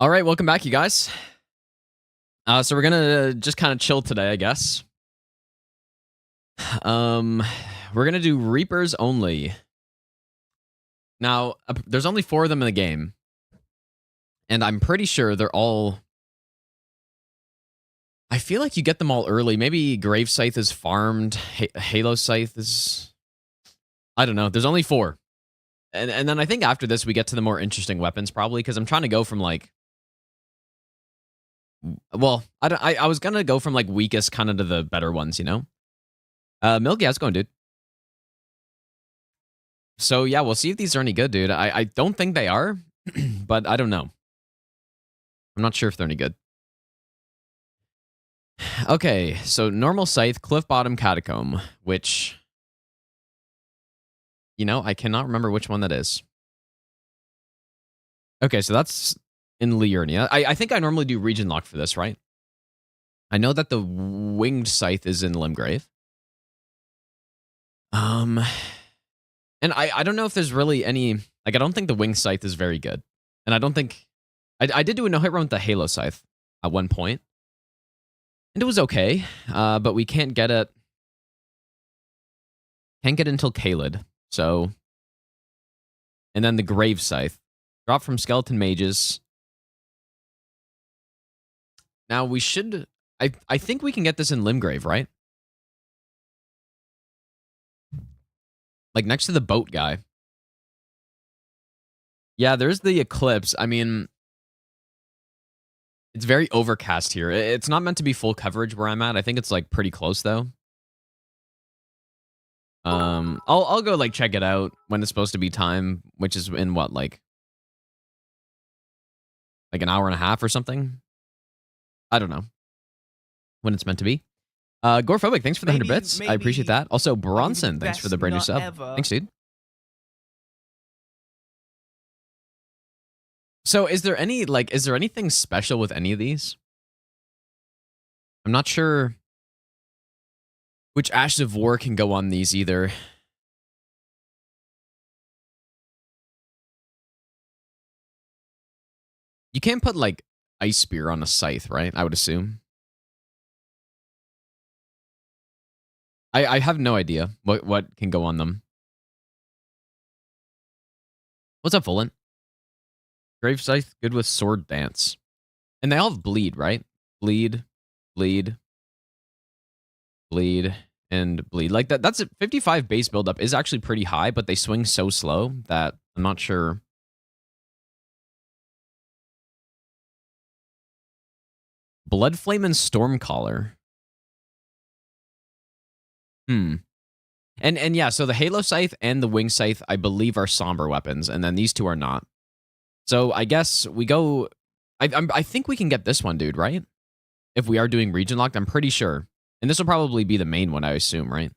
All right, welcome back, you guys. So we're gonna just kind of chill today, I guess. We're gonna do Reapers only. Now, there's only 4 of them in the game, and I'm pretty sure they're all. I feel like you get them all early. Maybe Grave Scythe is farmed. Halo Scythe is. I don't know. There's only 4, and then I think after this we get to the more interesting weapons, probably because I'm trying to go from like. Well, I was gonna go from like weakest kind of to the better ones, you know. Milky, how's it going, dude? So yeah, we'll see if these are any good, dude. I don't think they are, but I don't know. I'm not sure if they're any good. Okay, so normal Scythe, Cliff Bottom Catacomb, which, you know, I cannot remember which one that is. Okay, so that's in Liurnia. I think I normally do region lock for this, right? I know that the Winged Scythe is in Limgrave. And I don't know if there's really any... Like, I don't think the Winged Scythe is very good. And I don't think... I did do a no-hit run with the Halo Scythe at one point. And it was okay, but we can't get it... Can't get it until Kaled, so... And then the Grave Scythe. Drop from Skeleton Mages. Now, we should... I think we can get this in Limgrave, right? Like, next to the boat guy. Yeah, there's the eclipse. I mean... It's very overcast here. It's not meant to be full coverage where I'm at. I think it's, like, pretty close, though. I'll go, like, check it out when it's supposed to be time, which is in, what, like an hour and a half or something? I don't know. When it's meant to be. Gorephobic, thanks for the 100 bits. I appreciate that. Also, Bronson, thanks for the brand new sub. Ever. Thanks, dude. So, is there anything special with any of these? I'm not sure which Ashes of War can go on these either. You can't put, like, Ice Spear on a Scythe, right? I would assume. I have no idea what can go on them. What's up, Fullen? Grave Scythe, good with Sword Dance. And they all have bleed, right? Bleed, bleed, bleed, and bleed. Like, that's a 55 base buildup is actually pretty high, but they swing so slow that I'm not sure. Bloodflame and Stormcaller. And yeah, so the Halo Scythe and the Wing Scythe, I believe, are somber weapons, and then these two are not. So I guess we go... I think we can get this one, dude, right? If we are doing region locked, I'm pretty sure. And this will probably be the main one, I assume, right?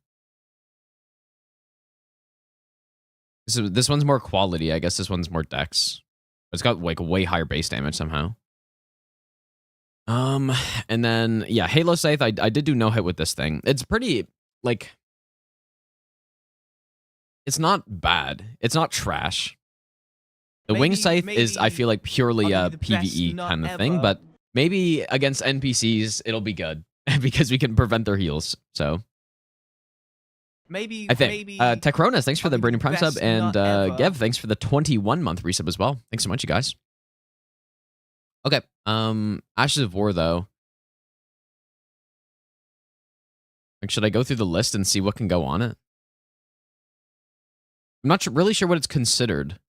So this one's more quality. I guess this one's more dex. But it's got, like, way higher base damage somehow. And then, yeah, Halo Scythe, I did do no-hit with this thing. It's pretty... Like, it's not bad. It's not trash. The Wing Scythe is, I feel like, purely a PvE kind of thing, but maybe against NPCs, it'll be good because we can prevent their heals. So, I think. Techronas, thanks for the Brandon Prime sub, and Gev, thanks for the 21-month resub as well. Thanks so much, you guys. Okay, Ashes of War, though. Like, should I go through the list and see what can go on it? I'm not really sure what it's considered.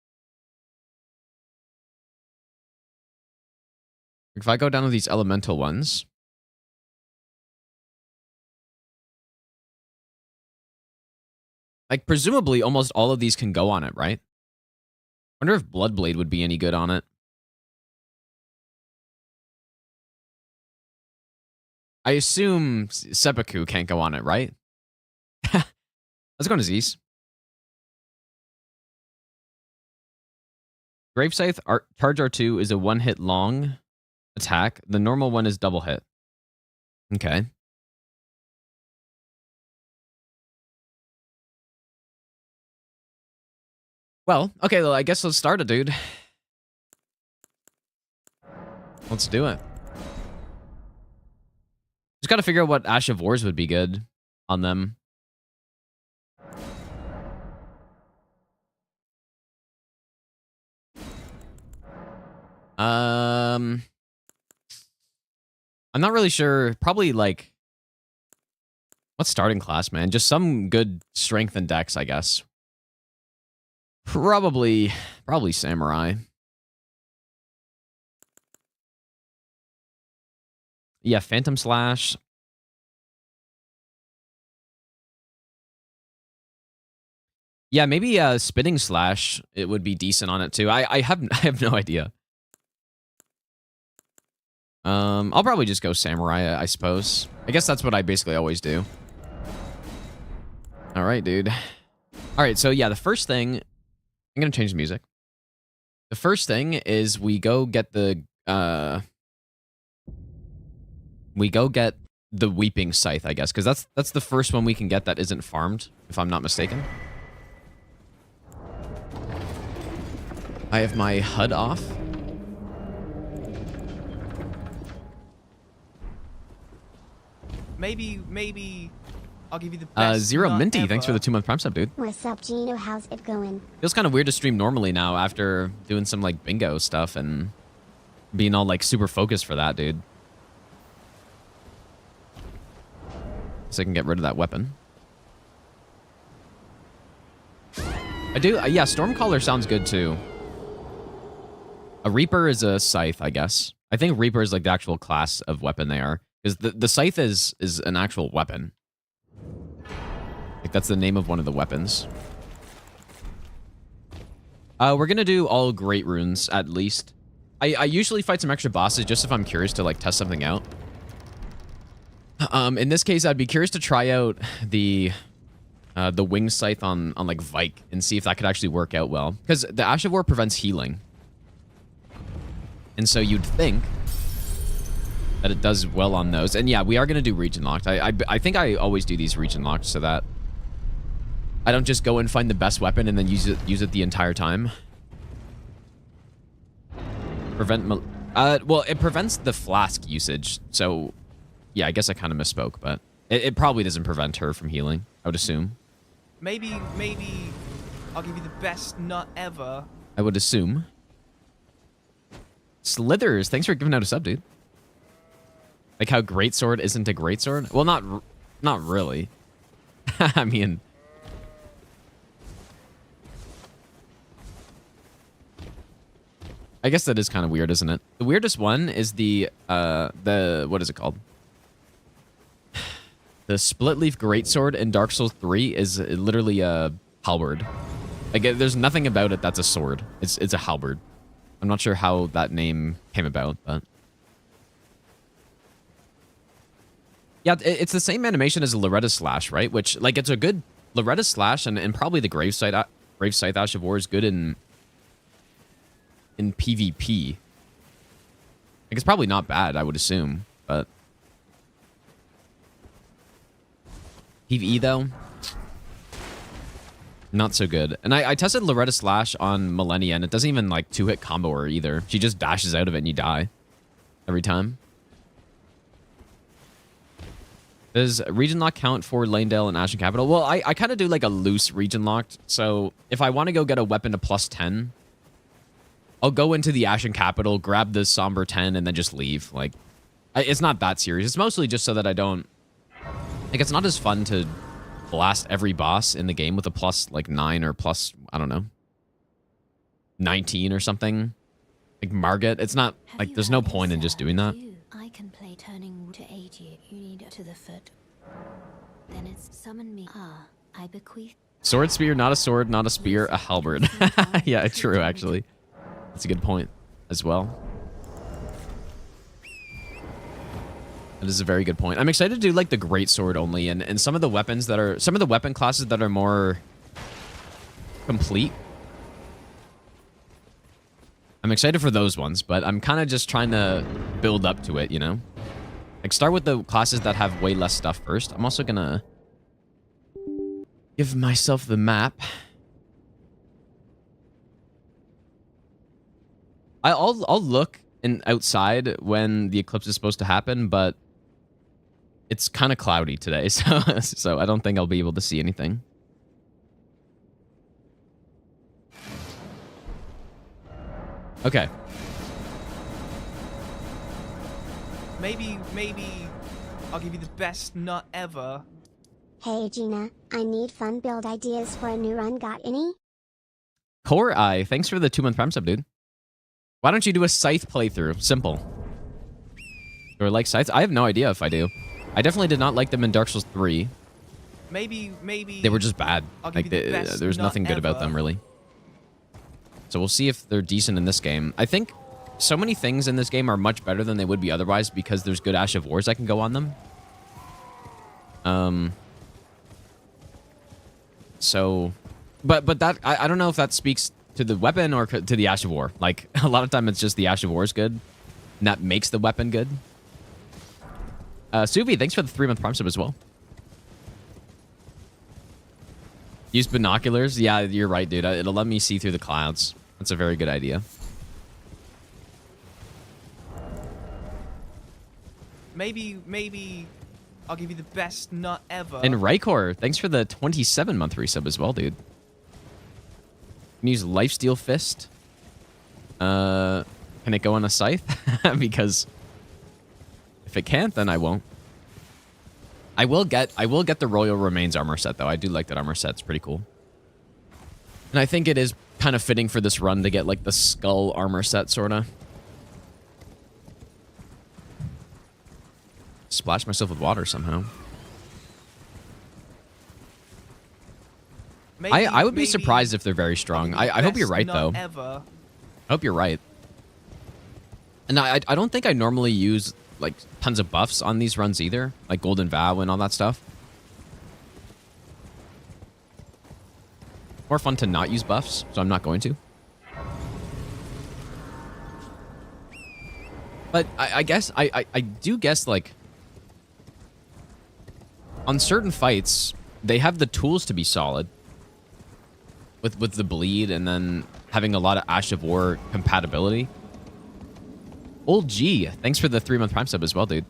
If I go down to these elemental ones... Like, presumably, almost all of these can go on it, right? I wonder if Bloodblade would be any good on it. I assume Seppuku can't go on it, right? Let's go to Z's. Grave Scythe, Charge R2 is a one-hit long attack. The normal one is double hit. Okay. Well, okay, well, I guess let's start it, dude. Let's do it. Just got to figure out what Ash of Wars would be good on them. I'm not really sure. Probably like, what's starting class, man? Just some good strength and dex, I guess. Probably samurai. Yeah, Phantom Slash. Yeah, maybe Spinning Slash. It would be decent on it too. I have no idea. I'll probably just go Samurai, I suppose. I guess that's what I basically always do. All right, dude. All right, so yeah, the first thing, I'm gonna change the music. The first thing is we go get the Weeping Scythe, I guess, because that's the first one we can get that isn't farmed, if I'm not mistaken. I have my HUD off. Maybe I'll give you the best Zero Minty, ever. thanks for the 2-month Prime sub, dude. What's up, Gino? How's it going? Feels kind of weird to stream normally now after doing some like bingo stuff and being all like super focused for that, dude. So I can get rid of that weapon. I do, yeah, Stormcaller sounds good too. A Reaper is a Scythe, I guess. I think Reaper is like the actual class of weapon they are. Because the Scythe is an actual weapon. Like, that's the name of one of the weapons. We're gonna do all great runes, at least. I usually fight some extra bosses just if I'm curious to, like, test something out. In this case, I'd be curious to try out the Wing Scythe on like, Vike and see if that could actually work out well. Because the Ash of War prevents healing. And so you'd think that it does well on those. And yeah, we are going to do region locked. I think I always do these region locked so that I don't just go and find the best weapon and then use it the entire time. Well, it prevents the flask usage. So yeah, I guess I kind of misspoke, but it probably doesn't prevent her from healing, I would assume. Maybe I'll give you the best nut ever. I would assume. Slithers, thanks for giving out a sub, dude. Like how greatsword isn't a greatsword? Well, not really. I mean, I guess that is kind of weird, isn't it? The weirdest one is the what is it called? The split leaf greatsword in Dark Souls 3 is literally a halberd. Like there's nothing about it that's a sword. It's a halberd. I'm not sure how that name came about, but yeah, it's the same animation as Loretta's Slash, right? Which, like, it's a good Loretta's Slash, and probably the Grave Scythe Ash of War is good in PvP. Like, it's probably not bad, I would assume, but PvE though, not so good. And I tested Loretta Slash on Millennia, and it doesn't even like 2-hit combo her either. She just dashes out of it and you die every time. Does region lock count for Lanedale and Ashen Capital? Well, I kind of do like a loose region locked. So if I want to go get a weapon to +10, I'll go into the Ashen Capital, grab the Somber 10, and then just leave. Like, it's not that serious. It's mostly just so that I don't... Like, it's not as fun to blast every boss in the game with a +9 or plus, I don't know, 19 or something. Like Margit. It's not, like, there's no point in just doing that. I can play turning to aid you. You need to the foot. Then it's summon me. I bequeath. Sword spear, not a sword, not a spear, a halberd. Yeah, true, actually. That's a good point as well. That is a very good point. I'm excited to do like the great sword only, and some of the weapons that are, some of the weapon classes that are more complete. I'm excited for those ones, but I'm kind of just trying to build up to it, you know? Like, start with the classes that have way less stuff first. I'm also gonna give myself the map. I'll look outside when the eclipse is supposed to happen, but it's kind of cloudy today, so I don't think I'll be able to see anything. Okay. Maybe I'll give you the best nut ever. Hey Gina, I need fun build ideas for a new run. Got any? Core Eye, thanks for the 2-month Prime sub, dude. Why don't you do a Scythe playthrough? Simple. Or like Scythes? I have no idea if I do. I definitely did not like them in Dark Souls 3. Maybe they were just bad. I'll give Like you the best there's nothing good about ever. them really. So we'll see if they're decent in this game. I think so many things in this game are much better than they would be otherwise because there's good Ash of Wars that can go on them. So, but that I don't know if that speaks to the weapon or to the Ash of War. Like a lot of time it's just the Ash of War is good, and that makes the weapon good. Suvi, thanks for the 3-month Prime sub as well. Use binoculars? Yeah, you're right, dude. It'll let me see through the clouds. That's a very good idea. Maybe I'll give you the best nut ever. And Raikor, thanks for the 27-month resub as well, dude. Can use Lifesteal Fist. Can it go on a Scythe? Because if it can't, then I won't. I will get the Royal Remains armor set, though. I do like that armor set. It's pretty cool. And I think it is kind of fitting for this run to get, like, the skull armor set, sort of. Splash myself with water somehow. I would be surprised if they're very strong. I hope you're right, though. Ever. I hope you're right. And I don't think I normally use, like, tons of buffs on these runs either. Like Golden Vow and all that stuff. More fun to not use buffs, so I'm not going to. But I guess, I do guess, like, on certain fights, they have the tools to be solid. With the bleed and then having a lot of Ash of War compatibility. Old G, thanks for the 3-month Prime sub as well, dude.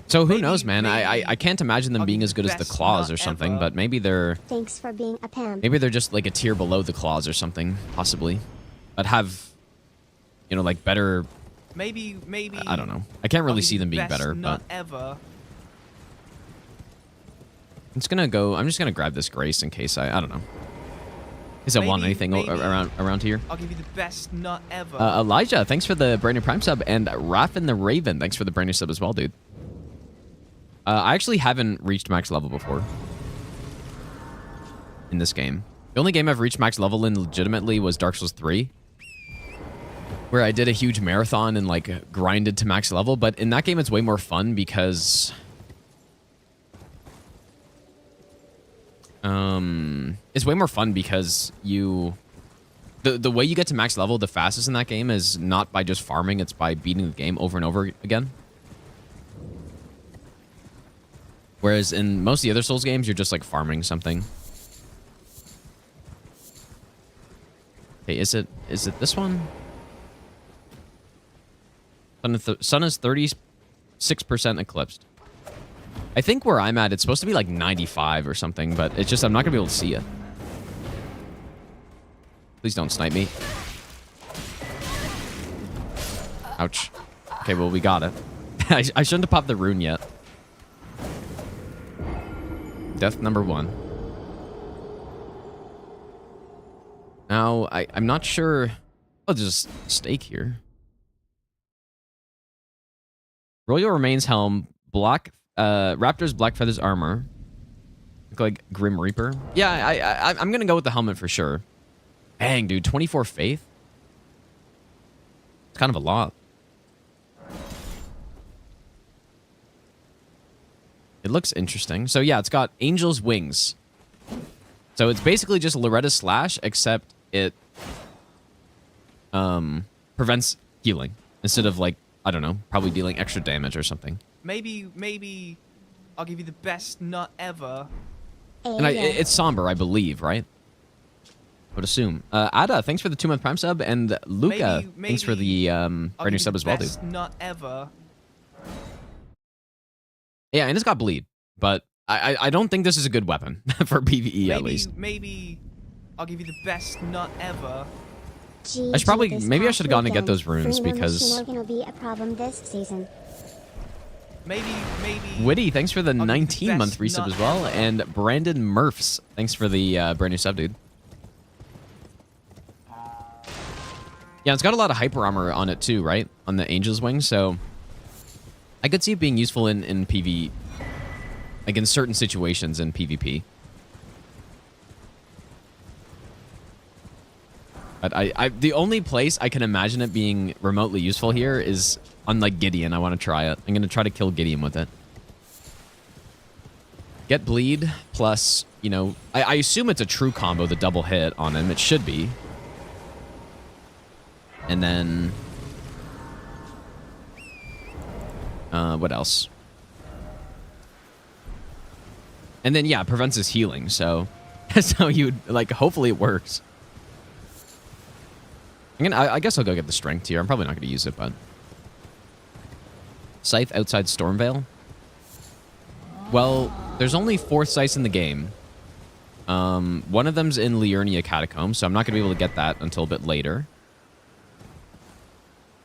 So who knows, man? I can't imagine them being as good as the Claws or something, but maybe they're... Thanks for being a pimp. Maybe they're just like a tier below the Claws or something, possibly. But have, you know, like better... Maybe I don't know. I can't really see them being better, but... Ever. I'm just gonna grab this Grace in case I don't know. In case I want anything around here. I'll give you the best nut ever. Elijah, thanks for the brand new Prime sub, and Raffin the Raven, thanks for the brand new sub as well, dude. I actually haven't reached max level before in this game. The only game I've reached max level in legitimately was Dark Souls 3, where I did a huge marathon and like grinded to max level. But in that game, it's way more fun because it's way more fun because the way you get to max level the fastest in that game is not by just farming, it's by beating the game over and over again. Whereas in most of the other Souls games, you're just like farming something. Okay, is it this one? Sun is 36% eclipsed. I think where I'm at, it's supposed to be like 95 or something, but it's just I'm not gonna be able to see it. Please don't snipe me. Ouch. Okay, well, we got it. I shouldn't have popped the rune yet. Death number 1. Now, I'm not sure... I'll just stake here. Royal Remains Helm, Raptor's Black Feathers Armor. Look like Grim Reaper. Yeah, I'm gonna go with the helmet for sure. Dang, dude, 24 faith? It's kind of a lot. It looks interesting. So yeah, it's got Angel's Wings. So it's basically just Loretta's Slash, except it prevents healing. Instead of like, I don't know, probably dealing extra damage or something. Maybe I'll give you the best nut ever. And it's somber, I believe, right? would assume. Ada, thanks for the 2-month Prime sub, and Luca, thanks for the brand new sub as well, dude. Not ever. Yeah, and it's got bleed, but I don't think this is a good weapon for PvE at least. Maybe I'll give you the best nut ever. I should probably, maybe I should have gone to get those runes because. Gonna be a problem this season. Maybe. Witty, thanks for the 19-month resub as well, and Brandon Murphs, thanks for the brand new sub, dude. Yeah, it's got a lot of hyper armor on it too, right? On the Angel's Wing, so I could see it being useful in PvE, like in certain situations in PvP. But the only place I can imagine it being remotely useful here is on like Gideon. I want to try it. I'm going to try to kill Gideon with it. Get bleed plus, you know, I assume it's a true combo, the double hit on him. It should be. And then what else? And then yeah, it prevents his healing. So so you like hopefully it works. I guess I'll go get the strength here. I'm probably not going to use it, but Scythe outside Stormvale. Well, there's only 4 Scythes in the game. One of them's in Liurnia Catacombs, so I'm not going to be able to get that until a bit later.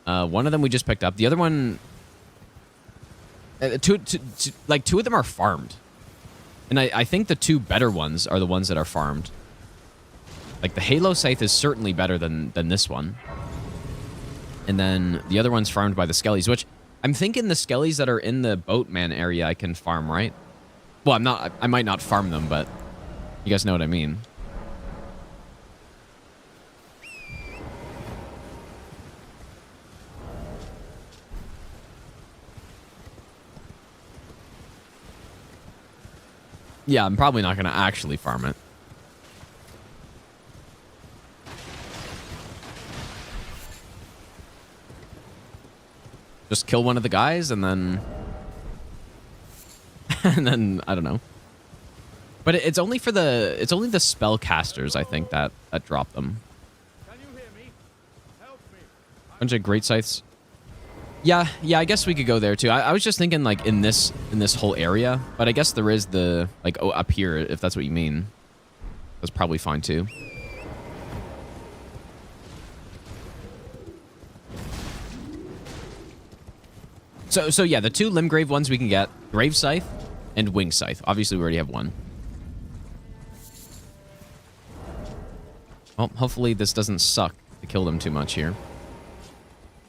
One of them we just picked up. The other one, two of them are farmed, and I think the 2 better ones are the ones that are farmed. Like, the Halo Scythe is certainly better than this one. And then the other one's farmed by the Skellies, which I'm thinking the Skellies that are in the Boatman area I can farm, right? Well, I might not farm them, but you guys know what I mean. Yeah, I'm probably not going to actually farm it. Just kill one of the guys and then I don't know. But it's only for the spellcasters, I think, that drop them. Can you hear me? Help me. Bunch of great scythes. Yeah, I guess we could go there too. I was just thinking like in this whole area, but I guess there is the like up here if that's what you mean. That's probably fine too. So yeah, the 2 Limgrave ones we can get, Grave Scythe and Wing Scythe. Obviously, we already have one. Well, hopefully this doesn't suck to kill them too much here.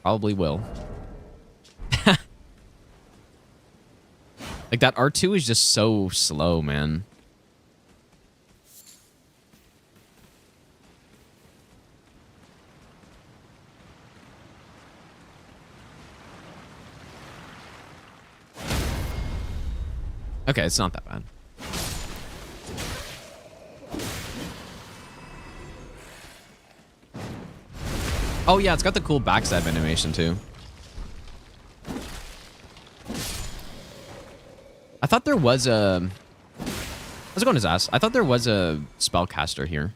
Probably will. Like, that R2 is just so slow, man. Okay, it's not that bad. Oh yeah, it's got the cool backstab animation too. I thought there was a... Let's go on his ass. I thought there was a spellcaster here.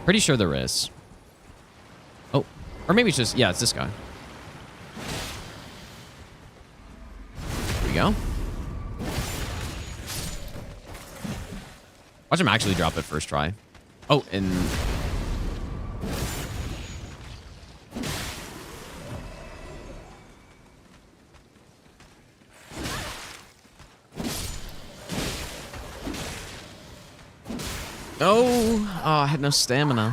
Pretty sure there is. Oh, or maybe it's just... Yeah, it's this guy. There we go. Watch him actually drop it first try. Oh, and... Oh, I had no stamina.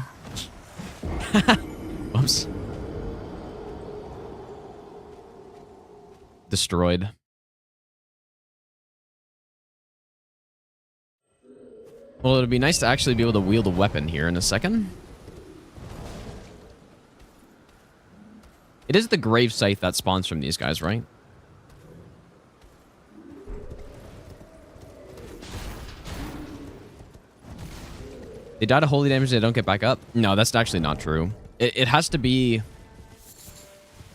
Whoops. Destroyed. Well, it'd be nice to actually be able to wield a weapon here in a second. It is the Grave Scythe that spawns from these guys, right? They die to holy damage, they don't get back up? No, that's actually not true. It has to be...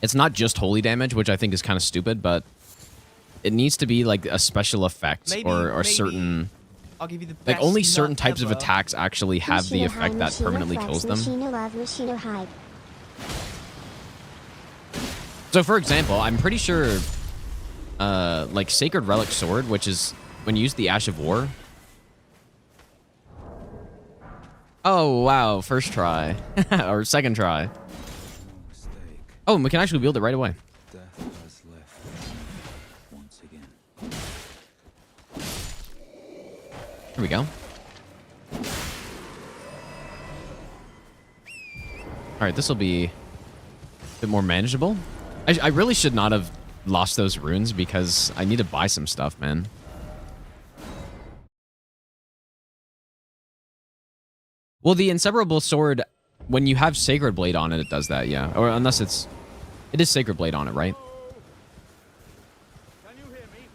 It's not just holy damage, which I think is kind of stupid, but it needs to be like a special effect or certain... I'll give you the best. Like, only certain nut types of ever. attacks actually have the effect that permanently kills them. So, for example, I'm pretty sure, like, Sacred Relic Sword, which is when you use the Ash of War. Oh, wow. First try. Or second try. Oh, and we can actually wield it right away. Here we go. All right, this will be a bit more manageable. I really should not have lost those runes because I need to buy some stuff, man. Well, the Inseparable Sword, when you have Sacred Blade on it, it does that, yeah. Or unless it is Sacred Blade on it, right? Can you hear me?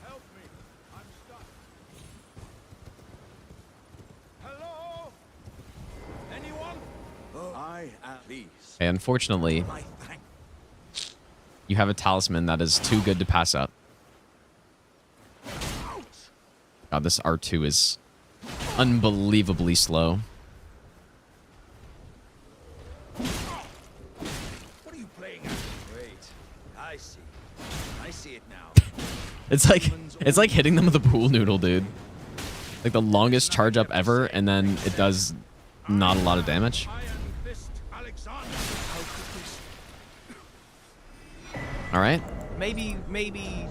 Help me. I'm stuck. Hello? Anyone? I at least. Okay, unfortunately, you have a talisman that is too good to pass up. God, this R2 is unbelievably slow. What are you playing at? Wait. I see. I see it now. It's like hitting them with a pool noodle, dude. Like the longest charge up ever, and then it does not a lot of damage. All right. Maybe.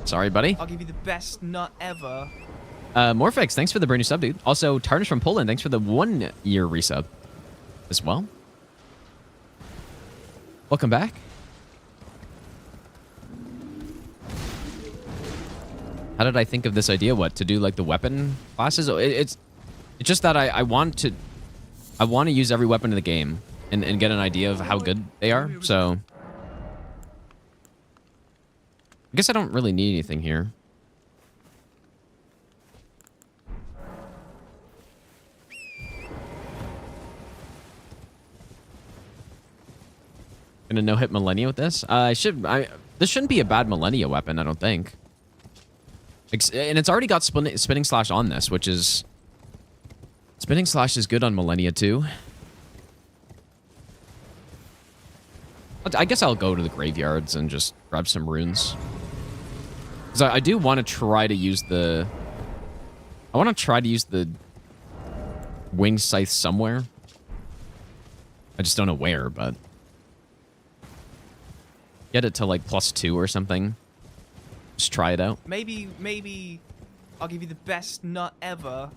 Sorry, buddy. I'll give you the best nut ever. Morphix, thanks for the brand new sub, dude. Also, Tarnish from Poland, thanks for the 1 year resub as well. Welcome back. How did I think of this idea? What, to do like the weapon classes? It's just that I want to use every weapon in the game and get an idea of how good they are. So I guess I don't really need anything here. Gonna no-hit Millennia with this? This shouldn't be a bad Millennia weapon, I don't think. And it's already got Spinning Slash on this, which is... Spinning Slash is good on Millennia too. I guess I'll go to the graveyards and just grab some runes. Because I do want to try to use the... I want to try to use the Wing Scythe somewhere. I just don't know where, but... Get it to like +2 or something. Just try it out. Maybe I'll give you the best nut ever.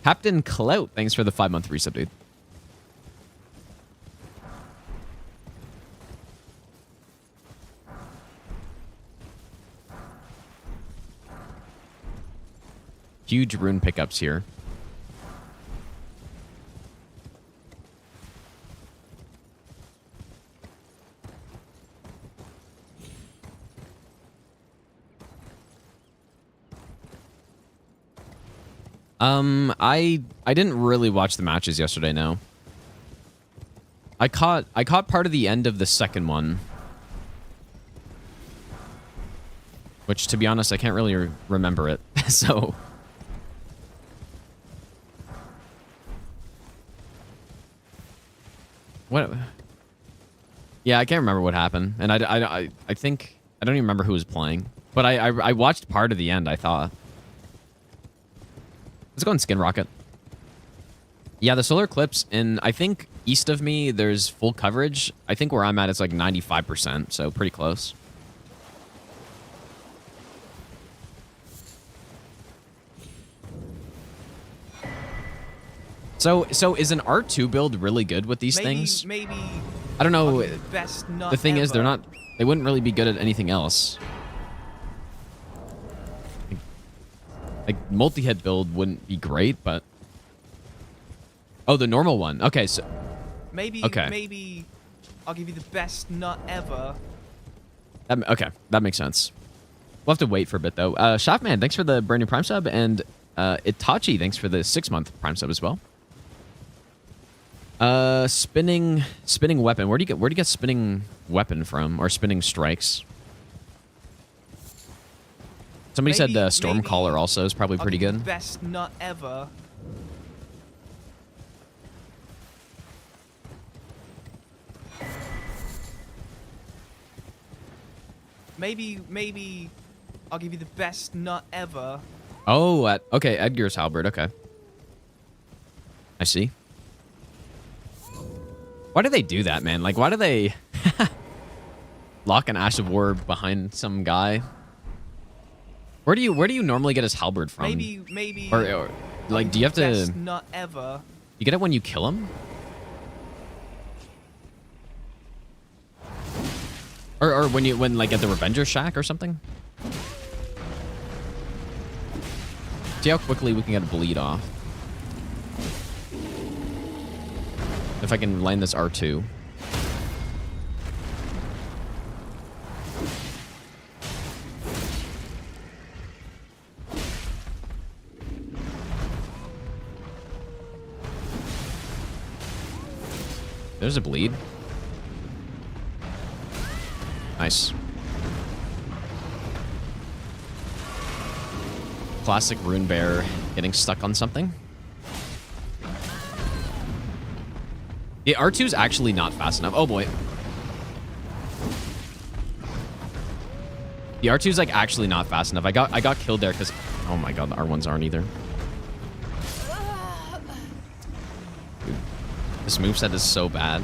Captain Clout, thanks for the 5-month resub, dude. Huge rune pickups here. I didn't really watch the matches yesterday, no. I caught part of the end of the second one. Which, to be honest, I can't really remember it, so... What? Yeah, I can't remember what happened, and I think... I don't even remember who was playing. But I watched part of the end, I thought. Let's go on Skin Rocket. Yeah, the solar eclipse, and I think east of me, there's full coverage. I think where I'm at, it's like 95%, so pretty close. So is an R2 build really good with these things? Maybe. I don't know. The thing is, they wouldn't really be good at anything else. Like, multi-hit build wouldn't be great, but... Oh, the normal one. Okay, so... Maybe I'll give you the best nut ever. Okay, that makes sense. We'll have to wait for a bit, though. Shopman, thanks for the brand new Prime sub, and Itachi, thanks for the 6-month Prime sub as well. Spinning weapon. Where do you get spinning weapon from, or spinning strikes? Somebody said Maybe- Stormcaller also is probably I'll pretty give you good. the best nut ever. Maybe I'll give you the best nut ever. Oh, okay, Edgar's halberd. Okay, I see. Why do they do that, man? Like, why do they lock an Ash of War behind some guy? Where do you normally get his halberd from? Maybe. Or like, do you have to? Best nut ever. You get it when you kill him? Or when like at the Revenger Shack or something? See how quickly we can get a bleed off. If I can land this R2. There's a bleed. Nice. Classic Rune Bear getting stuck on something. The R2 is actually not fast enough. Oh boy. The R2 is like actually not fast enough. I got killed there because, oh my god, the R1s aren't either. Dude, this moveset is so bad.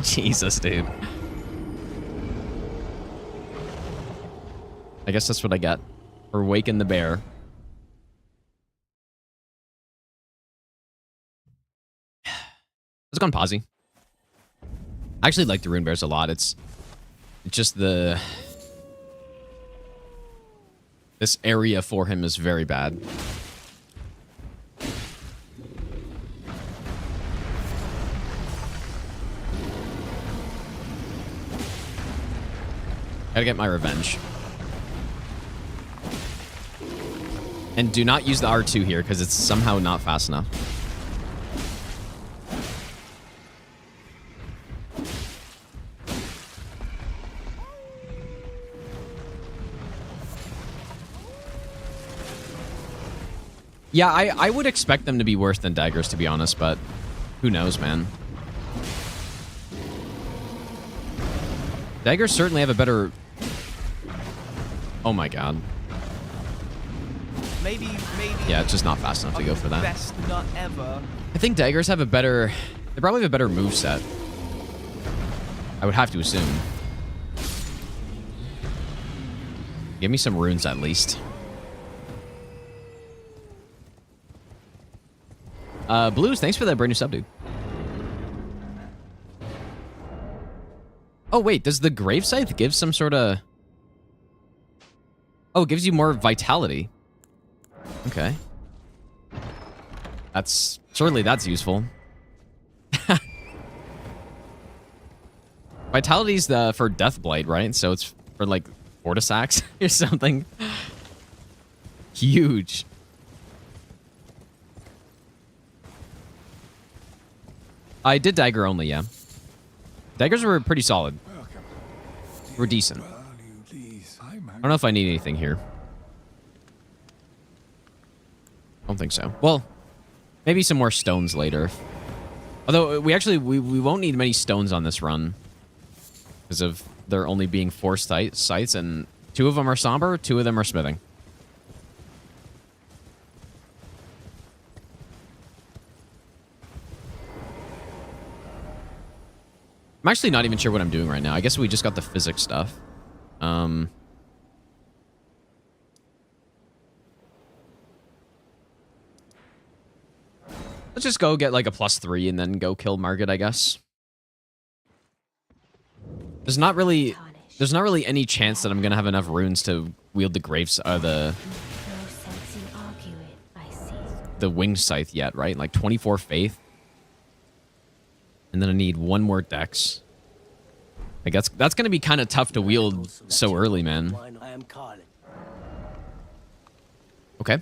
Jesus, dude. I guess that's what I get for waking the bear. Let's go on Posy. I actually like the Rune Bears a lot. It's just this area for him is very bad. Gotta get my revenge. And do not use the R2 here because it's somehow not fast enough. Yeah, I would expect them to be worse than daggers, to be honest, but who knows, man. Daggers certainly have a better... Oh my god. Maybe. Yeah, it's just not fast enough to go for that. Best nut ever. I think daggers have a better... They probably have a better moveset. I would have to assume. Give me some runes at least. Blues, thanks for that brand new sub, dude. Oh, wait, does the Grave Scythe give some sort of... Oh, it gives you more vitality. Okay. Surely that's useful. Vitality's for Deathblight, right? So it's for, like, Fortisax or something. Huge. I did dagger only, yeah. Daggers were pretty solid. Were decent. I don't know if I need anything here. I don't think so. Well, maybe some more stones later. Although we won't need many stones on this run because of there only being 4 sites, and 2 of them are somber, 2 of them are smithing. I'm actually not even sure what I'm doing right now. I guess we just got the physics stuff. Let's just go get like a +3 and then go kill Margit, I guess. There's not really any chance that I'm gonna have enough runes to wield the graves the winged scythe yet, right? Like 24 faith. And then I need 1 more dex. Like that's gonna be kind of tough to wield so early, man. Okay.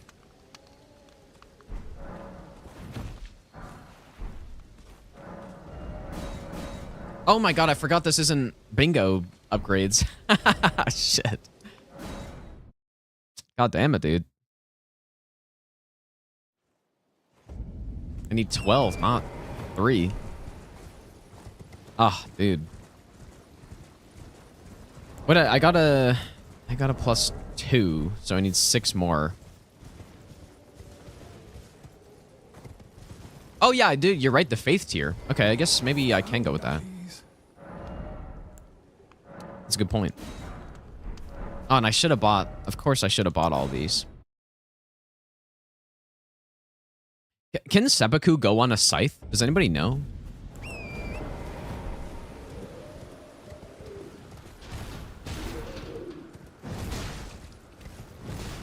Oh my god, I forgot this isn't bingo upgrades. Shit. God damn it, dude. I need 12, not 3. Ah, dude. What? I got a +2, so I need 6 more. Oh yeah, dude, you're right. The faith tier. Okay, I guess maybe I can go with that. That's a good point. Oh, and I should have bought. Of course, I should have bought all these. Can Seppuku go on a scythe? Does anybody know?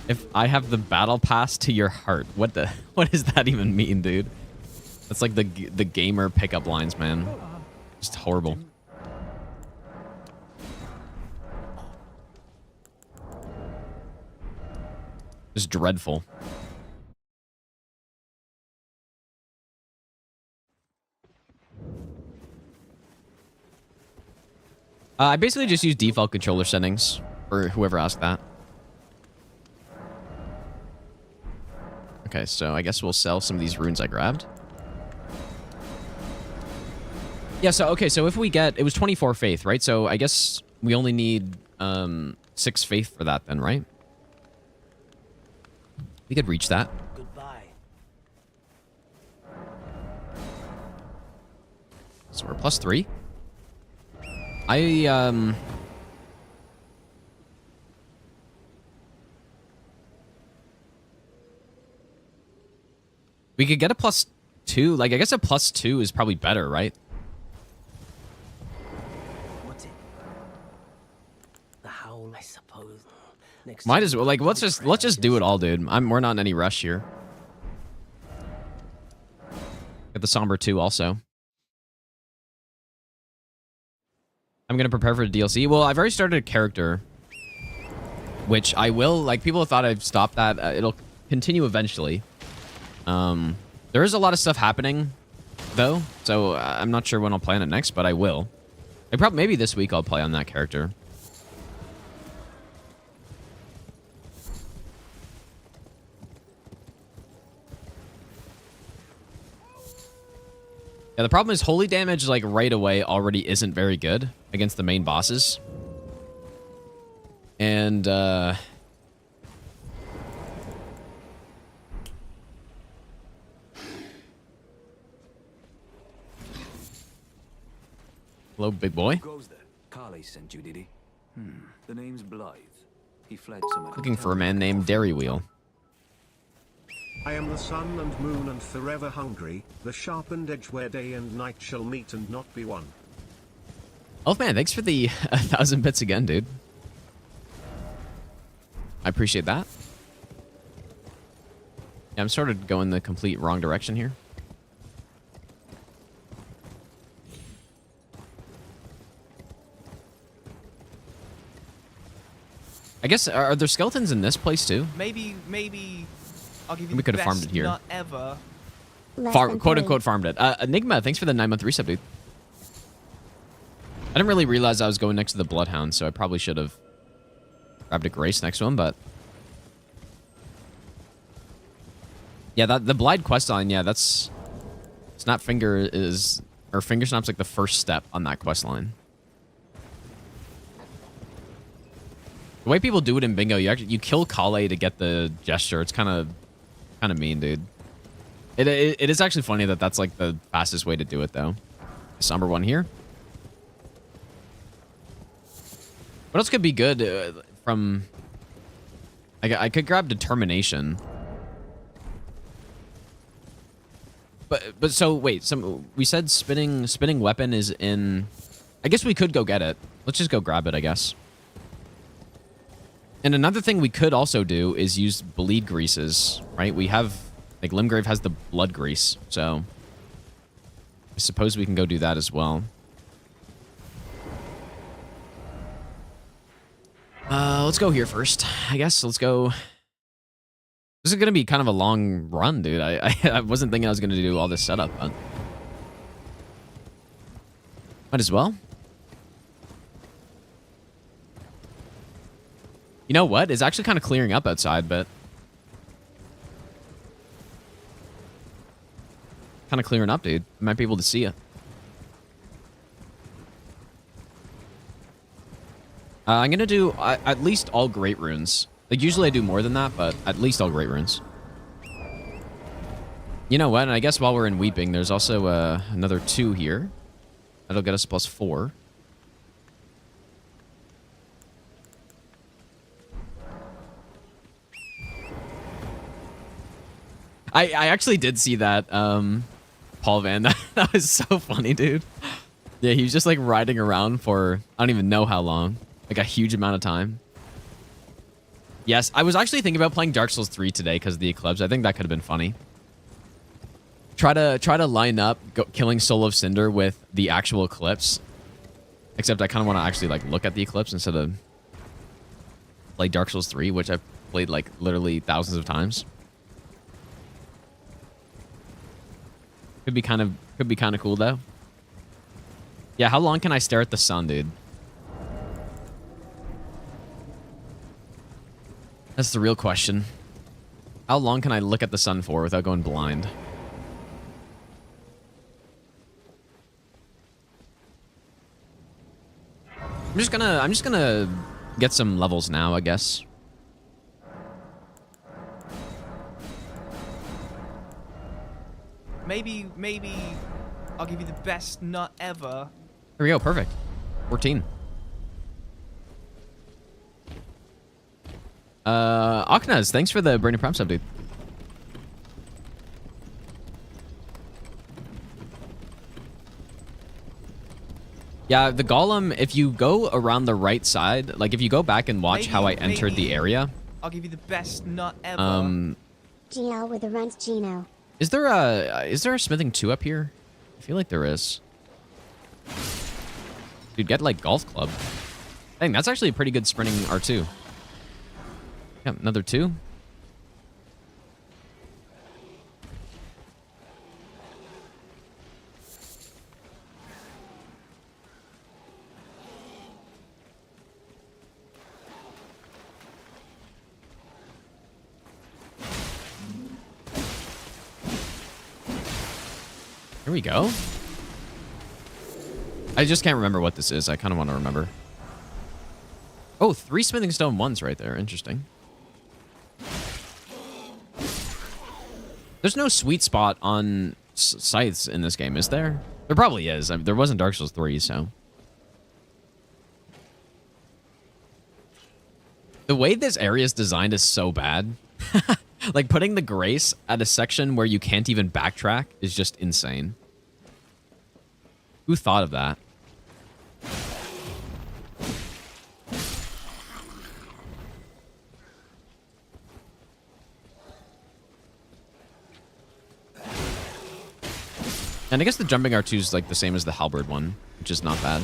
If I have the battle pass to your heart, what does that even mean, dude? That's like the gamer pickup lines, man. Just horrible. Just dreadful. I basically just use default controller settings for whoever asked that. Okay, so I guess we'll sell some of these runes I grabbed. Yeah, so okay, so if we get, it was 24 faith, right? So I guess we only need 6 faith for that then, right? We could reach that. Goodbye. So we're +3. We could get a +2. Like, I guess a +2 is probably better, right? What's it? The howl, I suppose. Next Might as well. Like, let's just do it all, dude. We're not in any rush here. Get the Somber 2 also. I'm gonna prepare for the DLC. Well, I've already started a character, which I will. Like, people thought I've stopped that. It'll continue eventually. There is a lot of stuff happening, though, so I'm not sure when I'll play on it next, but I will. Maybe this week I'll play on that character. Yeah, the problem is holy damage, like, right away already isn't very good against the main bosses. And, hello, big boy. Who goes there? Carly sent you, did he? The name's Blythe. He fled some other Looking for a town. man named Dairy Wheel. I am the sun and moon and forever hungry, the sharpened edge where day and night shall meet and not be one. Elfman, thanks for the 1,000 bits again, dude. I appreciate that. Yeah, I'm sort of going the complete wrong direction here. I guess, are there skeletons in this place too? Maybe I'll give you We the could have best farmed it here. nut ever. Less Farm, than quote 3. unquote farmed it. Enigma, thanks for the 9-month resub, dude. I didn't really realize I was going next to the Bloodhound, so I probably should have grabbed a Grace next to him, but... Yeah, the Blide quest line, yeah, that's... Snapfinger is... Or Finger Snap's like the first step on that quest line. The way people do it in bingo, you kill Kale to get the gesture. It's kind of mean, dude. It is actually funny that that's like the fastest way to do it, though. Somber one here. What else could be good from... I could grab Determination. But so wait, we said spinning weapon is in. I guess we could go get it. Let's just go grab it, I guess. And another thing we could also do is use bleed greases, right? We have, like, Limgrave has the blood grease, so I suppose we can go do that as well. Let's go here first, I guess. Let's go. This is gonna be kind of a long run, dude. I wasn't thinking I was gonna do all this setup, but might as well. You know what? It's actually kind of clearing up outside, but kind of clearing up, dude. I might be able to see it. I'm gonna do at least all great runes. Like usually I do more than that, but at least all great runes. You know what? And I guess while we're in Weeping, there's also another 2 here. That'll get us +4. I actually did see that, Paul Van. That was so funny, dude. Yeah, he was just like riding around for, I don't even know how long. Like a huge amount of time. Yes, I was actually thinking about playing Dark Souls 3 today because of the eclipse. I think that could have been funny. Try to line up killing Soul of Cinder with the actual eclipse. Except I kind of want to actually like look at the eclipse instead of play Dark Souls 3, which I've played like literally thousands of times. Could be kind of cool though. Yeah, how long can I stare at the sun, dude? That's the real question. How long can I look at the sun for without going blind? I'm just gonna get some levels now, I guess. Maybe I'll give you the best nut ever. Here we go, perfect. 14. Aknaz, thanks for the Brain Prime sub, dude. Yeah, the golem, if you go around the right side, like if you go back and watch how I entered the area. I'll give you the best nut ever. GL with the runs, Gino. Is there a smithing 2 up here? I feel like there is. Dude, get like golf club. Dang, that's actually a pretty good sprinting R2. Yeah, another 2. Here we go. I just can't remember what this is. I kind of want to remember. Oh, 3 smithing stone 1s right there. Interesting. There's no sweet spot on scythes in this game, is there? There probably is. I mean, there wasn't Dark Souls 3, so. The way this area is designed is so bad. Like, putting the Grace at a section where you can't even backtrack is just insane. Who thought of that? And I guess the jumping R2 is like the same as the halberd one, which is not bad.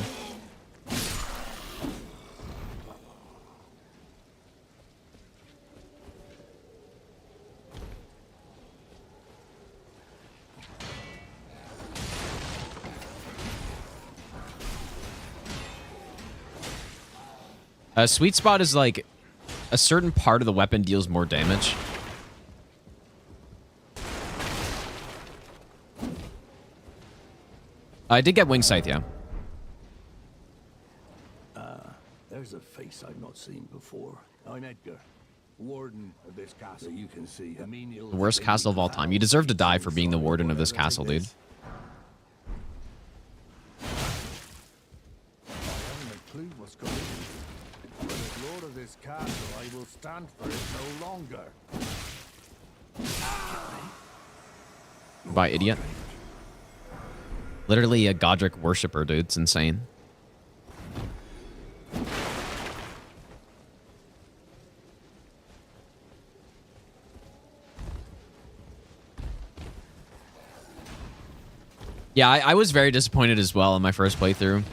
A sweet spot is like a certain part of the weapon deals more damage. I did get wing scythe, yeah. There's a face I've not seen before. I'm Edgar, warden of this castle. You can see a menial. The worst castle of all time. You deserve to die for being the warden of this castle, dude. I haven't a clue what's going on. But as lord of this castle, I will stand for it no longer. Bye, idiot. Literally a Godrick worshipper, dude. It's insane. Yeah, I was very disappointed as well in my first playthrough.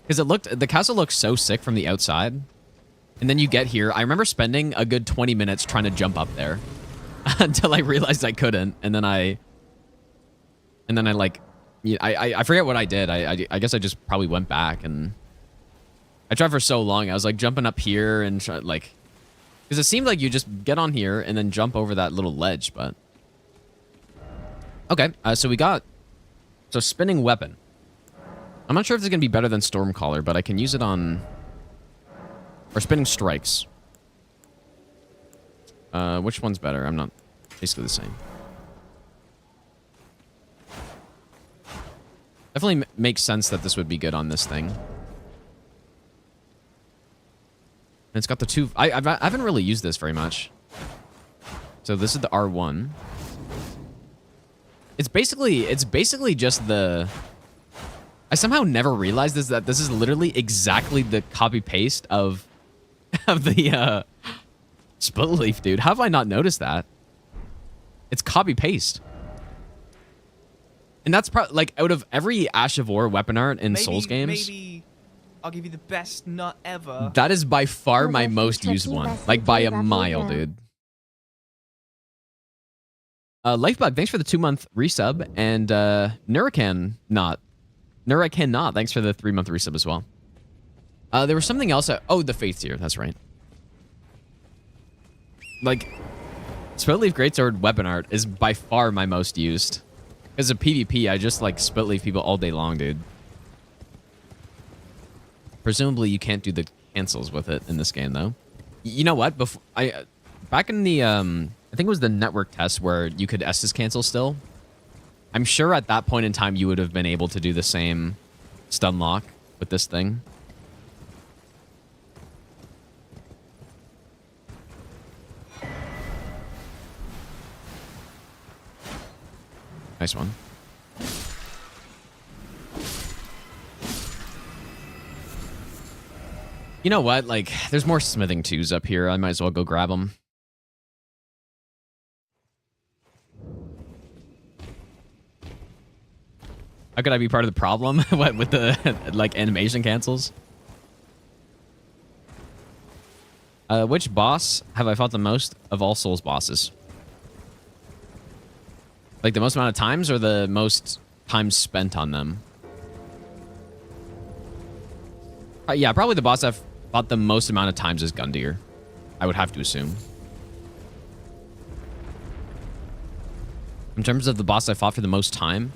Because the castle looked so sick from the outside. And then you get here. I remember spending a good 20 minutes trying to jump up there. Until I realized I couldn't. And then I like... Yeah, I forget what I did. I guess I just probably went back and I tried for so long. I was like jumping up here and like Because it seemed like you just get on here and then jump over that little ledge, but... Okay, so we got... So, spinning weapon. I'm not sure if it's going to be better than Stormcaller, but I can use it on... Or spinning strikes. Which one's better? I'm not... Basically the same. Definitely makes sense that this would be good on this thing. And it's got the two... I haven't really used this very much. So this is the R1. It's basically just the... I somehow never realized that this is literally exactly the copy-paste of the split leaf, dude. How have I not noticed that? It's copy-paste. And that's probably, like, out of every Ash of War weapon art in Souls games... Maybe I'll give you the best nut ever. That is by far my most used one. Like, by a mile, dude. Lifebug, thanks for the 2-month resub. And Nurakan Not, thanks for the 3-month resub as well. There was something else. Oh, the Faith Tier. That's right. Like, Split-Leaf Greatsword weapon art is by far my most used. Because of PvP, I just, like, Split-Leaf people all day long, dude. Presumably, you can't do the cancels with it in this game, though. You know what? Back in the, I think it was the network test where you could Estus cancel still. I'm sure at that point in time, you would have been able to do the same stun lock with this thing. Nice one. You know what? Like, there's more smithing 2s up here. I might as well go grab them. How could I be part of the problem? What, with the, like, animation cancels? Which boss have I fought the most of all Souls bosses? Like, the most amount of times or the most time spent on them? Yeah, probably the boss I've fought the most amount of times is Gundyr. I would have to assume. In terms of the boss I fought for the most time?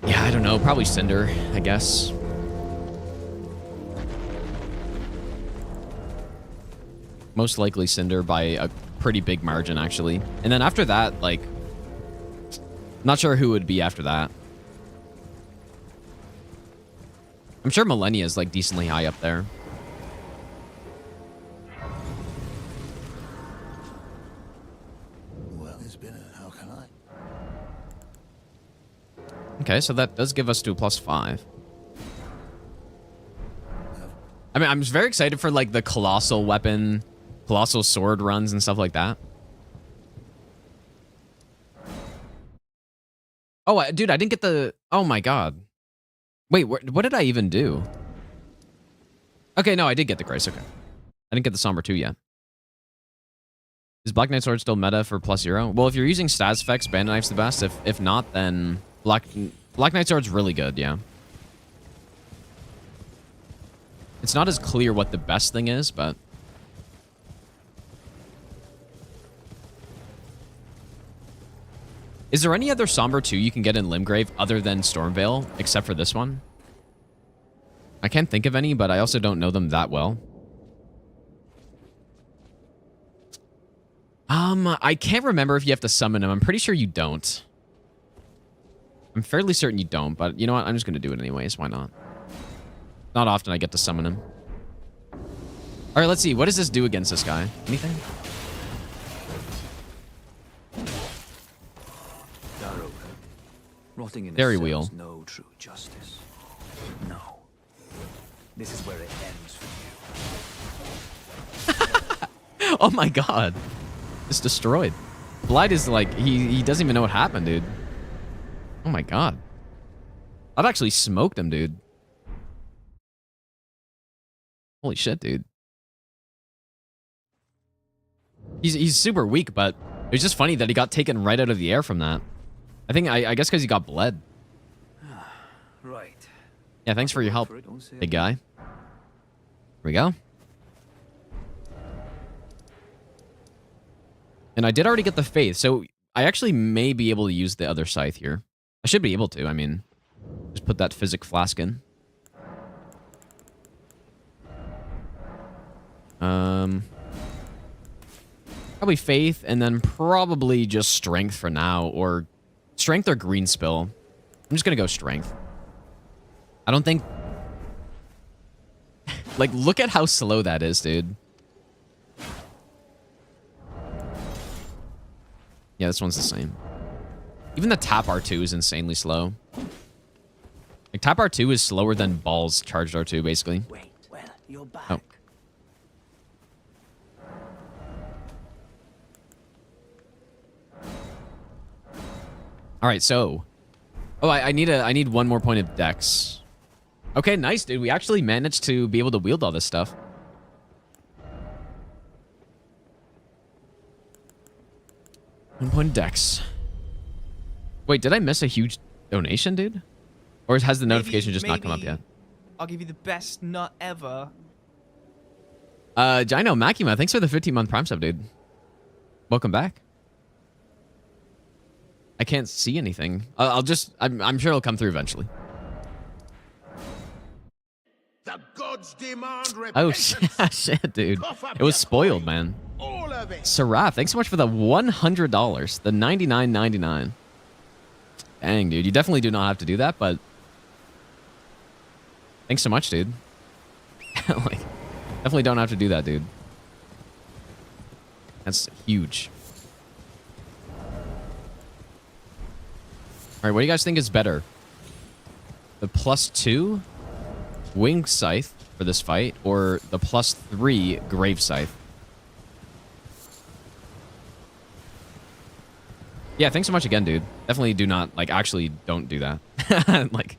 Yeah, I don't know. Probably Cinder, I guess. Most likely Cinder by a pretty big margin, actually. And then after that, like... Not sure who would be after that. I'm sure Millennia is, like, decently high up there. Well, it's been a... How can I? Okay, so that does give us to a +5. I mean, I'm very excited for, like, the colossal weapon, colossal sword runs and stuff like that. Oh, dude, I didn't get the... Oh, my God. Wait, what did I even do? Okay, no, I did get the Grace. Okay. I didn't get the Somber 2 yet. Is Black Knight Sword still meta for +0? Well, if you're using stats effects, Bandit Knife's the best. If not, then Black Knight Sword's really good, yeah. It's not as clear what the best thing is, but... Is there any other Somber 2 you can get in Limgrave other than Stormveil, except for this one? I can't think of any, but I also don't know them that well. I can't remember if you have to summon him. I'm pretty sure you don't. I'm fairly certain you don't, but you know what? I'm just going to do it anyways. Why not? Not often I get to summon him. All right, let's see. What does this do against this guy? Anything? Rotting in Dairy a cell wheel. is no true justice. No. This is where it ends for you. Oh my God. It's destroyed. Blight is like, he doesn't even know what happened, dude. Oh my God. I've actually smoked him, dude. Holy shit, dude. He's super weak, but it was just funny that he got taken right out of the air from that. I guess because he got bled. Right. Yeah, thanks for your help, big guy. Here we go. And I did already get the Faith, so I actually may be able to use the other Scythe here. I should be able to, I mean, just put that Physic Flask in. Probably Faith, and then probably just Strength for now, or Strength or Green Spill. I'm just gonna go Strength. I don't think... Like, look at how slow that is, dude. Yeah, this one's the same. Even the Tap R2 is insanely slow. Like, Tap R2 is slower than Ball's Charged R2, basically. Wait, well, you're back. Oh. All right, so... Oh, I need one more point of Dex. Okay, nice, dude. We actually managed to be able to wield all this stuff. One point of Dex. Wait, did I miss a huge donation, dude? Or has the notification just not come up yet? I'll give you the best nut ever. Gino Makima, thanks for the 15-month Prime sub, dude. Welcome back. I can't see anything. I'm sure it'll come through eventually. The gods demand Oh, shit, dude. It was spoiled, man. all of it. Seraph, thanks so much for the $100. The $99.99. Dang, dude. You definitely do not have to do that, but... Thanks so much, dude. Like, definitely don't have to do that, dude. That's huge. All right, what do you guys think is better? The +2 Wing Scythe for this fight, or the +3 Grave Scythe? Yeah, thanks so much again, dude. Definitely do not, like, actually don't do that. Like,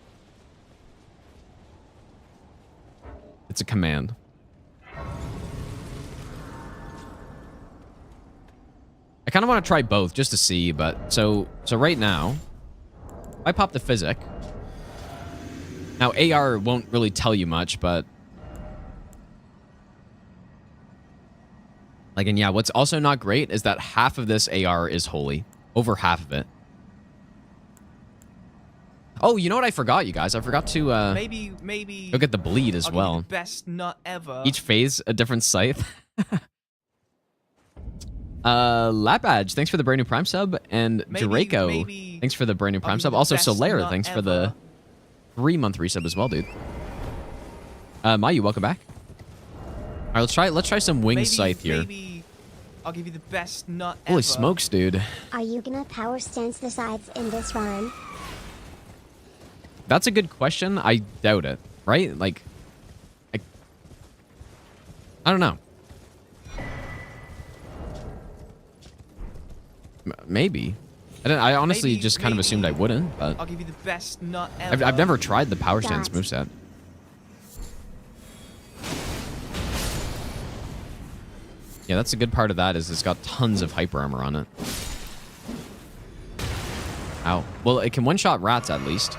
it's a command. I kind of want to try both just to see, but so right now, I pop the Physic. Now, AR won't really tell you much, but... Like, and yeah, what's also not great is that half of this AR is holy. Over half of it. Oh, you know what I forgot, you guys? I forgot to, Maybe go get the bleed as I'll well. give you the best nut ever. Each phase, a different scythe. Lapbadge, thanks for the brand new Prime sub. And Draco, thanks for the brand new Prime sub. Also, Solaire, thanks for the 3-month resub as well, dude. Mayu, welcome back. All right, let's try some Wing Scythe here. Maybe I'll give you the best nut ever. Holy smokes, dude. Are you gonna power stance the sides in this run? That's a good question. I doubt it, right? Like, I don't know. Maybe. I honestly just kind of assumed I wouldn't, but... I'll give you the best nut ever. I've never tried the power stance moveset. Yeah, that's a good part of that is it's got tons of hyper armor on it. Ow. Well, it can one-shot rats at least.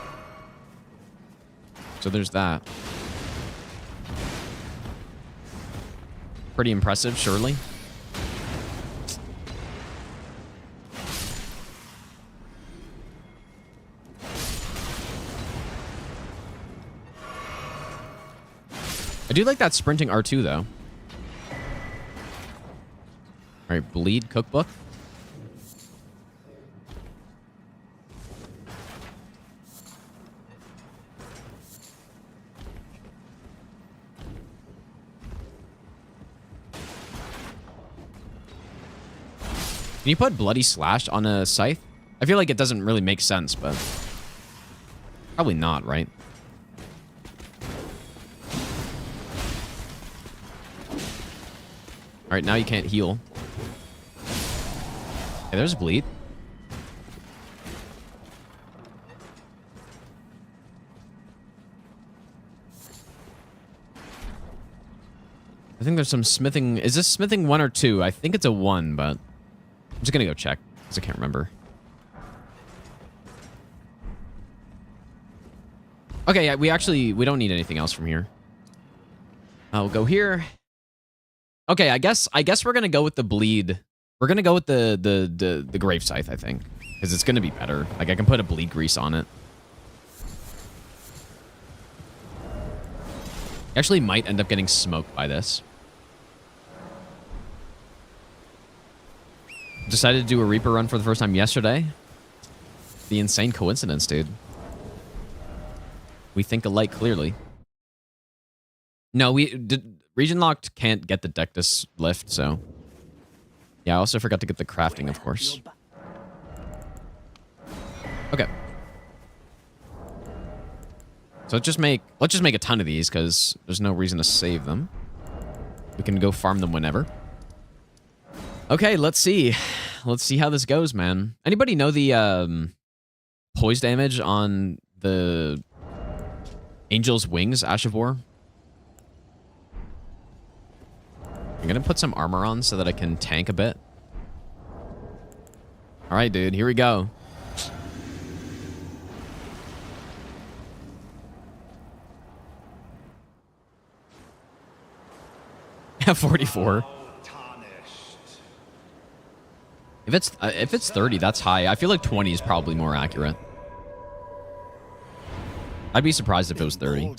So there's that. Pretty impressive, surely. I do like that sprinting R2, though. All right, bleed cookbook. Can you put Bloody Slash on a Scythe? I feel like it doesn't really make sense, but... Probably not, right? Alright, now you can't heal. Okay, there's bleed. I think there's some smithing... Is this smithing 1 or 2? I think it's a 1, but... I'm just gonna go check, because I can't remember. Okay, yeah, we don't need anything else from here. I'll go here. Okay, I guess we're gonna go with the bleed We're gonna go with the Grave Scythe, I think, because it's gonna be better. Like I can put a bleed grease on it. Actually, might end up getting smoked by this. Decided to do a Reaper run for the first time yesterday. The insane coincidence, dude. We think alike clearly. No, we did. Region locked can't get the Dectus lift, so yeah. I also forgot to get the crafting, of course. Okay. So let's just make a ton of these because there's no reason to save them. We can go farm them whenever. Okay, let's see. Let's see how this goes, man. Anybody know the poise damage on the Angel's Wings, Ashavor? I'm gonna put some armor on so that I can tank a bit. All right, dude, here we go. Yeah, 44. If it's 30, that's high. I feel like 20 is probably more accurate. I'd be surprised if it was 30.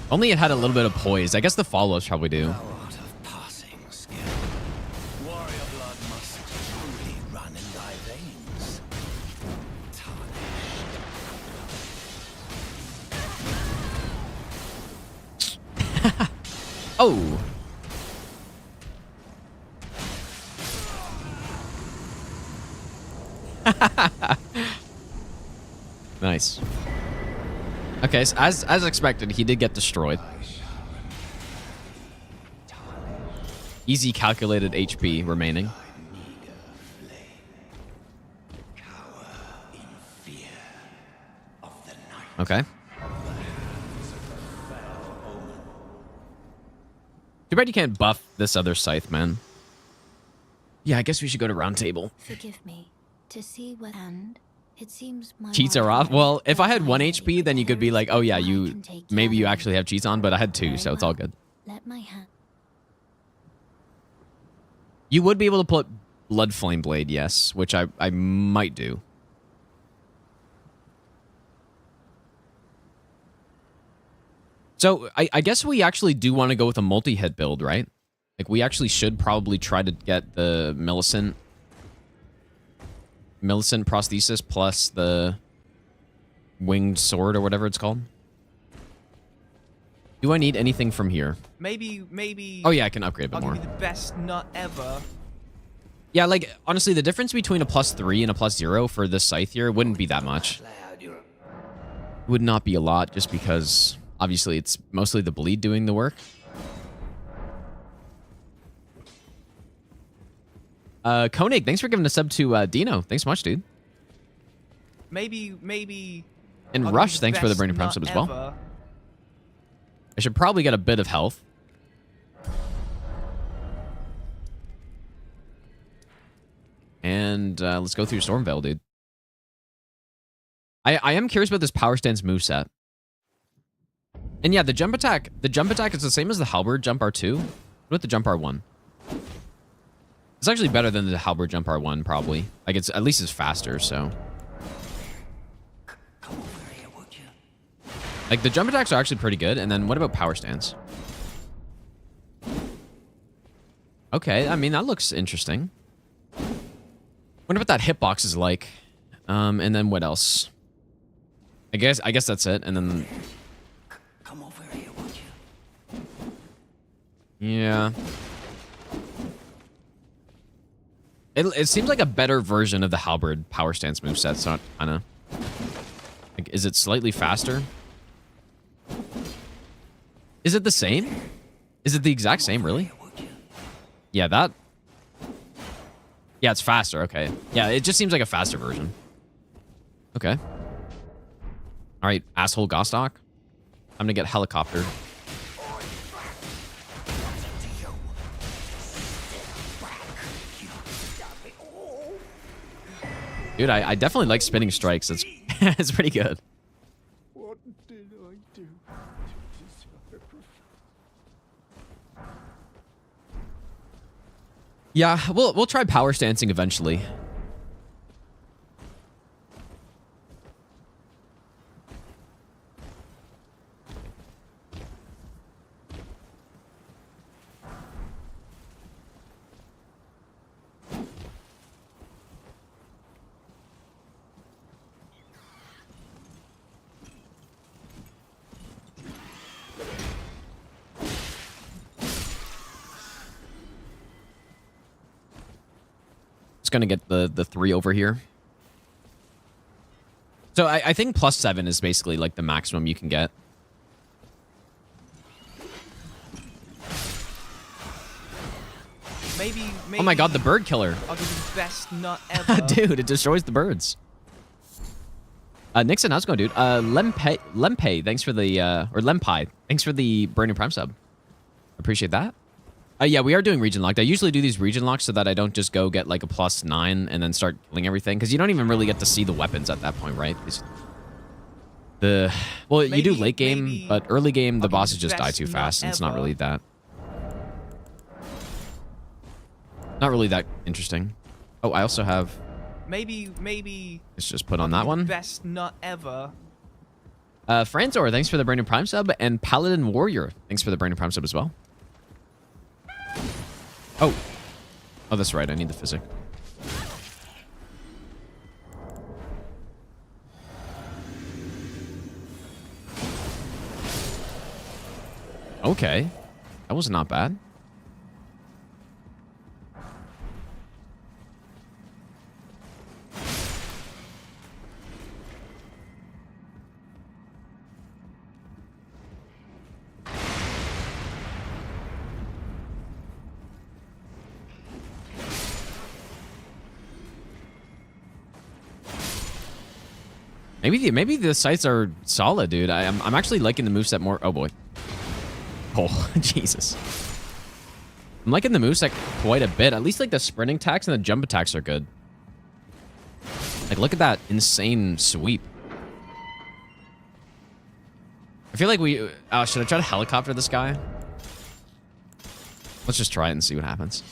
Only it had a little bit of poise. I guess the follow-ups probably do. Oh. Nice. Okay, so as expected, he did get destroyed. Easy calculated HP remaining. Okay. Too bad you can't buff this other Scythe, man. Yeah, I guess we should go to round table. Forgive me. To see what and it seems my Cheats are off. Well, if I had 1 HP, then you could be like, oh yeah, maybe you actually have cheats on, but I had 2, so it's all good. Let my hand. You would be able to put Blood Flame Blade, yes, which I might do. So I guess we actually do want to go with a multi-hit build, right? Like we actually should probably try to get the Millicent prosthesis plus the winged sword or whatever it's called. Do I need anything from here? Maybe. Oh yeah, I can upgrade a bit I'll more. give you the best nut ever. Yeah, like honestly, the difference between a +3 and a +0 for this Scythe here wouldn't be that much. It would not be a lot, just because obviously it's mostly the bleed doing the work. Koenig, thanks for giving a sub to Dino. Thanks so much, dude. Maybe. And I'll Rush, give you thanks for the best Brainy Prime nut sub as well. ever. I should probably get a bit of health. And let's go through Stormveil, dude. I am curious about this Power Stance moveset. And yeah, the jump attack is the same as the Halberd Jump R2. What about the Jump R1? It's actually better than the Halberd Jump R1, probably. Like, it's at least it's faster, so. Like, the jump attacks are actually pretty good. And then what about Power Stance? Okay, I mean, that looks interesting. Wonder what that hitbox is like. And then what else? I guess that's it. And then... Come over here, would you? Yeah. It seems like a better version of the Halberd Power Stance moveset, so I don't know. Like, is it slightly faster? Is it the same? Is it the exact same, really? Yeah, that... Yeah, it's faster, okay. Yeah, it just seems like a faster version. Okay. Alright, asshole Gostock. I'm gonna get helicoptered. Dude, I definitely like spinning strikes. It's it's pretty good. What did I do to deserve? Yeah, we'll try power stancing eventually. Just gonna get the 3 over here. So I think +7 is basically like the maximum you can get. Maybe. Oh my god, the bird killer. I'll give you the best nut ever. Dude, it destroys the birds. Nixon, how's it going, dude? Lempe, thanks for the, or Lempi, thanks for the Burning Prime sub. Appreciate that. Yeah, we are doing region locked. I usually do these region locks so that I don't just go get like a +9 and then start killing everything. Because you don't even really get to see the weapons at that point, right? Well, you do late game, but early game, the bosses just die too fast. And it's not really that. Not really that interesting. Oh, I also have... Maybe. Let's just put on that one. Best nut ever. Franzor, thanks for the Brandon Prime sub. And Paladin Warrior, thanks for the Brandon Prime sub as well. Oh. Oh, that's right. I need the physic. Okay. That was not bad. Maybe the sights are solid, dude. I'm actually liking the moveset more. Oh boy. Oh, Jesus. I'm liking the moveset quite a bit. At least like the sprinting attacks and the jump attacks are good. Like, look at that insane sweep. I feel like we... should I try to helicopter this guy? Let's just try it and see what happens.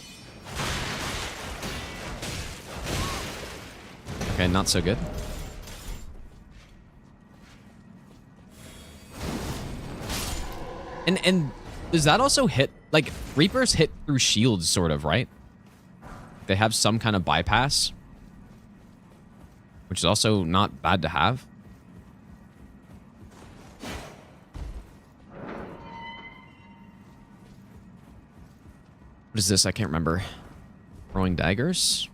Okay, not so good. And does that also hit... Like, Reapers hit through shields, sort of, right? They have some kind of bypass. Which is also not bad to have. What is this? I can't remember. Throwing daggers?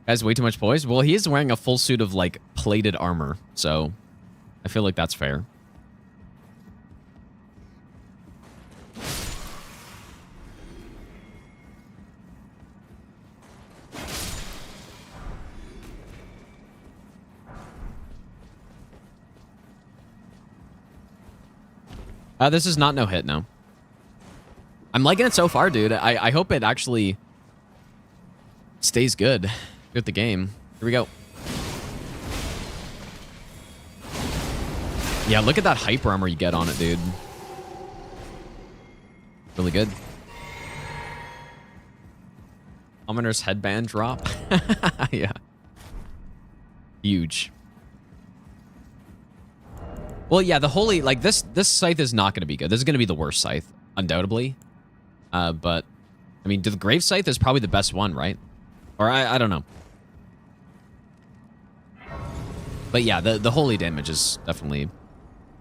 Has way too much poise? Well, he is wearing a full suit of, like, plated armor. So, I feel like that's fair. This is not no hit, no. I'm liking it so far, dude. I hope it actually stays good with the game. Here we go. Yeah, look at that hyper armor you get on it, dude. Really good. Summoner's headband drop. Yeah. Huge. Well, yeah, the holy, like, this Scythe is not going to be good. This is going to be the worst Scythe, undoubtedly. But, I mean, the Grave Scythe is probably the best one, right? Or, I don't know. But yeah, the holy damage is definitely...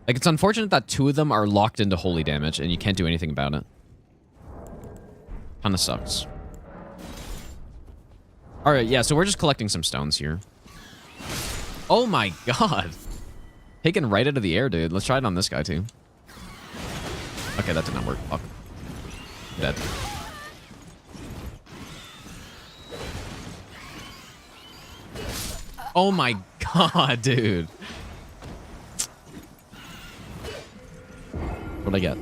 Like, it's unfortunate that 2 of them are locked into holy damage, and you can't do anything about it. Kinda sucks. Alright, yeah, so we're just collecting some stones here. Oh my god! Taken right out of the air, dude. Let's try it on this guy, too. Okay, that did not work. Fuck. Dead. Oh my god, dude. What'd I get?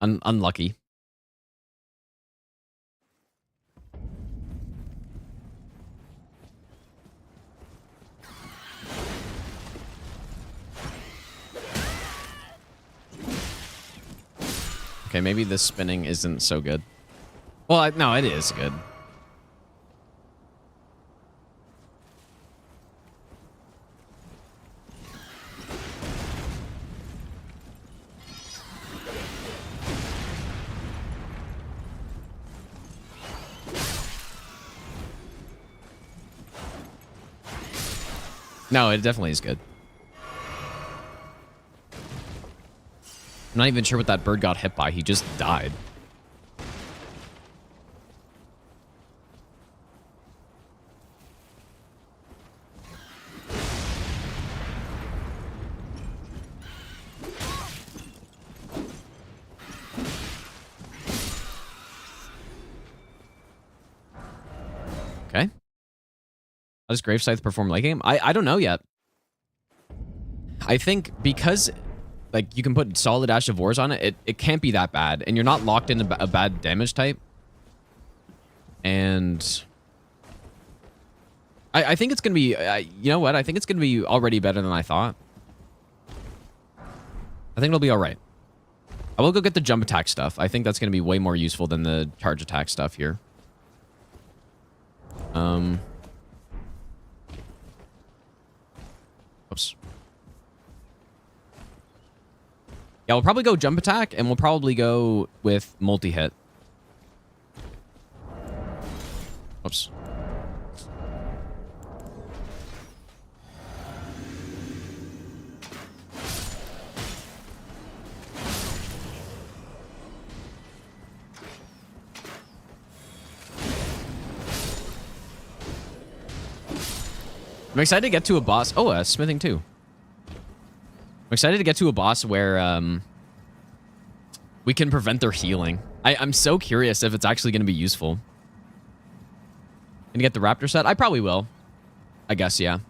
Unlucky. Okay, maybe this spinning isn't so good. Well, no, it is good. No, it definitely is good. I'm not even sure what that bird got hit by. He just died. Okay. How does Grave Scythe perform late game? I don't know yet. I think because like you can put solid Ash of Wars on it, it can't be that bad, and you're not locked in a bad damage type. And I think it's gonna be, you know what? I think it's gonna be already better than I thought. I think it'll be all right. I will go get the jump attack stuff. I think that's gonna be way more useful than the charge attack stuff here. Oops. Yeah, we'll probably go jump attack, and we'll probably go with multi-hit. Oops. I'm excited to get to a boss. Oh, smithing too. I'm excited to get to a boss where we can prevent their healing. I'm so curious if it's actually going to be useful. Gonna get the raptor set? I probably will. I guess, yeah.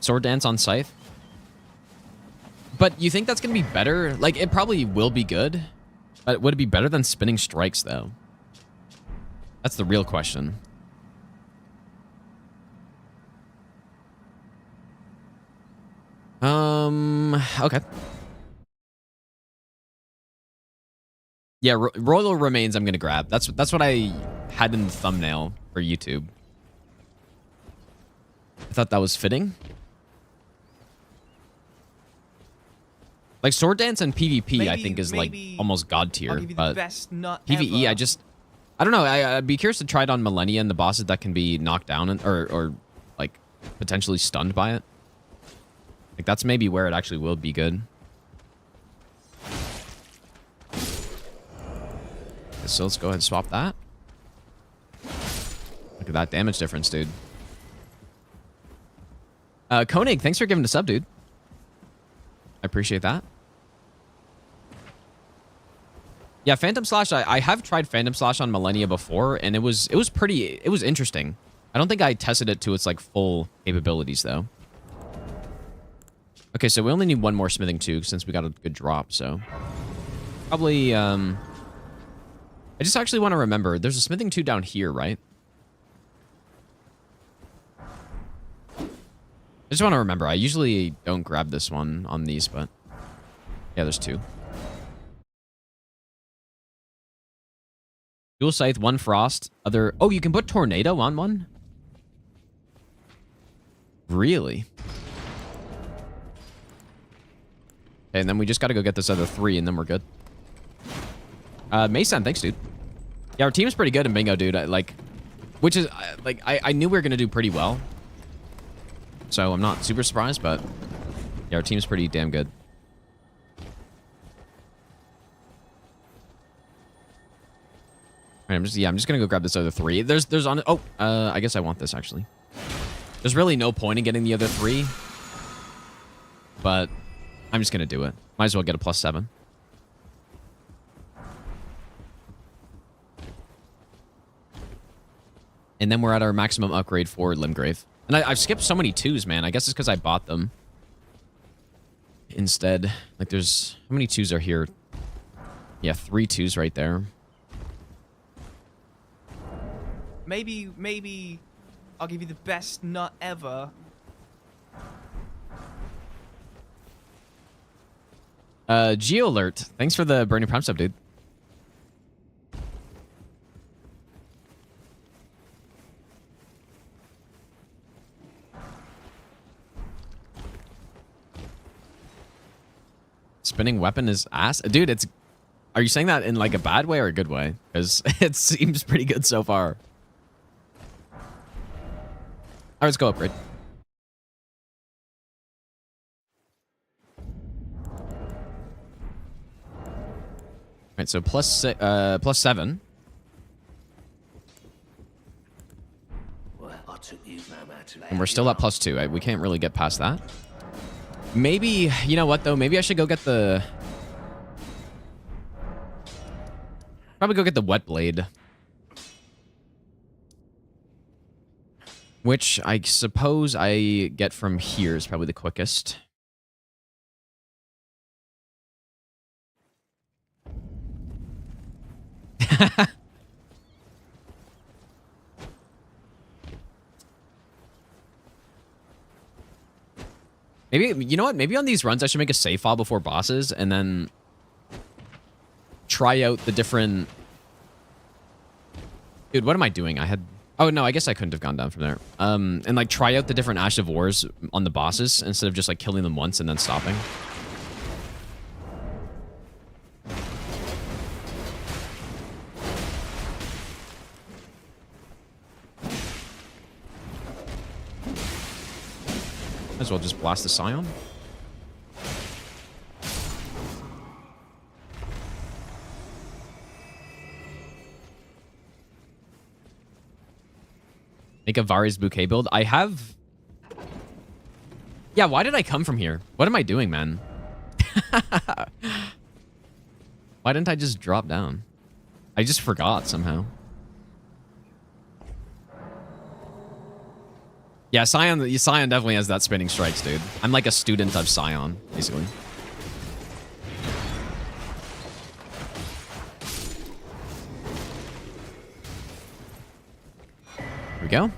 Sword dance on Scythe. But you think that's going to be better? Like, it probably will be good. But would it be better than spinning strikes, though? That's the real question. Okay. Yeah, Royal Remains I'm going to grab. That's what I had in the thumbnail for YouTube. I thought that was fitting. Like, Sword Dance and PvP, I think, is like almost god tier. But PvE, I don't know. I'd be curious to try it on Millennia and the bosses that can be knocked down or like potentially stunned by it. Like, that's maybe where it actually will be good. Okay, so let's go ahead and swap that. Look at that damage difference, dude. Koenig, thanks for giving the sub, dude. I appreciate that. Yeah, Phantom Slash, I have tried Phantom Slash on Millennia before, and it was interesting. I don't think I tested it to its like full capabilities though. Okay, so we only need one more smithing too since we got a good drop, so probably I just actually want to remember there's a smithing 2 down here, right? I just want to remember. I usually don't grab this one on these, but yeah, there's 2. Dual Scythe, 1 Frost, other... Oh, you can put Tornado on one? Really? Okay, and then we just got to go get this other 3, and then we're good. Mason, thanks, dude. Yeah, our team's pretty good in bingo, dude. Which is, like, I knew we were going to do pretty well. So I'm not super surprised, but yeah, our team's pretty damn good. All right, I'm just gonna go grab this other 3. There's on. Oh, I guess I want this actually. There's really no point in getting the other 3, but I'm just gonna do it. Might as well get a +7. And then we're at our maximum upgrade for Limgrave. And I've skipped so many 2s, man. I guess it's because I bought them. instead. Like there's, how many 2s are here? Yeah, 3 2s right there. Maybe I'll give you the best nut ever. Geo alert. Thanks for the Burning Prime sub, dude. Spinning weapon is ass? Dude, it's... Are you saying that in like a bad way or a good way? Because it seems pretty good so far. Alright, let's go upgrade. Alright, so plus 7. And we're still at plus 2. We can't really get past that. Maybe, you know what though? Maybe I should go get the... Probably go get the wet blade. Which I suppose I get from here is probably the quickest. Maybe, you know what? Maybe on these runs I should make a save file before bosses and then try out the different... Dude, what am I doing? I had... Oh, no, I guess I couldn't have gone down from there. And like try out the different Ash of Wars on the bosses instead of just like killing them once and then stopping. Might as well just blast the Scion. Make a Vari's Bouquet build. I have... Yeah, why did I come from here? What am I doing, man? Why didn't I just drop down? I just forgot somehow. Yeah, Scion definitely has that spinning strikes, dude. I'm like a student of Scion, basically. Here we go.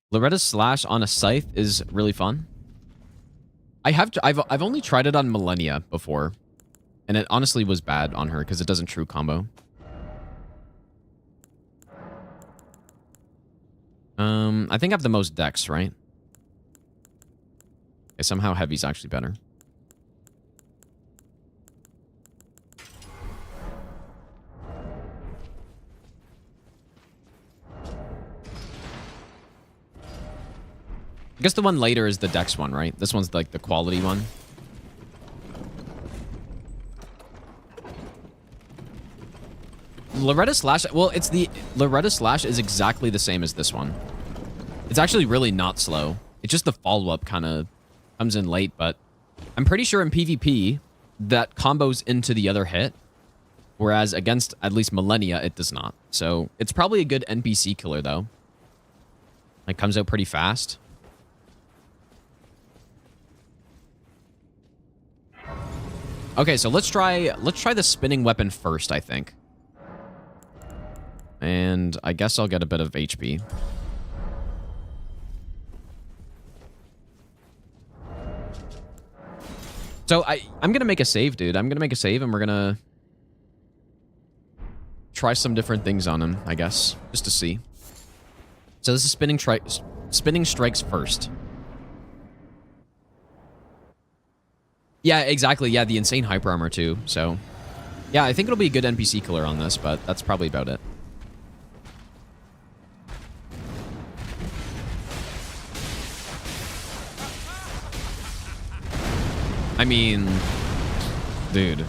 Loretta's Slash on a Scythe is really fun. I've only tried it on Millennia before, and it honestly was bad on her because it doesn't true combo. I think I have the most dex, right? Okay, somehow heavy's actually better. I guess the one later is the dex one, right? This one's like the quality one. Loretta Slash, well, it's the Loretta Slash is exactly the same as this one. It's actually really not slow. It's just the follow-up kind of comes in late, but I'm pretty sure in PvP that combos into the other hit, whereas against at least Millennia it does not. So it's probably a good NPC killer though. It comes out pretty fast. Okay, so let's try the spinning weapon first, I think. And I guess I'll get a bit of HP. So I'm going to make a save, dude. I'm going to make a save and we're going to try some different things on him, I guess, just to see. So this is spinning strikes first. Yeah, exactly. Yeah, the insane hyper armor too. So yeah, I think it'll be a good NPC killer on this, but that's probably about it. I mean, dude.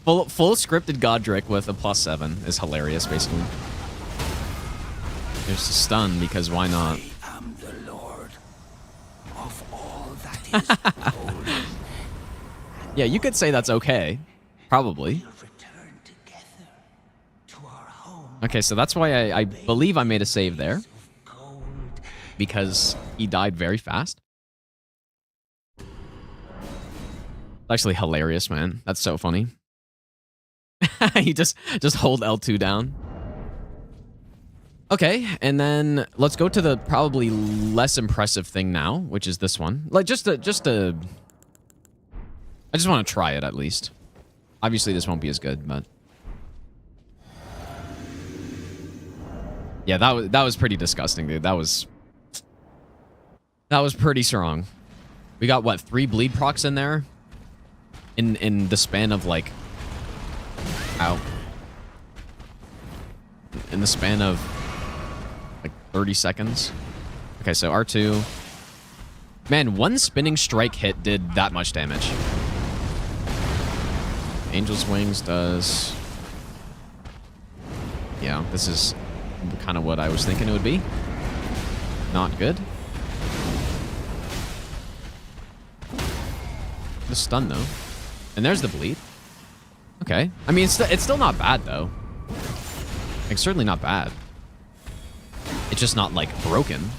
Full scripted Godrick with a +7 is hilarious, basically. There's a stun because why not? I am the Lord of all that is holy. Yeah, you could say that's okay. Probably. Okay, so that's why I believe I made a save there. Because he died very fast. Actually hilarious, man. That's so funny. You just hold L2 down. Okay, and then let's go to the probably less impressive thing now, which is this one. Like I just want to try it at least. Obviously this won't be as good, but yeah, that was pretty disgusting, dude. That was pretty strong. We got what, 3 bleed procs in there? In the span of like, ow. In the span of like 30 seconds. Okay, so R2. Man, 1 spinning strike hit did that much damage. Angel's Wings does... Yeah, this is kind of what I was thinking it would be. Not good. The stun, though. And there's the bleed. Okay. I mean, it's still not bad, though. Like, certainly not bad. It's just not, like, broken.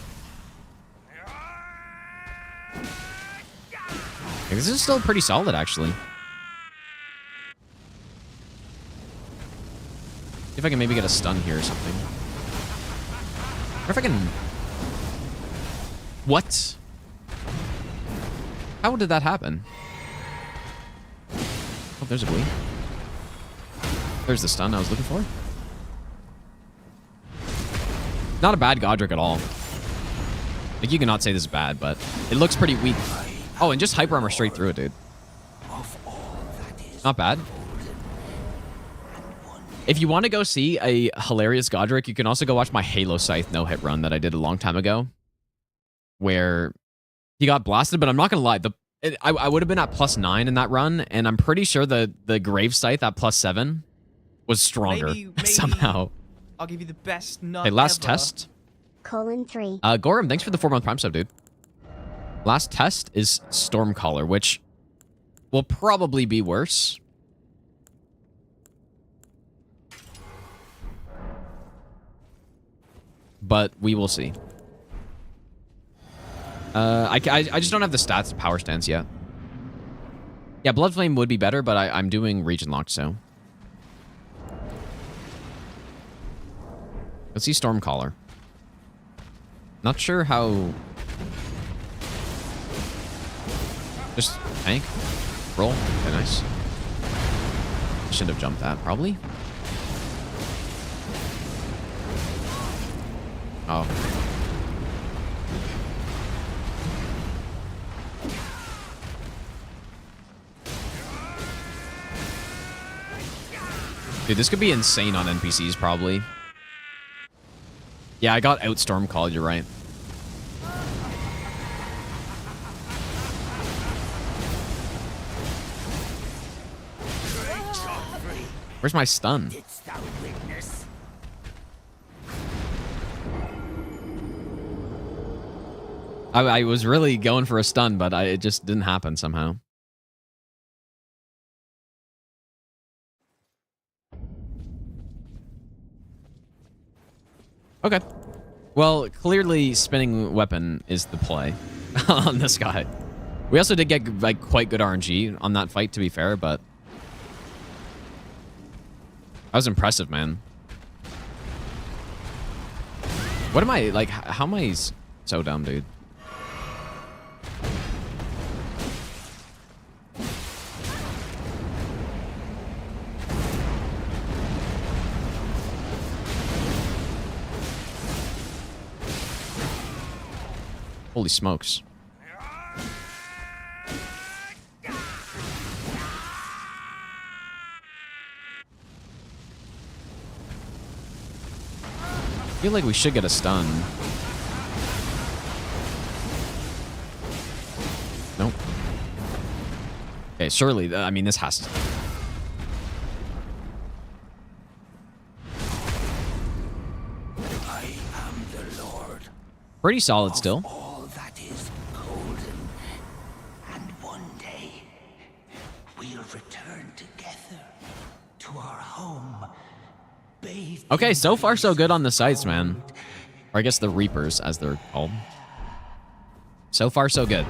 Like, this is still pretty solid, actually. See if I can maybe get a stun here or something. Or if I can... What? How did that happen? Oh, there's a bleed. There's the stun I was looking for. Not a bad Godrick at all. Like, you cannot say this is bad, but it looks pretty weak. Oh, and just hyper armor straight through it, dude. Not bad. If you want to go see a hilarious Godrick, you can also go watch my Halo Scythe no-hit run that I did a long time ago. Where he got blasted, but I'm not going to lie. I would have been at +9 in that run, and I'm pretty sure the Grave Scythe at +7 was stronger Maybe somehow. I'll give you the best nut Okay, last ever. test. :3. Gorham, thanks for the 4-month Prime sub, dude. Last test is Stormcaller, which will probably be worse. But we will see. I just don't have the stats to power stance yet. Yeah, Blood Flame would be better, but I'm doing region locked, so. Let's see Stormcaller. Not sure how... Just tank. Roll. Okay, nice. Shouldn't have jumped that, probably. Oh. Dude, this could be insane on NPCs, probably. Yeah, I got out Stormcall, you're right. Where's my stun? I was really going for a stun, but it just didn't happen somehow. Okay. Well, clearly spinning weapon is the play on this guy. We also did get like quite good RNG on that fight, to be fair, but that was impressive, man. What am I, like, how am I so dumb, dude? Holy smokes. I feel like we should get a stun. Nope. Okay, surely, I mean, this has to... I am the Lord. Pretty solid still. All that is golden. And one day we'll return together to our home. Bathed Okay, in so far so good on the ice Scythes, man. cold. Or I guess the Reapers, as they're called. So far so good.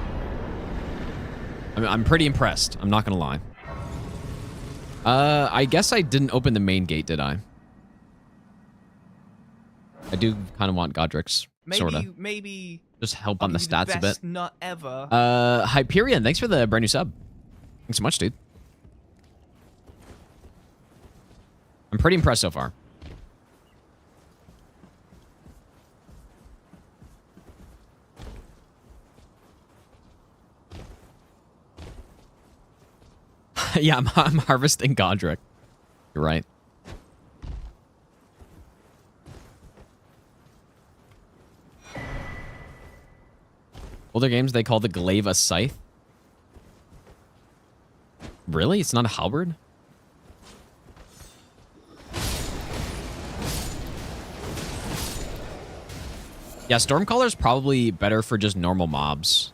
I'm pretty impressed. I'm not gonna lie. I guess I didn't open the main gate, did I? I do kind of want Godrick's, sorta. Maybe Just help I'll on the give you stats a bit. best nut ever. Hyperion, thanks for the brand new sub. Thanks so much, dude. I'm pretty impressed so far. Yeah, I'm harvesting Godrick. You're right. Older games, they call the glaive a scythe. Really? It's not a halberd? Yeah, Stormcaller's probably better for just normal mobs.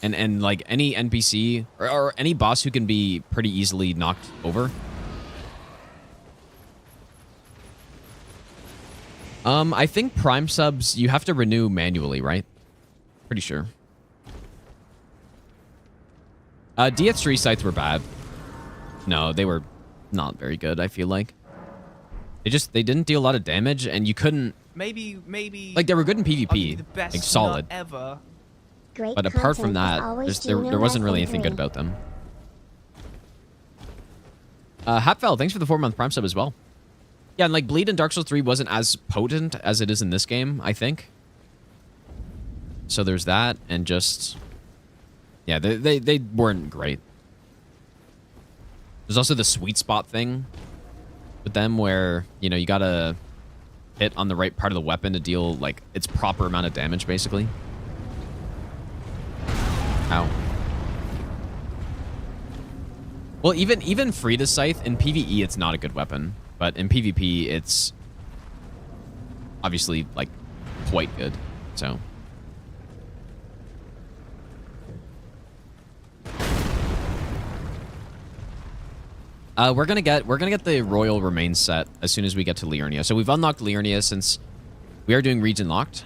And like any NPC or any boss who can be pretty easily knocked over. I think Prime subs you have to renew manually, right? Pretty sure. DS3 Scythes were bad. No, they were not very good, I feel like. They didn't deal a lot of damage and you couldn't Maybe like they were good in I'll give you PvP. the best Like solid. nut ever. Great But apart from content is that, always there Gino wasn't really Wrestling anything good 3. about them. Hapfell, thanks for the 4-month Prime sub as well. Yeah, and like Bleed in Dark Souls 3 wasn't as potent as it is in this game, I think. So there's that, and just... Yeah, they weren't great. There's also the sweet spot thing with them where, you know, you gotta hit on the right part of the weapon to deal, like, its proper amount of damage, basically. Ow. Well, even Frida's Scythe, in PvE, it's not a good weapon. But in PvP, it's obviously, like, quite good. So... we're gonna get the Royal Remains set as soon as we get to Liurnia. So we've unlocked Liurnia since we are doing region locked.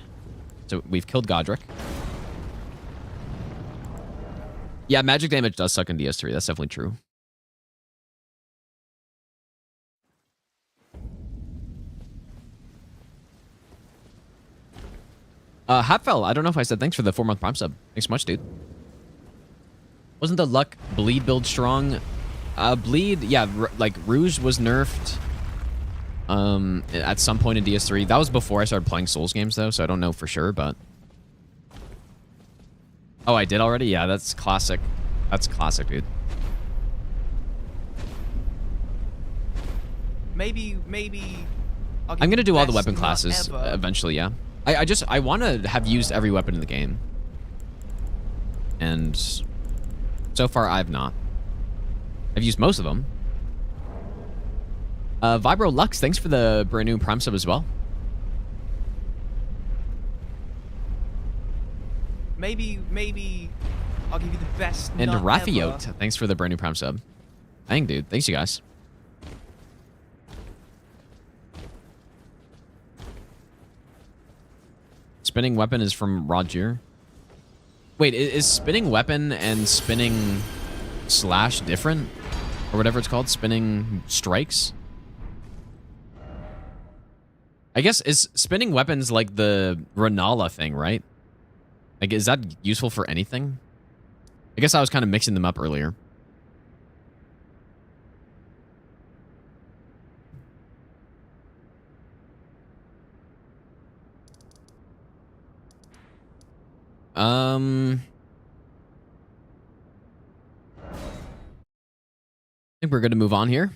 So we've killed Godrick. Yeah, magic damage does suck in DS3. That's definitely true. Hapfell, I don't know if I said thanks for the 4-month Prime sub. Thanks so much, dude. Wasn't the luck bleed build strong? Bleed, yeah, like Rouge was nerfed at some point in DS3. That was before I started playing Souls games, though, so I don't know for sure, but... Oh, I did already? Yeah, that's classic. That's classic, dude. Maybe I'll give I'm you gonna do all the best weapon nut classes ever. eventually, yeah. I want to have used every weapon in the game. And so far, I've not. I've used most of them. Vibro Lux, thanks for the brand new Prime sub as well. Maybe I'll give you the best And nut Raffiot, ever. thanks for the brand new Prime sub. Dang, dude. Thanks, you guys. Spinning weapon is from Roger. Wait, is spinning weapon and spinning slash different? Or whatever it's called? Spinning strikes? I guess, is spinning weapons like the Renala thing, right? Like, is that useful for anything? I guess I was kind of mixing them up earlier. I think we're going to move on here.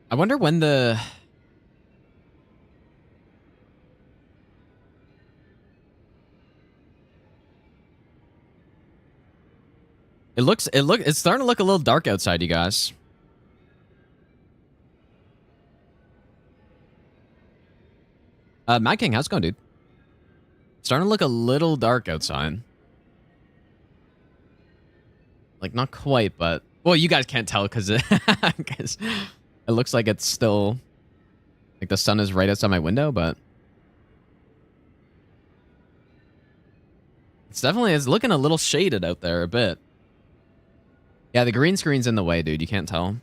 I wonder when the... It's starting to look a little dark outside, you guys. Mad King, how's it going, dude? Starting to look a little dark outside. Like, not quite, but... Well, you guys can't tell because it, it looks like it's still... Like, the sun is right outside my window, but... It's looking a little shaded out there a bit. Yeah, the green screen's in the way, dude. You can't tell.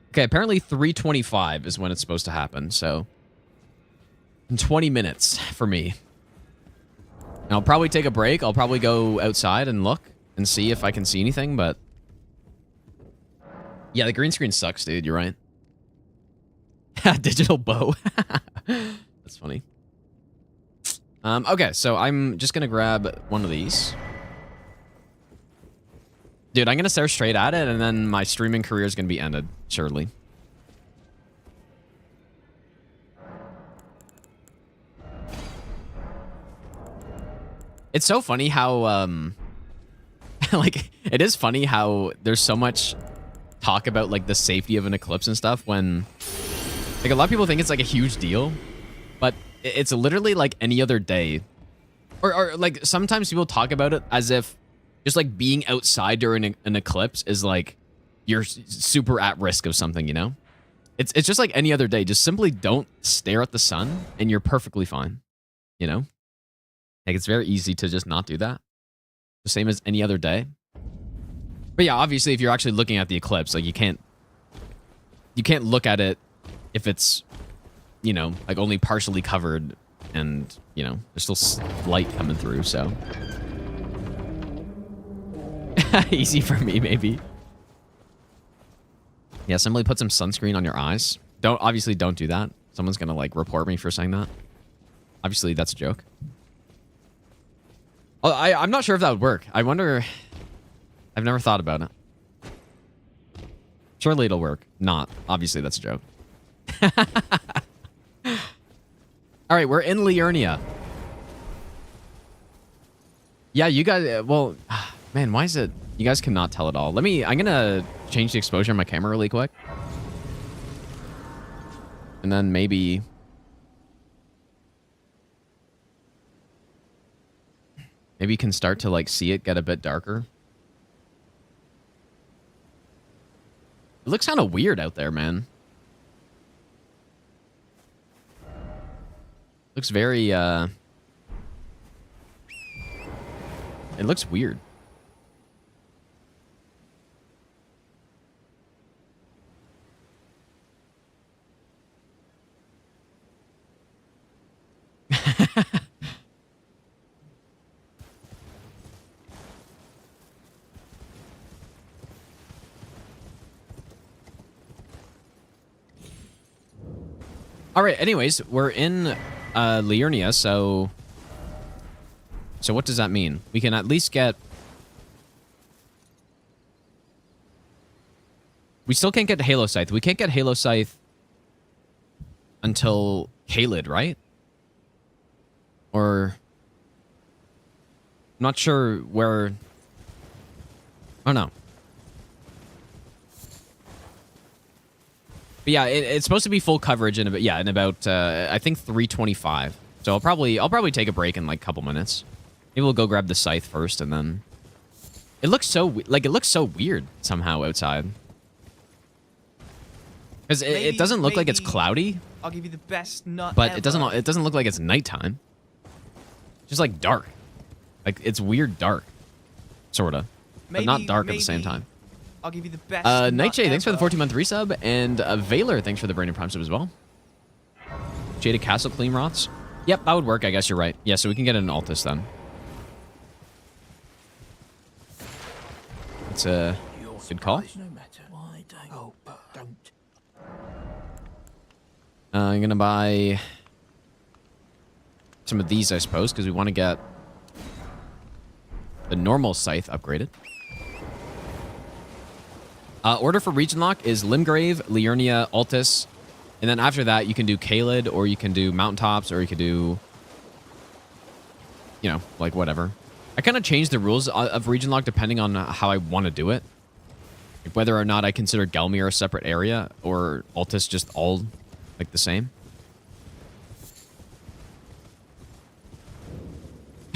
Okay, apparently 3:25 is when it's supposed to happen, so... In 20 minutes for me. And I'll probably take a break. I'll probably go outside and look and see if I can see anything, but... Yeah, the green screen sucks, dude. You're right. Digital bow. That's funny. Okay, so I'm just gonna grab one of these. Dude, I'm gonna stare straight at it, and then my streaming career is gonna be ended, surely. It's so funny how, like, it is funny how there's so much talk about, like, the safety of an eclipse and stuff when, like, a lot of people think it's, like, a huge deal, but it's literally like any other day. Or like, sometimes people talk about it as if just, like, being outside during an eclipse is, like, you're super at risk of something, you know? It's just like any other day. Just simply don't stare at the sun, and you're perfectly fine, you know? Like, it's very easy to just not do that. The same as any other day. But yeah, obviously, if you're actually looking at the eclipse, like, you can't look at it if it's, you know, like, only partially covered and, you know, there's still light coming through, so. Easy for me, maybe. Yeah, simply put some sunscreen on your eyes. Obviously don't do that. Someone's gonna, like, report me for saying that. Obviously, that's a joke. Oh, I'm not sure if that would work. I wonder... I've never thought about it. Surely it'll work. Not. Obviously, that's a joke. Alright, we're in Liurnia. Yeah, you guys... Well, man, why is it... You guys cannot tell at all. I'm gonna change the exposure on my camera really quick. And then maybe... Maybe you can start to, like, see it get a bit darker. It looks kind of weird out there, man. Looks very, it looks weird. All right, anyways, we're in Liurnia, so what does that mean? We can at least get... We still can't get Halo Scythe. We can't get Halo Scythe until Caelid, right? Or... I'm not sure where... Oh, no. But yeah, it's supposed to be full coverage in about I think 3:25. So I'll probably take a break in like a couple minutes. Maybe we'll go grab the scythe first, and then it looks so weird somehow outside. Because it doesn't look like it's cloudy. I'll give you the best nut but ever. it doesn't look like it's nighttime. It's just like dark. Like it's weird dark, sorta, but not dark at the same time. I'll give you the best. Nightshade, thanks for the 14-month resub, and Valor, thanks for the Brandon Prime sub as well. Jaded Castle Clean Rots. Yep, that would work. I guess you're right. Yeah, so we can get an Altus then. It's a good call. I'm gonna buy some of these, I suppose, because we want to get the normal scythe upgraded. Order for region lock is Limgrave, Liurnia, Altus, and then after that you can do Caelid, or you can do Mountaintops, or you could do, you know, like whatever. I kind of change the rules of region lock depending on how I want to do it. Like whether or not I consider Gelmir a separate area, or Altus just all like the same.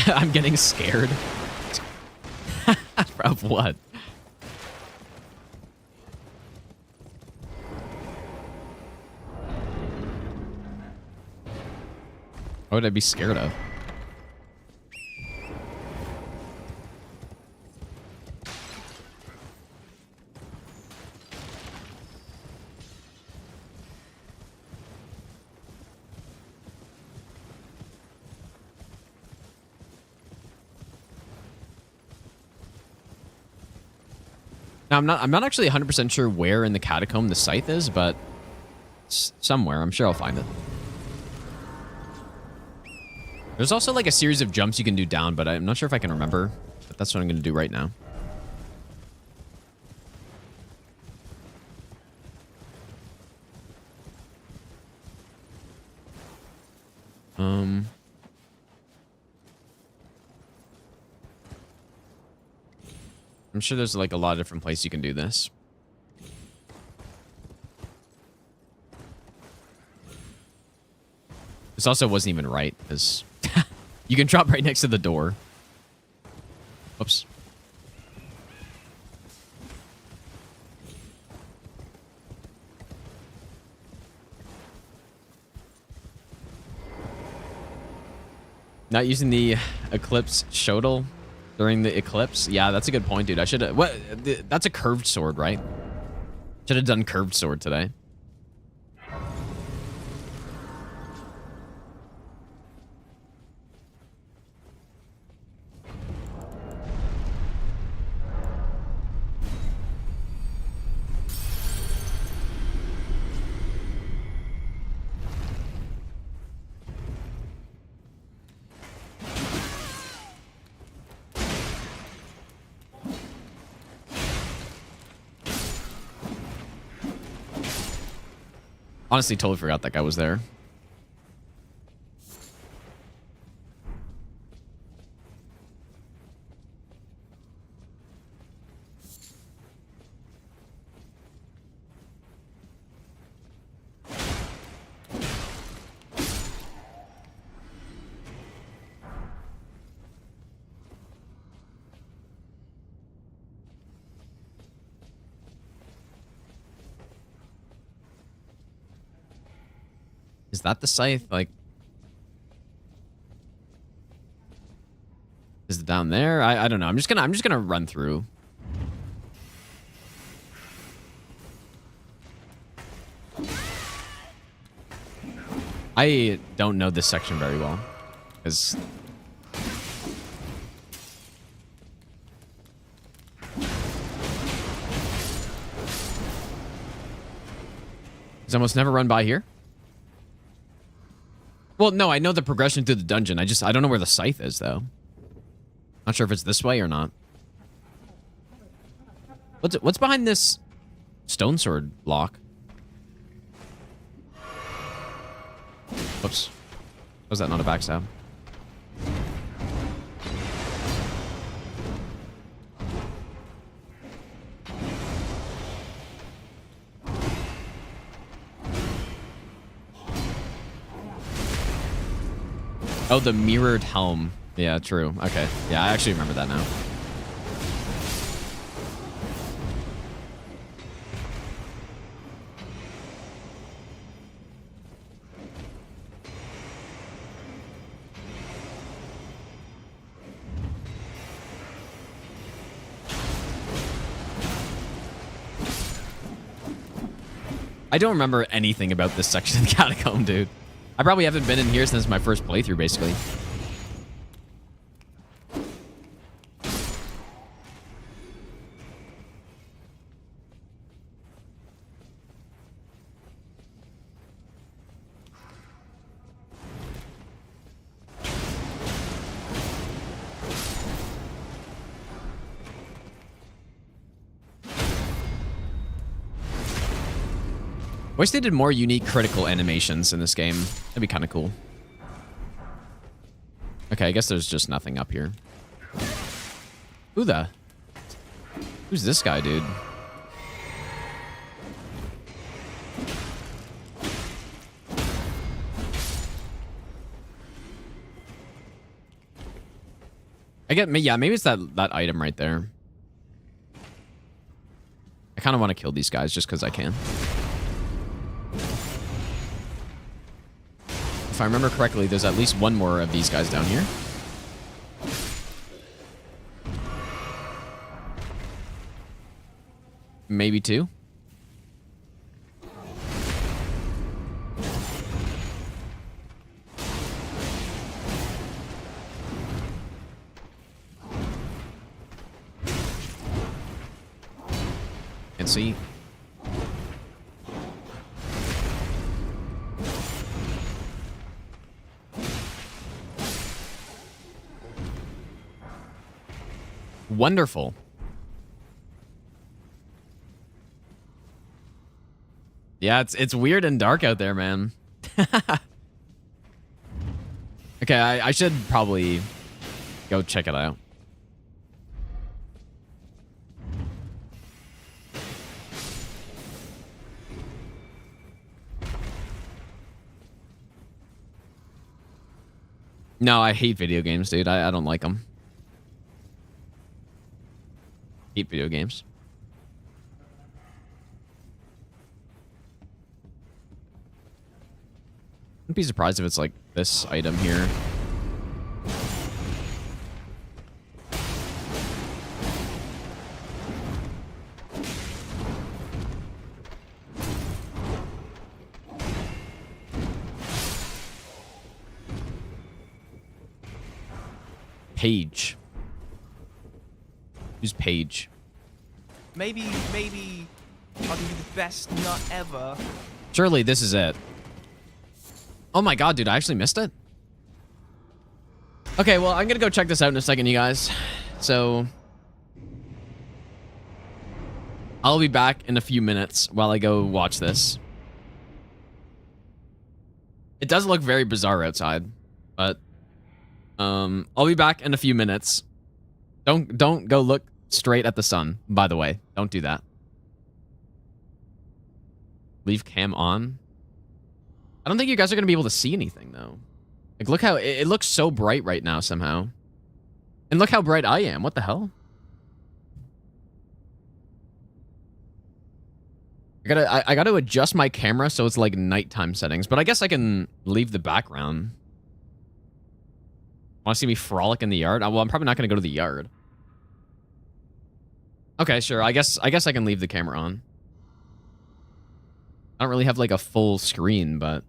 I'm getting scared. Of what? What would I be scared of? Now, I'm not actually 100% sure where in the catacomb the Scythe is, but it's somewhere. I'm sure I'll find it. There's also like a series of jumps you can do down, but I'm not sure if I can remember. But that's what I'm going to do right now. I'm sure there's like a lot of different places you can do this. This also wasn't even right, because you can drop right next to the door. Oops. Not using the Eclipse Shodel during the eclipse? Yeah, that's a good point, dude. I should have... What? That's a curved sword, right? Should have done curved sword today. Honestly, totally forgot that guy was there. Is that the Scythe? Like, is it down there? I don't know. I'm just gonna run through. I don't know this section very well, because he's almost never run by here. Well, no, I know the progression through the dungeon. I don't know where the Scythe is, though. Not sure if it's this way or not. What's behind this stone sword block? Whoops. Was that not a backstab? Oh, the mirrored helm. Yeah, true. Okay. Yeah, I actually remember that now. I don't remember anything about this section of the catacomb, dude. I probably haven't been in here since my first playthrough, basically. Wish they did more unique critical animations in this game. That'd be kind of cool. Okay, I guess there's just nothing up here. Who's this guy, dude? Yeah, maybe it's that item right there. I kind of want to kill these guys just because I can. If I remember correctly, there's at least one more of these guys down here. Maybe two. Can see. Wonderful. Yeah, it's weird and dark out there, man. Okay, I should probably go check it out. No, I hate video games, dude. I don't like them. Hate video games. I'd be surprised if it's like this item here. Page. Who's Page? Maybe I'll give you the best nut ever. Surely this is it. Oh my god, dude, I actually missed it? Okay, well, I'm gonna go check this out in a second, you guys. So I'll be back in a few minutes while I go watch this. It does look very bizarre outside, but I'll be back in a few minutes. Don't go look straight at the sun, by the way. Don't do that. Leave cam on. I don't think you guys are going to be able to see anything, though. Like, look how... It looks so bright right now, somehow. And look how bright I am. What the hell? I gotta adjust my camera so it's, like, nighttime settings. But I guess I can leave the background. Want to see me frolic in the yard? Well, I'm probably not going to go to the yard. Okay, sure. I guess I can leave the camera on. I don't really have, like, a full screen, but...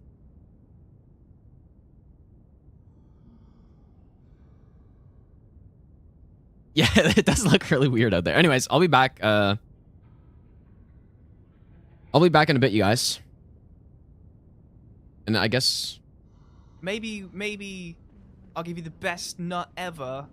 Yeah, it does look really weird out there. Anyways, I'll be back. I'll be back in a bit, you guys. And I guess... Maybe I'll give you the best nut ever.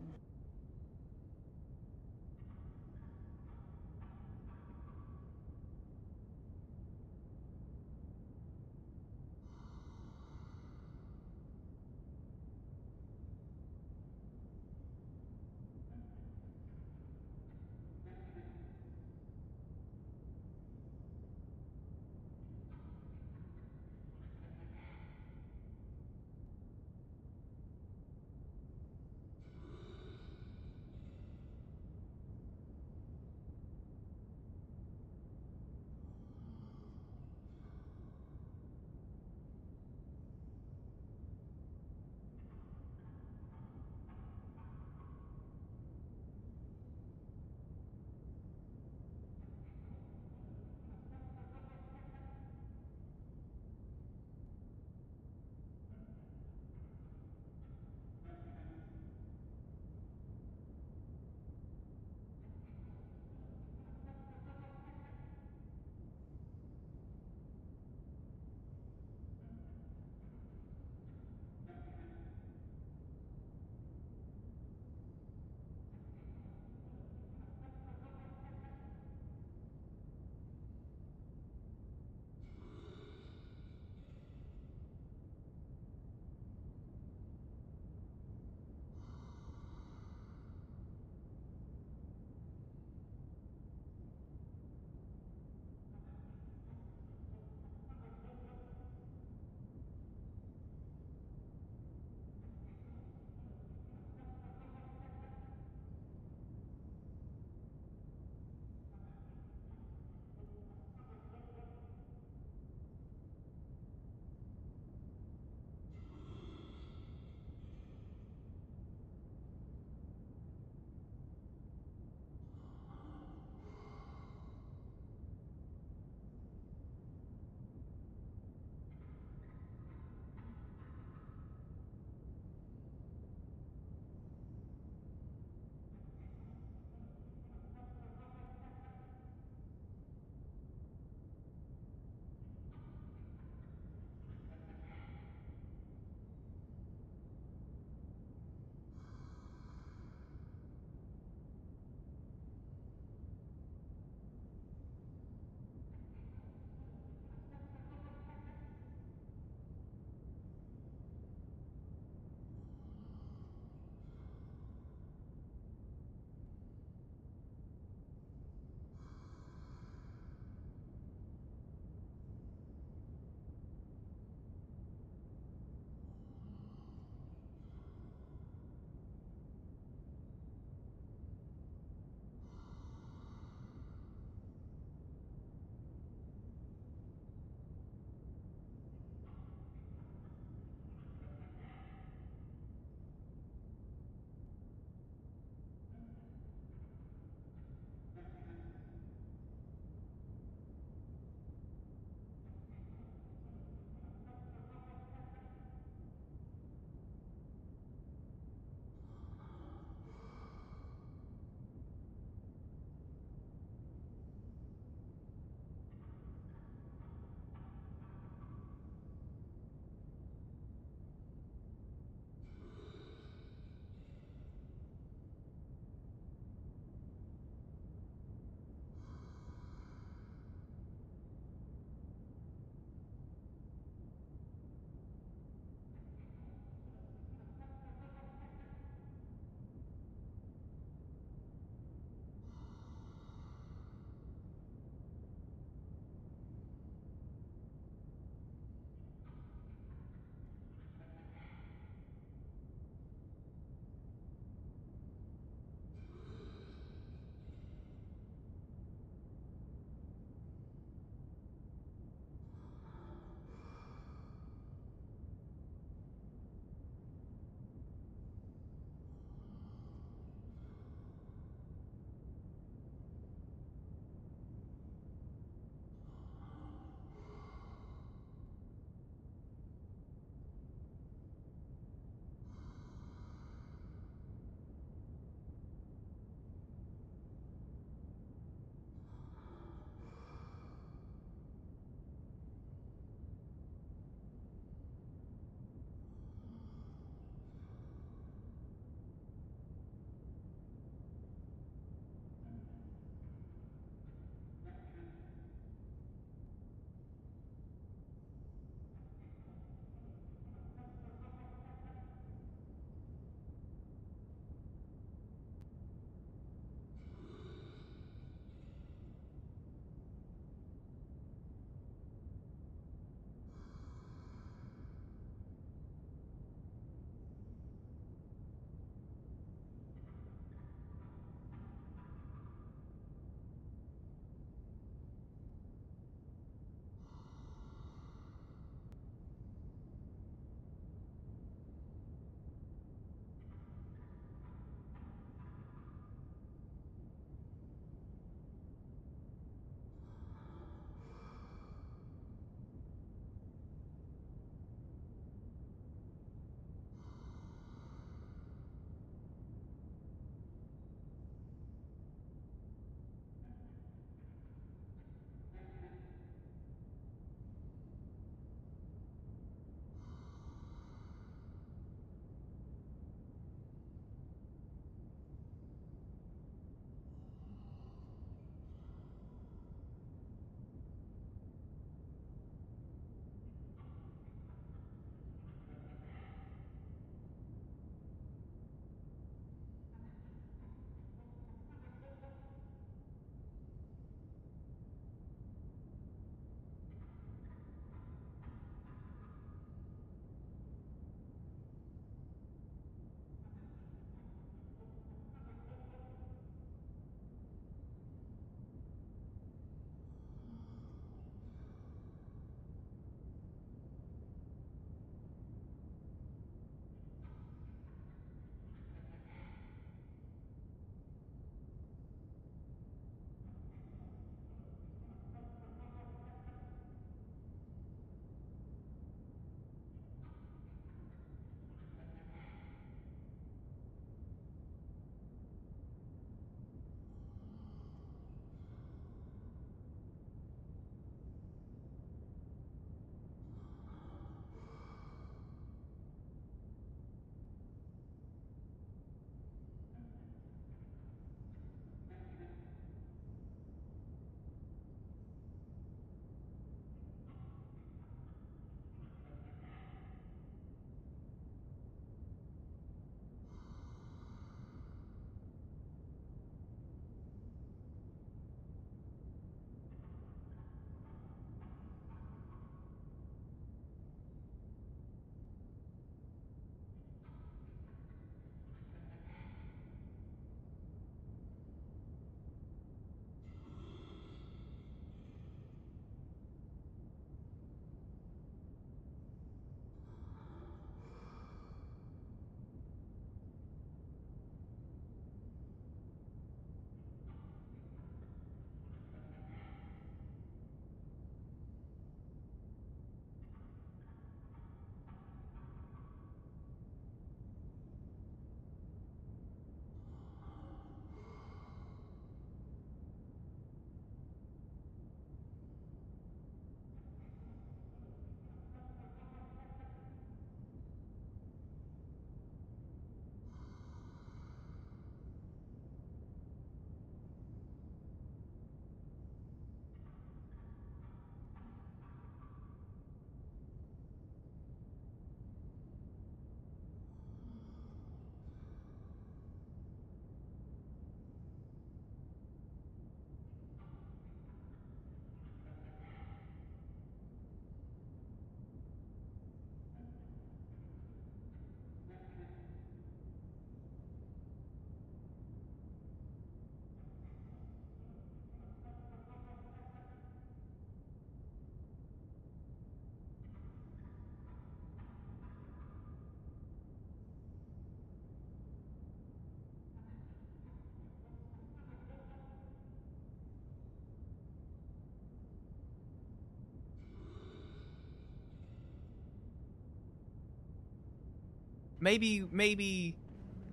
Maybe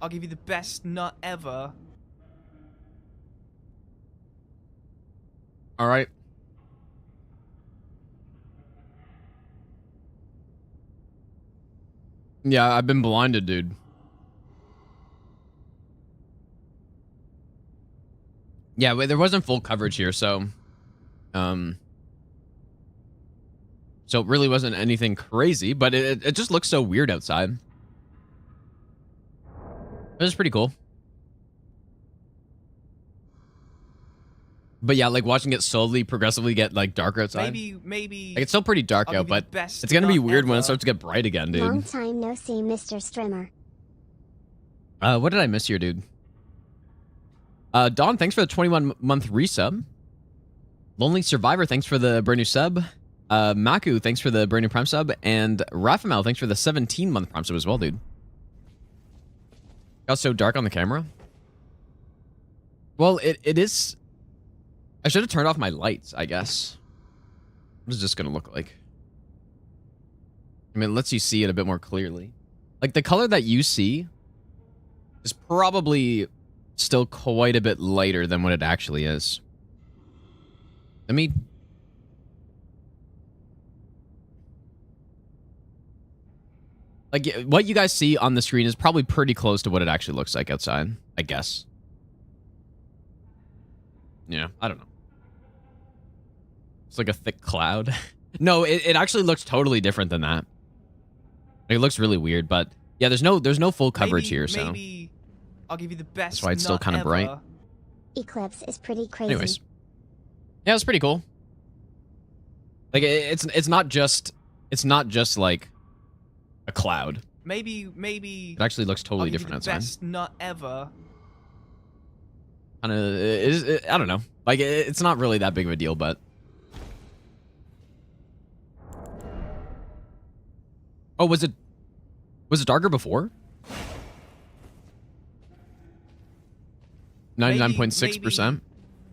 I'll give you the best nut ever. All right. Yeah, I've been blinded, dude. Yeah, but there wasn't full coverage here, so so it really wasn't anything crazy, but it just looks so weird outside. It was pretty cool. But yeah, like watching it slowly, progressively get like darker outside. Maybe. Like, it's still pretty dark I'll out, give you but the best it's gonna be nut weird when it ever. starts to get bright again, dude. Long time no see, Mr. Strimmer. What did I miss here, dude? Dawn, thanks for the 21-month resub. Lonely Survivor, thanks for the brand new sub. Maku, thanks for the brand new prime sub. And Rafamel, thanks for the 17-month prime sub as well, dude. Got so dark on the camera. Well, it is... I should have turned off my lights, I guess. What is this going to look like? I mean, it lets you see it a bit more clearly. Like, the color that you see is probably still quite a bit lighter than what it actually is. Let me... Like, what you guys see on the screen is probably pretty close to what it actually looks like outside, I guess. Yeah, I don't know. It's like a thick cloud. No, it actually looks totally different than that. It looks really weird, but yeah, there's no full coverage here, so Maybe I'll give you the best. that's why it's still nut kind of bright. ever. Eclipse is pretty crazy. Anyways, yeah, it's pretty cool. Like it's not just like a cloud. Maybe It actually looks I'll totally give you different the outside. best nut ever. Kind of, I don't know. Like it's not really that big of a deal, but. Oh, was it darker before? 99.6%.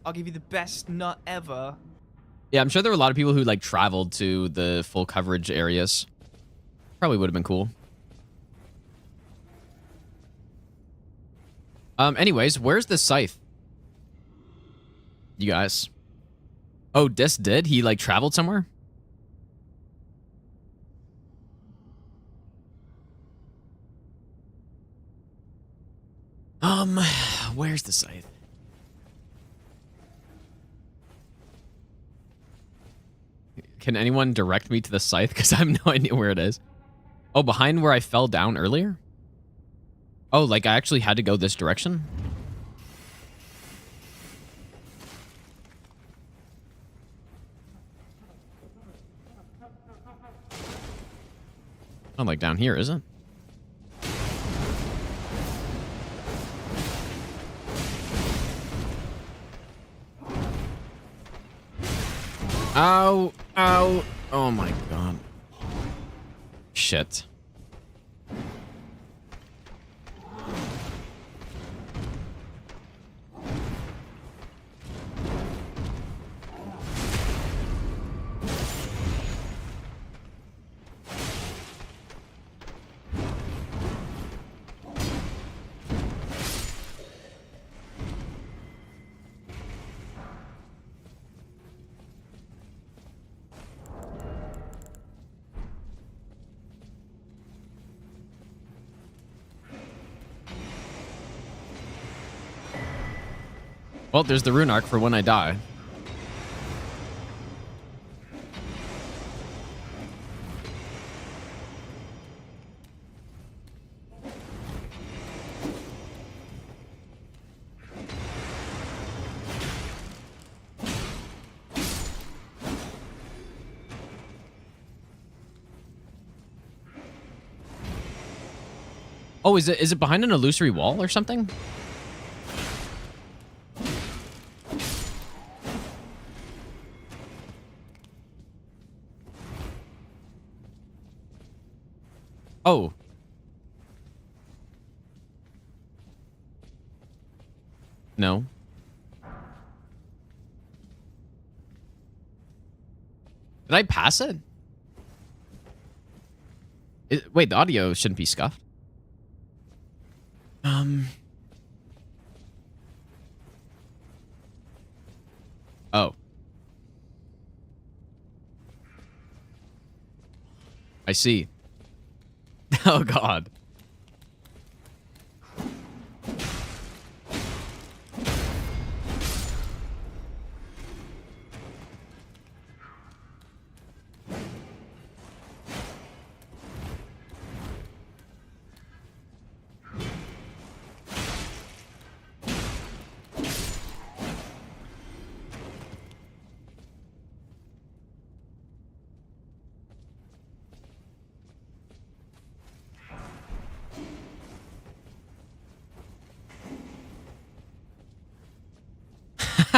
I'll give you the best nut ever. Yeah, I'm sure there were a lot of people who like traveled to the full coverage areas. Probably would have been cool. Anyways, where's the Scythe? You guys. Oh, Dis did? He like traveled somewhere? Where's the Scythe? Can anyone direct me to the Scythe? Because I have no idea where it is. Oh, behind where I fell down earlier? Oh, like I actually had to go this direction? Not like down here, is it? Ow, ow. Oh my god. Shit. Well, there's the rune arc for when I die. Oh, is it behind an illusory wall or something? Oh. No. Did I pass it? Wait, the audio shouldn't be scuffed. Oh. I see. Oh, God.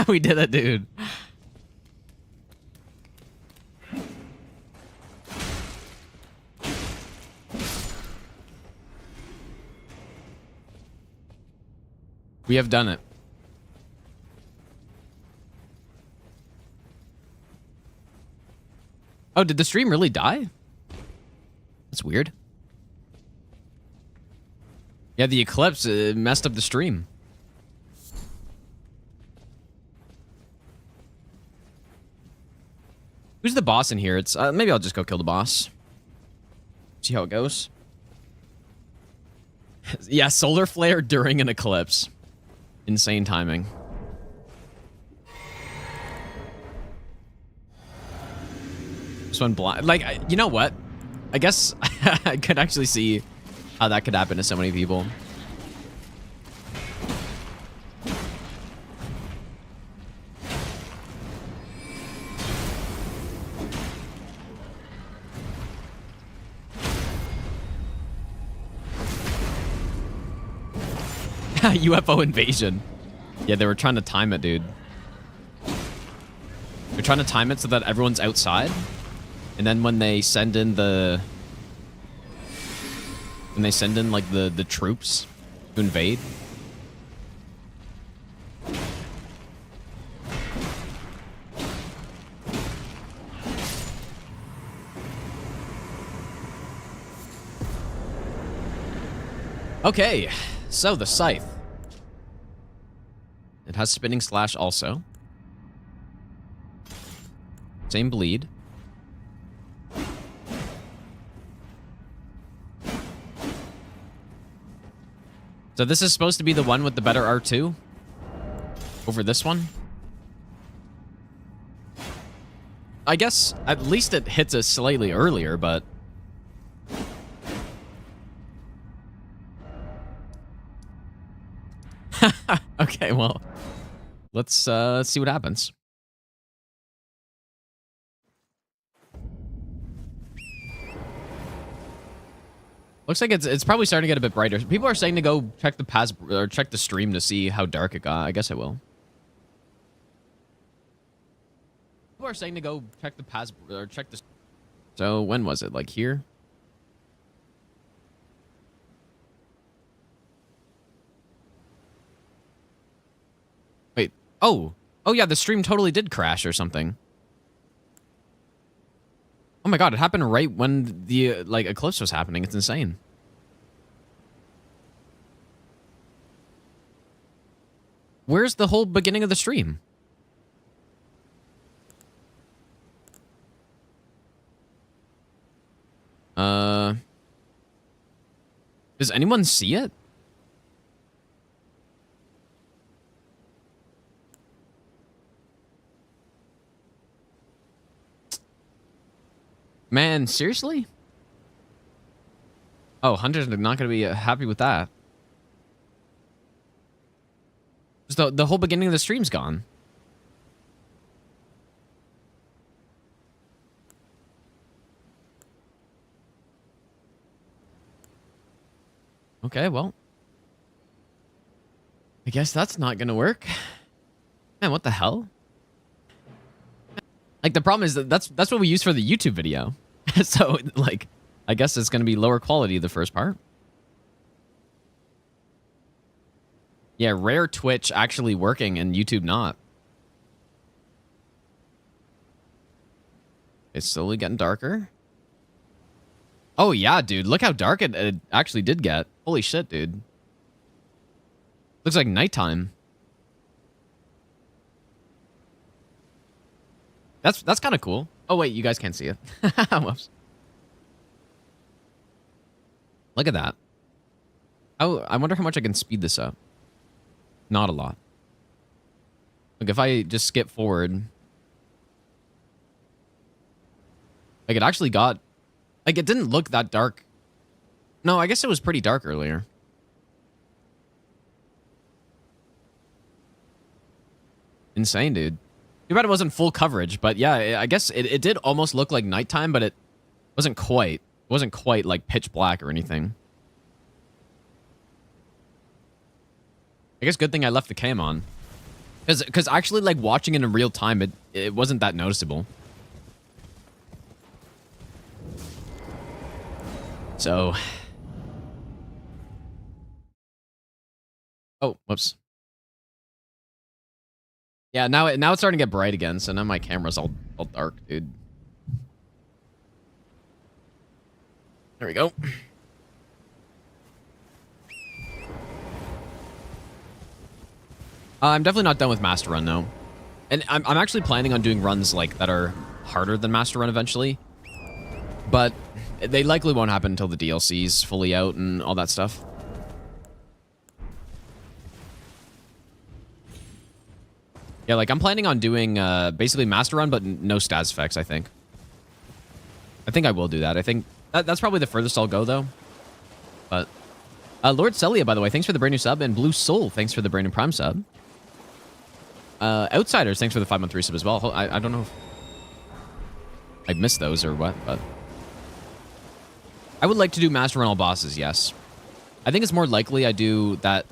We did it, dude. We have done it. Oh, did the stream really die? That's weird. Yeah, the eclipse messed up the stream. Who's the boss in here? It's maybe I'll just go kill the boss. See how it goes. Yeah, solar flare during an eclipse. Insane timing. This one blind. Like, you know what? I guess I could actually see how that could happen to so many people. UFO invasion. Yeah, they were trying to time it, dude. They're trying to time it so that everyone's outside. And then when they send in the... When they send in, like, the troops to invade. Okay, so the Scythe. It has spinning slash also. Same bleed. So this is supposed to be the one with the better R2 over this one. I guess at least it hits us slightly earlier, but... Okay, well, let's see what happens. Looks like it's probably starting to get a bit brighter. People are saying to go check the past or check the stream to see how dark it got. I guess I will. People are saying to go check the past or check the. So when was it? Like here? Wait. Oh. Oh yeah, the stream totally did crash or something. Oh my god, it happened right when the like eclipse was happening. It's insane. Where's the whole beginning of the stream? Does anyone see it? Man, seriously? Oh, Hunter's not going to be happy with that. The whole beginning of the stream's gone. Okay, well. I guess that's not going to work. Man, what the hell? Like, the problem is that that's what we use for the YouTube video. So, like, I guess it's going to be lower quality the first part. Yeah, rare Twitch actually working and YouTube not. It's slowly getting darker. Oh, yeah, dude. Look how dark it actually did get. Holy shit, dude. Looks like nighttime. That's kind of cool. Oh wait, you guys can't see it. Whoops. Look at that. Oh, I wonder how much I can speed this up. Not a lot. Like if I just skip forward. Like it actually got... Like it didn't look that dark. No, I guess it was pretty dark earlier. Insane, dude. Too bad it wasn't full coverage, but yeah, I guess it did almost look like nighttime, but it wasn't quite. It wasn't quite like pitch black or anything. I guess good thing I left the cam on. Because actually, like, watching it in real time, it wasn't that noticeable. So... Oh, whoops. Yeah, now it's starting to get bright again, so now my camera's all dark, dude. There we go. I'm definitely not done with Master Run, though. And I'm actually planning on doing runs, like, that are harder than Master Run eventually. But they likely won't happen until the DLC's fully out and all that stuff. Yeah, like, I'm planning on doing, basically Master Run, but no stats effects, I think. I think I will do that. I think that's probably the furthest I'll go, though. But, Lord Celia, by the way, thanks for the brand new sub, and Blue Soul, thanks for the brand new Prime sub. Outsiders, thanks for the 5-month resub as well. I don't know if I missed those or what, but... I would like to do Master Run all bosses, yes. I think it's more likely I do that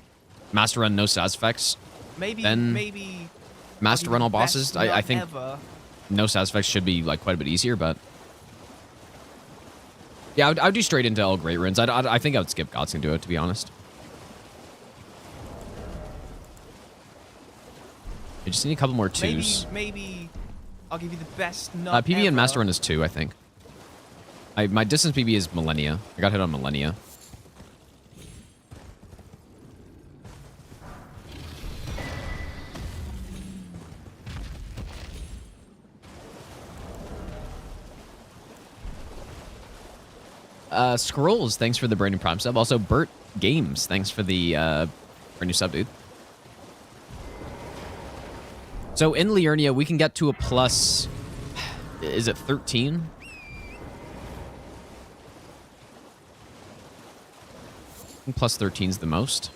Master Run no stats effects. Maybe Master Run all bosses. I think no stats effects should be like quite a bit easier, but yeah, I would do straight into all great runes. I think I would skip Gods and do it, to be honest. I just need a couple more twos. Maybe I'll give you the best PB and Master Run is 2, I think. My distance PB is Millennia. I got hit on Millennia. Scrolls, thanks for the brand new Prime sub. Also, Bert Games, thanks for the brand new sub, dude. So in Liurnia, we can get to a plus... Is it 13? I think plus 13 is the most.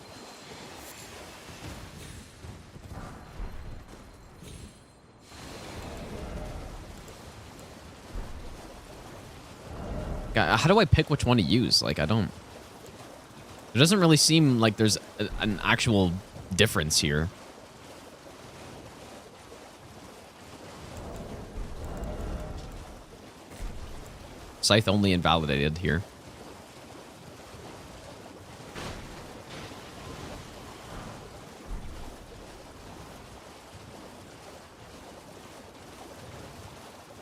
How do I pick which one to use? Like, I don't... It doesn't really seem like there's an actual difference here. Scythe only invalidated here.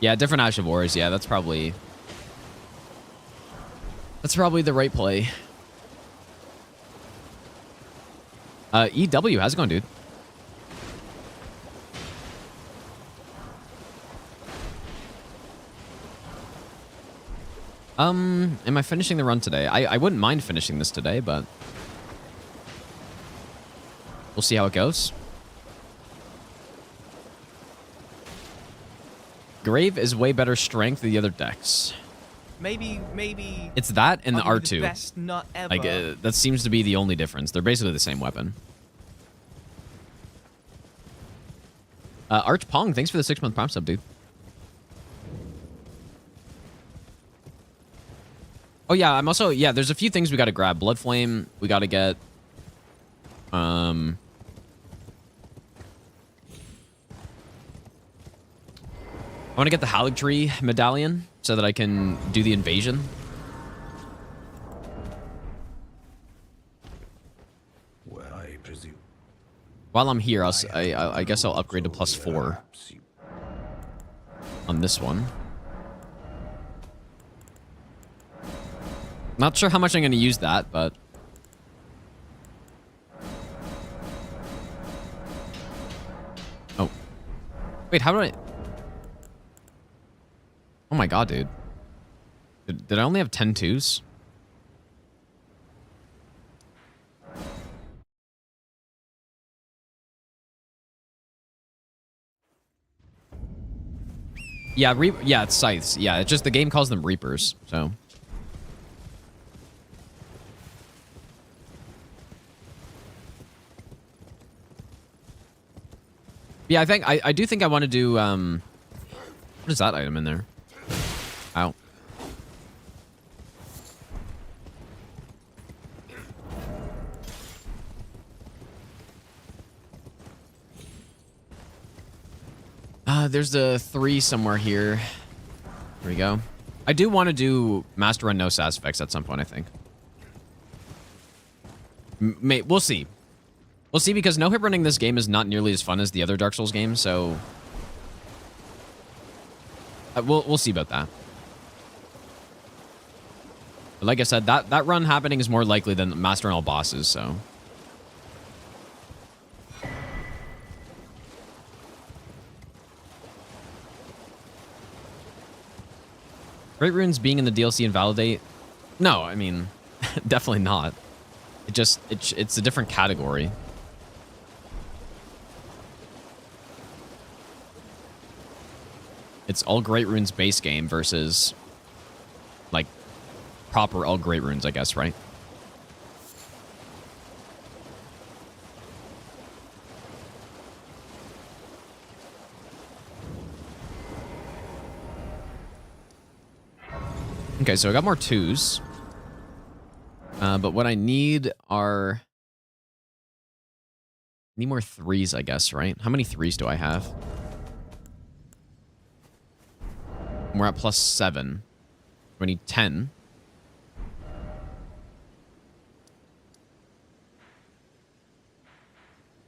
Yeah, different Ash of Wars. Yeah, that's probably the right play. EW, how's it going, dude? Am I finishing the run today? I wouldn't mind finishing this today, but we'll see how it goes. Grave is way better strength than the other decks. Maybe it's that and the I'll give R2. you the best nut ever. Like that seems to be the only difference. They're basically the same weapon. Arch Pong, thanks for the 6-month Prime sub, dude. Oh yeah, I'm also there's a few things we got to grab. Blood Flame, we got to get. I want to get the Haligtree medallion so that I can do the invasion. Well, I presume. While I'm here, I guess I'll upgrade to +4 on this one. Not sure how much I'm going to use that, but Wait, how do I... Oh my god, dude. Did I only have 10 twos? Yeah, yeah, it's Scythes. Yeah, it's just the game calls them Reapers, so... Yeah, I do think I want to do, what is that item in there? Ow. There's the 3 somewhere here. There we go. I do want to do Master Run No Sass Effects at some point, I think. We'll see. We'll see, because no hit running this game is not nearly as fun as the other Dark Souls games, so... we'll see about that. But like I said, that run happening is more likely than mastering all bosses, so... Great Runes being in the DLC invalidate? No, I mean, definitely not. It's a different category. It's all Great Runes base game versus, like, proper all Great Runes, I guess, right? Okay, so I got more 2s. But what I need are... I need more 3s, I guess, right? How many 3s do I have? We're at +7. We need 10.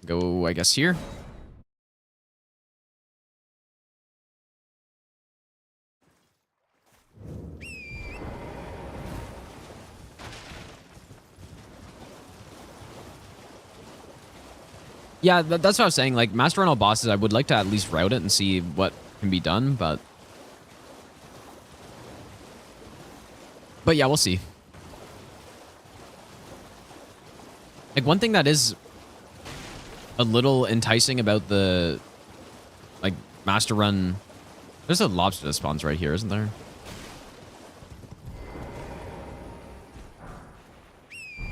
Go, I guess, here. Yeah, that's what I was saying. Like, Master Run all bosses, I would like to at least route it and see what can be done, but... But yeah, we'll see. Like, one thing that is a little enticing about the, like, Master Run... There's a lobster that spawns right here, isn't there?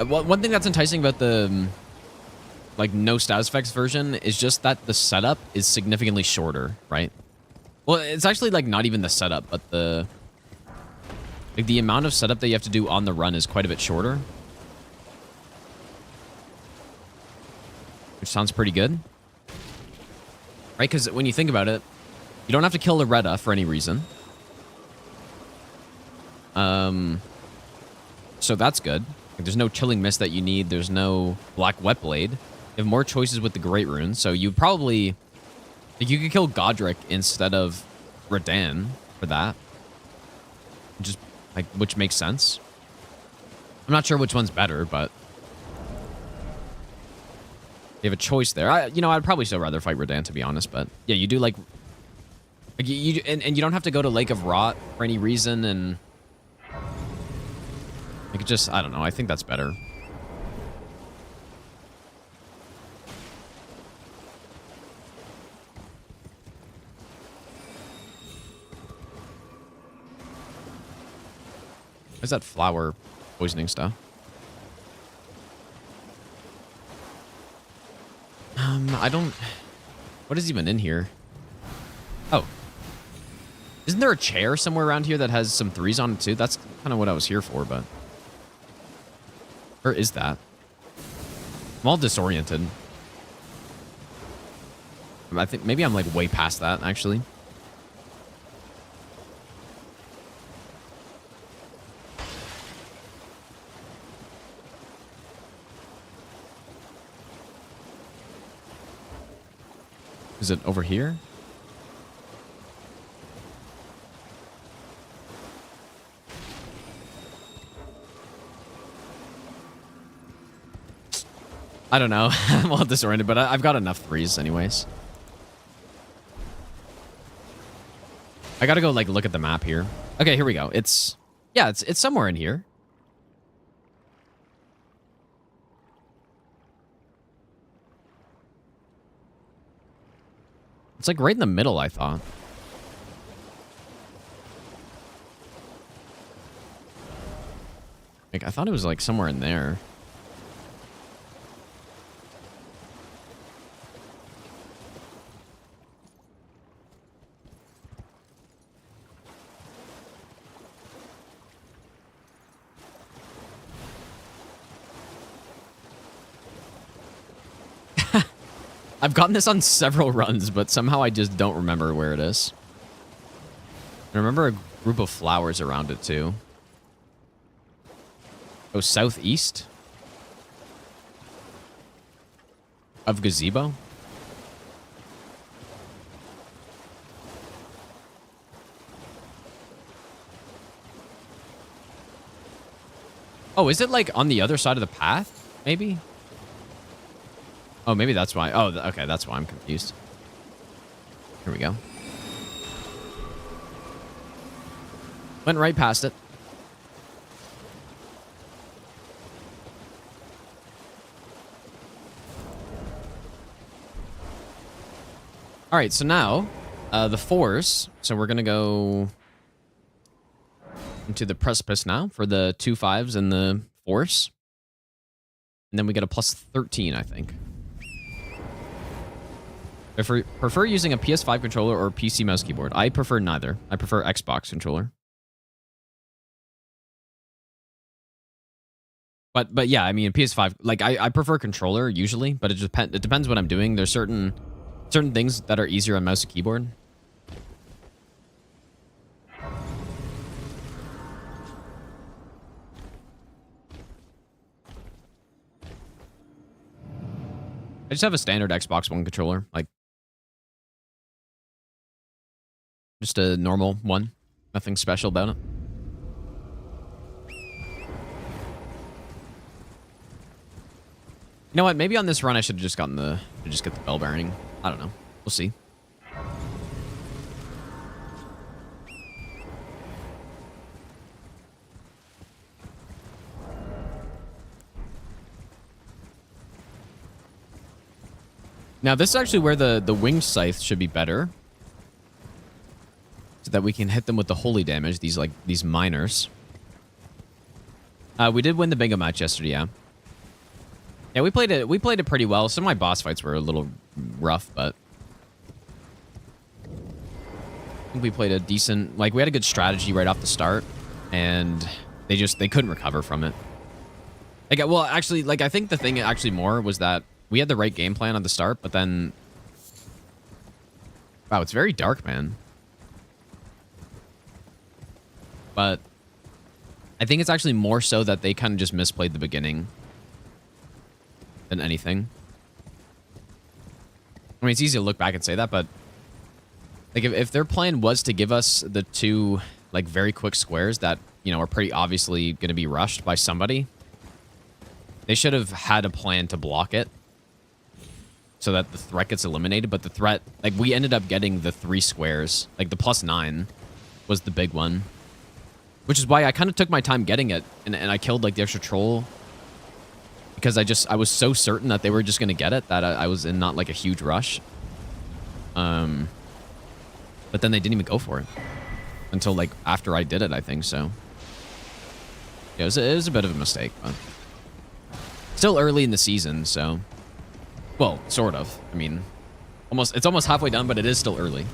One thing that's enticing about the... like, no status effects version is just that the setup is significantly shorter, right? Well, it's actually, like, not even the setup, but the... like, the amount of setup that you have to do on the run is quite a bit shorter. Which sounds pretty good. Right? Because when you think about it, you don't have to kill Loretta for any reason. So that's good. Like, there's no Chilling Mist that you need. There's no Black Wet Blade. You have more choices with the Great Rune, so you probably... like, you could kill Godrick instead of Radahn for that. Just, like, which makes sense. I'm not sure which one's better, but... you have a choice there. I'd probably still rather fight Radahn, to be honest, but... yeah, you do, like and you don't have to go to Lake of Rot for any reason, and... like, just, I don't know, I think that's better. Where's that flower poisoning stuff? I don't... what is even in here? Oh. Isn't there a chair somewhere around here that has some 3s on it too? That's kind of what I was here for, but... where is that? I'm all disoriented. I think maybe I'm, like, way past that, actually. Is it over here? I don't know. I'm all disoriented, but I've got enough 3s anyways. I gotta go like look at the map here. Okay, here we go. It's somewhere in here. It's like right in the middle, I thought. Like I thought it was like somewhere in there. I've gotten this on several runs, but somehow I just don't remember where it is. I remember a group of flowers around it, too. Oh, southeast? Of gazebo? Oh, is it like on the other side of the path? Maybe? Oh, maybe that's why. Oh, okay, that's why I'm confused. Here we go. Went right past it. All right, so now the fours. So we're going to go into the precipice now for the 2 5s and the fours. And then we get a plus 13, I think. I prefer using a PS5 controller or PC mouse keyboard. I prefer neither. I prefer Xbox controller. But yeah, I mean, PS5, like I prefer controller usually, but it depends what I'm doing. There's certain things that are easier on mouse and keyboard. I just have a standard Xbox One controller, like just a normal one. Nothing special about it. You know what? Maybe on this run I should have just gotten just get the bell bearing. I don't know. We'll see. Now this is actually where the winged scythe should be better, so that we can hit them with the holy damage. These miners. We did win the bingo match yesterday. Yeah. Yeah, we played it pretty well. Some of my boss fights were a little rough, but I think we played a decent, like we had a good strategy right off the start, and they couldn't recover from it. Like, well, actually, like I think the thing actually more was that we had the right game plan at the start, but then wow, it's very dark, man. But I think it's actually more so that they kind of just misplayed the beginning than anything. I mean, it's easy to look back and say that, but like if their plan was to give us the 2 like very quick squares that, you know, are pretty obviously going to be rushed by somebody, they should have had a plan to block it so that the threat gets eliminated. But the threat, like we ended up getting the 3 squares, like the +9 was the big one, which is why I kind of took my time getting it, and I killed like the extra troll, because I was so certain that they were just going to get it that I was in not like a huge rush. But then they didn't even go for it until like after I did it, I think. So yeah, it was a bit of a mistake, but still early in the season, so well, sort of. I mean, it's almost halfway done, but it is still early.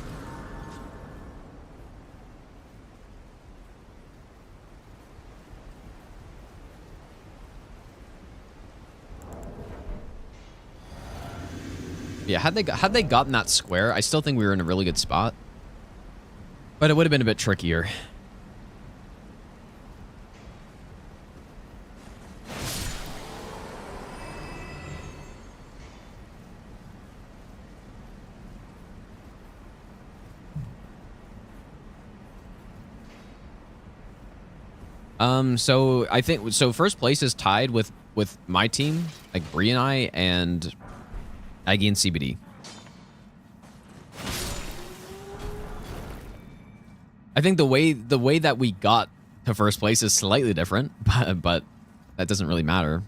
Yeah, had they gotten that square, I still think we were in a really good spot. But it would have been a bit trickier. So I think first place is tied with my team, like Bree and I, and Aggie and CBD. I think the way that we got to first place is slightly different, but that doesn't really matter.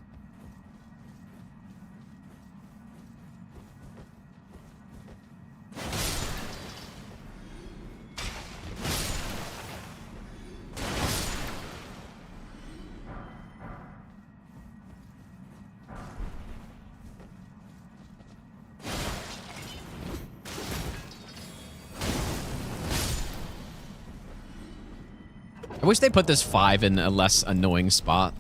I wish they put this 5 in a less annoying spot.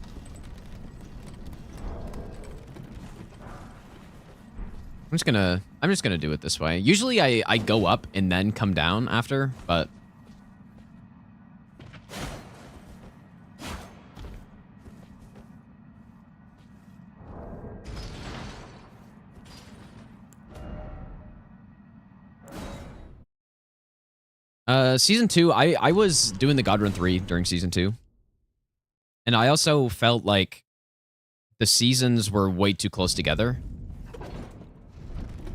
I'm just gonna do it this way. Usually I go up and then come down after, but Season 2, I was doing the God Run 3 during Season 2. And I also felt like the seasons were way too close together.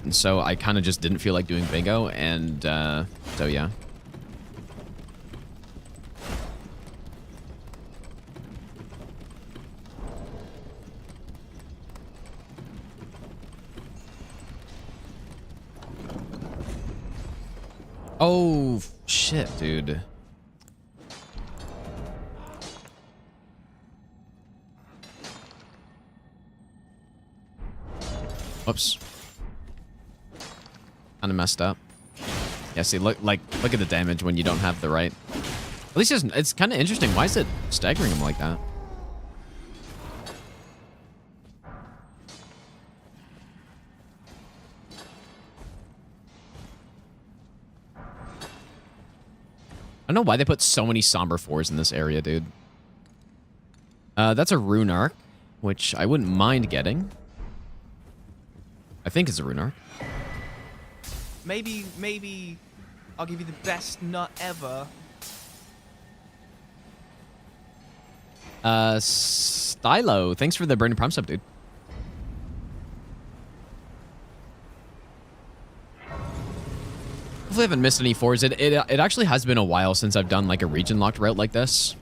And so I kind of just didn't feel like doing bingo, and so yeah. Oh, shit, dude. Whoops. Kind of messed up. Yeah, see, look at the damage when you don't have the right. At least it's kind of interesting. Why is it staggering him like that? I don't know why they put so many somber 4s in this area, dude. That's a rune arc, which I wouldn't mind getting. I think it's a rune arc. Maybe I'll give you the best nut ever. Stylo, thanks for the Brandon Prime sub, dude. Hopefully I haven't missed any 4s. It actually has been a while since I've done like a region locked route like this.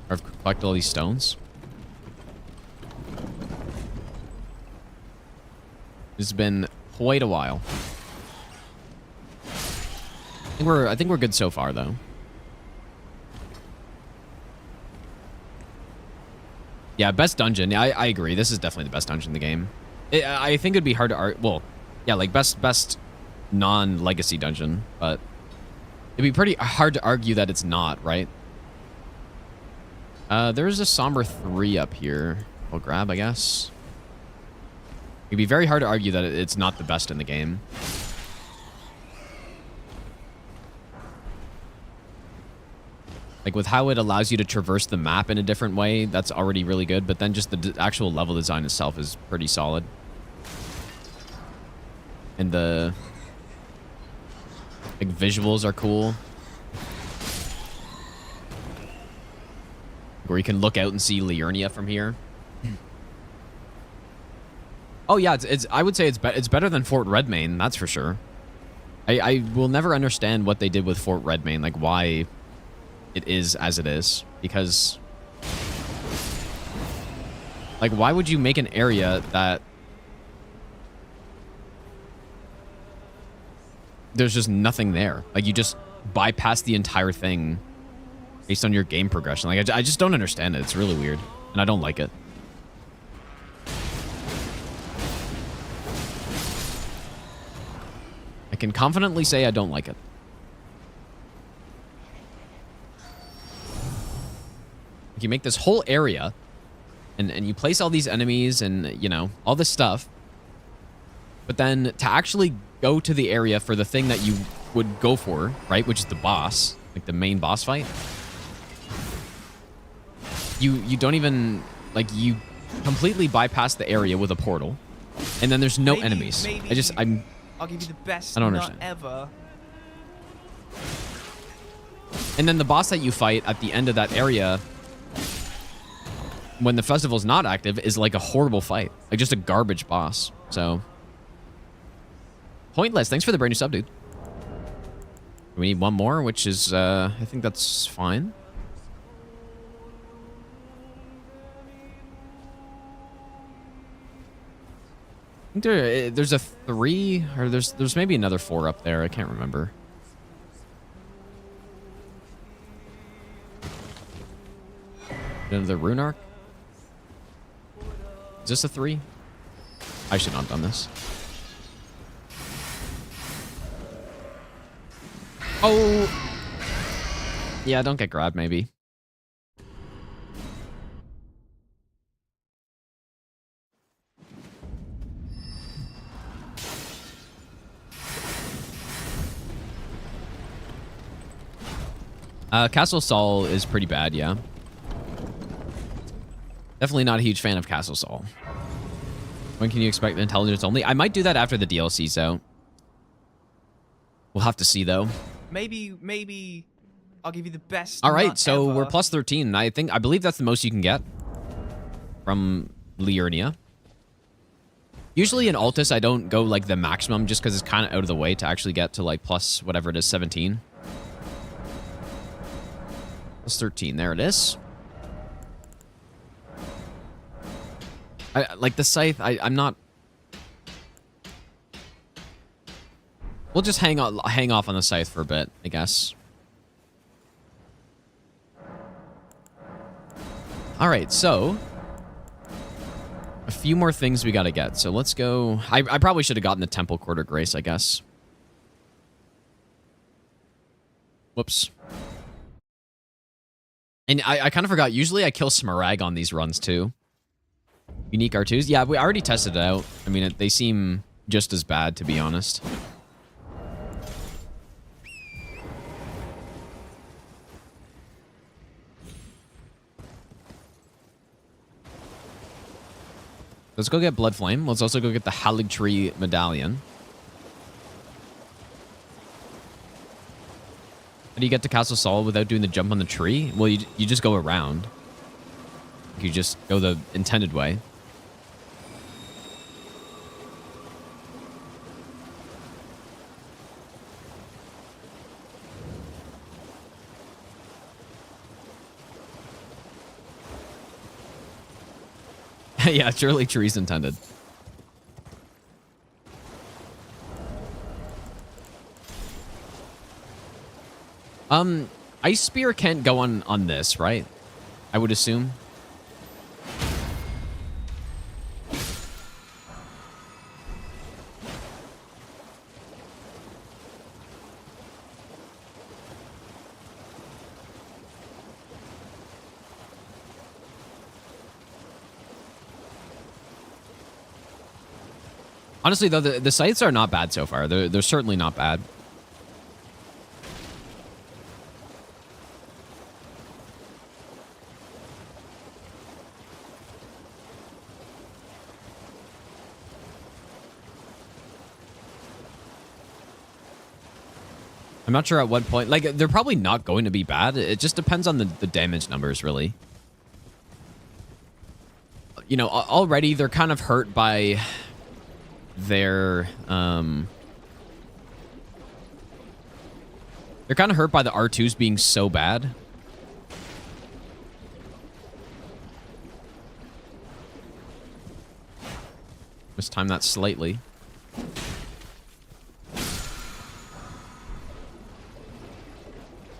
Or I've collected all these stones. It's been quite a while. I think we're good so far though. Yeah, best dungeon. Yeah, I agree. This is definitely the best dungeon in the game. I think it'd be hard to argue. Well, yeah, like best non-legacy dungeon, but it'd be pretty hard to argue that it's not, right? There's a Somber 3 up here. We'll grab, I guess. It'd be very hard to argue that it's not the best in the game. Like, with how it allows you to traverse the map in a different way, that's already really good, but then just the actual level design itself is pretty solid. And the like visuals are cool. Where you can look out and see Liurnia from here. Oh yeah, I would say it's better than Fort Redmain, that's for sure. I will never understand what they did with Fort Redmain, like why it is as it is, because like why would you make an area that there's just nothing there? Like you just bypass the entire thing based on your game progression. Like I just don't understand it. It's really weird, and I don't like it. I can confidently say I don't like it. You make this whole area, and you place all these enemies and, you know, all this stuff. But then to actually go to the area for the thing that you would go for, right, which is the boss, like the main boss fight, you don't even, like, you completely bypass the area with a portal, and then there's no enemies. I'll give you the best I don't nut understand. ever. And then the boss that you fight at the end of that area, when the festival's not active, is like a horrible fight. Like just a garbage boss. So pointless. Thanks for the brand new sub, dude. We need one more, which is, I think that's fine. I think there's a 3, or there's maybe another 4 up there. I can't remember. Another rune arc? Is this a 3? I should not have done this. Oh! Yeah, don't get grabbed, maybe. Castle Sol is pretty bad, yeah. Definitely not a huge fan of Castle Sol. When can you expect intelligence only? I might do that after the DLC's out. We'll have to see, though. Maybe I'll give you the best. All right, nut so ever. we're plus 13. I believe that's the most you can get from Liurnia. Usually in Altus, I don't go like the maximum just because it's kind of out of the way to actually get to like plus whatever it is, 17. Plus 13, there it is. Like the Scythe, I'm not... We'll just hang off on the Scythe for a bit, I guess. All right, so a few more things we gotta get. So let's go. I probably should have gotten the Temple Quarter Grace, I guess. Whoops. And I kind of forgot. Usually I kill Smarag on these runs too. Unique R2s. Yeah, we already tested it out. I mean, they seem just as bad, to be honest. Let's go get Blood Flame. Let's also go get the Halig Tree Medallion. How do you get to Castle Sol without doing the jump on the tree? Well, you just go around. You just go the intended way. Yeah, surely trees intended. Ice Spear can't go on this, right? I would assume. Honestly, though, the Scythes are not bad so far. They're certainly not bad. I'm not sure at what point. Like, they're probably not going to be bad. It just depends on the damage numbers, really. You know, already they're kind of hurt by their... They're kind of hurt by the R2s being so bad. Just time that slightly.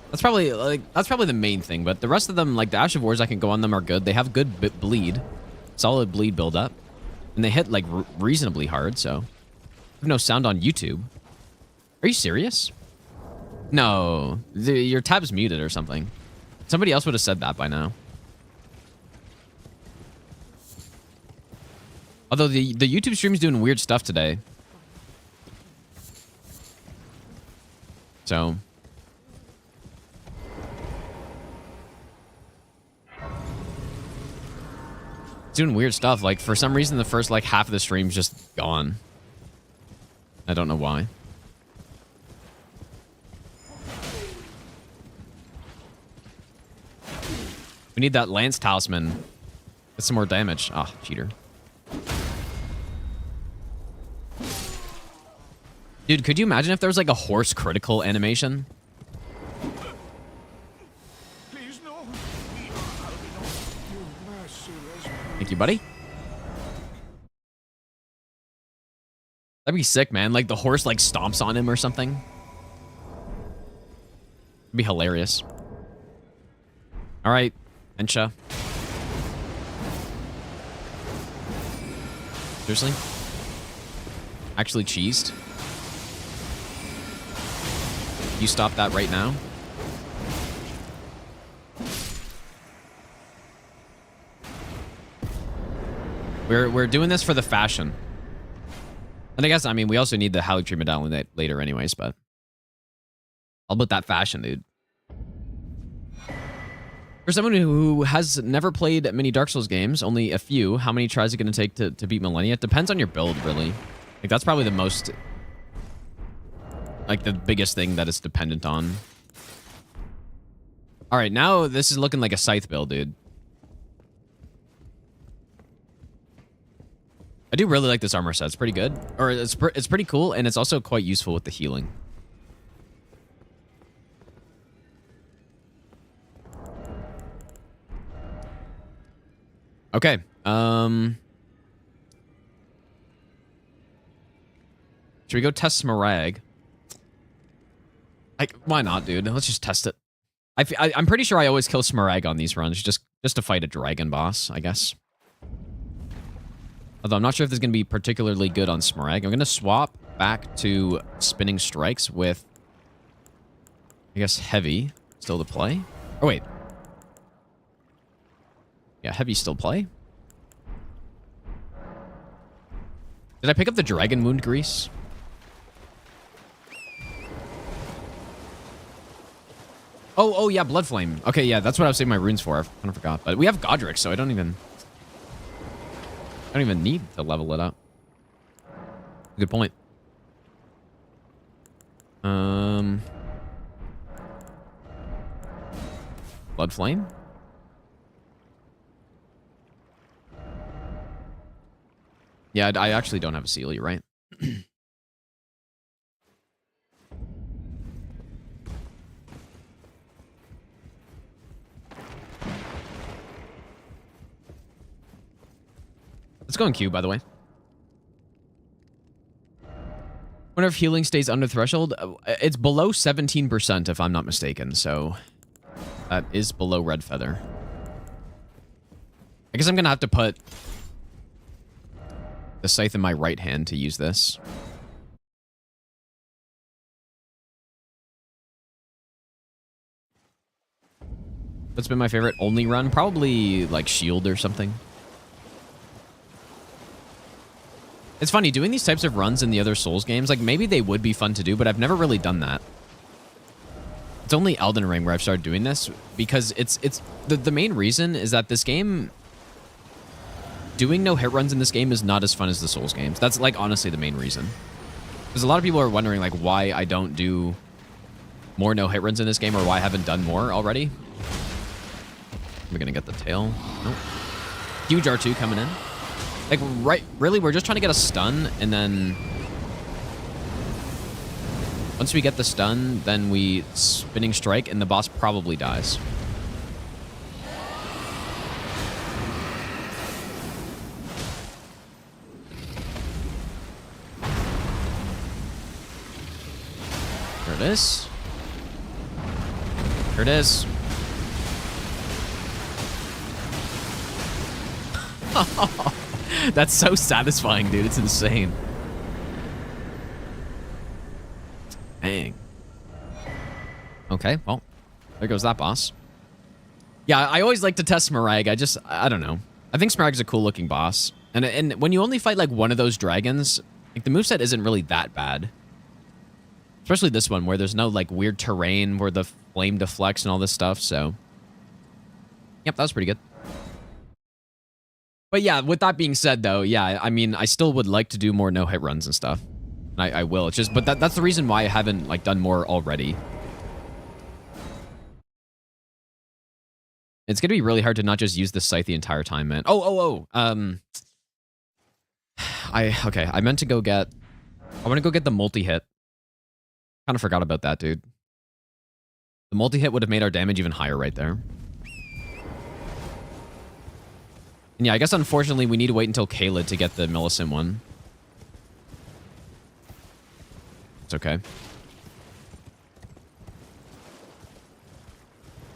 That's probably the main thing, but the rest of them, like the Ash of Wars I can go on them, are good. They have good bleed. Solid bleed build up. And they hit like reasonably hard, so. I have no sound on YouTube. Are you serious? No. Your tab's muted or something. Somebody else would have said that by now. Although the YouTube stream's doing weird stuff today. So. Doing weird stuff. Like, for some reason, the first, like, half of the stream's just gone. I don't know why. We need that Lance Talisman. Get some more damage. Ah, cheater. Dude, could you imagine if there was, like, a horse critical animation? you, buddy. That'd be sick, man. Like the horse like stomps on him or something. It'd be hilarious. All right, Ensha. Seriously? Actually cheesed? You stop that right now? We're doing this for the fashion. And I guess, I mean, we also need the Haligtree medallion later anyways, but... All about that fashion, dude. For someone who has never played many Dark Souls games, only a few, how many tries is it going to take to beat Millennia? It depends on your build, really. Like, that's probably the most... Like, the biggest thing that it's dependent on. Alright, now this is looking like a Scythe build, dude. I do really like this armor set. It's pretty good. Or it's pretty cool, and it's also quite useful with the healing. Okay. Should we go test Smaragd? Why not, dude? Let's just test it. I'm pretty sure I always kill Smaragd on these runs, just to fight a dragon boss, I guess. Although I'm not sure if this is going to be particularly good on Smaragd. I'm going to swap back to Spinning Strikes with, I guess, Heavy still to play. Oh, wait. Yeah, Heavy still play. Did I pick up the Dragon Wound Grease? Oh, yeah, Blood Flame. Okay, yeah, that's what I was saving my runes for. I kind of forgot. But we have Godrick, so I don't even need to level it up. Good point. Blood Flame? Yeah, I actually don't have a seal, you're right. Let's go in Q, by the way. Whenever healing stays under threshold, it's below 17% if I'm not mistaken, so that is below Red Feather. I guess I'm gonna have to put the Scythe in my right hand to use this. What's been my favorite only run? Probably like Shield or something. It's funny, doing these types of runs in the other Souls games, like maybe they would be fun to do, but I've never really done that. It's only Elden Ring where I've started doing this because it's the main reason is that this game, doing no hit runs in this game is not as fun as the Souls games. That's like honestly the main reason. Because a lot of people are wondering like why I don't do more no hit runs in this game or why I haven't done more already. We're gonna get the tail. Nope. Huge R2 coming in. Like, really, we're just trying to get a stun, and then once we get the stun, then we Spinning Strike, and the boss probably dies. There it is. Here it is. That's so satisfying, dude. It's insane. Dang. Okay, well, there goes that boss. Yeah, I always like to test Smaragd. I don't know. I think Smaragd's a cool-looking boss. And when you only fight, like, one of those dragons, like, the moveset isn't really that bad. Especially this one, where there's no, like, weird terrain where the flame deflects and all this stuff, so... Yep, that was pretty good. But yeah, with that being said, though, yeah, I mean, I still would like to do more no-hit runs and stuff. I will. It's just, but that's the reason why I haven't, like, done more already. It's gonna be really hard to not just use the Scythe the entire time, man. Okay, I meant to go get... I want to go get the multi-hit. Kind of forgot about that, dude. The multi-hit would have made our damage even higher right there. And yeah, I guess unfortunately we need to wait until Caelid to get the Millicent one. It's okay.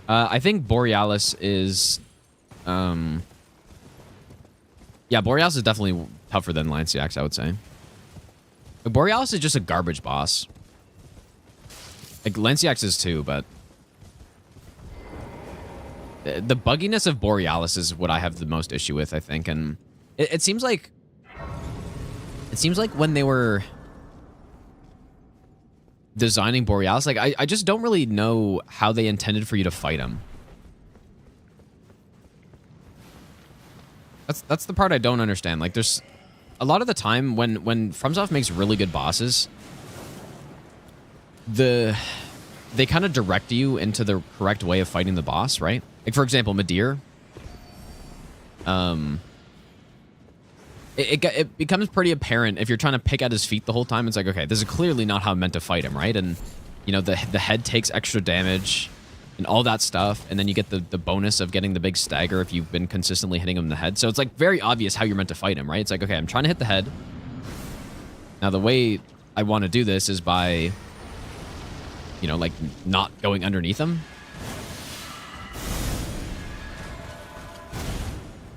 I think Borealis is... yeah, Borealis is definitely tougher than Lanciax, I would say. But Borealis is just a garbage boss. Like, Lanciax is too, but... The bugginess of Borealis is what I have the most issue with, I think, and it seems like... It seems like when they were designing Borealis, like, I just don't really know how they intended for you to fight him. That's the part I don't understand. Like, there's... A lot of the time, when FromSoft makes really good bosses, they kind of direct you into the correct way of fighting the boss, right? Like, for example, Midir. It becomes pretty apparent if you're trying to pick at his feet the whole time. It's like, okay, this is clearly not how I'm meant to fight him, right? And, you know, the head takes extra damage and all that stuff. And then you get the bonus of getting the big stagger if you've been consistently hitting him in the head. So it's, like, very obvious how you're meant to fight him, right? It's like, okay, I'm trying to hit the head. Now, the way I want to do this is by... you know, like, not going underneath him.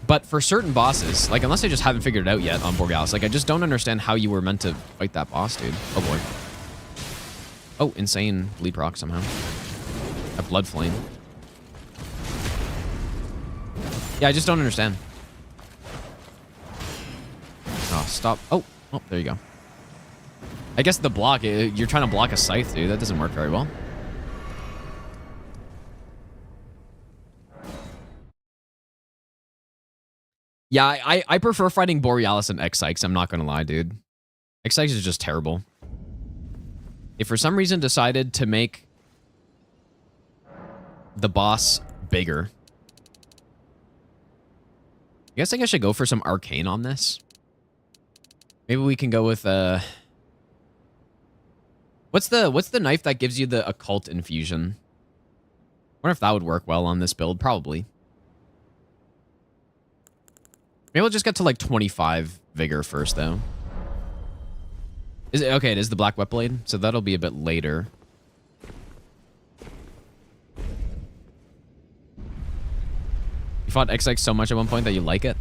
But for certain bosses, like, unless I just haven't figured it out yet on Borealis, like, I just don't understand how you were meant to fight that boss, dude. Oh, boy. Oh, insane bleed proc somehow. A blood flame. Yeah, I just don't understand. Oh, stop. Oh, there you go. I guess the block, you're trying to block a Scythe, dude. That doesn't work very well. Yeah, I prefer fighting Borealis and X-Sykes. I'm not going to lie, dude. X-Sykes is just terrible. If for some reason decided to make the boss bigger, you guys think I should go for some Arcane on this? Maybe we can go with... What's the knife that gives you the occult infusion? I wonder if that would work well on this build. Probably. Maybe we'll just get to like 25 vigor first, though. Is it okay? It is the Black Wet Blade, so that'll be a bit later. You fought XX so much at one point that you like it.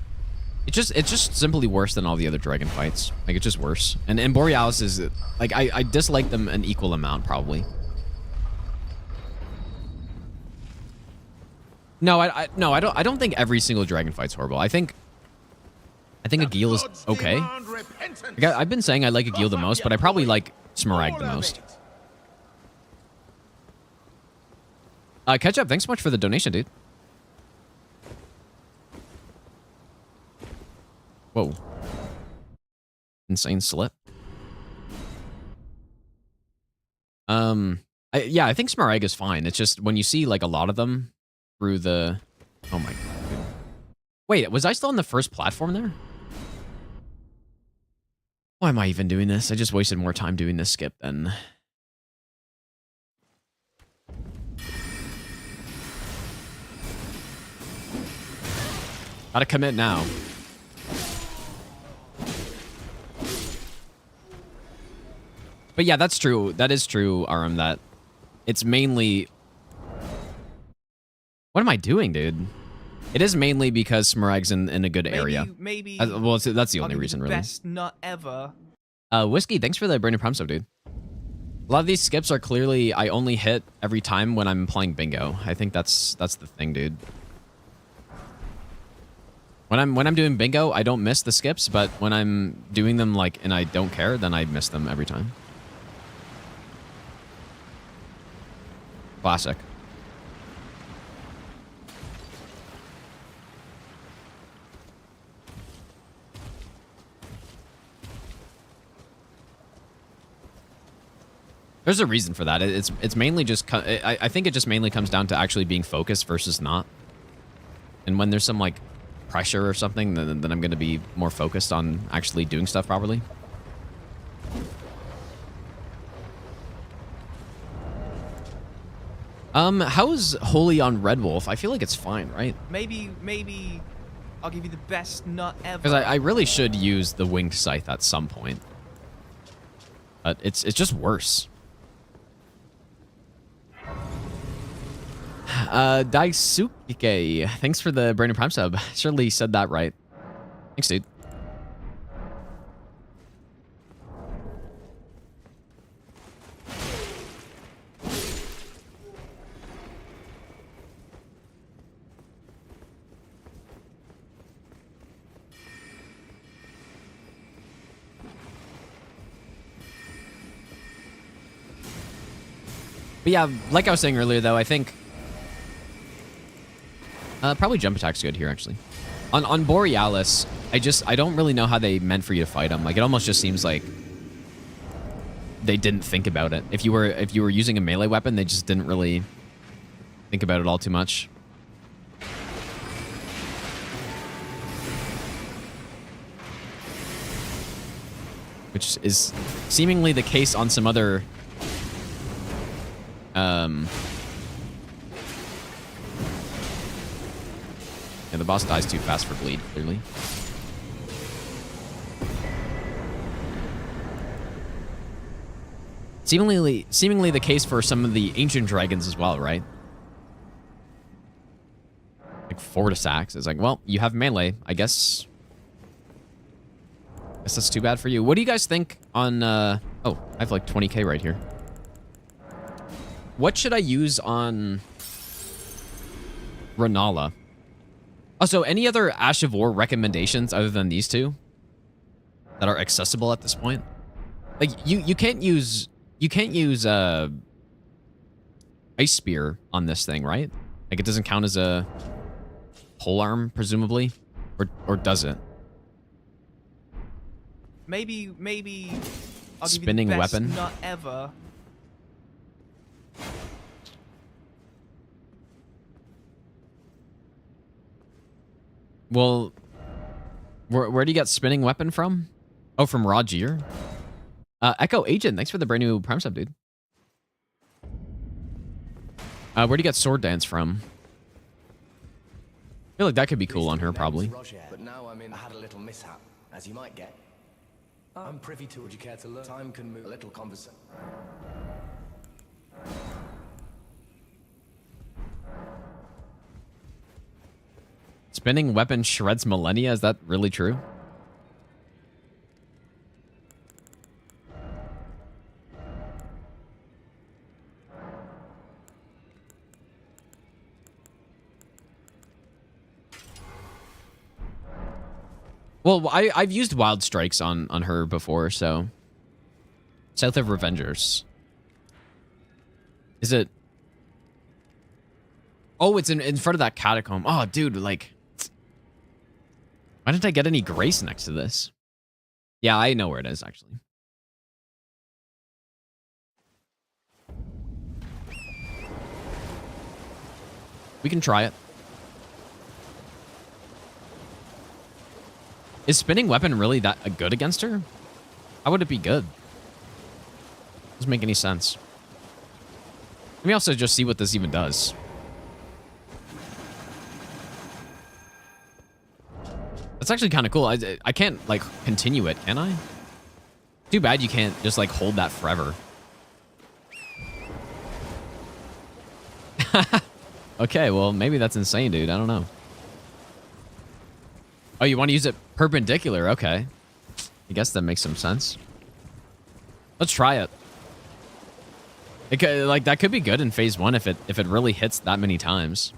It's just simply worse than all the other dragon fights. Like, it's just worse. And Borealis is like I dislike them an equal amount probably. No, I don't think every single dragon fight's horrible. I think Agheel is okay. Like, I've been saying I like Agheel the most, but I probably like Smaragd the most. Ketchup, thanks so much for the donation, dude. Whoa. Insane slip. Yeah, I think Smaragd is fine. It's just when you see like a lot of them through the... Oh my god. Dude. Wait, was I still on the first platform there? Why am I even doing this? I just wasted more time doing this skip than... Gotta commit now. But yeah, that's true. That is true, Aram, that it's mainly... What am I doing, dude? It is mainly because Smaragd's in a good area. Maybe. Well, that's the only reason, really. Best nut ever. Whiskey, thanks for the Brandon Prime sub, dude. A lot of these skips are clearly I only hit every time when I'm playing bingo. I think that's the thing, dude. When I'm doing bingo, I don't miss the skips, but when I'm doing them like and I don't care, then I miss them every time. Classic. There's a reason for that. It's mainly just... I think it just mainly comes down to actually being focused versus not. And when there's some, like, pressure or something, then I'm going to be more focused on actually doing stuff properly. How's Holy on Red Wolf? I feel like it's fine, right? Maybe I'll give you the best nut ever. Because I really should use the winged scythe at some point. But it's just worse. Daisuke, thanks for the brand new Prime sub. Surely said that right. Thanks, dude. But yeah, like I was saying earlier, though, I think probably jump attack's good here, actually. On Borealis, I don't really know how they meant for you to fight him. Like, it almost just seems like they didn't think about it. If you were using a melee weapon, they just didn't really think about it all too much. Which is seemingly the case on some other yeah, the boss dies too fast for bleed, clearly. Seemingly the case for some of the ancient dragons as well, right? Like Fortisax is like, well, you have melee, I guess. Guess that's too bad for you. What do you guys think on oh, I have like 20k right here. What should I use on Renala? Oh, so any other Ash of War recommendations other than these two that are accessible at this point? Like you can't use Ice Spear on this thing, right? Like it doesn't count as a polearm, presumably, or does it? Maybe I'll Spinning give you the best weapon? nut ever. Well, where do you get spinning weapon from? Oh, from Rogier. Echo Agent, thanks for the brand new Prime sub, dude. Where do you get sword dance from? I feel like that could be cool on her, probably. But now I had a little mishap, as you might get. I'm privy to. Would you care to learn? Time can move. A little conversation. Spinning weapon shreds millennia. Is that really true? Well, I've used Wild Strikes on her before, so... South of Revengers. Is it... Oh, it's in front of that catacomb. Oh, dude, like... Why didn't I get any grace next to this? Yeah, I know where it is, actually. We can try it. Is spinning weapon really that good against her? How would it be good? Doesn't make any sense. Let me also just see what this even does. That's actually kind of cool. I can't, like, continue it, can I? Too bad you can't just, like, hold that forever. Okay, well, maybe that's insane, dude. I don't know. Oh, you want to use it perpendicular? Okay. I guess that makes some sense. Let's try it. It could, like, that could be good in phase 1 if it really hits that many times.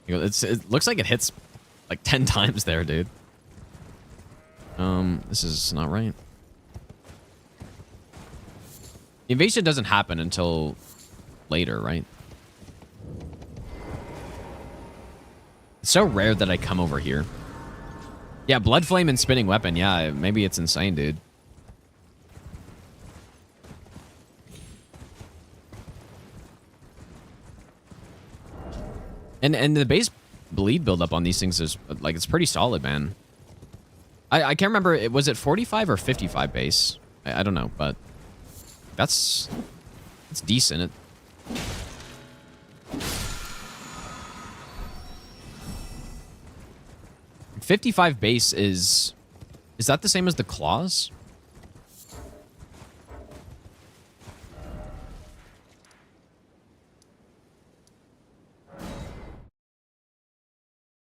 It looks like it hits like 10 times there, dude. This is not right. The invasion doesn't happen until later, right? It's so rare that I come over here. Yeah, Blood Flame and Spinning Weapon. Yeah, maybe it's insane, dude. And the base bleed buildup on these things is, like, it's pretty solid, man. I can't remember, was it 45 or 55 base? I don't know, but it's decent. 55 base is that the same as the claws?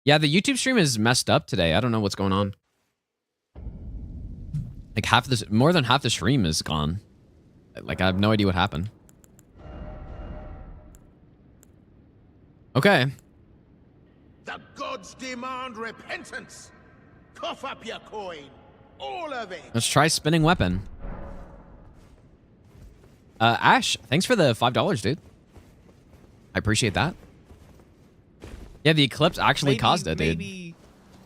Yeah, the YouTube stream is messed up today. I don't know what's going on. Like more than half the stream is gone. Like I have no idea what happened. Okay. The gods demand repentance. Cough up your coin. All of it. Let's try spinning weapon. Ash, thanks for the $5, dude. I appreciate that. Yeah, the eclipse actually caused it, dude. Maybe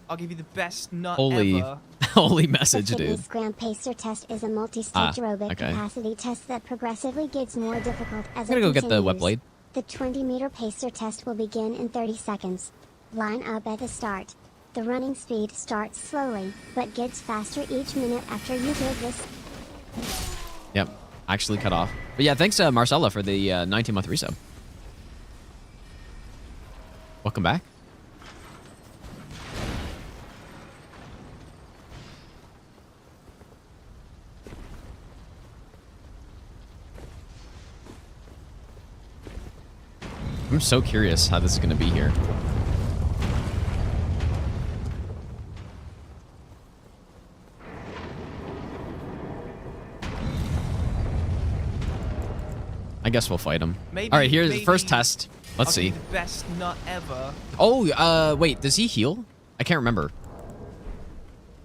I'll give you the best nut Holy, ever. holy message, the dude. Fitness Gram Pacer test is a multi-stage aerobic okay. capacity test that progressively gets more difficult as I'm it gonna go get the continues. wet blade. The 20-meter pacer test will begin in 30 seconds. Line up at the start. The running speed starts slowly, but gets faster each minute after you give this. Yep, actually cut off. But yeah, thanks Marcella for the 19-month resub. Welcome back. I'm so curious how this is going to be here. I guess we'll fight him. Maybe, all right, here's the first test. Let's see. Give you the best nut ever. Oh, wait, does he heal? I can't remember.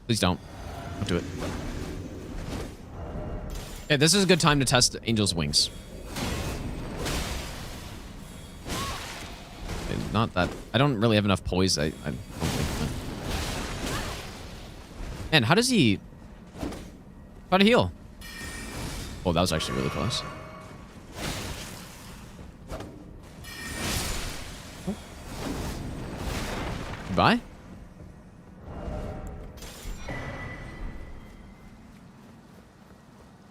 Please don't. Don't do it. Okay, this is a good time to test Angel's wings. Okay, not that. I don't really have enough poise. I don't think. And how does he? How to heal? Oh, that was actually really close. Goodbye.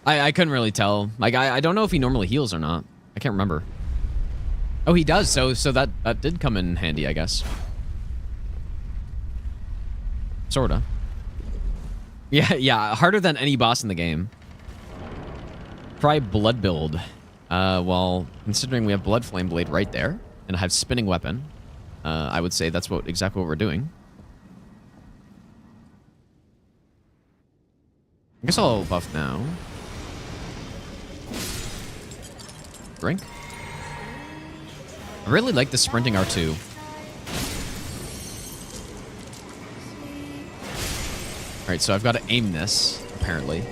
I couldn't really tell. Like I don't know if he normally heals or not. I can't remember. Oh, he does. So that did come in handy, I guess. Sorta. Yeah, harder than any boss in the game. Try blood build. Well, considering we have blood flame blade right there and I have spinning weapon, I would say that's exactly what we're doing. I guess I'll buff now. Drink. I really like the sprinting R2. Alright, so I've got to aim this, apparently.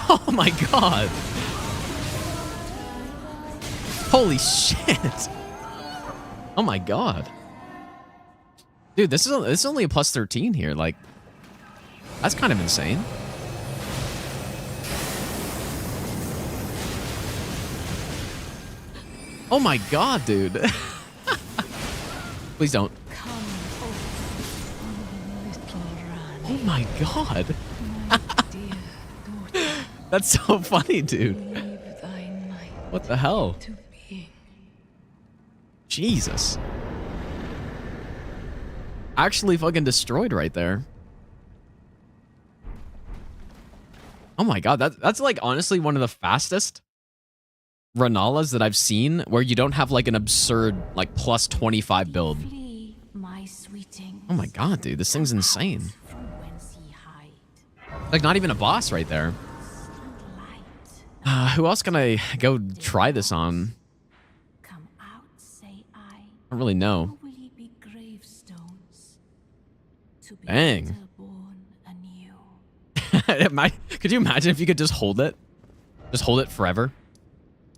Oh my god! Holy shit! Oh my god. Dude, this is only a plus 13 here, like... That's kind of insane. Oh my god, dude. Please don't. Oh my god. That's so funny, dude. What the hell? Jesus. Actually fucking destroyed right there. Oh my god, that's like honestly one of the fastest Renalas that I've seen where you don't have like an absurd like plus 25 build. Oh my god, dude, this thing's insane. Like not even a boss right there. Who else can I go try this on? I don't really know. Dang. Could you imagine if you could just hold it? Just hold it forever?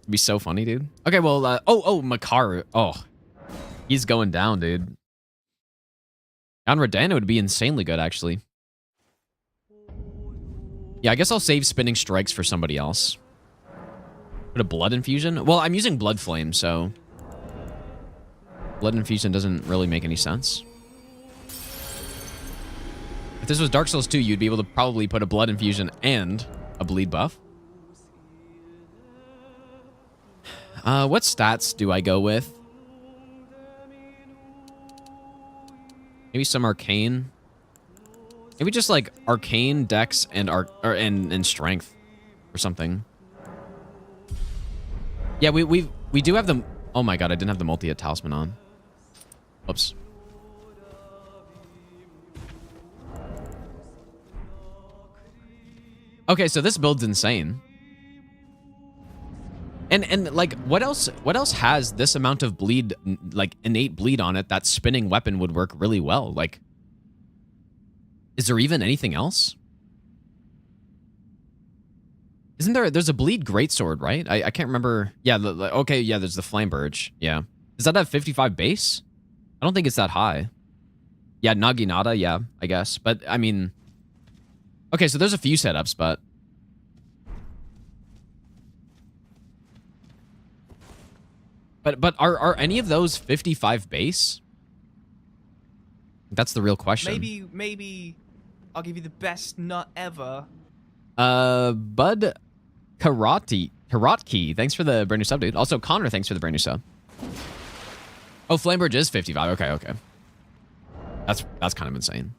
It'd be so funny, dude. Okay, well, oh, Makar. Oh, he's going down, dude. On Radana would be insanely good, actually. Yeah, I guess I'll save spinning strikes for somebody else. Put a blood infusion? Well, I'm using blood flame, so... Blood infusion doesn't really make any sense. If this was Dark Souls 2, you'd be able to probably put a blood infusion and a bleed buff. What stats do I go with? Maybe some arcane. Maybe just like arcane, dex, and and strength or something. Yeah, we do have the. Oh my god, I didn't have the multi-hit talisman on. Oops. Okay, so this build's insane. And like what else has this amount of bleed, like innate bleed on it that spinning weapon would work really well? Like, is there even anything else? Isn't there's a bleed greatsword, right? I can't remember. Yeah, okay, yeah, there's the flame burge. Yeah. Does that have 55 base? I don't think it's that high. Yeah, Naginata, yeah, I guess. But I mean, okay, so there's a few setups, but are any of those 55 base? That's the real question. Maybe I'll give you the best nut ever. Bud Karotki, thanks for the brand new sub, dude. Also, Connor, thanks for the brand new sub. Oh, Flamebridge is 55. Okay. That's kind of insane.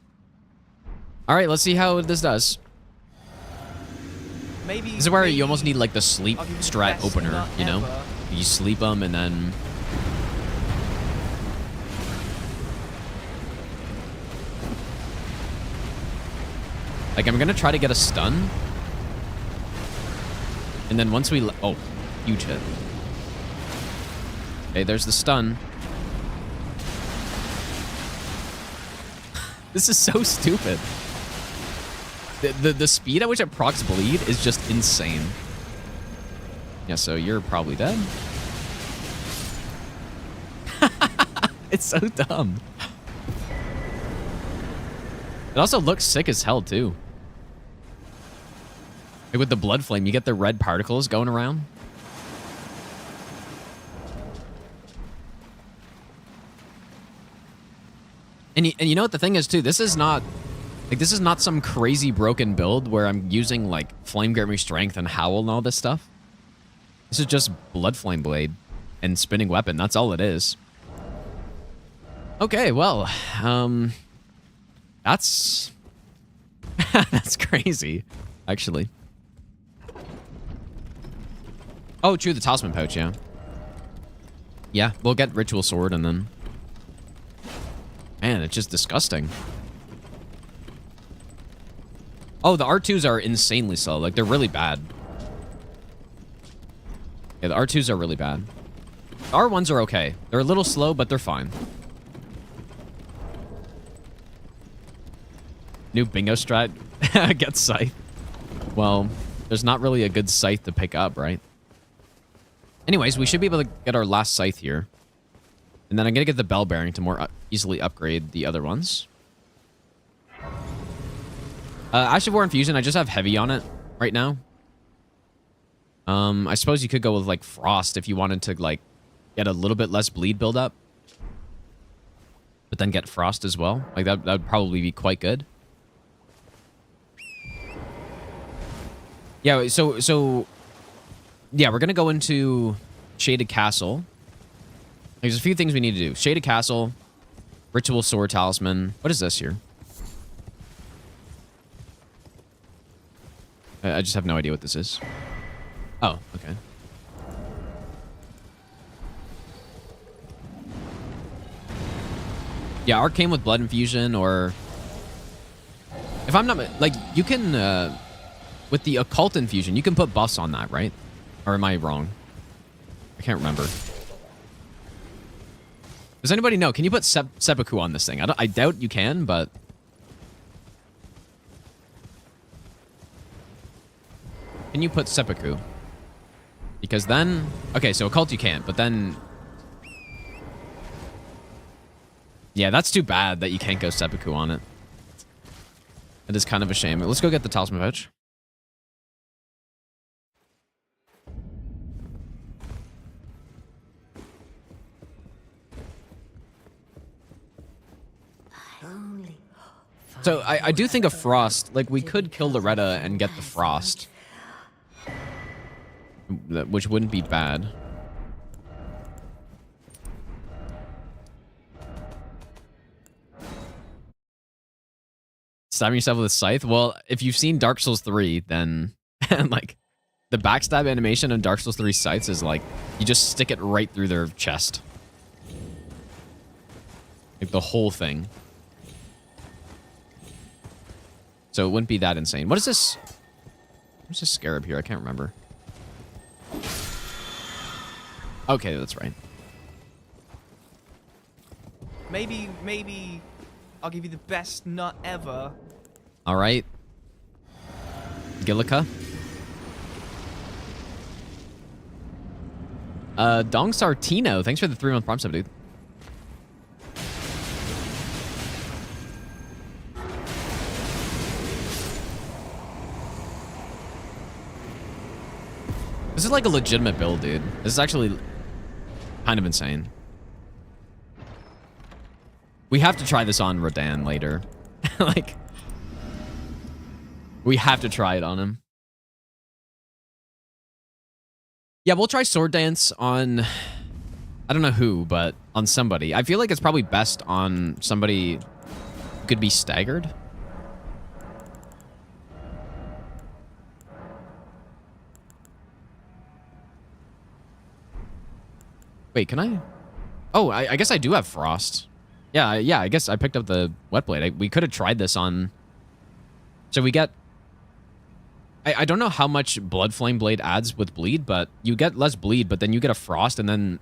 All right, let's see how this does. Maybe this is where you almost need like the sleep strat opener, you know? Ever. You sleep them and then... Like, I'm gonna try to get a stun. And then once we... Oh, huge hit. Okay, there's the stun. This is so stupid. The speed at which it procs bleed is just insane. Yeah, so you're probably dead. It's so dumb. It also looks sick as hell, too. Like with the blood flame, you get the red particles going around. And you know what the thing is, too? This is not some crazy broken build where I'm using, like, Flame Grant Me Strength and Howl and all this stuff. This is just Blood Flame Blade and Spinning Weapon. That's all it is. Okay, well, that's that's crazy, actually. Oh, true, the Talisman Pouch, yeah. Yeah, we'll get Ritual Sword and then... Man, it's just disgusting. Oh, the R2s are insanely slow. Like, they're really bad. Yeah, the R2s are really bad. The R1s are okay. They're a little slow, but they're fine. New bingo strat. Get Scythe. Well, there's not really a good Scythe to pick up, right? Anyways, we should be able to get our last Scythe here. And then I'm going to get the Bell Bearing to more easily upgrade the other ones. Ash of War Infusion, I just have Heavy on it right now. I suppose you could go with, like, Frost if you wanted to, like, get a little bit less bleed buildup. But then get Frost as well. Like, that would probably be quite good. Yeah, so... Yeah, we're going to go into Shaded Castle. There's a few things we need to do. Shaded Castle, Ritual Sword Talisman. What is this here? I just have no idea what this is. Oh, okay. Yeah, Arcane with Blood Infusion, or... If I'm not... Like, you can... with the Occult Infusion, you can put buffs on that, right? Or am I wrong? I can't remember. Does anybody know? Can you put Seppuku on this thing? I doubt you can, but... Can you put Seppuku? Because then... Okay, so Occult you can't, but then... Yeah, that's too bad that you can't go Seppuku on it. It is kind of a shame. Let's go get the Talisman Pouch. So I do think of Frost. Like, we could kill Loretta and get the Frost. Which wouldn't be bad. stabbing yourself with a scythe. Well, if you've seen Dark Souls 3, then like the backstab animation of Dark Souls 3 scythes is like you just stick it right through their chest. Like the whole thing. So it wouldn't be that insane. What is this? What's this scarab here? I can't remember. Okay, that's right. Maybe I'll give you the best nut ever. All right. Gillica. Dong Sartino, thanks for the 3-month prime sub, dude. This is like a legitimate build, dude. This is actually kind of insane. We have to try this on Rodan later. Like, we have to try it on him. Yeah, we'll try Sword Dance on, I don't know who, but on somebody. I feel like it's probably best on somebody who could be staggered. Wait, can I? Oh, I guess I do have Frost. Yeah, I guess I picked up the Wet Blade. We could have tried this on... So we get... I don't know how much Blood Flame Blade adds with bleed, but you get less bleed, but then you get a Frost, and then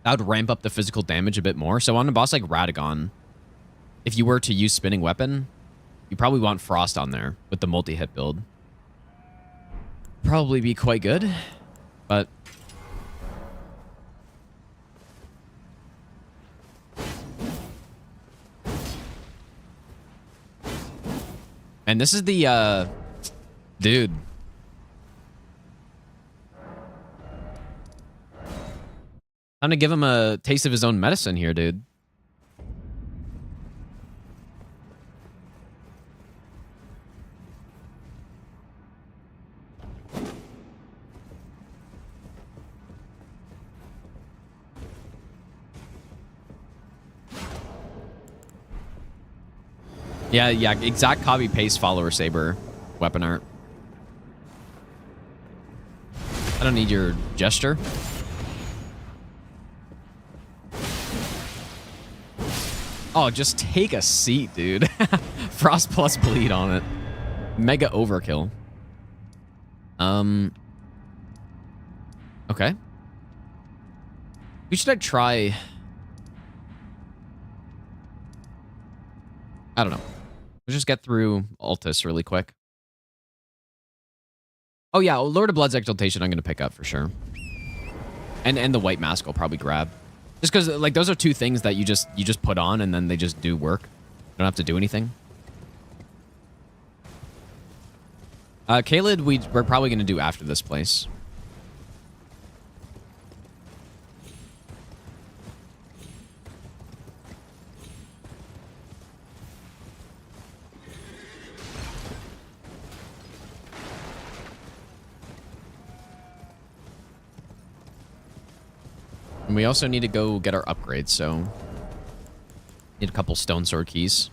that would ramp up the physical damage a bit more. So on a boss like Radagon, if you were to use Spinning Weapon, you probably want Frost on there with the multi-hit build. Probably be quite good, but... And this is the, dude. Time to give him a taste of his own medicine here, dude. Yeah, exact copy paste follower saber weapon art. I don't need your gesture. Oh, just take a seat, dude. Frost plus bleed on it. Mega overkill. Okay. Who should I try? I don't know. Let's just get through Altus really quick. Oh yeah, Lord of Blood's Exaltation I'm going to pick up for sure. And the White Mask I'll probably grab. Just because like those are two things that you just put on and then they just do work. You don't have to do anything. Caelid we're probably going to do after this place. And we also need to go get our upgrades, so... Need a couple stone sword keys.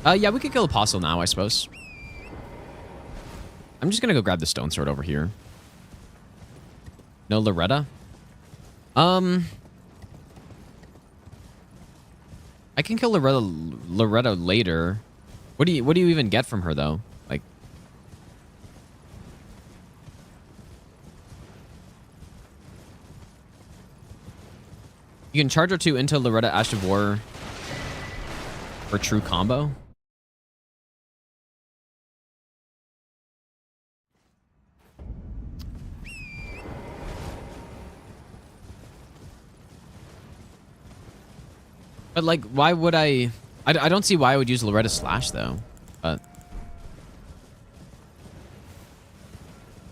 Yeah, we could kill Apostle now, I suppose. I'm just gonna go grab the stone sword over here. No Loretta? I can kill Loretta later. What do you even get from her, though? Like... You can charge her 2 into Loretta Ash of War for true combo. But like, why would I don't see why I would use Loretta Slash though. But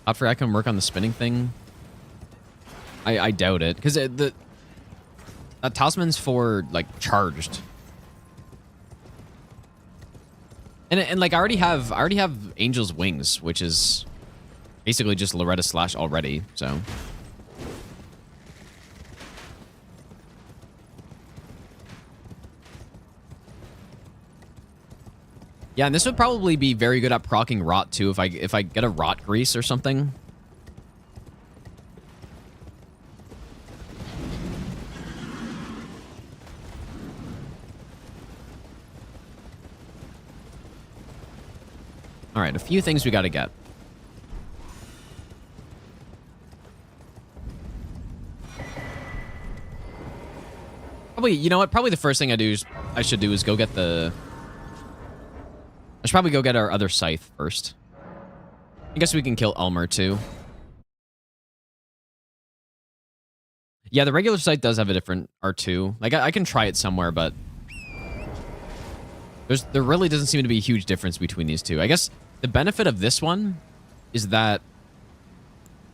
Godfrey, I can work on the spinning thing. I doubt it, because the talisman's for like charged, and like I already have Angel's Wings, which is basically just Loretta Slash already. So Yeah, and this would probably be very good at proccing rot too if I get a rot grease or something. All right, a few things we got to get. Probably, you know what? Probably the first thing I should do is go get the... I should probably go get our other Scythe first. I guess we can kill Elmer too. Yeah, the regular Scythe does have a different R2. Like, I can try it somewhere, but... There really doesn't seem to be a huge difference between these two. I guess the benefit of this one is that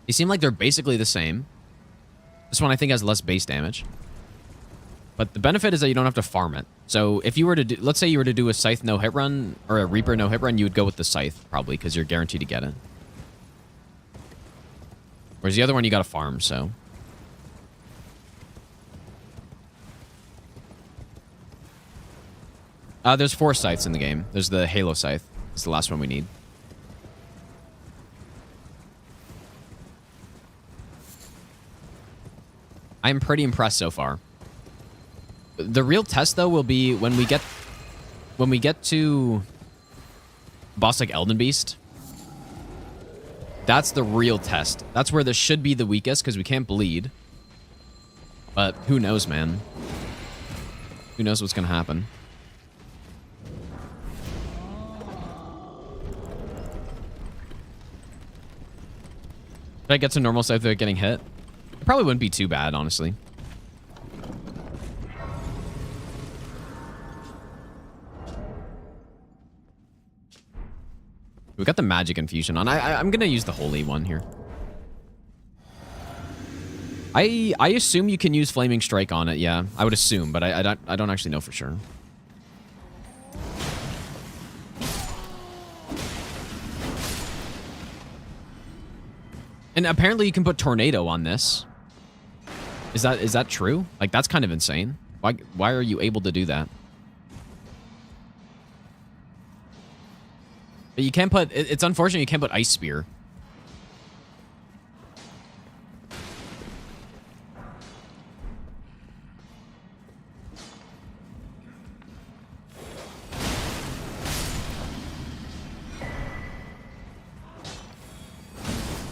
they seem like they're basically the same. This one I think has less base damage. But the benefit is that you don't have to farm it. So if you were to do, let's say you were to do a Scythe no hit run or a Reaper no hit run, you would go with the Scythe probably because you're guaranteed to get it. Whereas the other one you got to farm, so. There's 4 Scythes in the game. There's the Halo Scythe. It's the last one we need. I'm pretty impressed so far. The real test though will be when we get to boss like Elden Beast. That's the real test. That's where this should be the weakest because we can't bleed. But who knows, man? Who knows what's gonna happen? Should I get to normal Scythe without getting hit? It probably wouldn't be too bad, honestly. We got the magic infusion on. I'm gonna use the holy one here. I assume you can use flaming strike on it. Yeah, I would assume, but I don't actually know for sure. And apparently you can put tornado on this. Is that true? Like that's kind of insane. Why are you able to do that? But you can't put... It's unfortunate you can't put Ice Spear.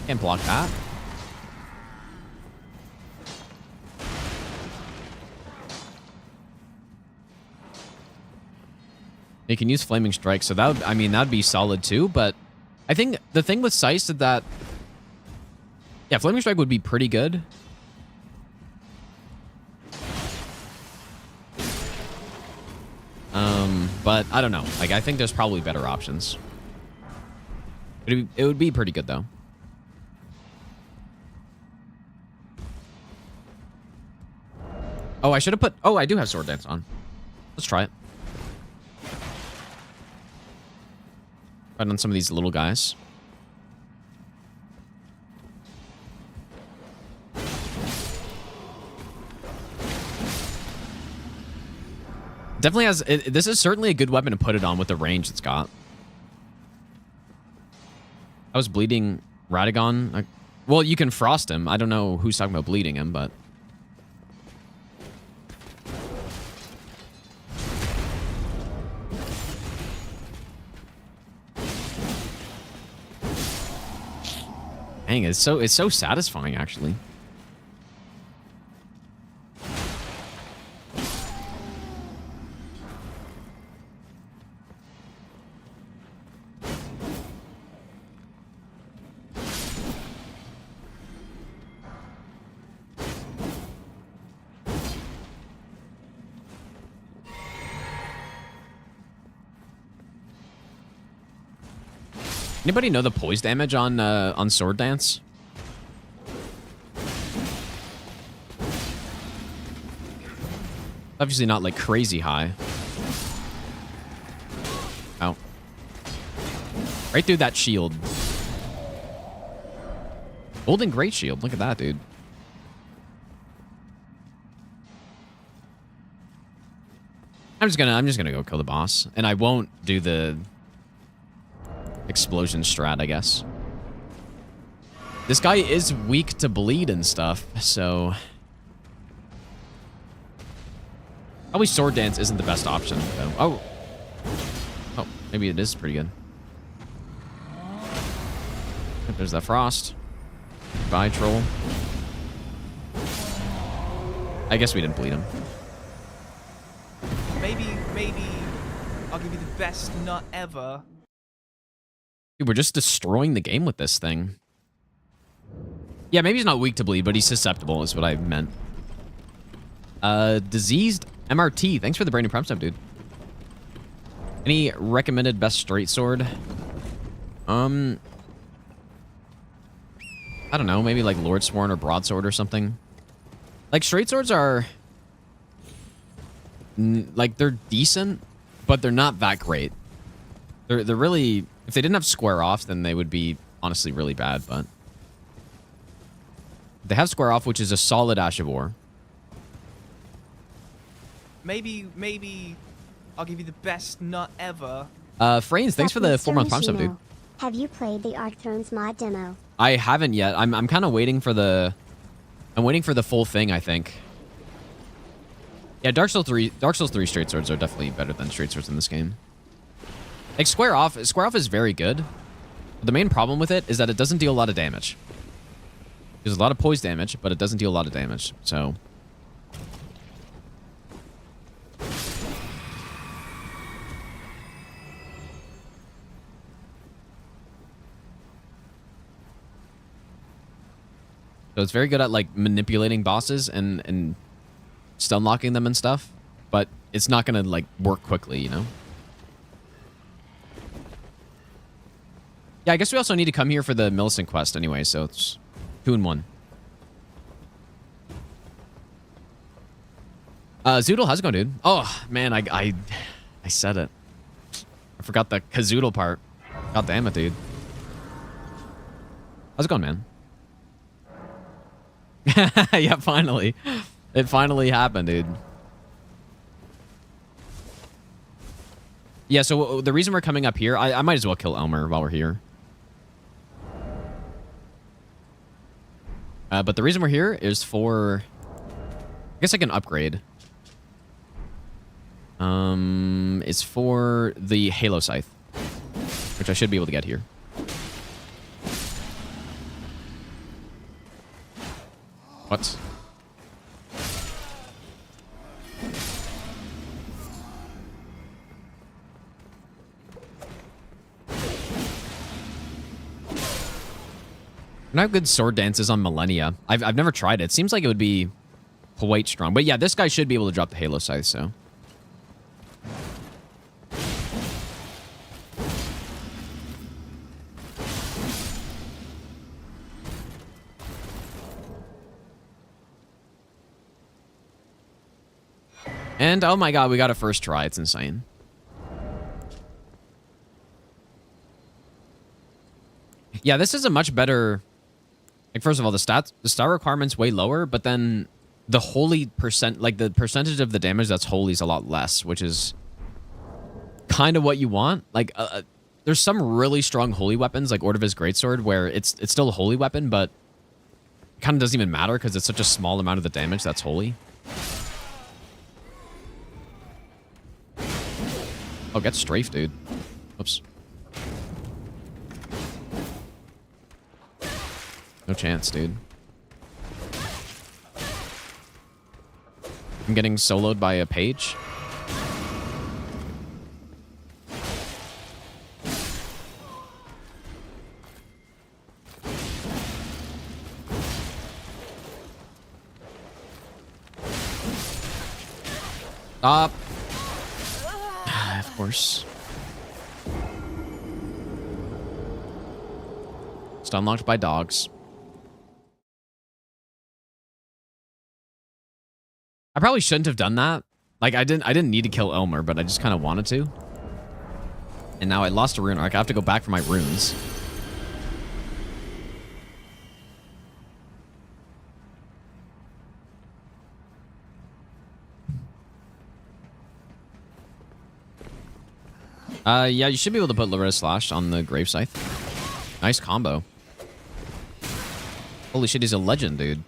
Can't block that. You can use Flaming Strike, so that would, I mean, that'd be solid too, but I think the thing with Scythe is that... Yeah, Flaming Strike would be pretty good. But I don't know. Like, I think there's probably better options. It would be pretty good, though. Oh, I should have put... Oh, I do have Sword Dance on. Let's try it. Right on some of these little guys. Definitely has... This is certainly a good weapon to put it on with the range it's got. I was bleeding Radagon. Well, you can frost him. I don't know who's talking about bleeding him, but... Dang, it's so satisfying, actually. Anybody know the poise damage on Sword Dance? Obviously not like crazy high. Oh. Right through that shield. Golden Great Shield. Look at that, dude. I'm just gonna go kill the boss. And I won't do the explosion strat, I guess. This guy is weak to bleed and stuff, so... Probably Sword Dance isn't the best option, though. Oh! Oh, maybe it is pretty good. There's that Frost. Bye, Troll. I guess we didn't bleed him. Maybe I'll give you the best nut ever. Dude, we're just destroying the game with this thing. Yeah, maybe he's not weak to bleed, but he's susceptible is what I meant. Diseased MRT. Thanks for the brand new prime sub, dude. Any recommended best straight sword? I don't know. Maybe like Lord Sworn or Broadsword or something. Like, straight swords are... like, they're decent, but they're not that great. They're really... If they didn't have square off, then they would be, honestly, really bad, but... They have square off, which is a solid Ash of War. Maybe I'll give you the best nut ever. Frains, thanks for the 4-month prime sub, dude. Have you played the Arc Thrones mod demo? I haven't yet. I'm kind of waiting for the... I'm waiting for the full thing, I think. Yeah, Dark Souls 3 straight swords are definitely better than straight swords in this game. Like, Square Off is very good. But the main problem with it is that it doesn't deal a lot of damage. There's a lot of poise damage, but it doesn't deal a lot of damage, so... So it's very good at, like, manipulating bosses and stun locking them and stuff, but it's not gonna, like, work quickly, you know? Yeah, I guess we also need to come here for the Millicent quest anyway, so it's 2 in 1. Zoodle, how's it going, dude? Oh, man, I said it. I forgot the Kazoodle part. God damn it, dude. How's it going, man? Yeah, finally. It finally happened, dude. Yeah, so the reason we're coming up here, I might as well kill Elmer while we're here. But the reason we're here is for... I guess I can upgrade. It's for the Halo Scythe, which I should be able to get here. What? I have good sword dances on Millennia. I've never tried it. Seems like it would be quite strong. But yeah, this guy should be able to drop the Halo Scythe, so... And, oh my god, we got a first try. It's insane. Yeah, this is a much better... Like, first of all, the stat requirement's way lower, but then the holy percent... Like, the percentage of the damage that's holy is a lot less, which is kind of what you want. Like, there's some really strong holy weapons, like Ordovis Greatsword, where it's still a holy weapon, but it kind of doesn't even matter because it's such a small amount of the damage that's holy. Oh, get strafe, dude. Oops. No chance, dude. I'm getting soloed by a page. Stop. Of course. Stun locked by dogs. I probably shouldn't have done that. Like, I didn't need to kill Elmer, but I just kind of wanted to. And now I lost a rune arc. I have to go back for my runes. Yeah, you should be able to put Loretta Slash on the Grave Scythe. Nice combo. Holy shit, he's a legend, dude.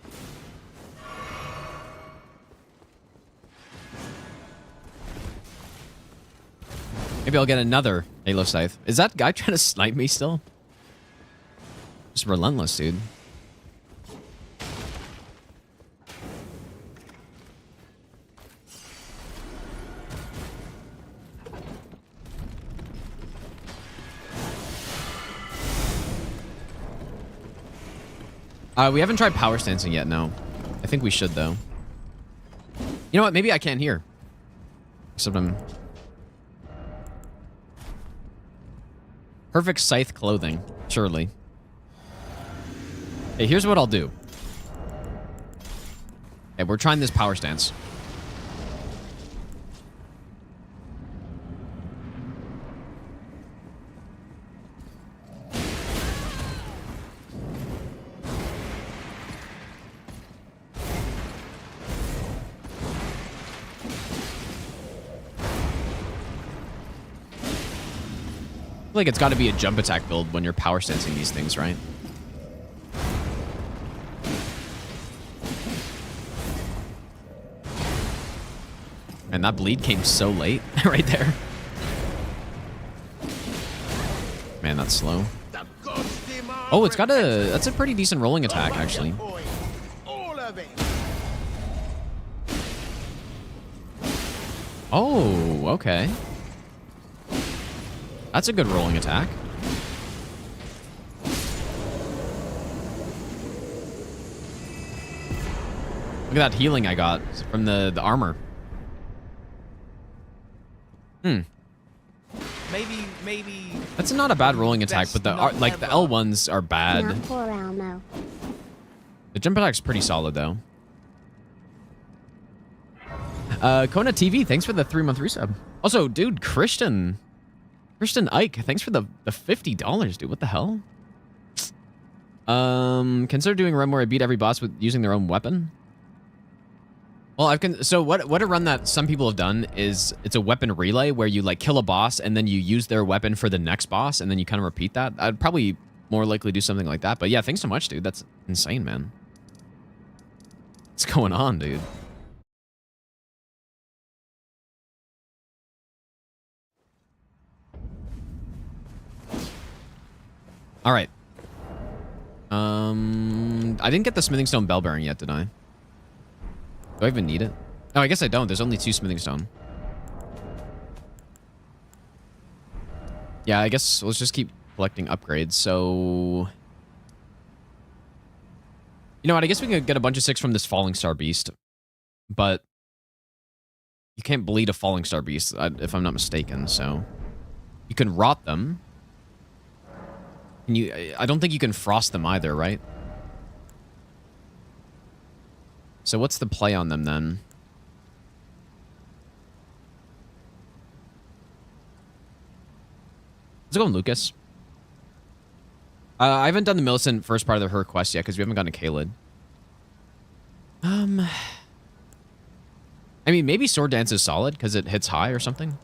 Maybe I'll get another Halo Scythe. Is that guy trying to snipe me still? Just relentless, dude. We haven't tried power stancing yet, no. I think we should, though. You know what? Maybe I can here. Except I'm... Perfect Scythe clothing, surely. Hey, here's what I'll do. Okay, we're trying this power stance. I feel like it's got to be a jump attack build when you're power stancing these things, right? And that bleed came so late right there. Man, that's slow. Oh, it's got a... That's a pretty decent rolling attack, actually. Oh, okay. That's a good rolling attack. Look at that healing I got from the armor. Maybe. That's not a bad rolling attack, but the L ones are bad. Not for Elmo. The jump attack's pretty solid though. Kona TV, thanks for the 3-month resub. Also, dude, Christian Ike, thanks for the $50, dude. What the hell? Consider doing a run where I beat every boss with using their own weapon. Well, so what a run that some people have done is it's a weapon relay where you like kill a boss and then you use their weapon for the next boss and then you kind of repeat that. I'd probably more likely do something like that. But yeah, thanks so much, dude. That's insane, man. What's going on, dude? All right. I didn't get the smithing stone bell bearing yet, did I? Do I even need it? Oh, I guess I don't. There's only 2 smithing stone. Yeah, I guess let's just keep collecting upgrades. So, you know what? I guess we can get a bunch of 6 from this falling star beast, but you can't bleed a falling star beast, if I'm not mistaken. So you can rot them. Can you? I don't think you can frost them either, right? So what's the play on them then? Let's go on Lucas. I haven't done the Millicent first part of her quest yet because we haven't gotten to Kaled. I mean, maybe Sword Dance is solid because it hits high or something.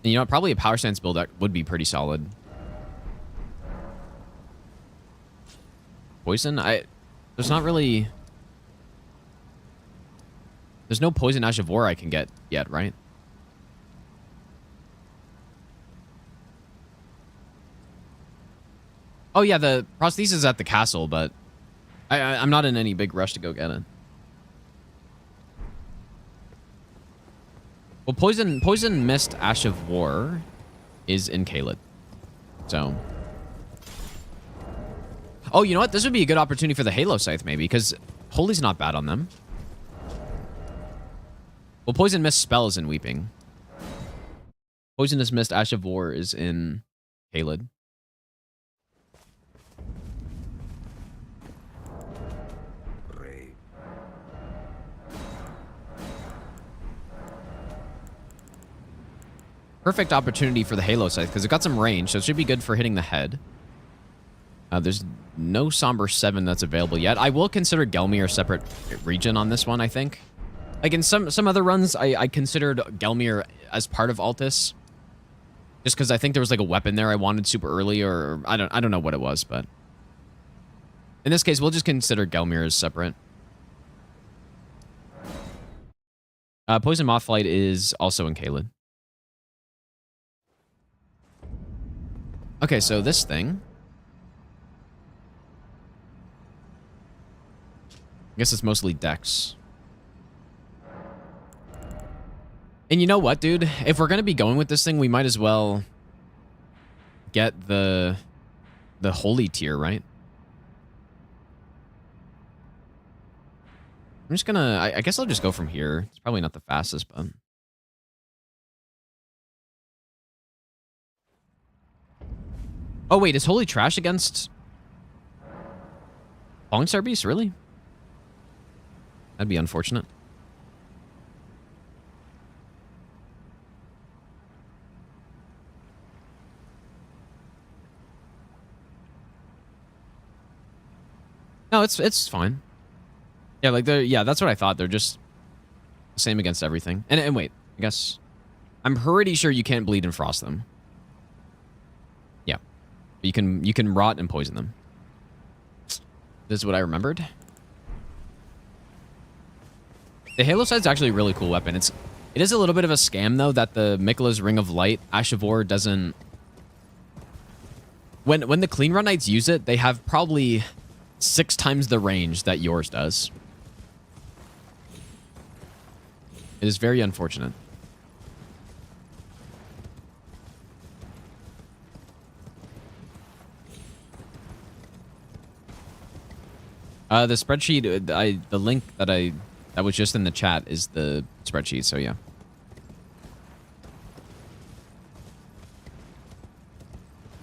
And you know, probably a Power Stance build that would be pretty solid. Poison? There's not really... There's no Poison Ash of War I can get yet, right? Oh yeah, the prosthesis is at the castle, but I'm not in any big rush to go get it. Well, Poison Mist Ash of War is in Kaled. So... Oh, you know what? This would be a good opportunity for the Halo Scythe, maybe, because Holy's not bad on them. Well, Poison Mist spell is in Weeping. Poisonous Mist Ash of War is in Kaled. Perfect opportunity for the Halo Scythe, because it got some range, so it should be good for hitting the head. There's no Somber 7 that's available yet. I will consider Gelmir a separate region on this one, I think. Like in some other runs, I considered Gelmir as part of Altus. Just because I think there was like a weapon there I wanted super early, or I don't know what it was, but in this case, we'll just consider Gelmir as separate. Poison Mothlight is also in Caelid. Okay, so this thing. I guess it's mostly Dex. And you know what, dude? If we're gonna be going with this thing, we might as well get the holy tier, right? I'm just gonna... I guess I'll just go from here. It's probably not the fastest, but... Oh, wait. Is Holy Trash against... Falling Star Beast? Really? That'd be unfortunate. No, it's fine. Yeah, like yeah, that's what I thought. They're just the same against everything. And wait, I guess I'm pretty sure you can't bleed and frost them. Yeah. You can rot and poison them. This is what I remembered. The Halo Side's actually a really cool weapon. It is a little bit of a scam though that the Mikola's Ring of Light Ashavor doesn't. When the Clean Run Knights use it, they have probably 6 times the range that yours does. It is very unfortunate. The spreadsheet, the link that was just in the chat is the spreadsheet, so yeah.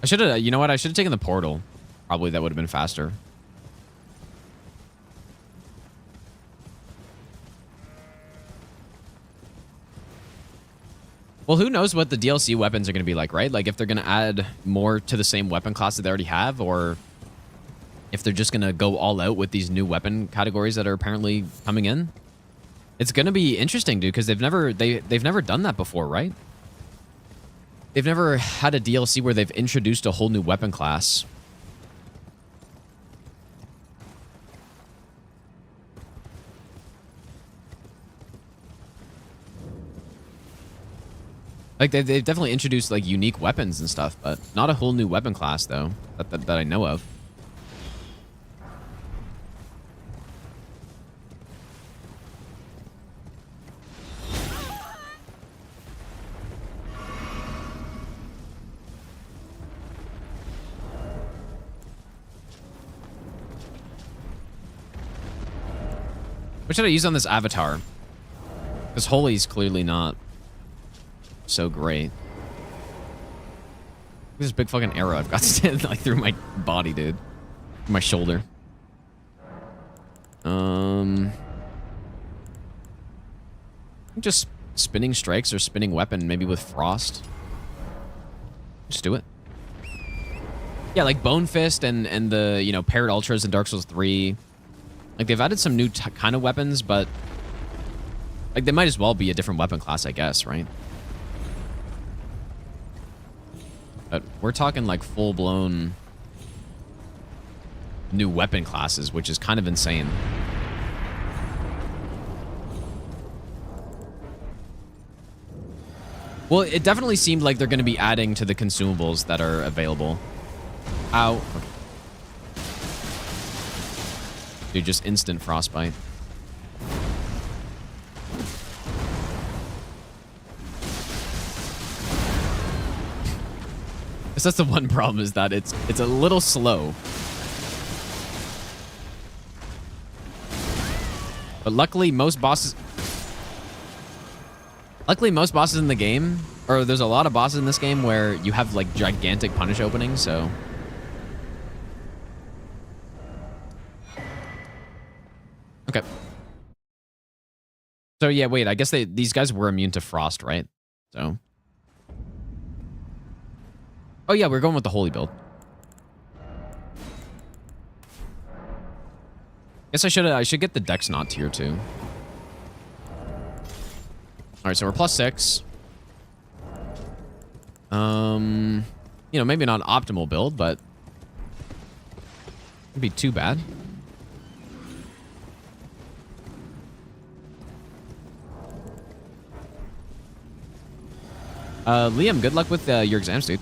I should have, you know what? I should have taken the portal. Probably that would have been faster. Well, who knows what the DLC weapons are going to be like, right? Like, if they're going to add more to the same weapon class that they already have, or if they're just going to go all out with these new weapon categories that are apparently coming in. It's going to be interesting, dude, because they've never done that before, right? They've never had a DLC where they've introduced a whole new weapon class. Like, they've definitely introduced, like, unique weapons and stuff, but not a whole new weapon class, though, that I know of. What should I use on this avatar? Because Holy's clearly not so great. This big fucking arrow I've got standing like through my body, dude. My shoulder. Just spinning strikes or spinning weapon, maybe with frost. Just do it. Yeah, like Bone Fist and the, you know, Parrot Ultras in Dark Souls 3. Like, they've added some new kind of weapons, but like, they might as well be a different weapon class, I guess, right? But we're talking like full-blown new weapon classes, which is kind of insane. Well, it definitely seemed like they're going to be adding to the consumables that are available. Ow. Okay. Dude, just instant frostbite. Guess that's the one problem, is that it's a little slow. But luckily most bosses in the game, or there's a lot of bosses in this game where you have like gigantic punish openings, so okay. So yeah, wait, I guess these guys were immune to frost, right? So oh yeah, we're going with the holy build. Guess I should get the Dex Knot tier too. right, so we're +6. You know, maybe not optimal build, but wouldn't be too bad. Liam, good luck with your exams, dude.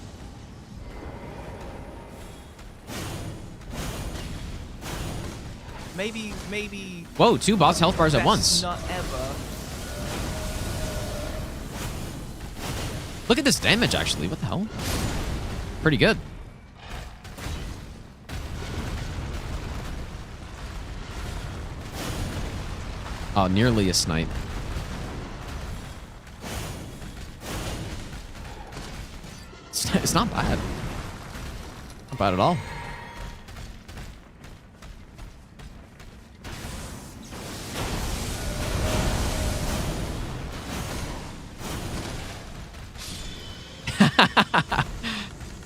Maybe. Whoa, 2 boss health bars at best once. Not ever. Look at this damage, actually. What the hell? Pretty good. Oh, nearly a snipe. It's not bad. Not bad at all.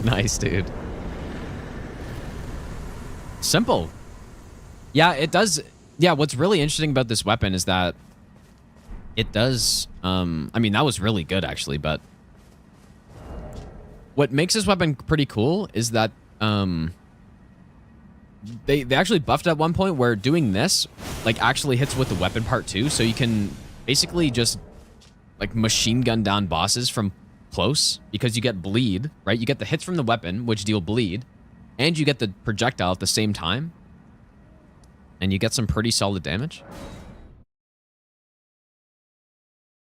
Nice, dude. Simple. Yeah, it does. Yeah, what's really interesting about this weapon is that it does... I mean, that was really good, actually, but... What makes this weapon pretty cool is that they actually buffed at one point where doing this like actually hits with the weapon part too, so you can basically just like machine gun down bosses from close because you get bleed, right? You get the hits from the weapon, which deal bleed, and you get the projectile at the same time, and you get some pretty solid damage.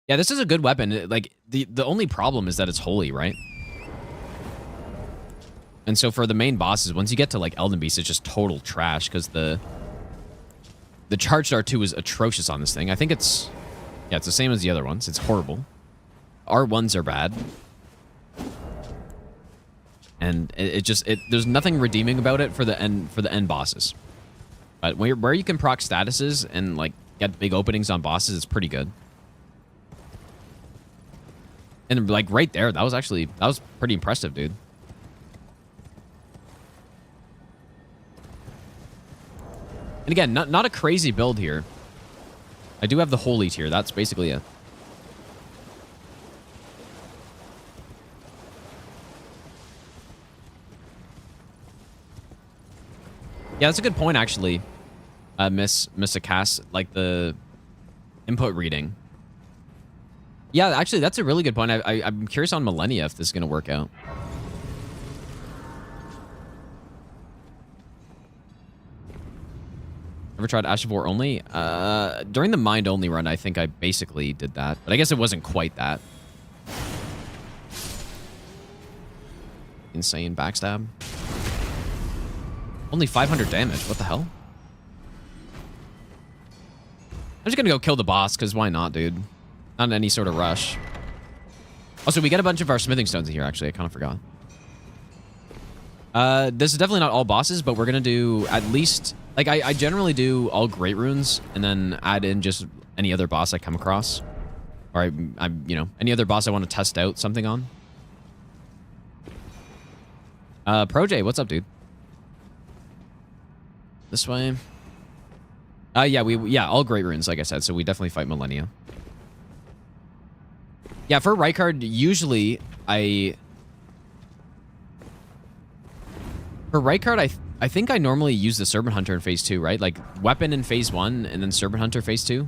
Yeah, this is a good weapon. Like the only problem is that it's holy, right? And so for the main bosses, once you get to like Elden Beast, it's just total trash because the charged R2 is atrocious on this thing. I think it's the same as the other ones. It's horrible. R1s are bad. And there's nothing redeeming about it for the end bosses. But where you can proc statuses and like get big openings on bosses, it's pretty good. And like right there, that was pretty impressive, dude. And again, not a crazy build here. I do have the holy tier. That's basically it. Yeah, that's a good point, actually, Miss Akas, like the input reading. Yeah, actually, that's a really good point. I'm curious on Millennia if this is going to work out. Ever tried Ash of War only? During the Mind only run, I think I basically did that. But I guess it wasn't quite that. Insane backstab. Only 500 damage. What the hell? I'm just gonna go kill the boss, because why not, dude? Not in any sort of rush. Also, we get a bunch of our smithing stones in here, actually. I kind of forgot. This is definitely not all bosses, but we're gonna do at least... Like, I generally do all great runes, and then add in just any other boss I come across. Or, you know, any other boss I want to test out something on. ProJ, what's up, dude? This way. Yeah, all great runes, like I said, so we definitely fight Millennia. Yeah, for Rykard, usually For Rykard, I think I normally use the Serpent Hunter in Phase 2, right? Like, Weapon in Phase 1, and then Serpent Hunter Phase 2.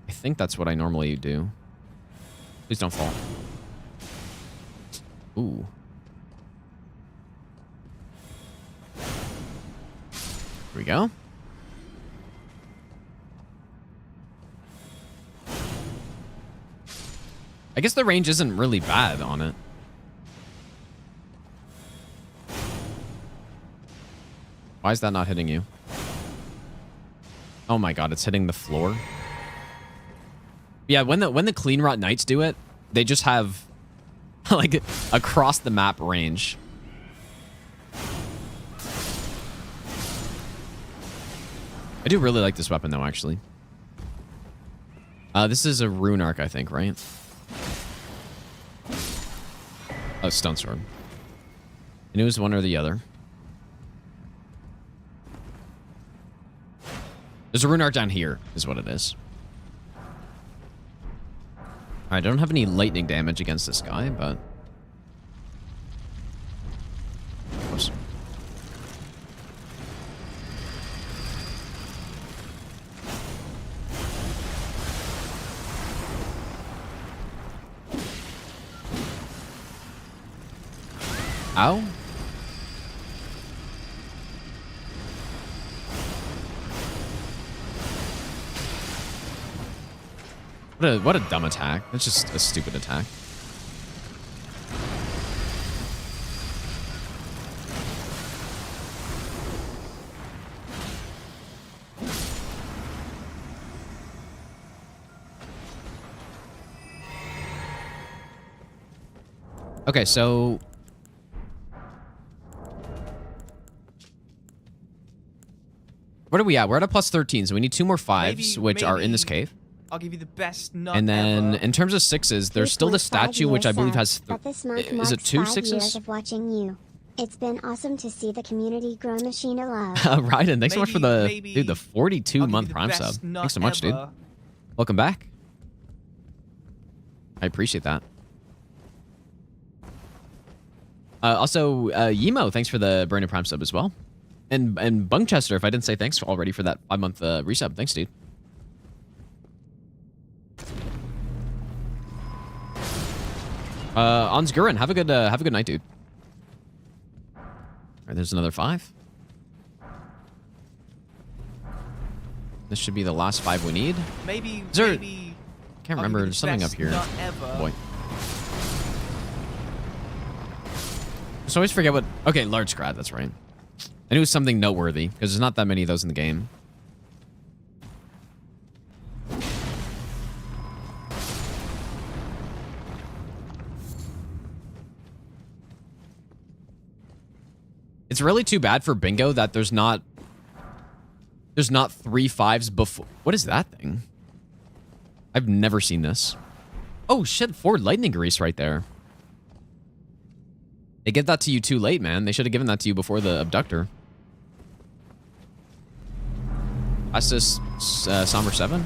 I think that's what I normally do. Please don't fall. Ooh. Here we go. I guess the range isn't really bad on it. Why is that not hitting you? Oh my god, it's hitting the floor. Yeah, when the Clean Rot Knights do it, they just have like across the map range. I do really like this weapon though, actually. This is a rune arc, I think, right? Oh, stone sword. I knew it was one or the other. There's a rune arc down here, is what it is. I don't have any lightning damage against this guy, but... Oops. Ow. What a dumb attack. That's just a stupid attack. Okay, so... What are we at? We're at a plus 13, so we need 2 more 5s, which are in this cave. I'll give you the best nut And then, ever. in terms of 6s, there's still the 3.5 statue, which I years believe out, has... but this month Is it marks 2 5 6s? years of watching you. It's been awesome to see the community grow machine alive. Ryden, thanks so much for the... Maybe Dude, the 42-month I'll give you the Prime best sub. nut Thanks so much, dude. ever. Welcome back. I appreciate that. Also, Yemo, thanks for the brand new Prime sub as well. And Bungchester, if I didn't say thanks already for that 5-month resub. Thanks, dude. Ansgurin, have a good night, dude. All right, there's another 5. This should be the last 5 we need. Maybe, Is there... maybe Can't I'll remember. give you There's the something up best here. nut ever. Boy. Just always forget what... Okay, large scrat, that's right. I knew it was something noteworthy, because there's not that many of those in the game. It's really too bad for bingo that there's not 3 5s before... What is that thing? I've never seen this. Oh, shit. 4 lightning grease right there. They give that to you too late, man. They should have given that to you before the abductor. Estus Somber 7?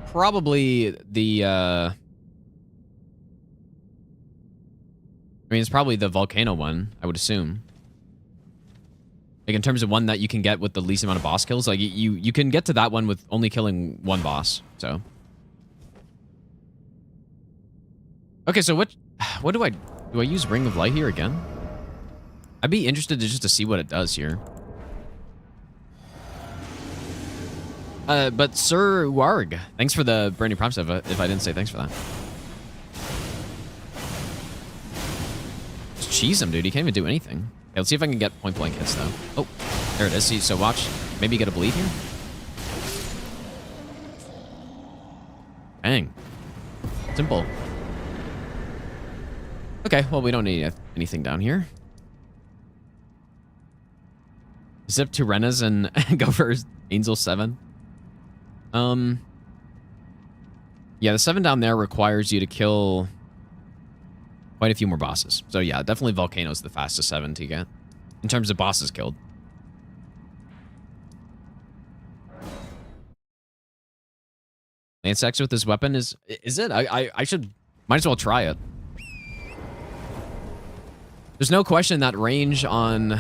Probably the... I mean, it's probably the volcano one, I would assume. Like, in terms of one that you can get with the least amount of boss kills, like, you can get to that one with only killing 1 boss, so. Okay, so what do I use Ring of Light here again? I'd be interested just to see what it does here. But Sir Warg, thanks for the brand new prompt stuff, if I didn't say thanks for that. Just cheese him, dude. He can't even do anything. Okay, let's see if I can get point blank hits, though. Oh, there it is. See, so watch. Maybe get a bleed here. Bang. Simple. Okay, well, we don't need anything down here. Zip to Renas and go for Angel 7. Yeah, the 7 down there requires you to kill quite a few more bosses. So yeah, definitely Volcano's the fastest 7 to get in terms of bosses killed. Lance X with this weapon is it? I might as well try it. There's no question that range on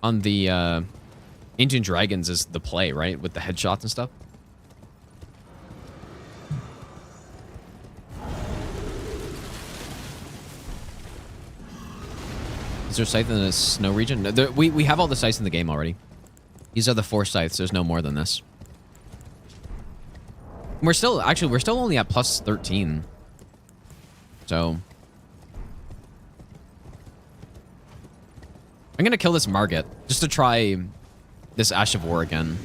the Ancient Dragons is the play, right? With the headshots and stuff. Is there Scythe in the snow region? No, we have all the Scythes in the game already. These are the 4 Scythes. There's no more than this. We're still only at plus 13. So I'm gonna kill this Margit just to try this Ash of War again.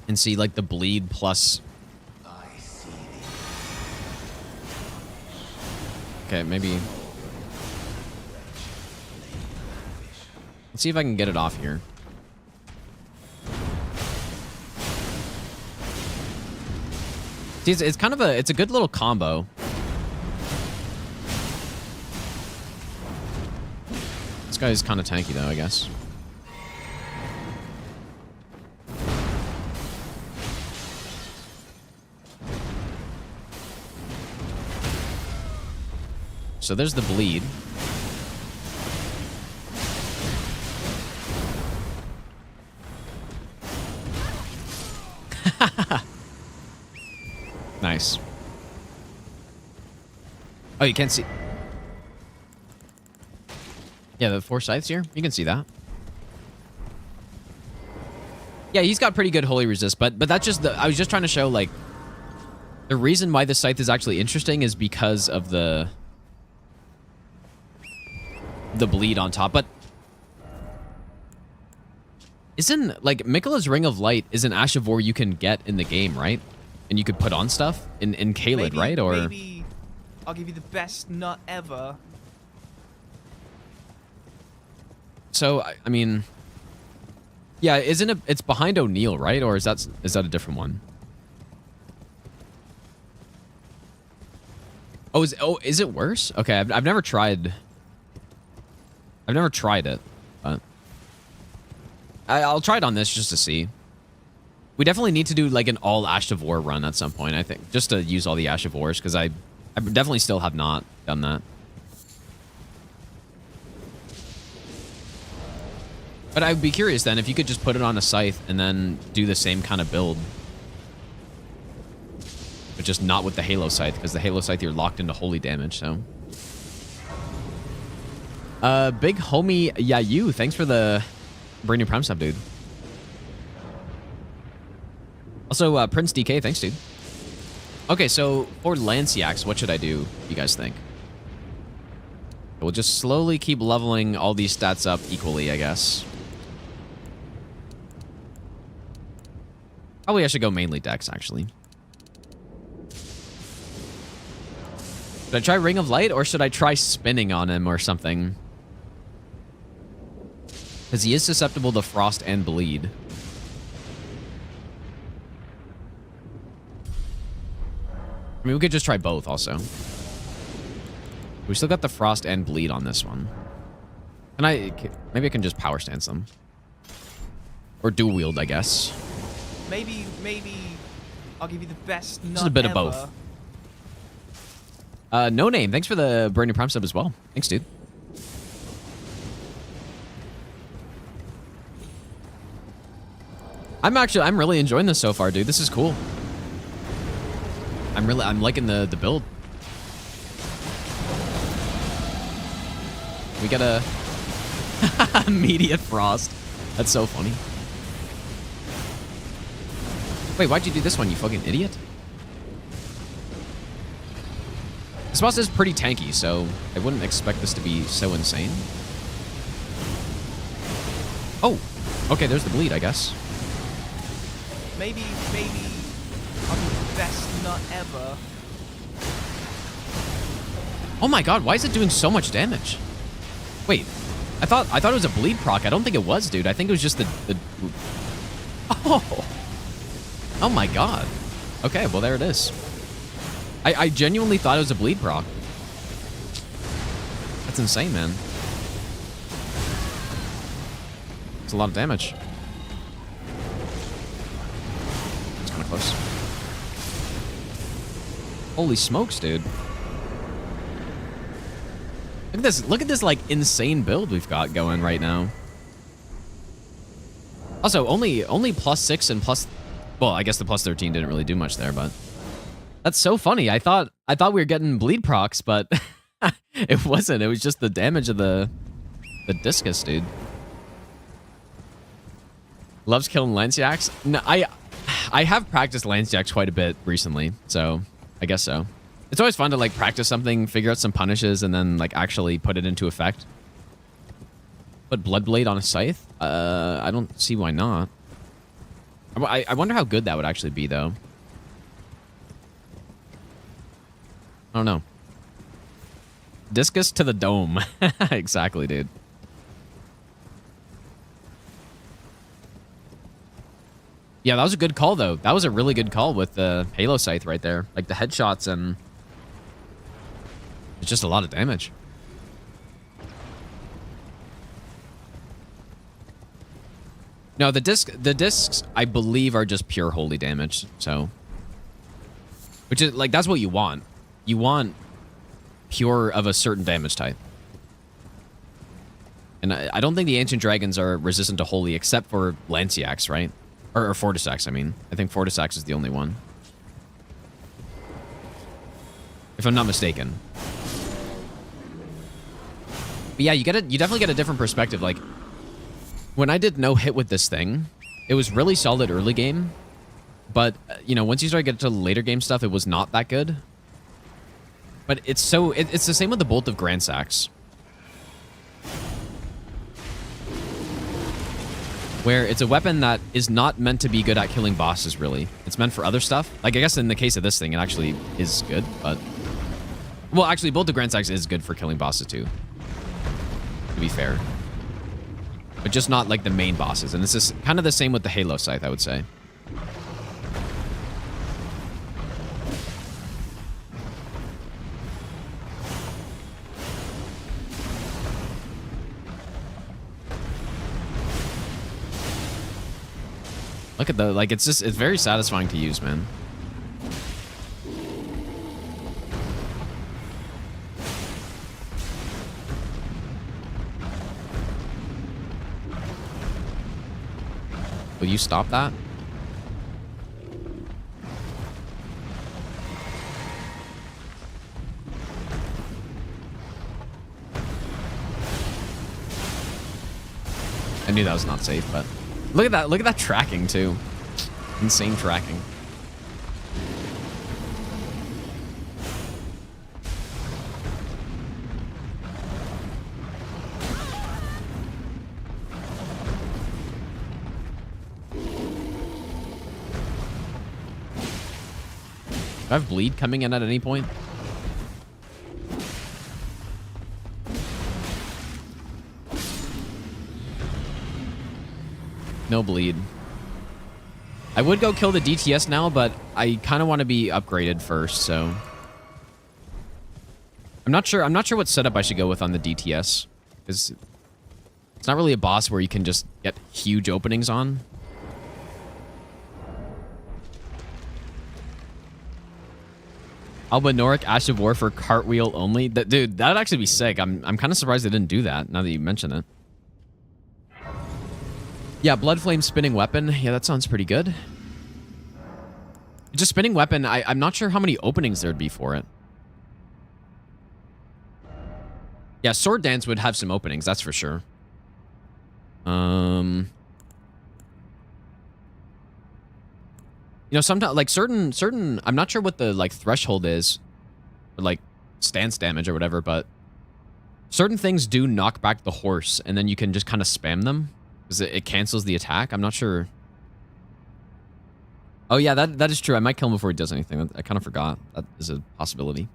And see like the bleed plus. Okay, maybe. Let's see if I can get it off here. See, it's kind of it's a good little combo. This guy's kind of tanky though, I guess. So there's the bleed. Nice. Oh, you can't see. Yeah, the 4 scythes here. You can see that. Yeah, he's got pretty good holy resist, but that's just the. I was just trying to show like the reason why the scythe is actually interesting is because of the bleed on top. But isn't like Miquella's Ring of Light is an Ash of War you can get in the game, right? And you could put on stuff in Caelid, right? Or maybe I'll give you the best nut ever. So I mean, yeah, isn't it? It's behind O'Neill, right? Or is that a different one? Oh, is it worse? Okay, I've never tried. I've never tried it, but I'll try it on this just to see. We definitely need to do like an all Ash of War run at some point, I think, just to use all the Ash of Wars, because I definitely still have not done that. But I'd be curious then if you could just put it on a scythe and then do the same kind of build. But just not with the Halo Scythe, because the Halo Scythe you're locked into holy damage, so. Big homie, yeah, you. Thanks for the brand new Prime sub, dude. Also, Prince DK, thanks, dude. Okay, so for Lanciax, what should I do, you guys think? We'll just slowly keep leveling all these stats up equally, I guess. Probably I should go mainly Dex, actually. Should I try Ring of Light, or should I try spinning on him or something? Because he is susceptible to Frost and Bleed. I mean, we could just try both also. We still got the Frost and Bleed on this one. Maybe I can just power stance them. Or dual wield, I guess. Maybe I'll give you the best nut Just a bit ever. of both. No Name, thanks for the brand new Prime sub as well. Thanks, dude. I'm really enjoying this so far, dude. This is cool. I'm liking the build. We got a immediate Frost. That's so funny. Wait, why'd you do this one, you fucking idiot? This boss is pretty tanky, so I wouldn't expect this to be so insane. Oh, okay, there's the bleed, I guess. Maybe I'll give you the best nut ever. Oh my god, why is it doing so much damage? Wait, I thought it was a bleed proc. I don't think it was, dude. I think it was just the Oh my god. Okay, well there it is. I genuinely thought it was a bleed proc. That's insane, man. It's a lot of damage. It's kind of close. Holy smokes, dude. Look at this. Look at this, like, insane build we've got going right now. Also, only +6 and +... Well, I guess the +13 didn't really do much there, but... That's so funny. I thought we were getting bleed procs, but it wasn't. It was just the damage of the discus, dude. Loves killing Lanciax? No, I have practiced Lanciax quite a bit recently, so I guess so. It's always fun to like practice something, figure out some punishes, and then like actually put it into effect. But Bloodblade on a Scythe? I don't see why not. I wonder how good that would actually be, though. I don't know. Discus to the dome. Exactly, dude. Yeah, that was a good call, though. That was a really good call with the Halo Scythe right there. Like, the headshots and... It's just a lot of damage. No, the discs, I believe, are just pure holy damage, so... Which is, like, that's what you want. You want pure of a certain damage type. And I don't think the Ancient Dragons are resistant to Holy except for Lanciax, right? Or Fortisax, I mean. I think Fortisax is the only one. If I'm not mistaken. But yeah, you definitely get a different perspective. Like, when I did no hit with this thing, it was really solid early game. But, you know, once you start getting to later game stuff, it was not that good. But it's it's the same with the Bolt of Grandsax. Where it's a weapon that is not meant to be good at killing bosses, really. It's meant for other stuff. Like, I guess in the case of this thing, it actually is good, but... Well, actually, Bolt of Grandsax is good for killing bosses, too. To be fair. But just not, like, the main bosses. And it's just kind of the same with the Halo Scythe, I would say. Look at the, like, it's very satisfying to use, man. Will you stop that? I knew that was not safe, but look at that tracking too. Insane tracking. Do I have bleed coming in at any point? No bleed. I would go kill the DTS now, but I kind of want to be upgraded first, so I'm not sure what setup I should go with on the DTS, because it's not really a boss where you can just get huge openings on. Albanoric Ash of War for cartwheel only. Dude, that'd actually be sick. I'm kind of surprised they didn't do that now that you mention it. Yeah, Bloodflame spinning weapon. Yeah, that sounds pretty good. Just spinning weapon, I'm not sure how many openings there'd be for it. Yeah, Sword Dance would have some openings, that's for sure. You know, sometimes, like, certain, I'm not sure what the, like, threshold is, or, like, stance damage or whatever, but certain things do knock back the horse, and then you can just kind of spam them, because it cancels the attack. I'm not sure. Oh, yeah, that is true. I might kill him before he does anything. I kind of forgot. That is a possibility.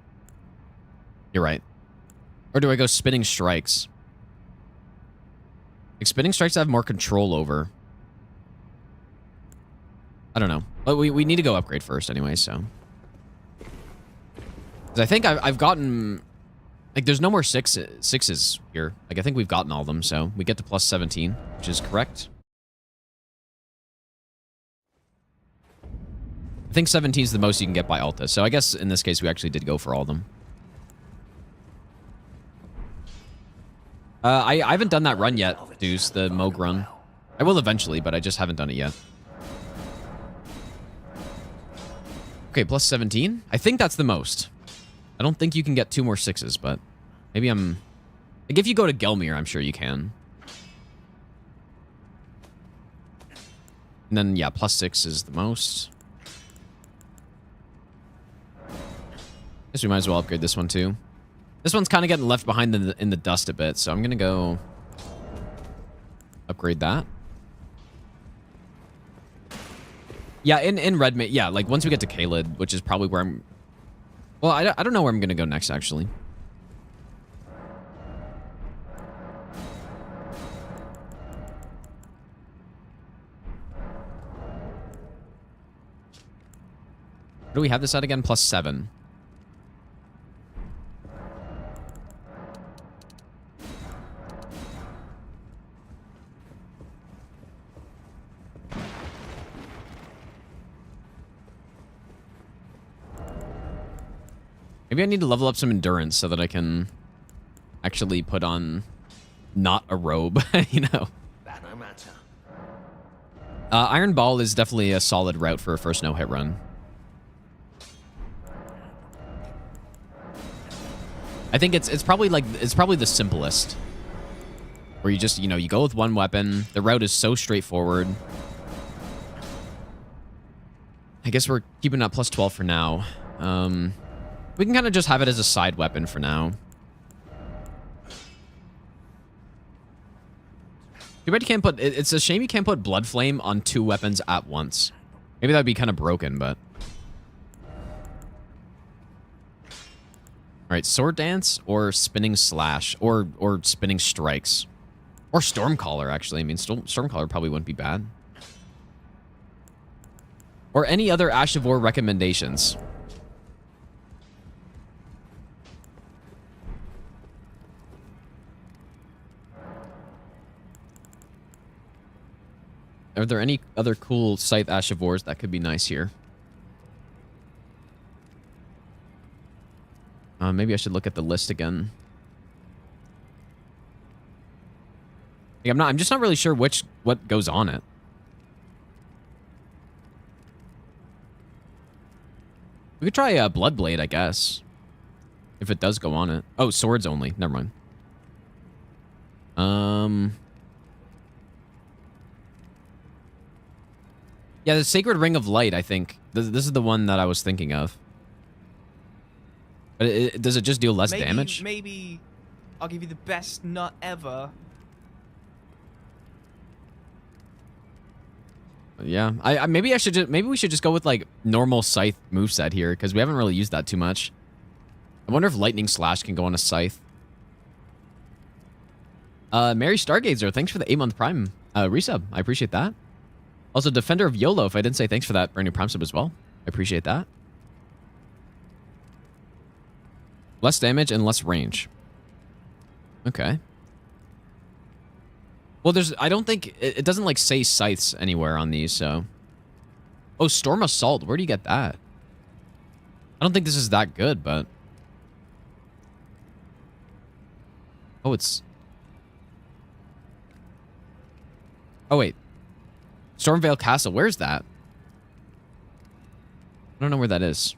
You're right. Or do I go Spinning Strikes? Like, Spinning Strikes I have more control over. I don't know. But we need to go upgrade first anyway, so. Because I think I've gotten... Like, there's no more sixes here. Like, I think we've gotten all of them, so we get to plus 17, which is correct. I think 17 is the most you can get by Alta, so I guess in this case we actually did go for all of them. I haven't done that run yet, Deuce, the Moog run. I will eventually, but I just haven't done it yet. Okay, plus 17? I think that's the most. I don't think you can get 2 more 6s, but maybe I'm... Like, if you go to Gelmir, I'm sure you can. And then, yeah, plus 6 is the most. Guess we might as well upgrade this one, too. This one's kind of getting left behind in the dust a bit, so I'm going to go upgrade that. Yeah, in Red Mage, yeah, like, once we get to Kaled, which is probably where I'm... Well, I don't know where I'm going to go next, actually. What do we have this at again? Plus 7. Maybe I need to level up some endurance so that I can actually put on not a robe, you know. That no matter. Iron Ball is definitely a solid route for a first no-hit run. I think it's probably the simplest. Where you just, you go with one weapon. The route is so straightforward. I guess we're keeping that plus 12 for now. We can kind of just have it as a side weapon for now. Too bad you can't put... It's a shame you can't put Blood Flame on 2 weapons at once. Maybe that would be kind of broken, but... Alright, Sword Dance or Spinning Slash or Spinning Strikes. Or Stormcaller, actually. I mean, Stormcaller probably wouldn't be bad. Or any other Ash of War recommendations. Are there any other cool Scythe Ash of Wars that could be nice here? Maybe I should look at the list again. Yeah, I'm just not really sure what goes on it. We could try Bloodblade, I guess. If it does go on it. Oh, swords only. Never mind. Yeah, the Sacred Ring of Light, I think. This is the one that I was thinking of. But does it just do less damage? Maybe I'll give you the best nut ever. Yeah, maybe we should just go with like normal Scythe moveset here because we haven't really used that too much. I wonder if Lightning Slash can go on a Scythe. Mary Stargazer, thanks for the 8-month Prime resub. I appreciate that. Also, Defender of YOLO, if I didn't say thanks for that brand new Prime sub as well. I appreciate that. Less damage and less range. Okay. Well, I don't think, it doesn't like say scythes anywhere on these, so. Oh, Storm Assault, where do you get that? I don't think this is that good, but. Oh, it's. Oh, wait. Stormvale Castle, where's that? I don't know where that is.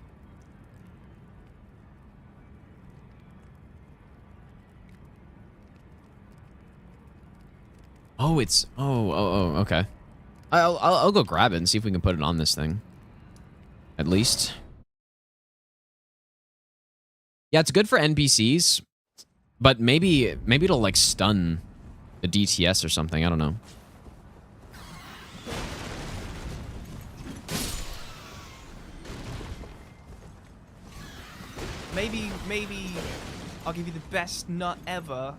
Oh, it's... Oh, okay. I'll go grab it and see if we can put it on this thing. At least. Yeah, it's good for NPCs. But maybe it'll, like, stun the DTS or something. I don't know. Maybe I'll give you the best nut ever.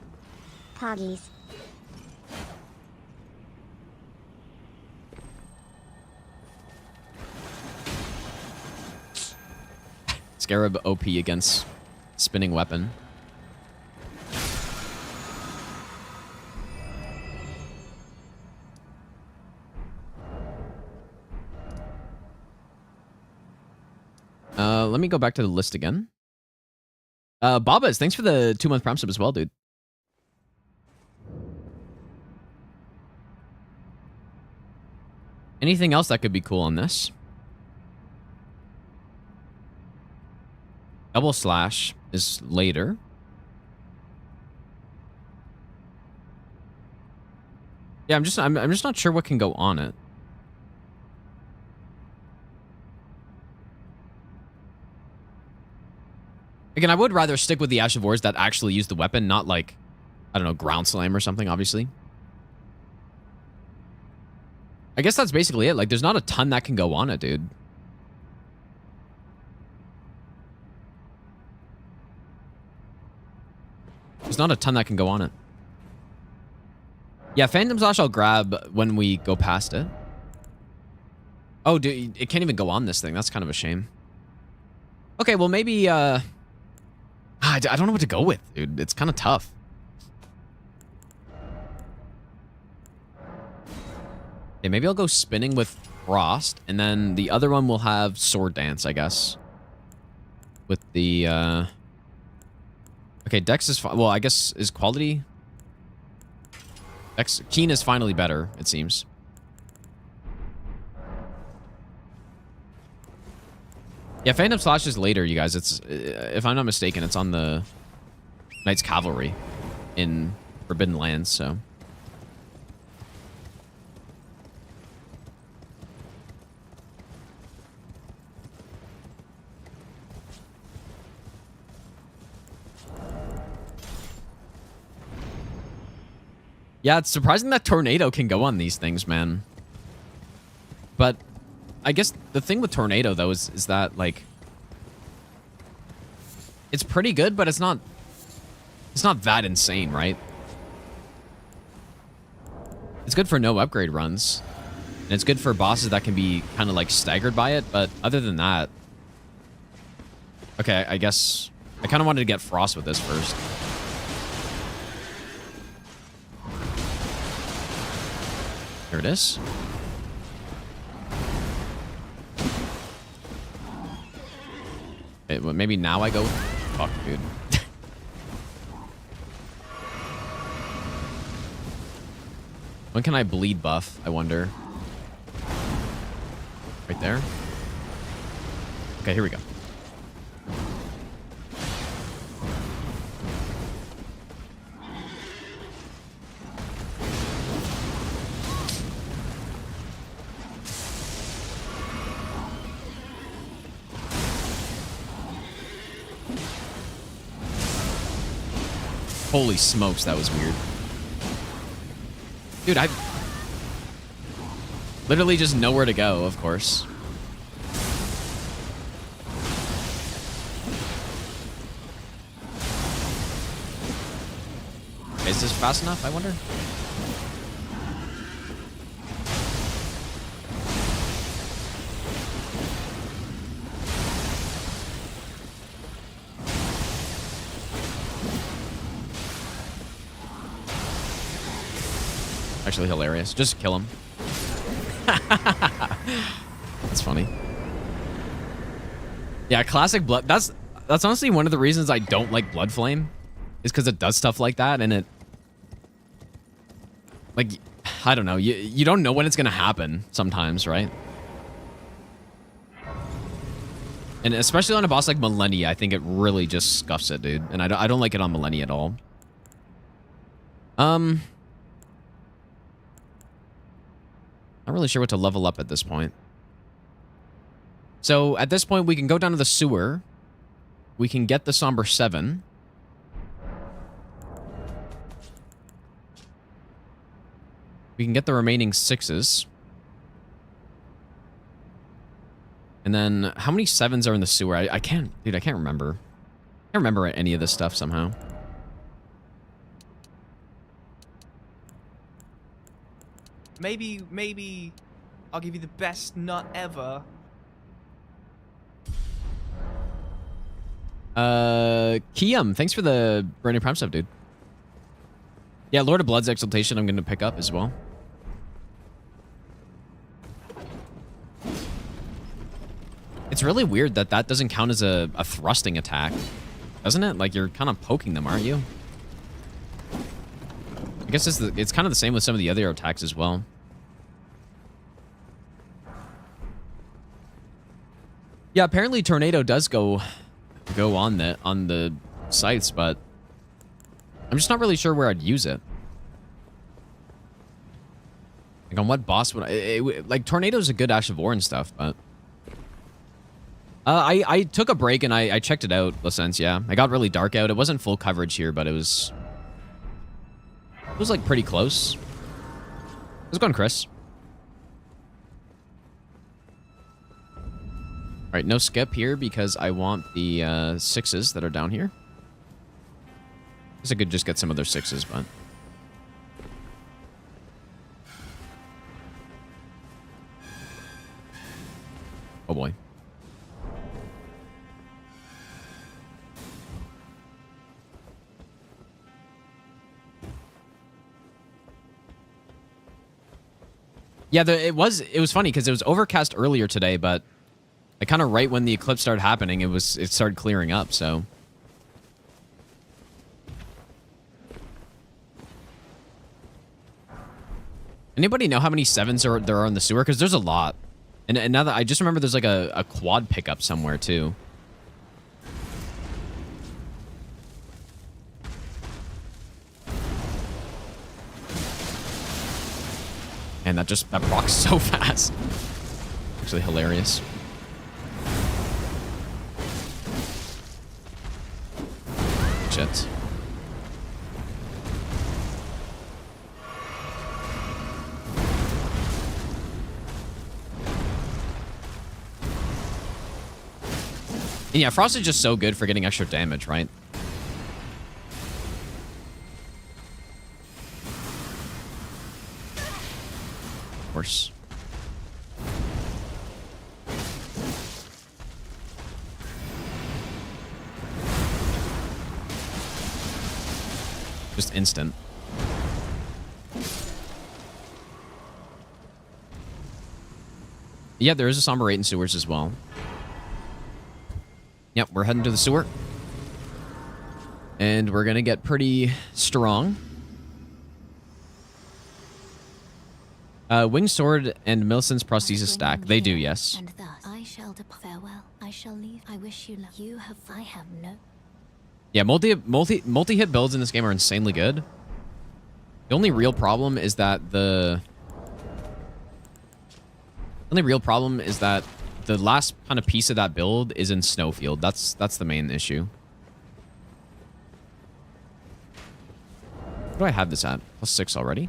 Poggies. Scarab OP against spinning weapon. Let me go back to the list again. Babas, thanks for the 2-month Prime sub as well, dude. Anything else that could be cool on this? Double Slash is later. Yeah, I'm just not sure what can go on it. Again, I would rather stick with the Ash of Wars that actually use the weapon, not like, I don't know, Ground Slam or something, obviously. I guess that's basically it. Like, there's not a ton that can go on it, dude. There's not a ton that can go on it. Yeah, Phantom Slash I'll grab when we go past it. Oh, dude, it can't even go on this thing. That's kind of a shame. Okay, well, maybe, I don't know what to go with, dude. It's kind of tough. Okay, maybe I'll go spinning with Frost, and then the other one will have Sword Dance, I guess. with the okay, Dex is well, I guess is quality. Dex Keen is finally better, it seems. Yeah, Phantom Slash is later, you guys. It's if I'm not mistaken, it's on the Knights Cavalry in Forbidden Lands, so. Yeah, it's surprising that Tornado can go on these things, man. But I guess the thing with Tornado, though, is that, like, it's pretty good, but it's not that insane, right? It's good for no upgrade runs. And it's good for bosses that can be kind of, like, staggered by it, but other than that... Okay, I guess... I kind of wanted to get Frost with this first. There it is. Okay, well, maybe now I go... Fuck, dude. When can I bleed buff, I wonder? Right there? Okay, here we go. Holy smokes, that was weird. Dude, I literally just nowhere to go, of course. Is this fast enough, I wonder? Actually hilarious. Just kill him. That's funny. Yeah, classic blood. That's honestly one of the reasons I don't like Blood Flame, is because it does stuff like that, and it, like, I don't know. You don't know when it's gonna happen sometimes, right? And especially on a boss like Millennia, I think it really just scuffs it, dude. And I don't like it on Millennia at all. Not really sure what to level up at this point. So at this point, we can go down to the sewer. We can get the Somber 7. We can get the remaining 6s. And then how many 7s are in the sewer? I can't, dude, I can't remember. I can't remember any of this stuff somehow. Maybe I'll give you the best nut ever. Kiam, thanks for the brand new Prime stuff, dude. Yeah, Lord of Blood's Exaltation I'm going to pick up as well. It's really weird that that doesn't count as a thrusting attack, doesn't it? Like, you're kind of poking them, aren't you? I guess it's kind of the same with some of the other attacks as well. Yeah, apparently Tornado does go on the Scythes, but I'm just not really sure where I'd use it. Like, on what boss would like, Tornado's a good Ash of War and stuff, but I took a break and I checked it out, License, yeah. I got really dark out. It wasn't full coverage here, but it was like pretty close. How's it going, Chris? All right, no skip here because I want the 6s that are down here. I guess I could just get some of their 6s, but oh boy. Yeah, it was funny because it was overcast earlier today, but Like kind of right when the eclipse started happening, it started clearing up, so. Anybody know how many 7s there are in the sewer? Because there's a lot. And now that I just remember there's like a quad pickup somewhere too. And that procs so fast. Actually hilarious. Shit. And yeah, Frost is just so good for getting extra damage, right? Of course. Just instant. Yeah, there is a Somber 8 in sewers as well. Yep, we're heading to the sewer. And we're going to get pretty strong. Winged Sword and Millicent's prosthesis stack. They do, yes. And thus I shall farewell. I shall leave. I wish you luck. You have. I have no. Yeah, multi-hit builds in this game are insanely good. The only real problem is that the last kind of piece of that build is in Snowfield. That's the main issue. What do I have this at? +6 already?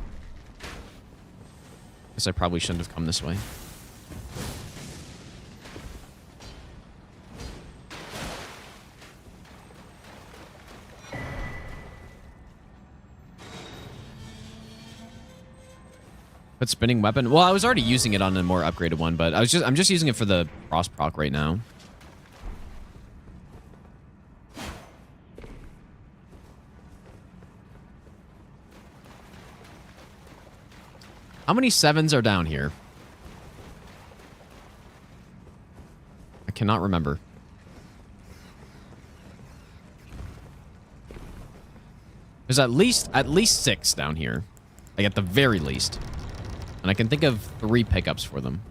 Guess I probably shouldn't have come this way. But spinning weapon. Well, I was already using it on a more upgraded one, but I'm just using it for the frost proc right now. How many 7s are down here? I cannot remember. There's at least 6 down here. Like at the very least. And I can think of 3 pickups for them.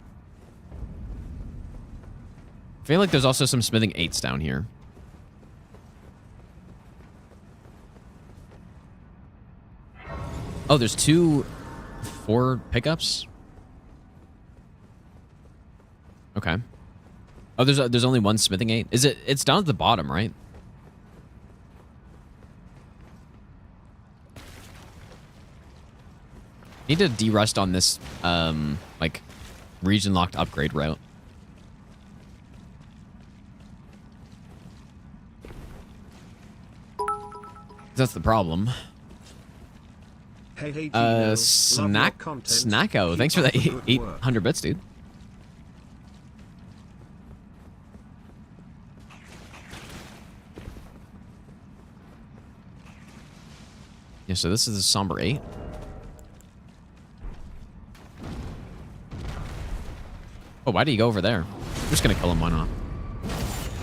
I feel like there's also some smithing 8s down here. Oh, there's 4 pickups? Okay. Oh, there's only 1 smithing 8? It's down at the bottom, right? Need to de-rust on this, like, region-locked upgrade route. That's the problem. Hey, Gino, Snacko, thanks for that 800 bits, dude. Yeah, so this is the Somber 8. Oh, why do you go over there? I'm just gonna kill him, why not?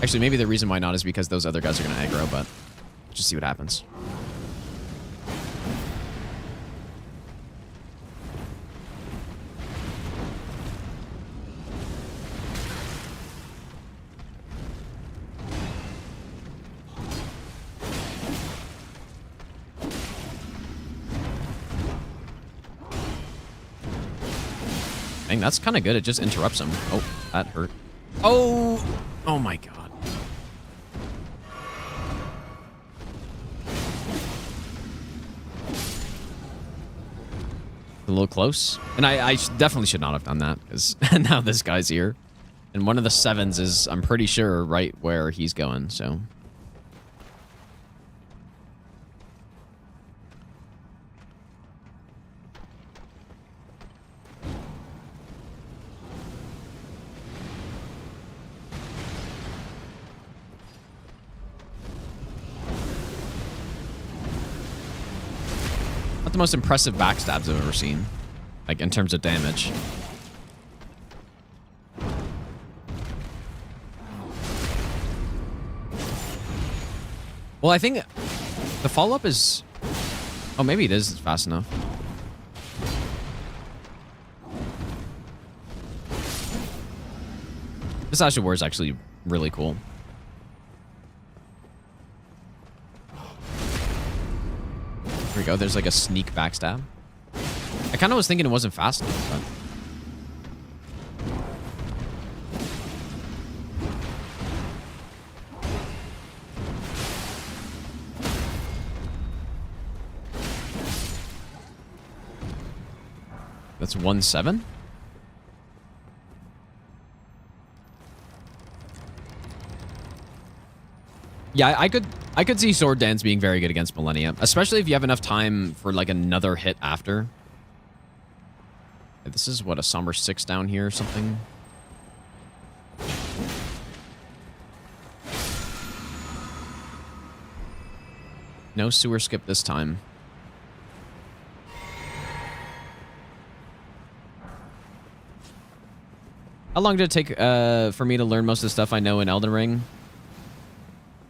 Actually, maybe the reason why not is because those other guys are gonna aggro, but just see what happens. Dang, that's kind of good. It just interrupts him. Oh, that hurt. Oh! Oh my god. A little close. And I definitely should not have done that, because now this guy's here. And one of the 7s is, I'm pretty sure, right where he's going, so... the most impressive backstabs I've ever seen, like in terms of damage. Well, I think the follow-up is... Oh, maybe it is fast enough. This Ash of War is actually really cool. There we go. There's like a sneak backstab. I kind of was thinking it wasn't fast enough, but... That's 1-7? Yeah, I could see Sword Dance being very good against Millennia, especially if you have enough time for like another hit after. This is what, a Somber 6 down here or something? No sewer skip this time. How long did it take for me to learn most of the stuff I know in Elden Ring?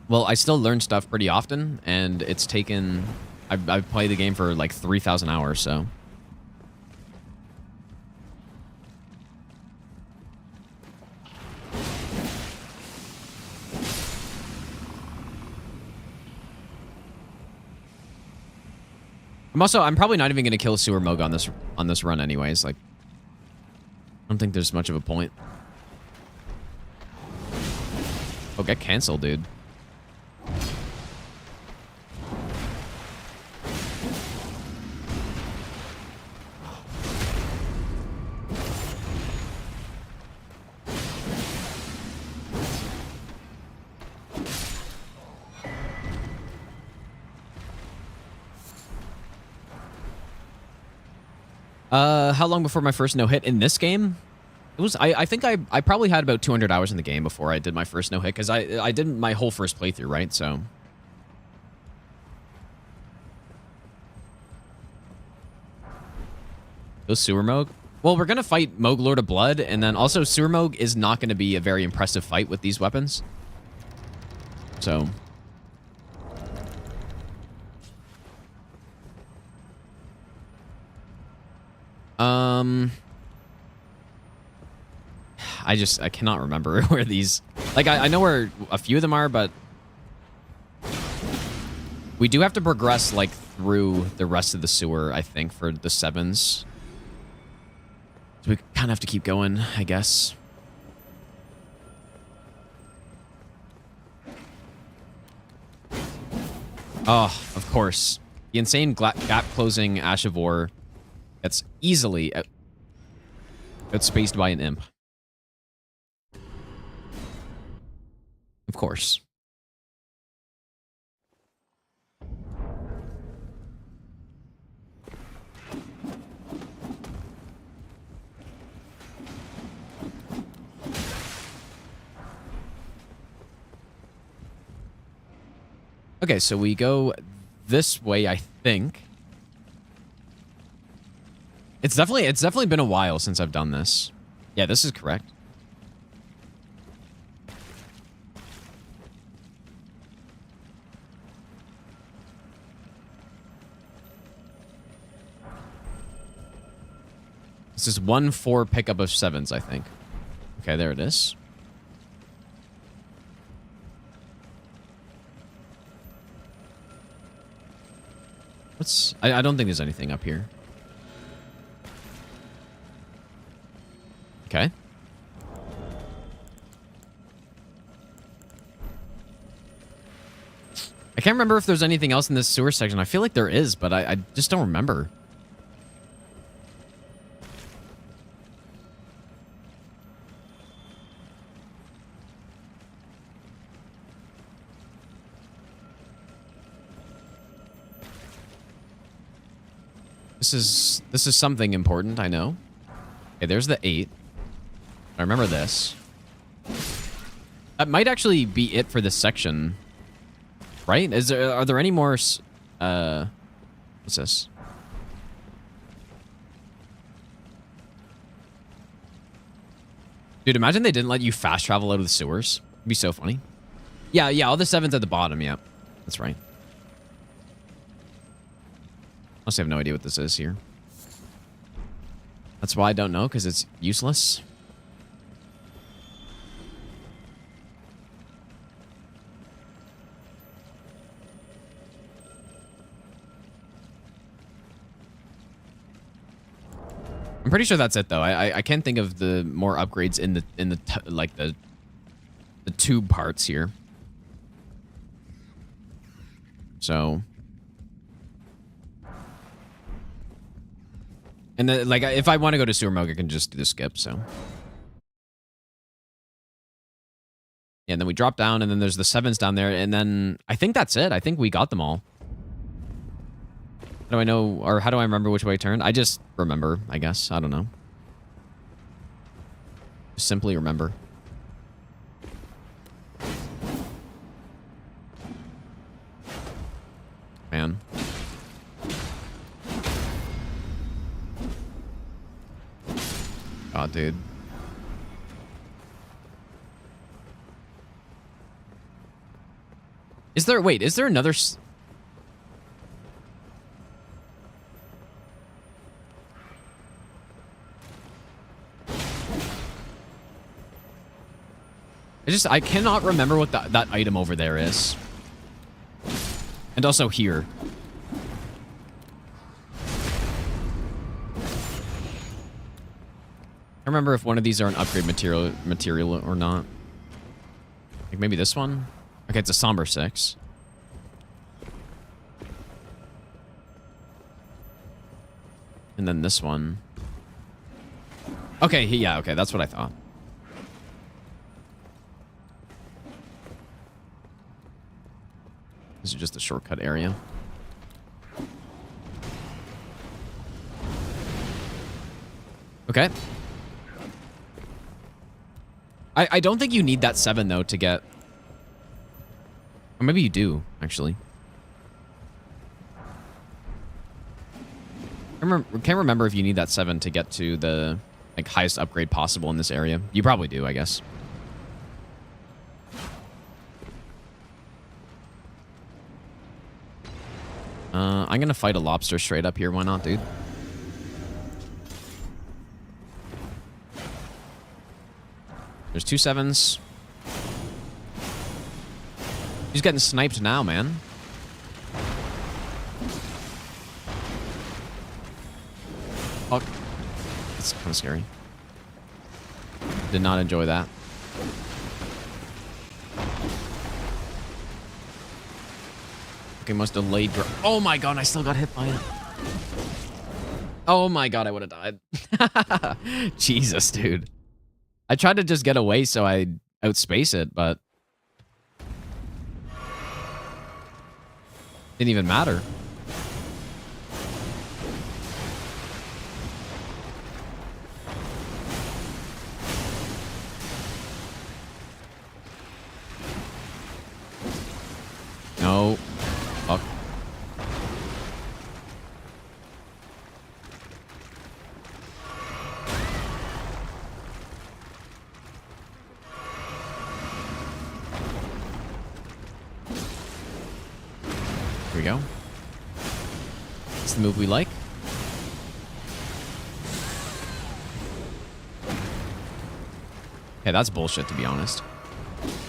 Well, I still learn stuff pretty often, and it's taken... I've played the game for like 3,000 hours, so... I'm probably not even going to kill Sewer Moog on this run anyways. Like, I don't think there's much of a point. Oh, get canceled, dude. How long before my first no-hit in this game? It was, I think I probably had about 200 hours in the game before I did my first no-hit, because I did my whole first playthrough, right? So... Those Sewer Moog? Well, we're going to fight Moog Lord of Blood, and then also Sewer Moog is not going to be a very impressive fight with these weapons. So... I cannot remember where these... Like, I know where a few of them are, but... We do have to progress, like, through the rest of the sewer, I think, for the 7s. So we kind of have to keep going, I guess. Oh, of course. The insane gap-closing Ash of War gets easily outspaced by an imp. Of course. Okay, so we go this way, I think. It's definitely been a while since I've done this. Yeah, this is correct. This is 1-4 pickup of 7s, I think. Okay, there it is. I don't think there's anything up here. Okay. I can't remember if there's anything else in this sewer section. I feel like there is, but I just don't remember. This is something important, I know. Okay, there's the 8. I remember this. That might actually be it for this section. Right? Are there any more what's this? Dude, imagine they didn't let you fast travel out of the sewers. It'd be so funny. Yeah, all the 7s at the bottom, yeah. That's right. Honestly, I have no idea what this is here. That's why I don't know, because it's useless. I'm pretty sure that's it though. I can't think of the more upgrades in the like the tube parts here. So, and then like if I want to go to sewer mode, I can just do the skip. So, yeah, and then we drop down, and then there's the 7s down there, and then I think that's it. I think we got them all. How do I know, or how do I remember which way I turned? I just remember, I guess. I don't know. Just simply remember. Man. God, dude. Is there, wait, is there another... I cannot remember what that item over there is. And also here. I remember if one of these are an upgrade material or not. Like maybe this one? Okay, it's a somber 6. And then this one. Okay, yeah, okay, that's what I thought. This is just a shortcut area. Okay. I don't think you need that 7 though to get... Or maybe you do, actually. I can't remember if you need that 7 to get to the like highest upgrade possible in this area. You probably do, I guess. I'm gonna fight a lobster straight up here. Why not, dude? There's 2 7s. He's getting sniped now, man. Oh, that's kind of scary. Did not enjoy that. Okay, most delayed. Oh my god, I still got hit by it. Oh my god, I would have died. Jesus, dude. I tried to just get away so I'd outspace it, but... Didn't even matter. No. Fuck. Here we go. It's the move we like. Okay, that's bullshit, to be honest.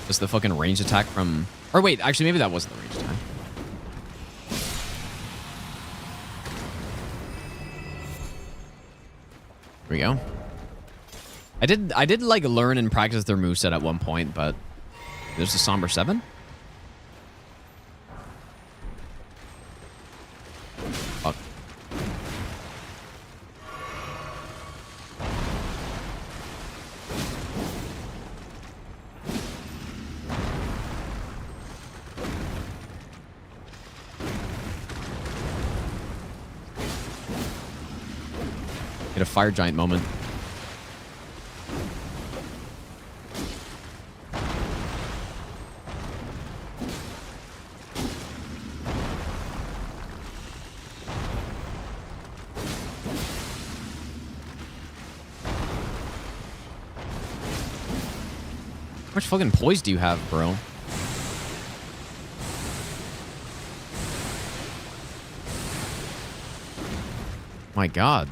Just the fucking range attack from... Or wait, actually, maybe that wasn't the range attack. Here we go. I did like learn and practice their moveset at one point, but there's a somber 7. Fuck. Get a fire giant moment. How much fucking poise do you have, bro? My God.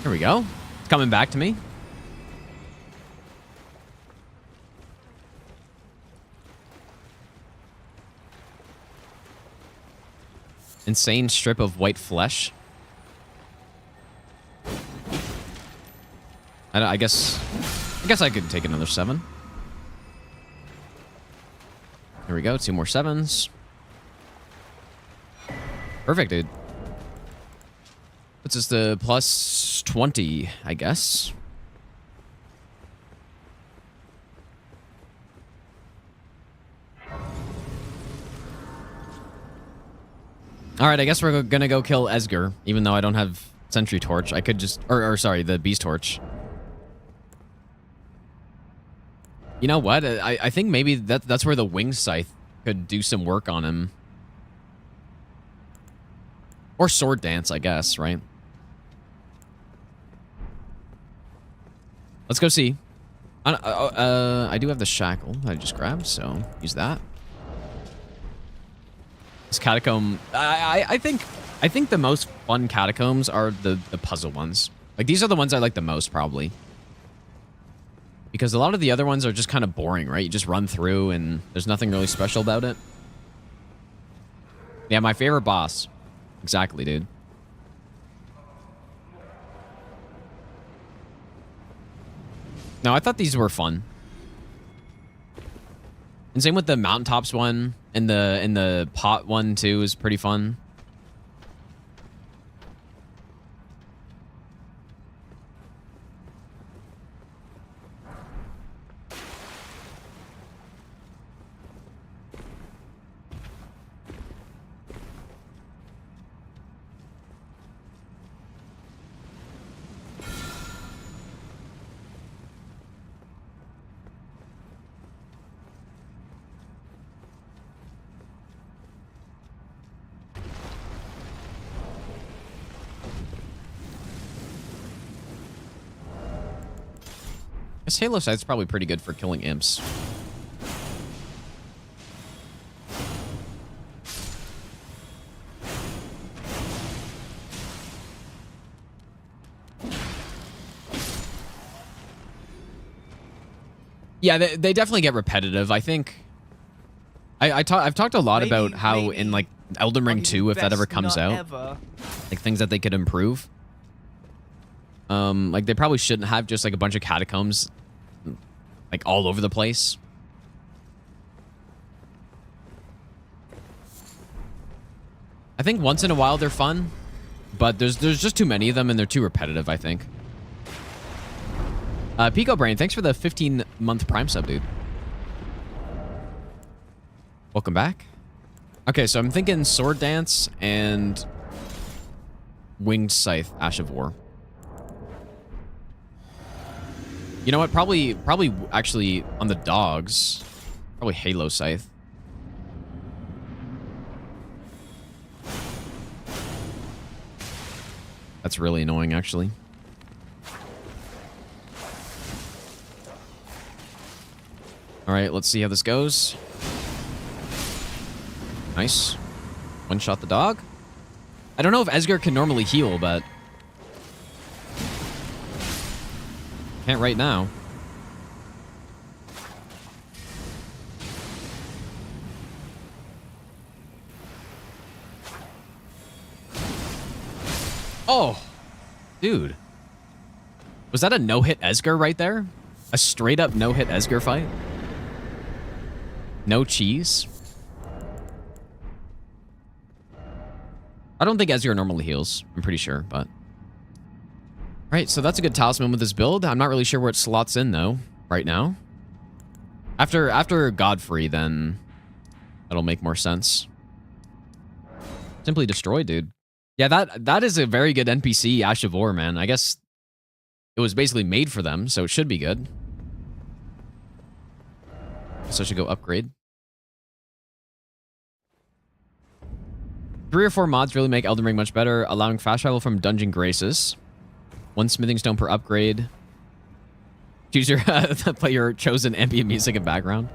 Here we go. It's coming back to me. Insane strip of white flesh. I guess I could take another 7. Here we go. 2 more 7s. Perfect, dude. Puts us to plus 20, I guess. All right, I guess we're gonna go kill Esger, even though I don't have Sentry Torch. I could just, or sorry, the Beast Torch. You know what? I think maybe that's where the Wing Scythe could do some work on him. Or Sword Dance, I guess, right? Let's go see. I do have the shackle that I just grabbed, so use that. This catacomb, I think the most fun catacombs are the puzzle ones. Like, these are the ones I like the most, probably. Because a lot of the other ones are just kind of boring, right? You just run through and there's nothing really special about it. Yeah, my favorite boss. Exactly, dude. No, I thought these were fun. And same with the mountaintops one, and the pot one too is pretty fun. This Halo Scythe's probably pretty good for killing imps. Yeah, they definitely get repetitive. I think I've talked a lot about how in like Elden Ring 2, if that ever comes out, like things that they could improve. Like they probably shouldn't have just like a bunch of catacombs like all over the place. I think once in a while they're fun, but there's just too many of them and they're too repetitive, I think. Pico Brain, thanks for the 15-month Prime sub, dude. Welcome back. Okay, so I'm thinking Sword Dance and Winged Scythe, Ash of War. You know what? Probably actually on the dogs. Probably Halo Scythe. That's really annoying, actually. All right, let's see how this goes. Nice. One shot the dog. I don't know if Esger can normally heal, but can't right now. Oh, dude. Was that a no-hit Esger right there? A straight-up no-hit Esger fight? No cheese? I don't think Esger normally heals. I'm pretty sure, but... Right, so that's a good talisman with this build. I'm not really sure where it slots in, though, right now. After Godfrey, then that'll make more sense. Simply Destroy, dude. Yeah, that is a very good NPC, Ash of War, man. I guess it was basically made for them, so it should be good. So I should go upgrade. 3 or 4 mods really make Elden Ring much better, allowing fast travel from Dungeon Graces. 1 smithing stone per upgrade. Choose your play your chosen ambient music in background.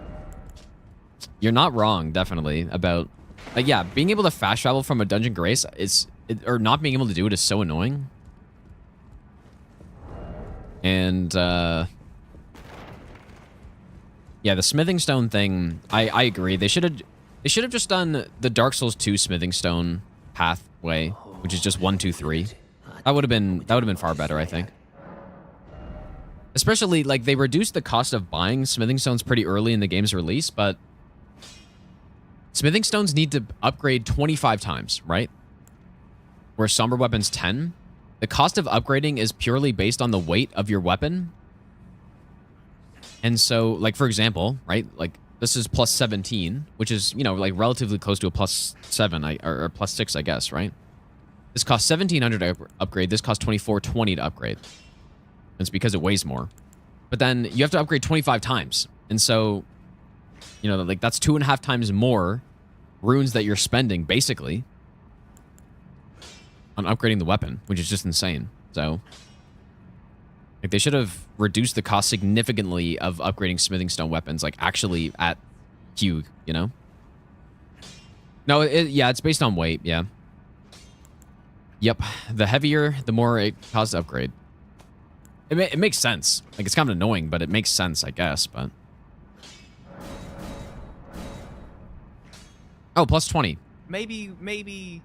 You're not wrong, definitely, about... Like, yeah, being able to fast travel from a dungeon grace is... or not being able to do it is so annoying. And, yeah, the smithing stone thing, I agree. They should have just done the Dark Souls 2 smithing stone pathway, which is just 1, 2, 3. That would have been far better, I think. Especially, like, they reduced the cost of buying smithing stones pretty early in the game's release, but smithing stones need to upgrade 25 times, right? Where somber weapons 10. The cost of upgrading is purely based on the weight of your weapon. And so, like, for example, right, like, this is plus 17, which is, you know, like, relatively close to a plus 7, or plus 6, I guess, right? This costs 1,700 to upgrade. This costs 2,420 to upgrade. It's because it weighs more. But then you have to upgrade 25 times. And so, you know, like, that's 2.5 times more runes that you're spending, basically, on upgrading the weapon, which is just insane. So, like, they should have reduced the cost significantly of upgrading smithing stone weapons, like, actually at Q, you know? No, yeah, it's based on weight, yeah. Yep, the heavier, the more it costs to upgrade. It makes sense. Like, it's kind of annoying, but it makes sense, I guess, but... Oh, plus 20. Maybe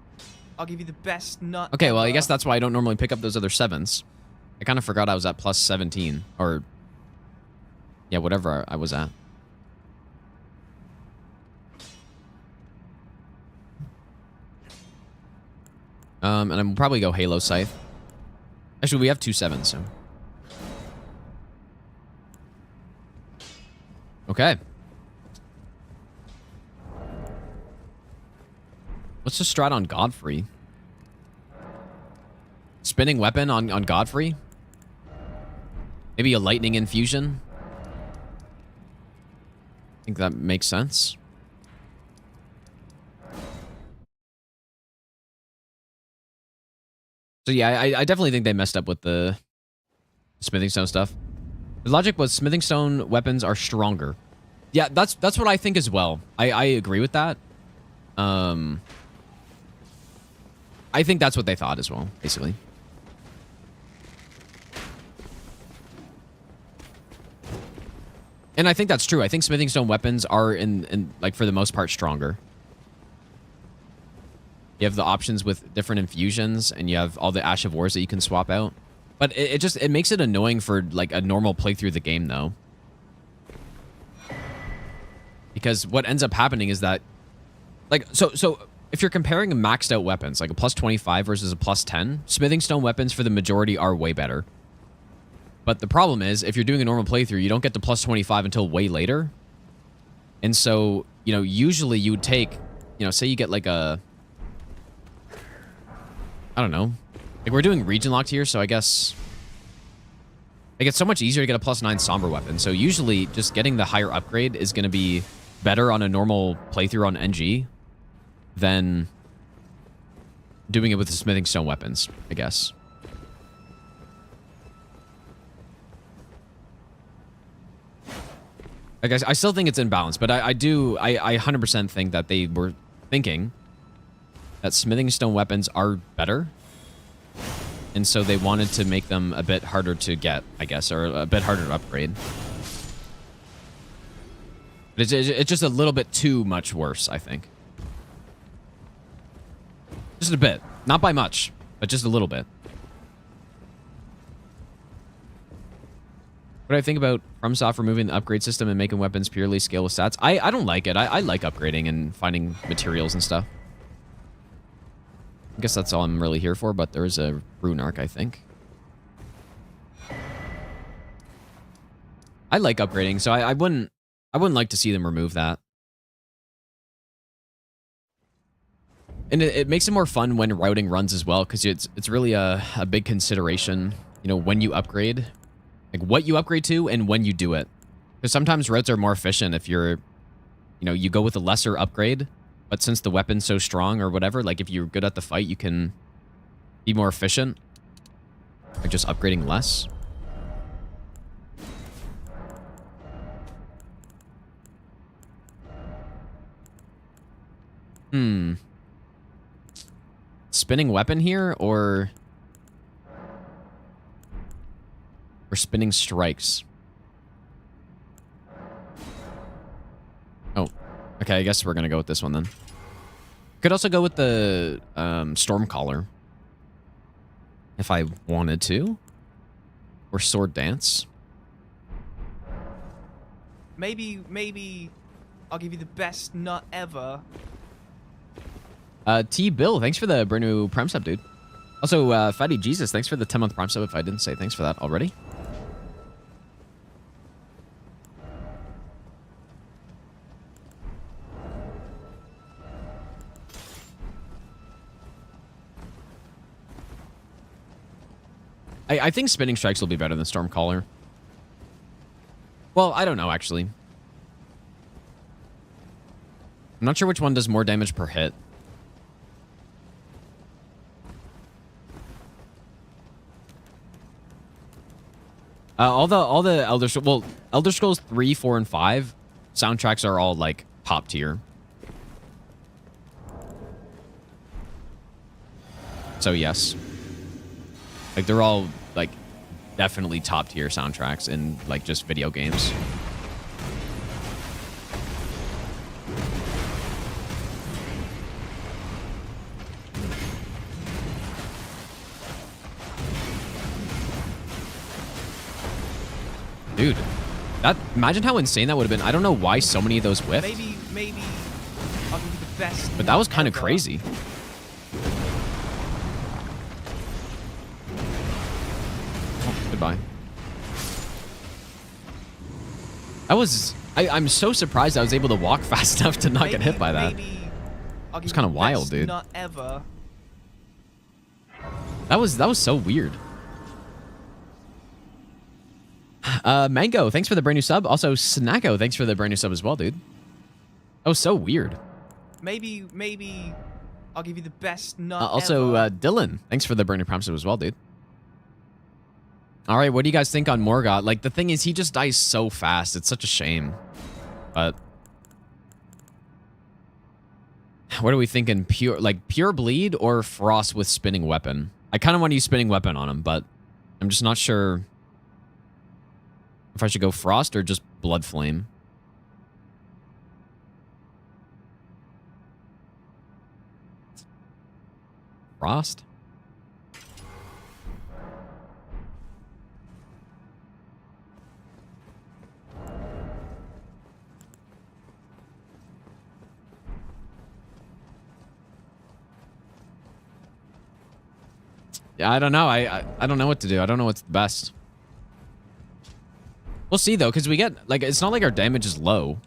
I'll give you the best nut. Okay, well, I guess that's why I don't normally pick up those other 7s. I kind of forgot I was at plus 17, or... Yeah, whatever I was at. And I'm probably go Halo Scythe. Actually, we have 2 7s, so... Okay. What's the strat on Godfrey? Spinning weapon on Godfrey? Maybe a lightning infusion? I think that makes sense. So yeah, I definitely think they messed up with the smithing stone stuff. The logic was smithing stone weapons are stronger. Yeah, that's what I think as well. I agree with that. I think that's what they thought as well, basically. And I think that's true. I think smithing stone weapons are in like, for the most part, stronger. You have the options with different infusions, and you have all the Ash of Wars that you can swap out. But it makes it annoying for, like, a normal playthrough of the game, though. Because what ends up happening is that, like, so if you're comparing maxed out weapons, like a plus 25 versus a plus 10, smithing stone weapons for the majority are way better. But the problem is, if you're doing a normal playthrough, you don't get to plus 25 until way later. And so, you know, usually you would take, you know, say you get like a... I don't know. Like, we're doing region locked here, so I guess... Like, it's so much easier to get a plus 9 somber weapon. So usually, just getting the higher upgrade is going to be better on a normal playthrough on NG than doing it with the smithing stone weapons, I guess. I guess I still think it's in balance, but I 100% think that they were thinking that smithing stone weapons are better. And so they wanted to make them a bit harder to get, I guess, or a bit harder to upgrade. But it's just a little bit too much worse, I think. Just a bit. Not by much, but just a little bit. What do I think about FromSoft removing the upgrade system and making weapons purely scale with stats? I don't like it. I like upgrading and finding materials and stuff. I guess that's all I'm really here for, but there is a rune arc, I think. I like upgrading, so I wouldn't like to see them remove that. And it makes it more fun when routing runs as well, because it's really a big consideration, you know, when you upgrade. Like, what you upgrade to and when you do it. Because sometimes routes are more efficient if you're, you know, you go with a lesser upgrade, but since the weapon's so strong or whatever, like, if you're good at the fight, you can be more efficient. Or just upgrading less. Spinning weapon here, or spinning strikes? Oh, okay. I guess we're gonna go with this one then. Could also go with the Stormcaller if I wanted to, or Sword Dance. Maybe I'll give you the best nut ever. T Bill, thanks for the brand new Prime sub, dude. Also, Fatty Jesus, thanks for the 10-month Prime sub. If I didn't say thanks for that already. I think spinning strikes will be better than Stormcaller. Well, I don't know, actually. I'm not sure which one does more damage per hit. All the Elder Scrolls, well, Elder Scrolls 3, 4, and 5 soundtracks are all like top tier. So yes. Like they're all like definitely top tier soundtracks in like just video games. Dude, imagine how insane that would have been. I don't know why so many of those whiffed. Maybe I'll give you the best. But that was kind of crazy. Oh, goodbye. I'm so surprised I was able to walk fast enough to not get hit by that. It's kind of wild, dude. Not ever. That was so weird. Mango, thanks for the brand new sub. Also, Snacko, thanks for the brand new sub as well, dude. That was so weird. Maybe I'll give you the best nut also, ever. Dylan, thanks for the brand new Prime sub as well, dude. All right, what do you guys think on Morgoth? Like, the thing is, he just dies so fast. It's such a shame. But what are we thinking? Pure bleed or frost with spinning weapon? I kind of want to use spinning weapon on him, but I'm just not sure if I should go frost or just blood flame. Frost? Yeah, I don't know. I don't know what to do. I don't know what's the best. We'll see, though, because we get... Like, it's not like our damage is low.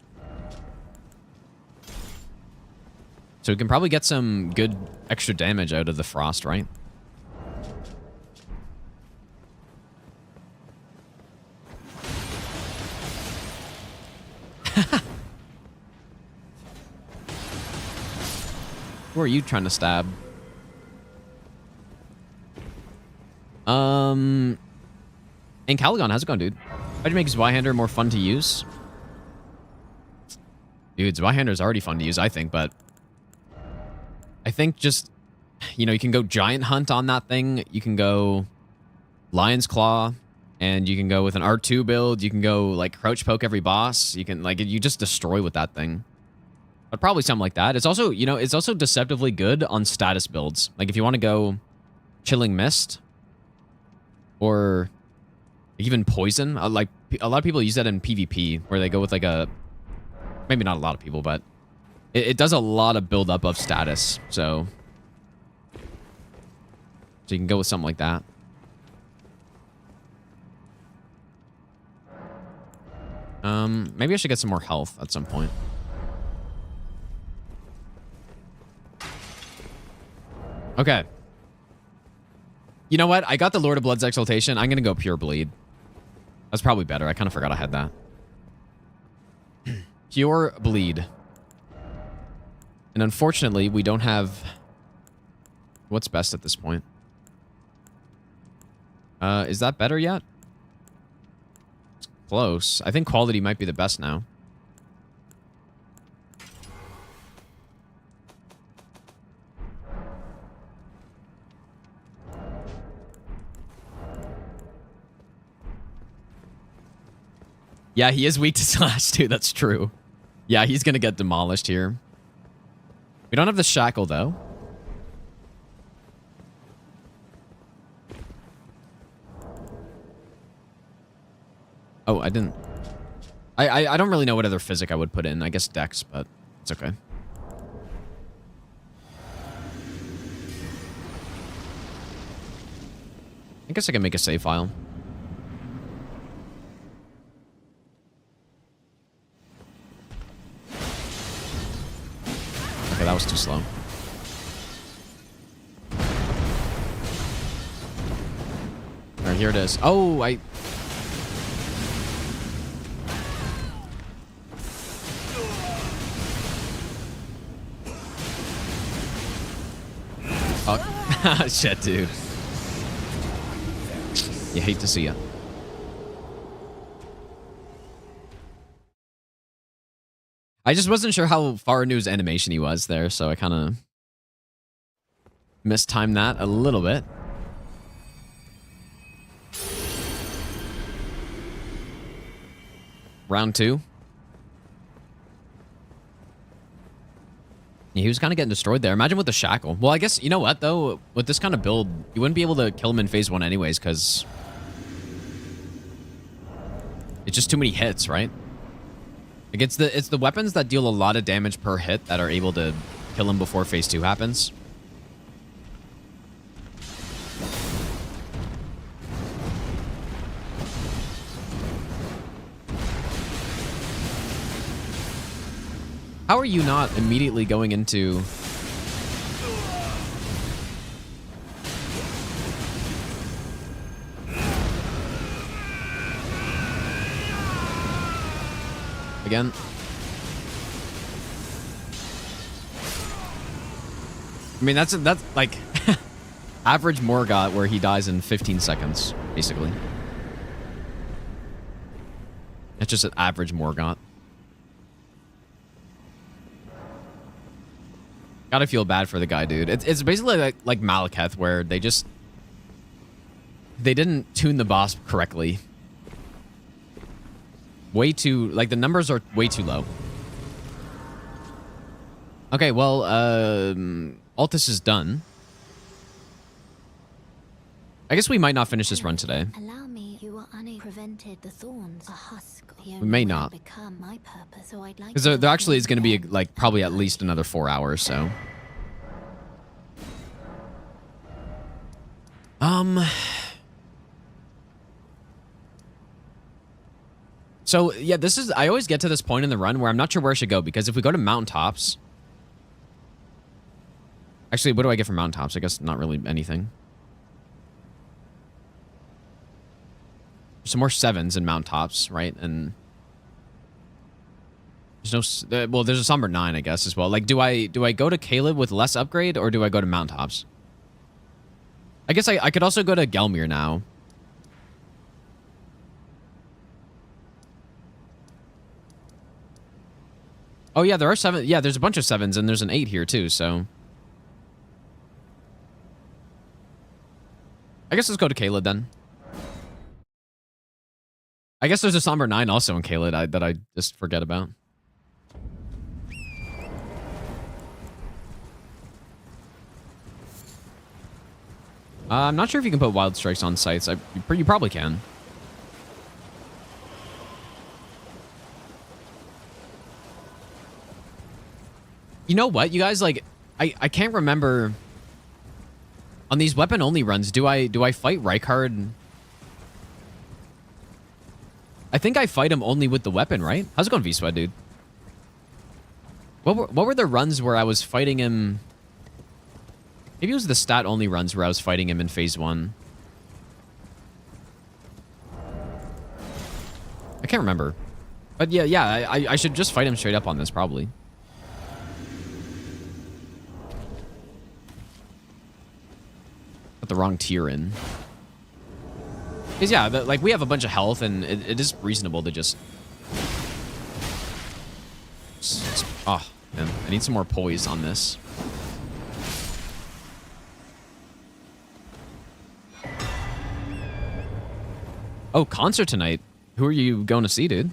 So we can probably get some good extra damage out of the frost, right? Who are you trying to stab? And Caligon, how's it going, dude? How'd you make Zweihander more fun to use? Dude, Zweihander is already fun to use, I think, but I think just, you know, you can go Giant Hunt on that thing. You can go Lion's Claw, and you can go with an R2 build. You can go, like, Crouch Poke every boss. You can, like, you just destroy with that thing. But probably something like that. It's also, you know, it's also deceptively good on status builds. Like, if you want to go Chilling Mist, or even Poison. Like, a lot of people use that in PvP, where they go with, like, a... Maybe not a lot of people, but it does a lot of build-up of status, so you can go with something like that. Maybe I should get some more health at some point. Okay. You know what? I got the Lord of Blood's Exaltation. I'm going to go Pure Bleed. That's probably better. I kind of forgot I had that. Pure Bleed. And unfortunately, we don't have... What's best at this point? Is that better yet? It's close. I think Quality might be the best now. Yeah, he is weak to slash too. That's true. Yeah, he's going to get demolished here. We don't have the shackle, though. Oh, I didn't... I don't really know what other physic I would put in. I guess Dex, but it's okay. I guess I can make a save file. Okay, that was too slow. Alright, here it is. Oh, Oh, shit, dude. You hate to see it. I just wasn't sure how far into his animation he was there, so I kind of mistimed that a little bit. Round 2. Yeah, he was kind of getting destroyed there. Imagine with the shackle. Well, I guess, you know what, though? With this kind of build, you wouldn't be able to kill him in phase 1 anyways, because it's just too many hits, right? Like, it's the weapons that deal a lot of damage per hit that are able to kill him before phase 2 happens. How are you not immediately going into... Again? I mean, that's like average Morgoth where he dies in 15 seconds, basically. It's just an average Morgoth. Gotta feel bad for the guy, dude. It's basically like Malekith, where they didn't tune the boss correctly. Way too, like, the numbers are way too low. Okay, well, Altus is done. I guess we might not finish this run today. Allow me, you are prevented the thorns, a husk. We may not. Because there actually is going to be, like, probably at least another 4 hours, so. So, yeah, this is... I always get to this point in the run where I'm not sure where I should go, because if we go to mountaintops... Actually, what do I get from mountaintops? I guess not really anything. Some more 7s in mountaintops, right? And... There's no... well, there's a Somber 9, I guess, as well. Like, do I go to Caleb with less upgrade, or do I go to mountaintops? I guess I could also go to Gelmir now. Oh, yeah, there are 7. Yeah, there's a bunch of 7s, and there's an 8 here, too, so... I guess let's go to Caelid, then. I guess there's a Somber 9 also in Caelid that I just forget about. I'm not sure if you can put Wild Strikes on sites. You probably can. You know what, you guys, like, I can't remember on these weapon only runs. Do I fight Rykard? I think I fight him only with the weapon, right? How's it going, V-Sweat, dude? What were the runs where I was fighting him? Maybe it was the stat only runs where I was fighting him in phase 1. I can't remember. But yeah, I should just fight him straight up on this, probably. Put the wrong tier in. Because yeah, like, we have a bunch of health, and it is reasonable to just... Oh, man. I need some more poise on this. Oh, concert tonight. Who are you going to see, dude?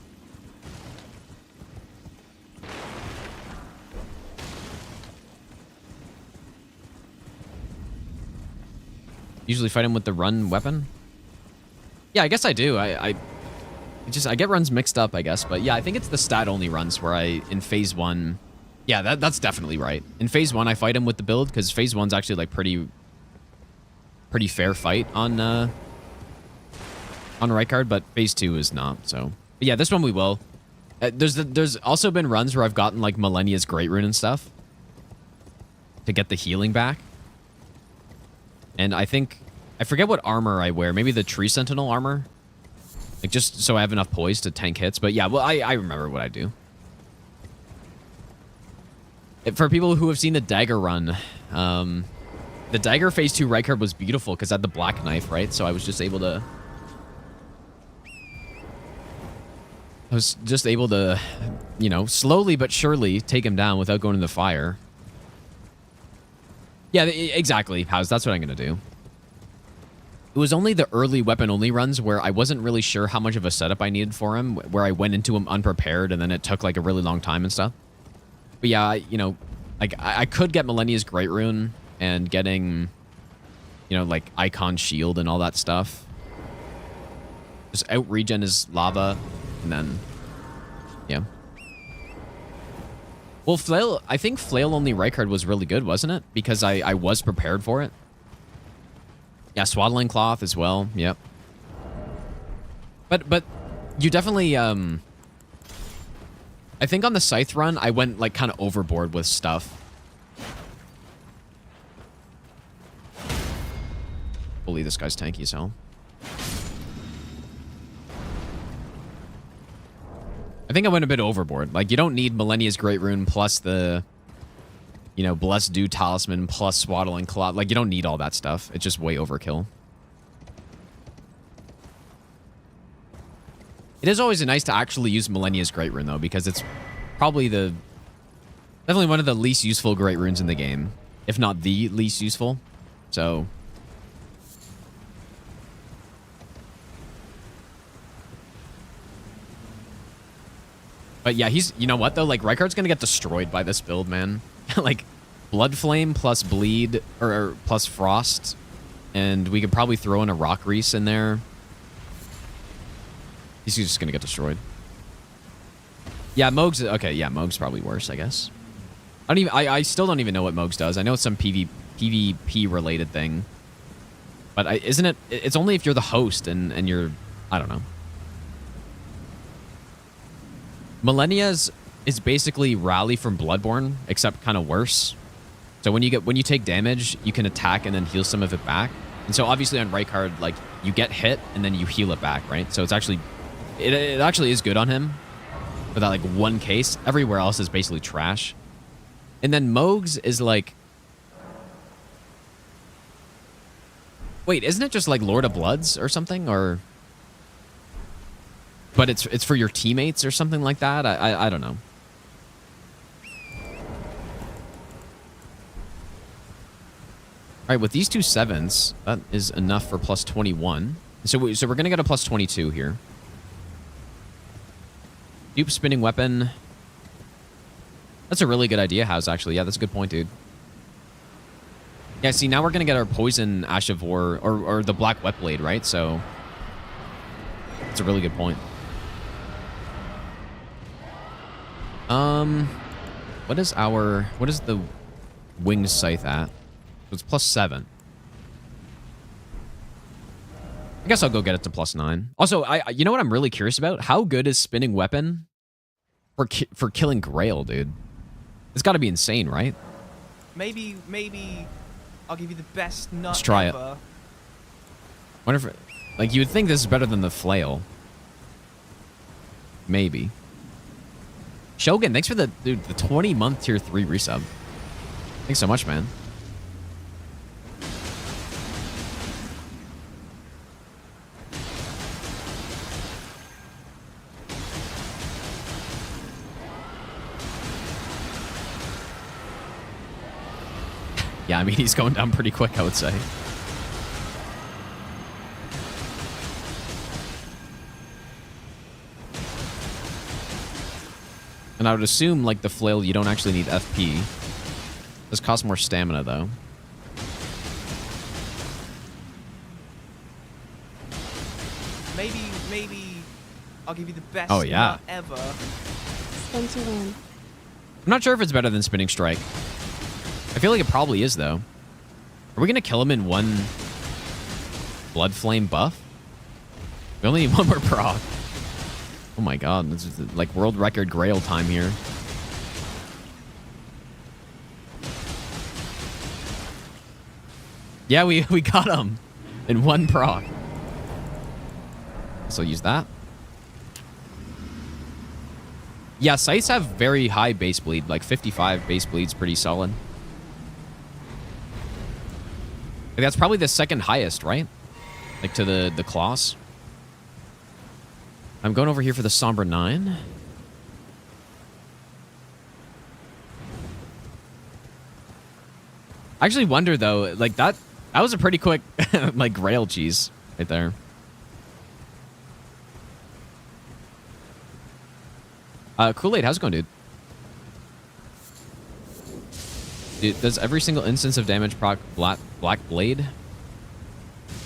Usually fight him with the run weapon. Yeah, I guess I do. I get runs mixed up, I guess. But yeah, I think it's the stat only runs where in phase 1. Yeah, that's definitely right. In phase 1, I fight him with the build because phase 1's actually like pretty fair fight on right card, but phase 2 is not. So but yeah, this one we will. There's also been runs where I've gotten like Millennia's Great Rune and stuff to get the healing back. And I forget what armor I wear. Maybe the Tree Sentinel armor. Like just so I have enough poise to tank hits. But yeah, well, I remember what I do. For people who have seen the Dagger run, the Dagger phase 2 right card was beautiful because I had the black knife, right? So I was just able to... you know, slowly but surely take him down without going in the fire. Yeah, exactly, House. That's what I'm going to do. It was only the early weapon-only runs where I wasn't really sure how much of a setup I needed for him, where I went into him unprepared and then it took like a really long time and stuff. But yeah, you know, like I could get Millennia's Great Rune and getting, you know, like Icon Shield and all that stuff. Just out regen his lava and then, yeah. Well, Flail, I think Flail only right card was really good, wasn't it? Because I was prepared for it. Yeah, Swaddling Cloth as well. Yep. But you definitely I think on the Scythe run I went like kind of overboard with stuff. Holy, this guy's tanky as hell. I think I went a bit overboard. Like, you don't need Millennia's Great Rune plus the, you know, Blessed Dew Talisman plus Swaddling Cloth. Like, you don't need all that stuff. It's just way overkill. It is always nice to actually use Millennia's Great Rune, though, because it's probably definitely one of the least useful Great Runes in the game, if not the least useful. So... But yeah, you know what though? Like, Rykard's gonna get destroyed by this build, man. Like, Blood Flame plus Bleed, or plus Frost. And we could probably throw in a Rock Reese in there. He's just gonna get destroyed. Yeah, Moog's, okay, yeah, Moog's probably worse, I guess. I still don't even know what Moog's does. I know it's some PvP related thing. But isn't it, it's only if you're the host and you're, I don't know. Millennia's is basically Rally from Bloodborne, except kind of worse. So when you take damage, you can attack and then heal some of it back. And so obviously on right card, like, you get hit and then you heal it back, right? So it's actually, it actually is good on him for that like one case. Everywhere else is basically trash. And then Moog's is like, wait, isn't it just like Lord of Bloods or something, or? But it's for your teammates or something like that? I don't know. All right, with these two 7s, that is enough for plus 21. So we're going to get a plus 22 here. Dupe Spinning Weapon. That's a really good idea, House, actually. Yeah, that's a good point, dude. Yeah, see, now we're going to get our Poison Ash of War, or the Black Wet Blade, right? So that's a really good point. What is the Winged Scythe at? It's plus 7. I guess I'll go get it to plus 9. Also, you know what I'm really curious about? How good is Spinning Weapon for killing Grail, dude? It's got to be insane, right? Maybe I'll give you the best nut Let's try ever. it. Wonder if, like, you would think this is better than the Flail. Maybe. Shogun, thanks for the 20-month tier 3 resub. Thanks so much, man. Yeah, I mean, he's going down pretty quick, I would say. And I would assume, like, the Flail, you don't actually need FP. This costs more stamina, though. maybe I'll give you the best Oh, yeah. nut ever. Spin to win. I'm not sure if it's better than Spinning Strike. I feel like it probably is, though. Are we going to kill him in one Blood Flame buff? We only need one more proc. Oh my god, this is like world record Grail time here. Yeah, we got him in one proc. So use that. Yeah, Scythes have very high base bleed, like 55 base bleed's pretty solid. Like, that's probably the second highest, right? Like to the claws. I'm going over here for the Somber 9. I actually wonder though, like that was a pretty quick like Grail cheese right there. Kool-Aid, how's it going, dude? Does every single instance of damage proc Black Blade?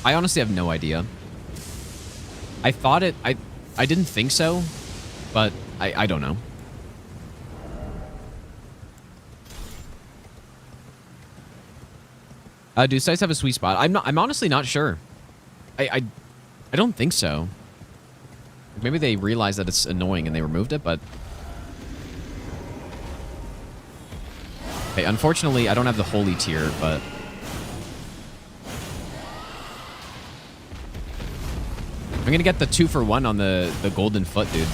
I honestly have no idea. I thought it... I didn't think so, but I don't know. Do Scythes have a sweet spot? I'm honestly not sure. I don't think so. Maybe they realized that it's annoying and they removed it, but... Okay, unfortunately, I don't have the Holy tier, but... I'm gonna get the 2-for-1 on the Golden Foot, dude.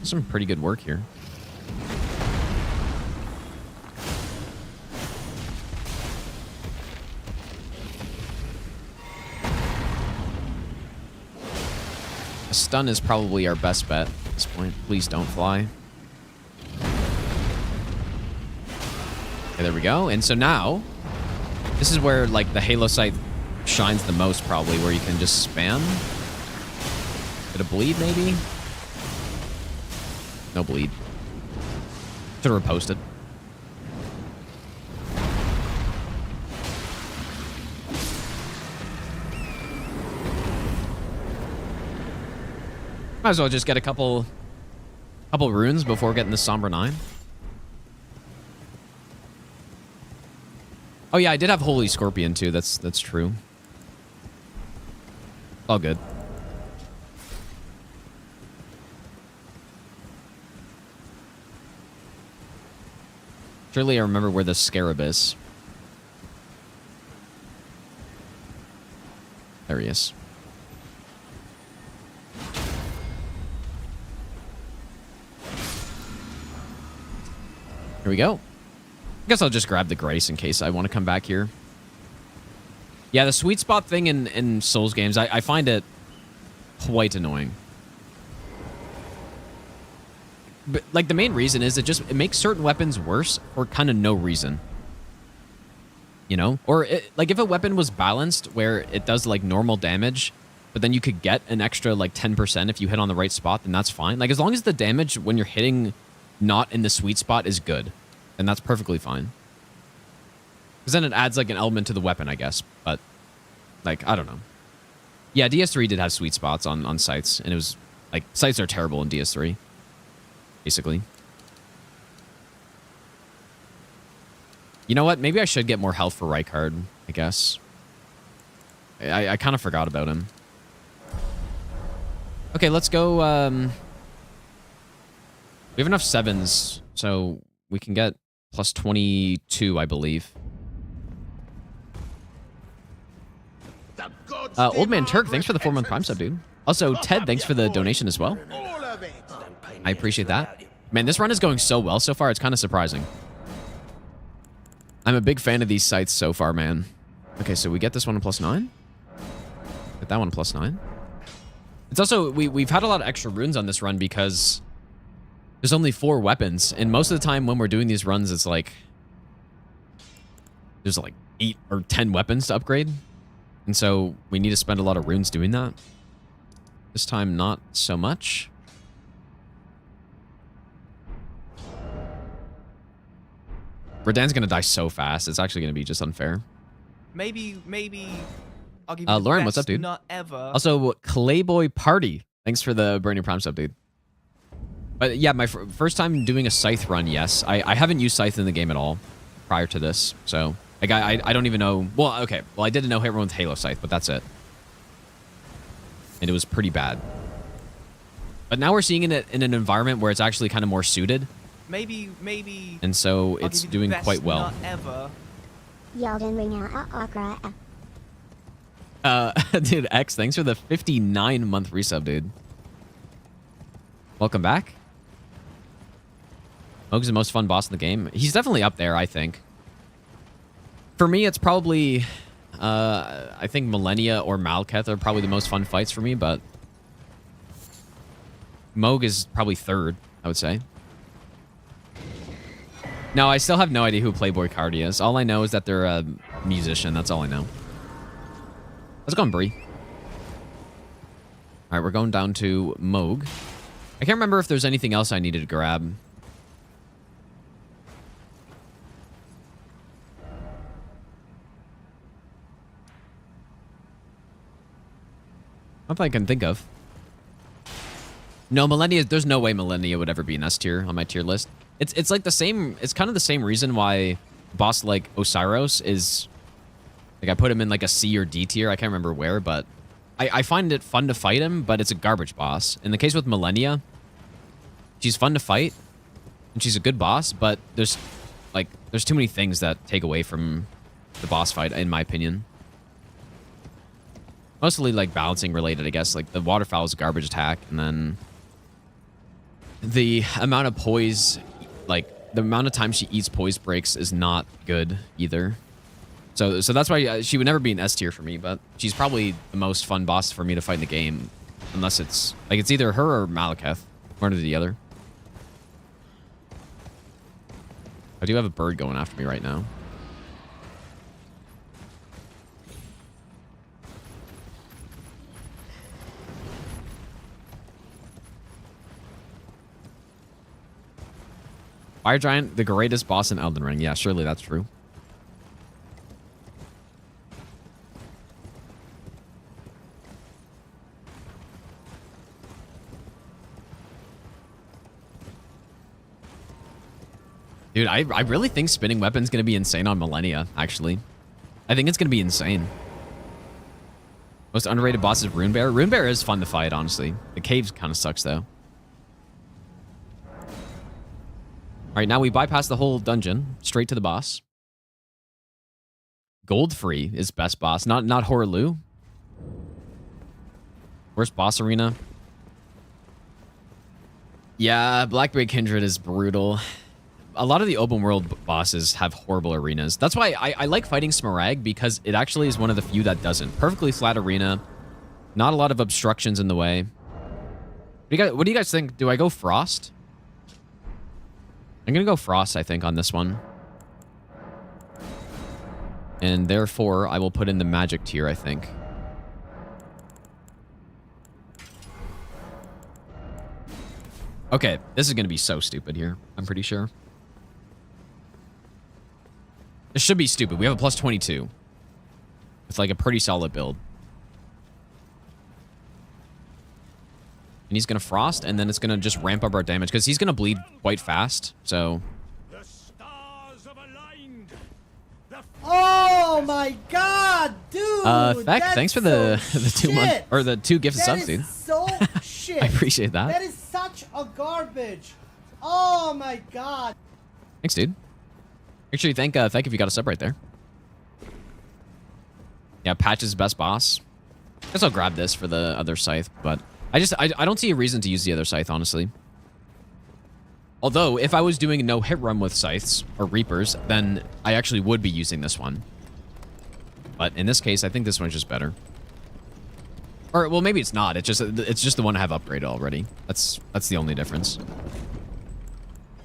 Some pretty good work here. A stun is probably our best bet at this point. Please don't fly. Okay, there we go. And so now, this is where like the Halo Scythe shines the most, probably, where you can just spam. Bit of bleed, maybe? No bleed. Should have reposted. Might as well just get a couple runes before getting the Somber 9. Oh yeah, I did have Holy Scorpion too. That's true. All good. Surely I remember where the Scarab is. There he is. Here we go. I guess I'll just grab the Grace in case I want to come back here. Yeah, the sweet spot thing in Souls games, I find it quite annoying. But, like, the main reason is it makes certain weapons worse for kind of no reason. You know? Or, like, if a weapon was balanced where it does, like, normal damage, but then you could get an extra, like, 10% if you hit on the right spot, then that's fine. Like, as long as the damage when you're hitting not in the sweet spot is good, then that's perfectly fine. Because then it adds, like, an element to the weapon, I guess. But, like, I don't know. Yeah, DS3 did have sweet spots on Scythes, and it was, like, Scythes are terrible in DS3, basically. You know what? Maybe I should get more health for Rykard, I guess. I kind of forgot about him. Okay, let's go, we have enough 7s, so we can get plus 22, I believe. Old Man Turk, thanks for the 4-month Prime sub, dude. Also, Ted, thanks for the donation as well. I appreciate that. Man, this run is going so well so far, it's kind of surprising. I'm a big fan of these Scythes so far, man. Okay, so we get this one a +9. Get that one +9. It's also, we've had a lot of extra runes on this run because there's only 4 weapons. And most of the time when we're doing these runs, it's like there's like 8 or 10 weapons to upgrade. And so we need to spend a lot of runes doing that. This time, not so much. Radan's going to die so fast. It's actually going to be just unfair. Maybe I'll give you the Lauren, best what's up, dude? nut ever. Also, Clayboy Party. Thanks for the brand new Prime sub, dude. But yeah, my first time doing a Scythe run, yes. I haven't used Scythe in the game at all prior to this. So, like, I don't even know. Well, okay. Well, I didn't know hit run with Halo Scythe, but that's it. And it was pretty bad. But now we're seeing it in an environment where it's actually kind of more suited. Maybe. And so I'll it's give you doing the best quite well. nut ever. Yelden ring out okra. Dude, X, thanks for the 59-month resub, dude. Welcome back. Moog's the most fun boss in the game. He's definitely up there, I think. For me, it's probably... I think Millennia or Malketh are probably the most fun fights for me, but... Moog is probably third, I would say. No, I still have no idea who Playboy Cardi is. All I know is that they're a musician. That's all I know. Let's go on Bree. Alright, we're going down to Moog. I can't remember if there's anything else I needed to grab. Not that I can think of. No, Millennia, there's no way Millennia would ever be an S tier on my tier list. It's like the same, it's kind of the same reason why boss like Osiros is, like I put him in like a C or D tier. I can't remember where, but I find it fun to fight him, but it's a garbage boss. In the case with Millennia, she's fun to fight, and she's a good boss, but there's too many things that take away from the boss fight, in my opinion. Mostly like balancing related, I guess. Like the waterfowl is a garbage attack, and then the amount of poise, like the amount of time she eats poise breaks is not good either. So that's why she would never be an S tier for me, but she's probably the most fun boss for me to fight in the game, unless it's like it's either her or Malekith, one or the other. I do have a bird going after me right now. Fire Giant, the greatest boss in Elden Ring. Yeah, surely that's true. Dude, I really think spinning weapon's going to be insane on Millennia, actually. I think it's going to be insane. Most underrated boss is Rune Bear. Rune Bear is fun to fight, honestly. The caves kind of sucks, though. All right, now we bypass the whole dungeon, straight to the boss. Goldfree is best boss, not Horlu. Worst boss arena. Yeah, Blackberry Kindred is brutal. A lot of the open world bosses have horrible arenas. That's why I like fighting Smaragd, because it actually is one of the few that doesn't. Perfectly flat arena. Not a lot of obstructions in the way. What do you guys think? Do I go Frost? I'm going to go Frost, I think, on this one. And therefore, I will put in the magic tier, I think. Okay, this is going to be so stupid here. I'm pretty sure. This should be stupid. We have a plus 22. It's like a pretty solid build. And he's going to Frost, and then it's going to just ramp up our damage, because he's going to bleed quite fast, so... The stars have aligned. Oh my god, dude! Feck, thanks for the so 2 month, or the 2 gifted subs, dude. So shit. I appreciate that. That is such a garbage. Oh my god. Thanks, dude. Actually, thank if you got a sub right there. Yeah, Patch is best boss. I guess I'll grab this for the other Scythe, but I don't see a reason to use the other Scythe, honestly. Although, if I was doing a no hit run with Scythes or Reapers, then I actually would be using this one. But in this case, I think this one's just better. Or, well, maybe it's not. It's just the one I have upgraded already. That's the only difference.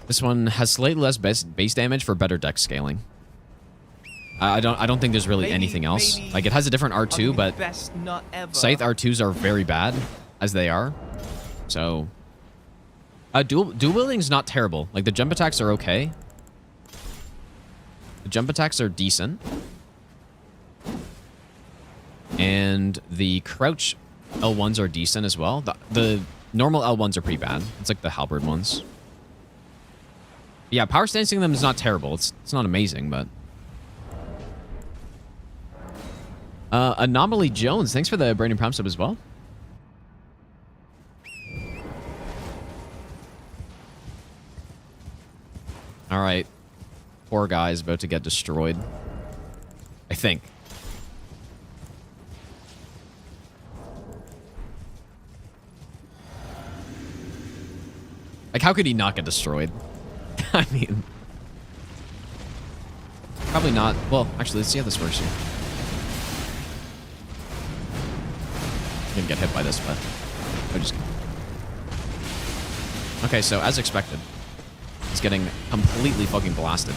This one has slightly less base damage for better dex scaling. I don't think there's really anything else. Like, it has a different R2, but Scythe R2s are very bad as they are. So, dual wielding is not terrible. Like, the jump attacks are okay. The jump attacks are decent. And the crouch L1s are decent as well. The normal L1s are pretty bad. It's like the halberd ones. Yeah, power stancing them is not terrible. It's not amazing, but... Anomaly Jones, thanks for the Brandon Prime sub as well. Alright. Poor guy's about to get destroyed. I think. Like, how could he not get destroyed? I mean... Probably not. Well, actually, let's see how this works here. I'm gonna get hit by this, but... I'm just... Okay, so, as expected. He's getting completely fucking blasted.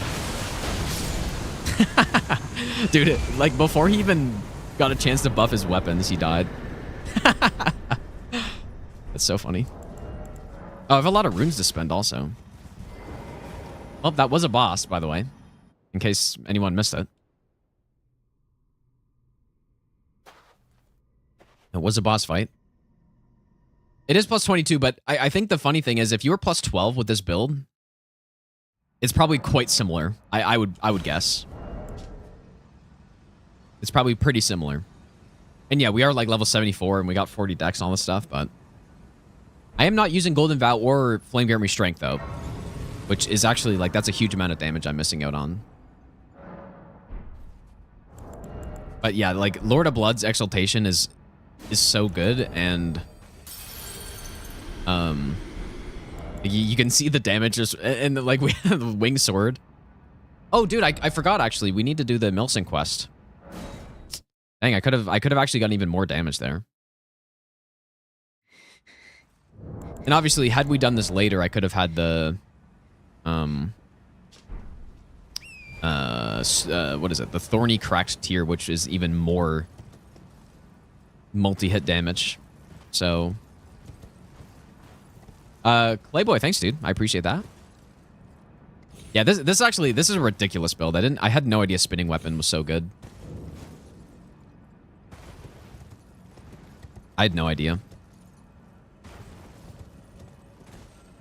Dude, like, before he even got a chance to buff his weapons, he died. That's so funny. Oh, I have a lot of runes to spend also. Well, that was a boss, by the way. In case anyone missed it. It was a boss fight. It is plus 22, but I think the funny thing is if you were plus 12 with this build, it's probably quite similar. I would guess. It's probably pretty similar. And yeah, we are like level 74 and we got 40 dex and all this stuff, but... I am not using Golden Vow or Flame Guarantee Strength, though. Which is actually, like, that's a huge amount of damage I'm missing out on. But yeah, like, Lord of Blood's Exaltation is so good, and... You can see the damage, just, and, like, we have the Wing Sword. Oh, dude, I forgot, actually. We need to do the Milson quest. Dang, I could have actually gotten even more damage there. And obviously, had we done this later, I could have had the, what is it? The Thorny Cracked tier, which is even more multi-hit damage. So, Clayboy, thanks, dude. I appreciate that. Yeah, this is a ridiculous build. I had no idea Spinning Weapon was so good. I had no idea.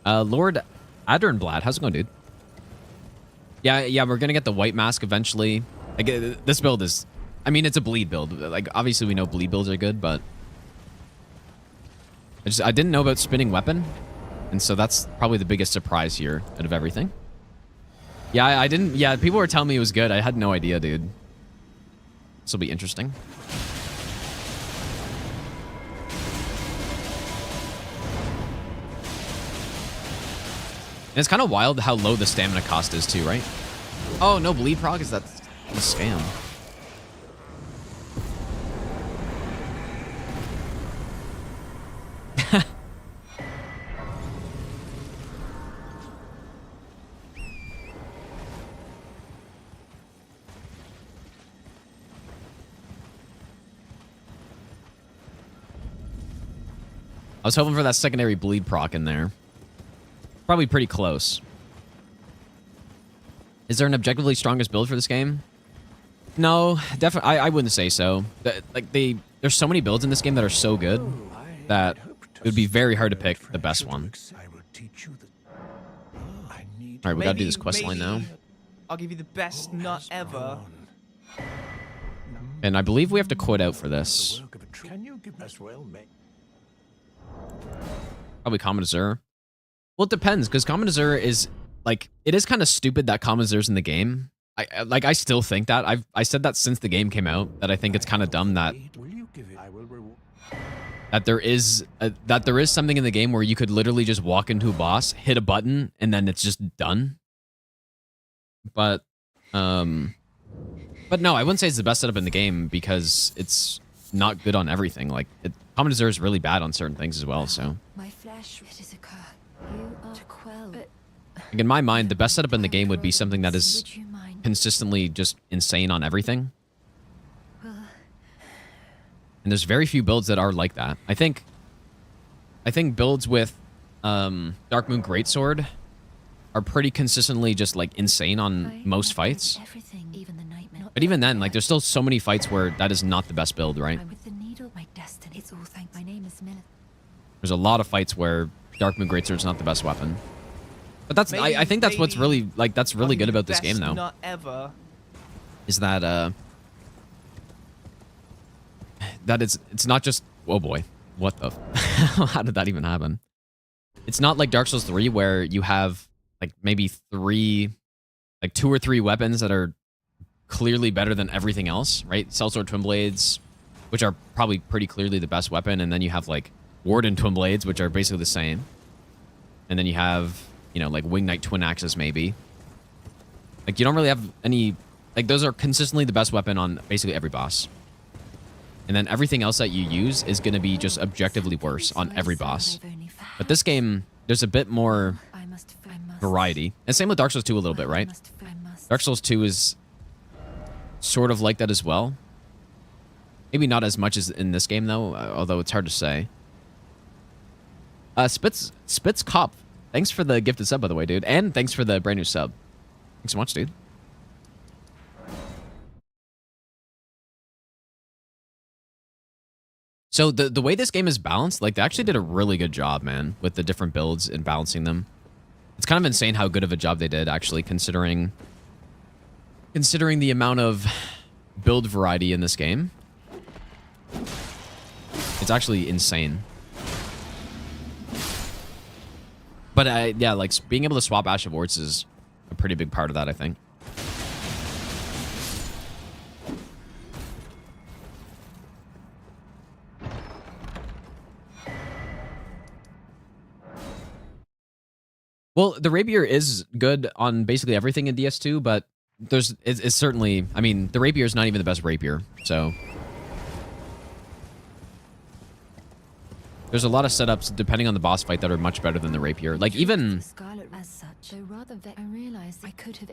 Lord Adernblad, how's it going, dude? Yeah, we're gonna get the white mask eventually. Like, this build is... I mean, it's a bleed build. Like, obviously we know bleed builds are good, but... I didn't know about Spinning Weapon, and so that's probably the biggest surprise here out of everything. Yeah, I didn't... Yeah, people were telling me it was good. I had no idea, dude. This will be interesting. And it's kind of wild how low the stamina cost is too, right? Oh, no bleed proc? Is that a scam? I was hoping for that secondary bleed proc in there. Probably pretty close. Is there an objectively strongest build for this game? No, definitely. I wouldn't say so. Like there's so many builds in this game that are so good that it would be very hard to pick the best one. All right, we gotta do this quest line now. I'll give you the best nut ever. And I believe we have to quit out for this. Probably Common Azure. Well, it depends, because Common Azure is, like, it is kind of stupid that Common Azure's in the game. I still think that. I said that since the game came out, that I think it's kind of dumb that there is something in the game where you could literally just walk into a boss, hit a button, and then it's just done. But no, I wouldn't say it's the best setup in the game because it's not good on everything. Like, Common Azure is really bad on certain things as well, so. My flesh, it is a curse. You are to quell. Like, in my mind, the best setup in the game would be something that is consistently just insane on everything. And there's very few builds that are like that. I think builds with Dark Moon Greatsword are pretty consistently just like insane on most fights. Everything, even the nightmare. But even then, like there's still so many fights where that is not the best build, right? I'm with the needle, my destiny. It's all thanks. My name is Millet. There's a lot of fights where Dark Moon Greatsword's not the best weapon. But that's I think that's what's really like that's really good about this game though. Not ever. Is that that it's not just, oh boy, what the how did that even happen? It's not like Dark Souls 3 where you have like maybe two or three weapons that are clearly better than everything else, right? Sellsword Twin Blades, which are probably pretty clearly the best weapon, and then you have like Warden Twin Blades, which are basically the same. And then you have, you know, like Wing Knight Twin Axes maybe. Like you don't really have any, like those are consistently the best weapon on basically every boss. And then everything else that you use is going to be just objectively worse on every boss. But this game, there's a bit more variety. And same with Dark Souls 2 a little bit, right? Dark Souls 2 is sort of like that as well. Maybe not as much as in this game, though, although it's hard to say. Spitz Cop, thanks for the gifted sub, by the way, dude. And thanks for the brand new sub. Thanks so much, dude. So the way this game is balanced, like they actually did a really good job, man, with the different builds and balancing them. It's kind of insane how good of a job they did, actually, considering the amount of build variety in this game. It's actually insane. But yeah, like being able to swap Ash of Warts is a pretty big part of that, I think. Well, the Rapier is good on basically everything in DS2, but it's certainly, I mean, the Rapier is not even the best Rapier, so there's a lot of setups depending on the boss fight that are much better than the Rapier. Like even As such, rather I realized I could have.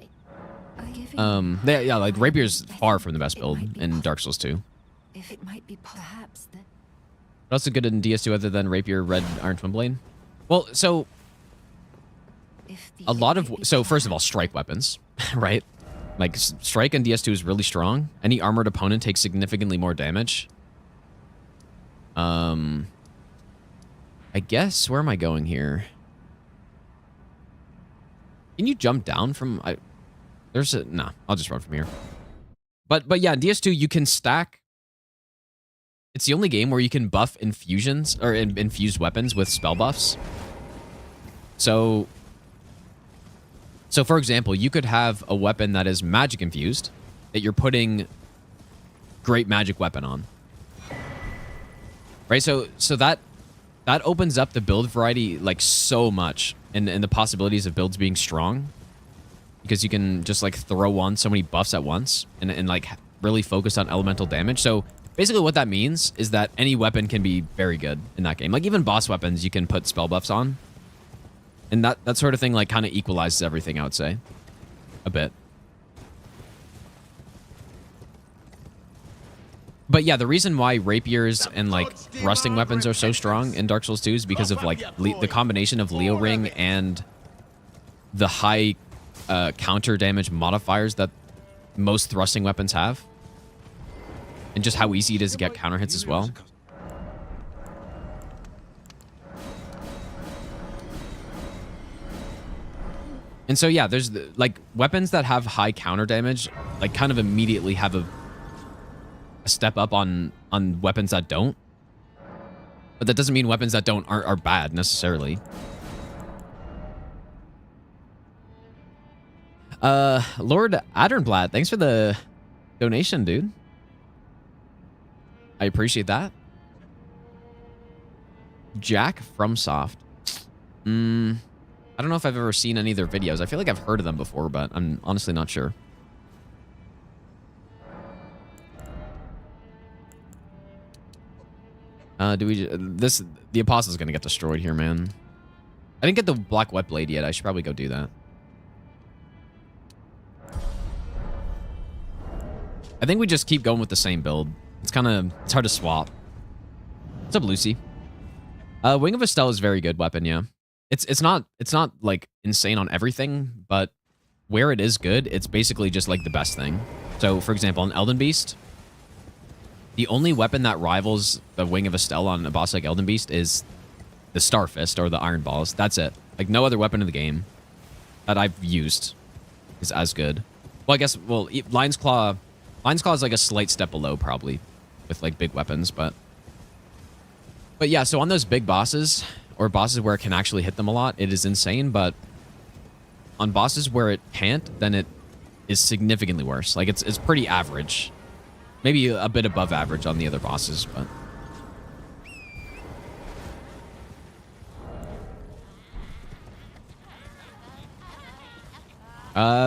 yeah, like Rapier's far from the best build in Dark Souls 2. If it might be perhaps that. What else is good in DS2 other than Rapier, Red Iron Twin Blade? Well, so a lot of, so first of all, strike weapons, right? Like strike in DS2 is really strong. Any armored opponent takes significantly more damage. I guess, where am I going here? Can you jump down from, no, I'll just run from here. But yeah, in DS2 you can stack. It's the only game where you can buff infusions or infused weapons with spell buffs. So for example, you could have a weapon that is magic infused that you're putting great magic weapon on. Right? So that opens up the build variety like so much and the possibilities of builds being strong, because you can just like throw on so many buffs at once and like really focus on elemental damage. So basically what that means is that any weapon can be very good in that game. Like even boss weapons you can put spell buffs on. And that sort of thing like kind of equalizes everything, I would say. A bit. But yeah, the reason why rapiers and like thrusting weapons are so strong in Dark Souls 2 is because of like the combination of Leo Ring and the high counter damage modifiers that most thrusting weapons have. And just how easy it is to get counter hits as well. And so yeah, there's like weapons that have high counter damage, like kind of immediately have a step up on weapons that don't. But that doesn't mean weapons that don't are bad necessarily. Lord Adernblad, thanks for the donation, dude. I appreciate that. Jack FromSoft. I don't know if I've ever seen any of their videos. I feel like I've heard of them before, but I'm honestly not sure. The Apostle's gonna get destroyed here, man. I didn't get the Black Wet Blade yet. I should probably go do that. I think we just keep going with the same build. It's hard to swap. What's up, Lucy? Wing of Estelle is a very good weapon, yeah. It's not like insane on everything, but where it is good, it's basically just like the best thing. So for example, on Elden Beast, the only weapon that rivals the Wing of Estelle on a boss like Elden Beast is the Star Fist or the Iron Balls. That's it. Like no other weapon in the game that I've used is as good. Well, I guess, well, Lion's Claw is like a slight step below probably with like big weapons, but yeah, so on those big bosses or bosses where it can actually hit them a lot, it is insane, but on bosses where it can't, then it is significantly worse. Like it's pretty average. Maybe a bit above average on the other bosses, but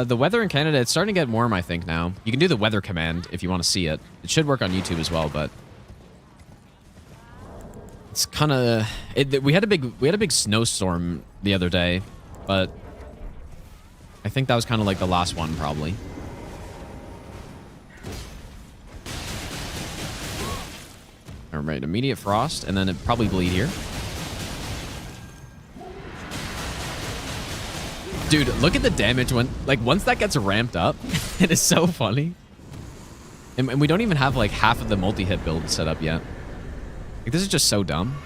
the weather in Canada, it's starting to get warm, I think, now. You can do the weather command if you want to see it. It should work on YouTube as well, but it's kind of we had a big snowstorm the other day, but I think that was kind of like the last one probably. All right, immediate frost, and then it probably bleed here. Dude, look at the damage when, like, once that gets ramped up. It is so funny. And we don't even have, like, half of the multi-hit build set up yet. Like, this is just so dumb.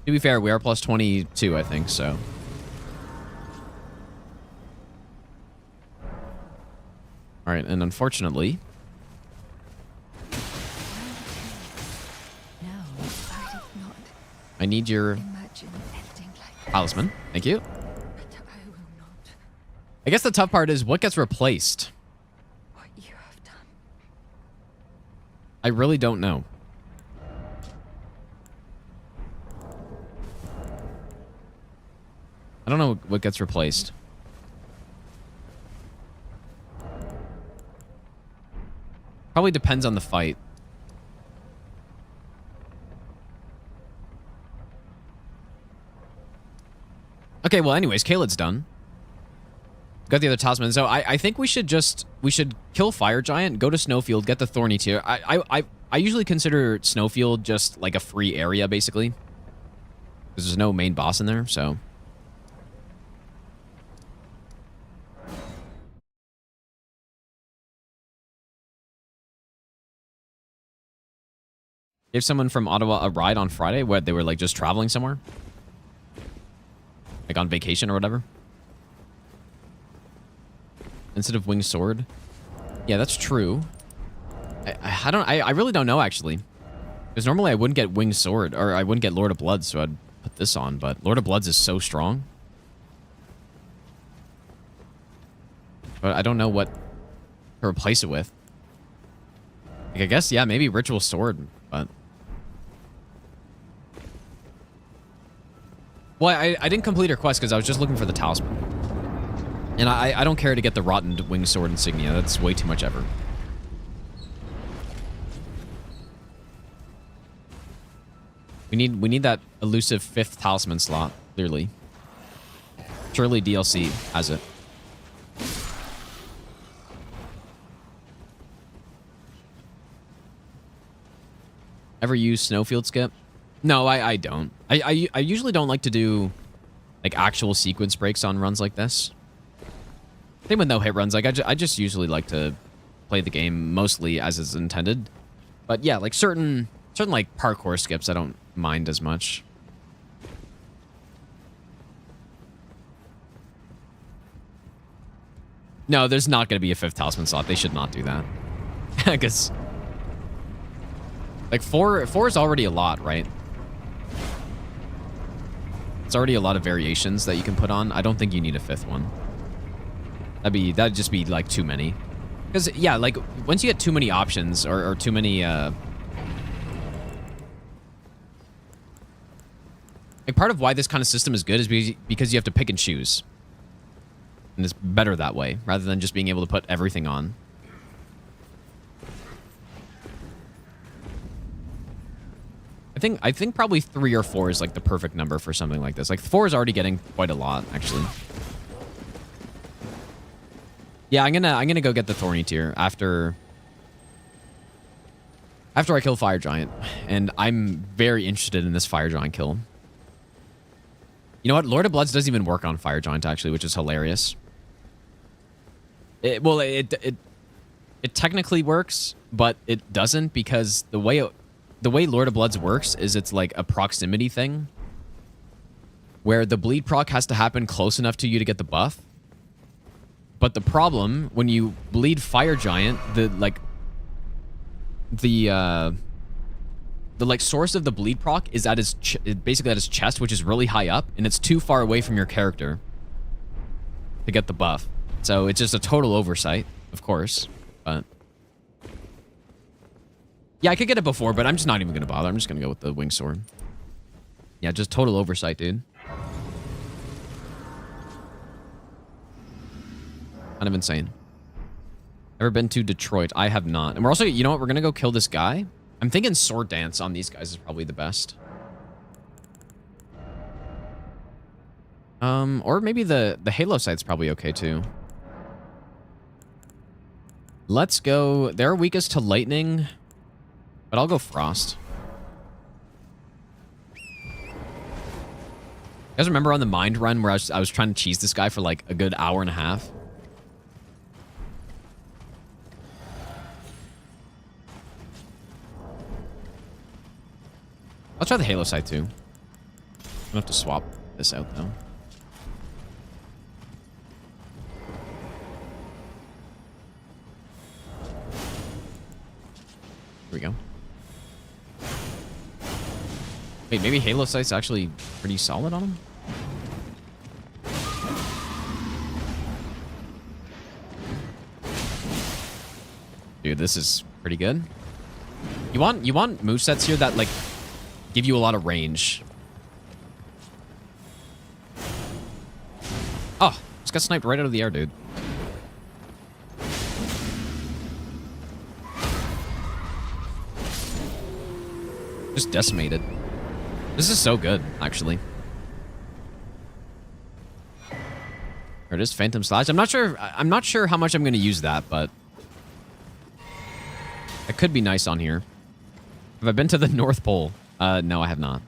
To be fair, we are plus 22, I think, so. All right, and unfortunately... I need your talisman. Thank you. I guess the tough part is what gets replaced. What you have done. I really don't know. I don't know what gets replaced. Probably depends on the fight. Okay, well, anyways, Caelid's done. Got the other talisman. So I think we should kill Fire Giant, go to Snowfield, get the Thorny tier. I usually consider Snowfield just like a free area, basically. Because there's no main boss in there, so. Gave someone from Ottawa a ride on Friday where they were like just traveling somewhere. Like on vacation or whatever. Instead of winged sword. Yeah, that's true. I really don't know actually. Because normally I wouldn't get winged sword or I wouldn't get Lord of Bloods, so I'd put this on, but Lord of Bloods is so strong. But I don't know what to replace it with. Like, I guess, yeah, maybe Ritual Sword, but... Well, I didn't complete her quest because I was just looking for the talisman. And I don't care to get the Rotten Winged Sword insignia. That's way too much effort. We need that elusive 5th talisman slot, clearly. Surely DLC has it. Ever use Snowfield Skip? No, I don't. I usually don't like to do like actual sequence breaks on runs like this. Same with no hit runs. Like I just usually like to play the game mostly as it's intended. But yeah, like certain like parkour skips I don't mind as much. No, there's not going to be a 5th talisman slot. They should not do that. Because like 4 is already a lot, right? It's already a lot of variations that you can put on. I don't think you need a 5th one. That'd just be like too many. Because yeah, like once you get too many options or too many like part of why this kind of system is good is because you have to pick and choose. And it's better that way rather than just being able to put everything on. I think probably 3 or 4 is like the perfect number for something like this. Like 4 is already getting quite a lot, actually. Yeah, I'm gonna go get the Thorny tier after I kill Fire Giant, and I'm very interested in this Fire Giant kill. You know what? Lord of Bloods doesn't even work on Fire Giant, actually, which is hilarious. It technically works, but it doesn't, because the way Lord of Bloods works is it's like a proximity thing, where the bleed proc has to happen close enough to you to get the buff. But the problem, when you bleed Fire Giant, the source of the bleed proc is at his basically at his chest, which is really high up, and it's too far away from your character to get the buff. So it's just a total oversight, of course. But yeah, I could get it before, but I'm just not even gonna bother. I'm just gonna go with the wing sword. Yeah, just total oversight, dude. Kind of insane. Ever been to Detroit? I have not. And we're also, you know what? We're gonna go kill this guy. I'm thinking sword dance on these guys is probably the best. Or maybe the Halo sight's probably okay too. Let's go. They're weakest to lightning, but I'll go frost. You guys remember on the mind run where I was trying to cheese this guy for like a good hour and a half? I'll try the Halo side too. I'm gonna have to swap this out though. Here we go. Wait, maybe Halo sight's actually pretty solid on him? Dude, this is pretty good. You want movesets here that like give you a lot of range. Oh, just got sniped right out of the air, dude. Just decimated. This is so good, actually. There it is, Phantom Slash. I'm not sure how much I'm gonna use that, but it could be nice on here. Have I been to the North Pole? No, I have not.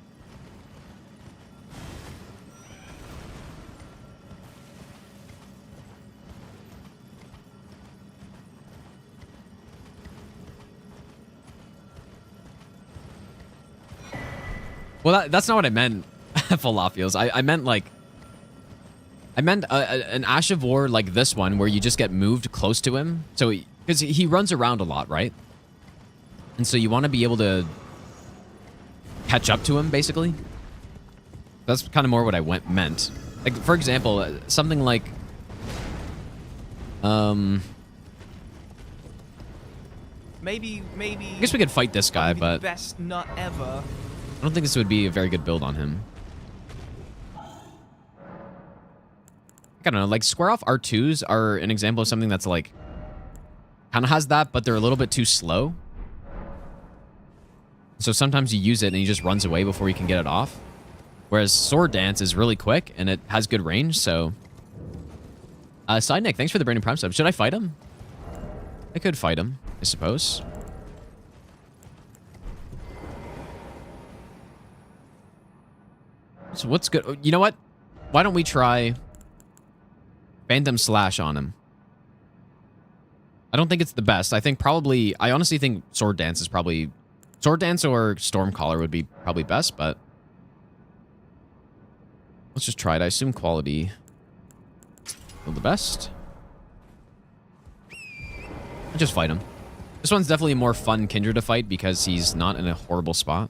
Well, that's not what I meant, Falafios. I meant like... I meant an Ash of War like this one, where you just get moved close to him. So, because he runs around a lot, right? And so you want to be able to catch up to him, basically. That's kind of more what I meant. Like, for example, something like... Maybe... I guess we could fight this guy, but... Best nut ever. I don't think this would be a very good build on him. I don't know, like, square off R2s are an example of something that's, like... kind of has that, but they're a little bit too slow. So sometimes you use it and he just runs away before you can get it off. Whereas Sword Dance is really quick and it has good range, so... Side Nick, thanks for the brand new Prime sub. Should I fight him? I could fight him, I suppose. So what's good? You know what? Why don't we try Phantom Slash on him? I don't think it's the best. I honestly think Sword Dance is probably... Sword Dance or Stormcaller would be probably best, but... let's just try it. I assume quality... well, the best. I'll just fight him. This one's definitely a more fun Kindred to fight because he's not in a horrible spot.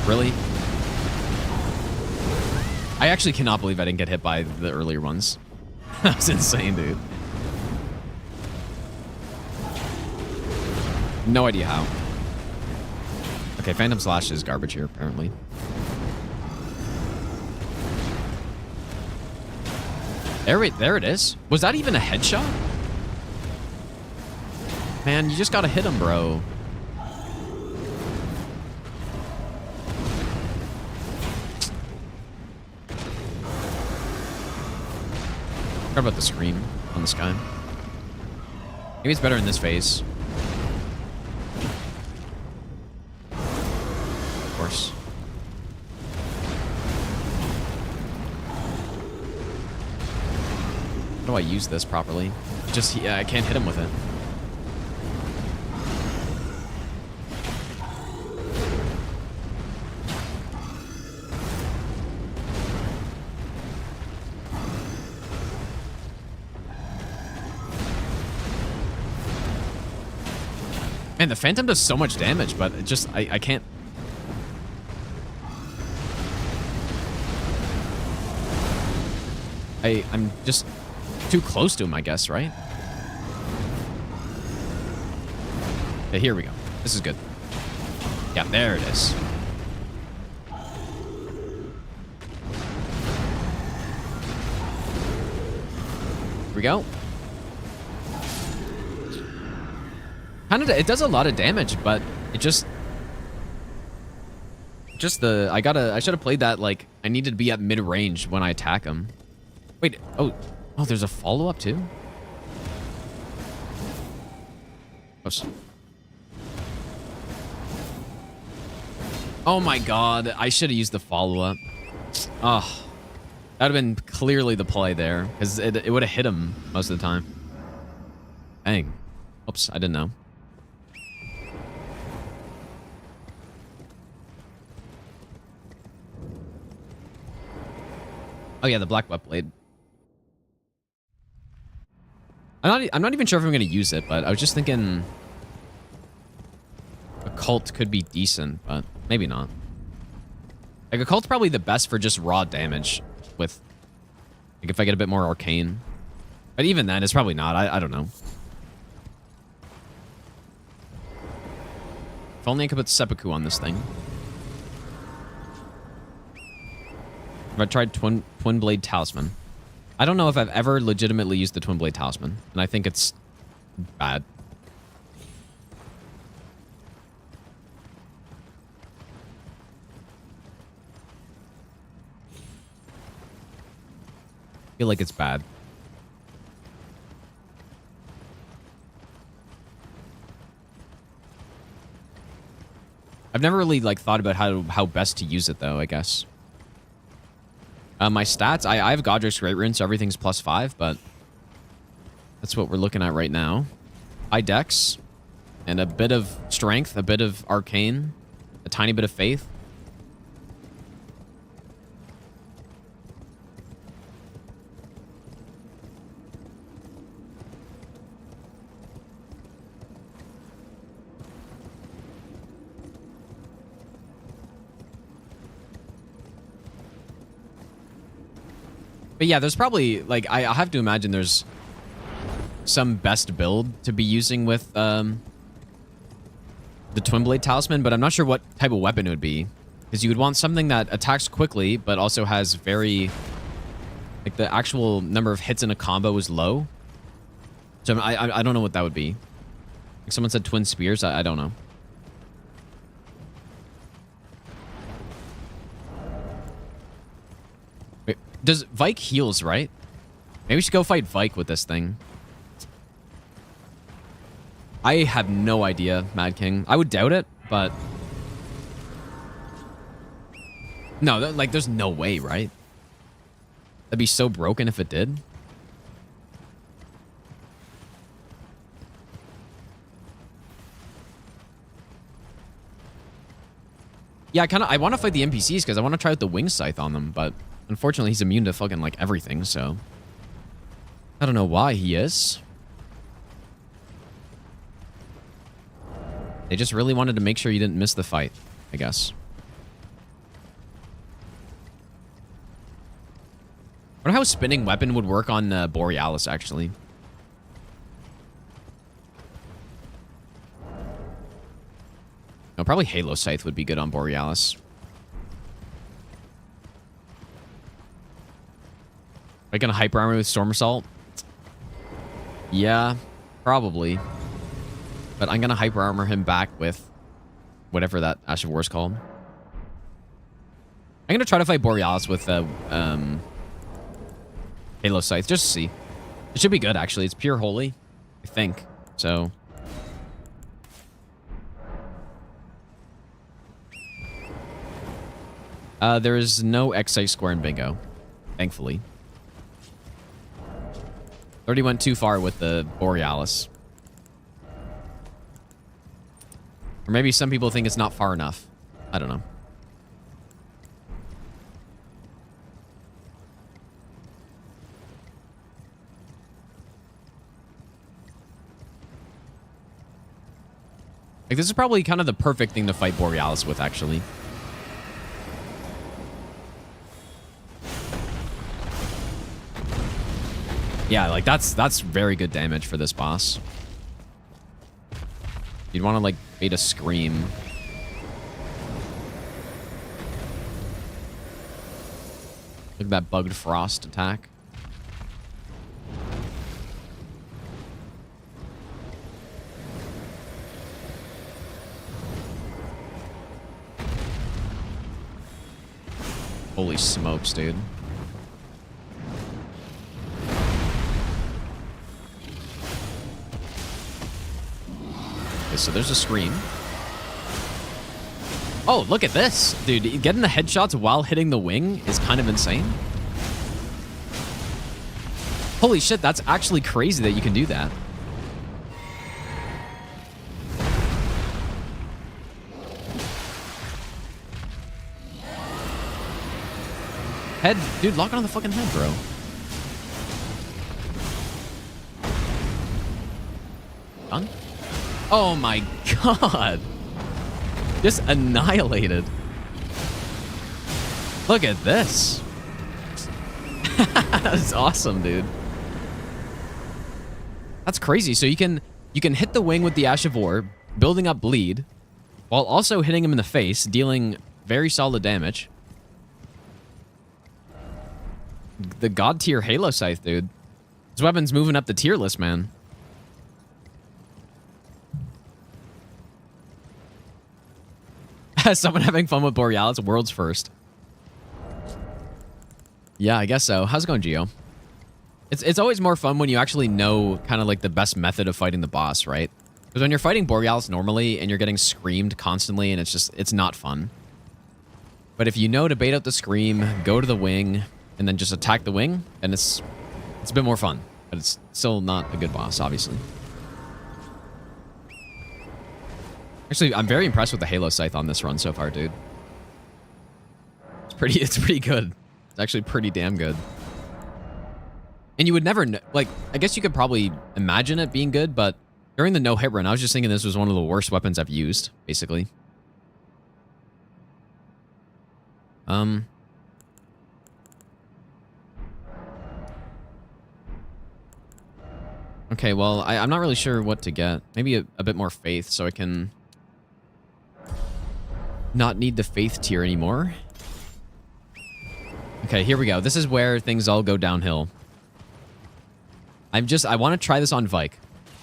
Really? I actually cannot believe I didn't get hit by the earlier ones. That was insane, dude. No idea how. Okay, Phantom Slash is garbage here, apparently. There it is. Was that even a headshot? Man, you just gotta hit him, bro. What about the scream on this guy? Maybe it's better in this phase. Of course. How do I use this properly? Just, yeah, I can't hit him with it. Man, the Phantom does so much damage, but it just, I can't. I'm just too close to him, I guess, right? Okay, here we go. This is good. Yeah, there it is. Here we go. It does a lot of damage, but it just the I should have played that like I needed to be at mid range when I attack him. Wait, oh, there's a follow up too. Oops. Oh my god, I should have used the follow up. Oh, that'd have been clearly the play there because it would have hit him most of the time. Dang. Oops, I didn't know. Oh yeah, the black butt blade. I'm not even sure if I'm gonna use it, but I was just thinking Occult could be decent, but maybe not. Like Occult's probably the best for just raw damage with like if I get a bit more arcane. But even then, it's probably not. I don't know. If only I could put Seppuku on this thing. Have I tried Twin Blade Talisman? I don't know if I've ever legitimately used the Twin Blade Talisman, and I think it's bad. I feel like it's bad. I've never really like thought about how best to use it though, I guess. My stats, I have Godrick's Great Rune, so everything's +5, but that's what we're looking at right now. High Dex, and a bit of Strength, a bit of Arcane, a tiny bit of Faith. But yeah, there's probably, like, I have to imagine there's some best build to be using with the Twin Blade Talisman, but I'm not sure what type of weapon it would be. Because you would want something that attacks quickly, but also has very, like, the actual number of hits in a combo is low. So I don't know what that would be. Like someone said Twin Spears, I don't know. Does Vike heals, right? Maybe we should go fight Vike with this thing. I have no idea, Mad King. I would doubt it, but... No, like, there's no way, right? That'd be so broken if it did. Yeah, I want to fight the NPCs because I want to try out the Wing Scythe on them, but... Unfortunately, he's immune to fucking, like, everything, so... I don't know why he is. They just really wanted to make sure you didn't miss the fight, I guess. I wonder how a spinning weapon would work on Borealis, actually. No, probably Halo Scythe would be good on Borealis. Are you gonna hyper armor with Storm Assault? Yeah, probably. But I'm gonna hyper armor him back with whatever that Ash of War is called. I'm gonna try to fight Borealis with Halo Scythe, just to see. It should be good, actually. It's pure holy, I think. So there is no excise square in bingo, thankfully. 30 went too far with the Borealis. Or maybe some people think it's not far enough. I don't know. Like, this is probably kind of the perfect thing to fight Borealis with, actually. Yeah, like, that's very good damage for this boss. You'd want to, like, bait a scream. Look at that bugged frost attack. Holy smokes, dude. Okay, so there's a scream. Oh, look at this. Dude, getting the headshots while hitting the wing is kind of insane. Holy shit, that's actually crazy that you can do that. Head, dude, lock it on the fucking head, bro. Done? Oh my god. Just annihilated. Look at this. That's awesome, dude. That's crazy. So you can hit the wing with the Ash of War, building up bleed, while also hitting him in the face, dealing very solid damage. The god tier Halo Scythe, dude. This weapon's moving up the tier list, man. Someone having fun with Borealis, world's first. Yeah, I guess so. How's it going, Gio? It's always more fun when you actually know kind of like the best method of fighting the boss, right? Because when you're fighting Borealis normally and you're getting screamed constantly and it's not fun. But if you know to bait out the scream, go to the wing, and then just attack the wing, and it's a bit more fun. But it's still not a good boss, obviously. Actually, I'm very impressed with the Halo Scythe on this run so far, dude. It's pretty good. It's actually pretty damn good. And you would never know, like, I guess you could probably imagine it being good, but during the no-hit run, I was just thinking this was one of the worst weapons I've used, basically. Okay, well, I'm not really sure what to get. Maybe a bit more faith so I can not need the faith tier anymore. Okay, here we go. This is where things all go downhill. I want to try this on Vike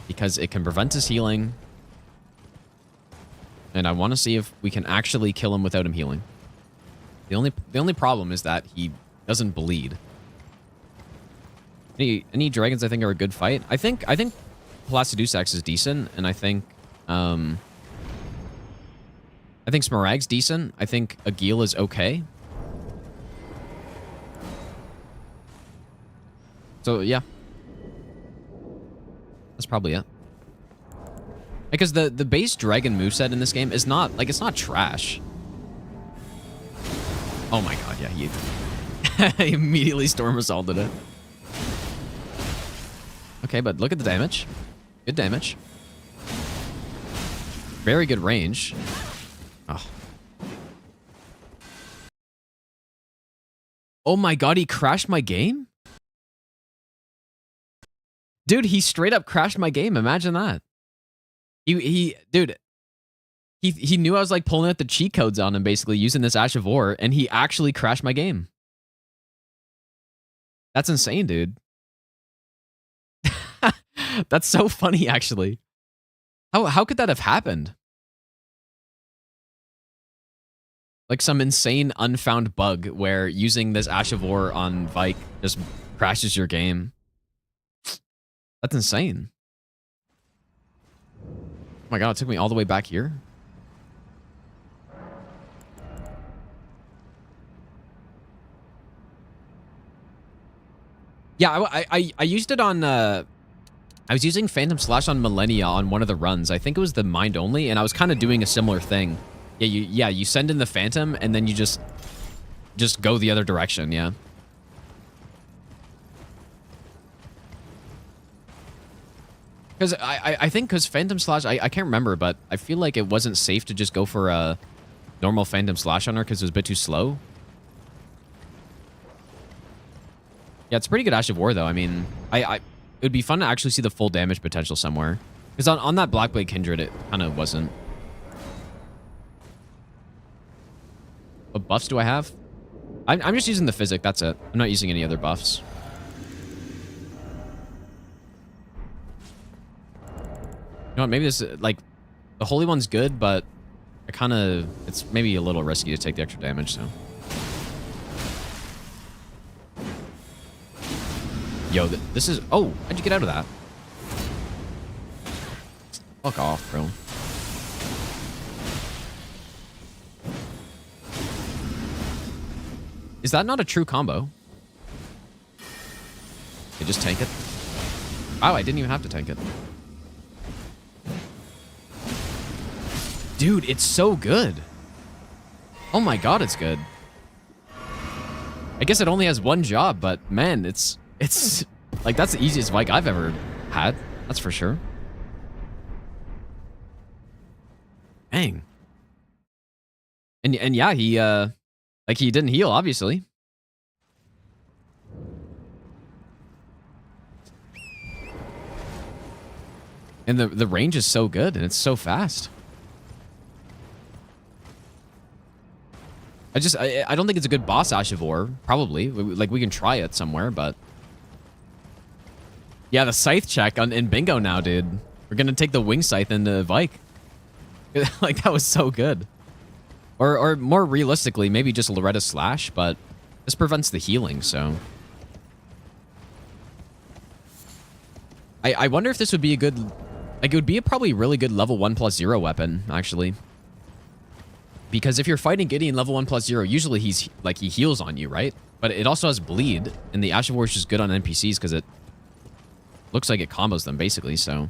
because it can prevent his healing. And I want to see if we can actually kill him without him healing. The only problem is that he doesn't bleed. Any dragons I think are a good fight. I think Placidusax is decent, and I think Smaragd's decent. I think Agil is okay. So yeah. That's probably it. Because the base dragon moveset in this game is not like, it's not trash. Oh my god, yeah, he immediately storm assaulted it. Okay, but look at the damage. Good damage. Very good range. Oh. Oh my god, he crashed my game? Dude, he straight up crashed my game. Imagine that. Dude, he knew I was like pulling out the cheat codes on him, basically using this Ash of War, and he actually crashed my game. That's insane, dude. That's so funny, actually. How could that have happened? Like some insane unfound bug where using this Ash of War on Vike just crashes your game. That's insane. my god, it took me all the way back here. Yeah, I used it on, I was using Phantom Slash on Millennia on one of the runs. I think it was the Mind Only, and I was kind of doing a similar thing. Yeah, you send in the Phantom, and then you just go the other direction, yeah. Because I think because Phantom Slash, I can't remember, but I feel like it wasn't safe to just go for a normal Phantom Slash on her because it was a bit too slow. Yeah, it's a pretty good Ash of War, though. I mean, it would be fun to actually see the full damage potential somewhere. Because on that Blackblade Kindred, it kind of wasn't. What buffs do I have? I'm just using the Physic, that's it. I'm not using any other buffs. You know what, maybe this, like, the Holy One's good, but it's maybe a little risky to take the extra damage, so. Yo, this is... Oh, how'd you get out of that? Fuck off, bro. Is that not a true combo? You just tank it? Wow, I didn't even have to tank it. Dude, it's so good. Oh my god, it's good. I guess it only has one job, but man, it's like, that's the easiest Vike I've ever had. That's for sure. Dang. And yeah, he like, he didn't heal, obviously. And the range is so good, and it's so fast. I don't think it's a good boss Ash of War. Probably. Like, we can try it somewhere, but... Yeah, the Scythe check in Bingo now, dude. We're gonna take the Wing Scythe into Vike. Like, that was so good. Or more realistically, maybe just Loretta Slash, but this prevents the healing, so... I wonder if this would be a good... Like, it would be a probably really good level 1+0 weapon, actually. Because if you're fighting Gideon level 1+0, usually he heals on you, right? But it also has bleed, and the Ash of War is just good on NPCs because it looks like it combos them, basically, so...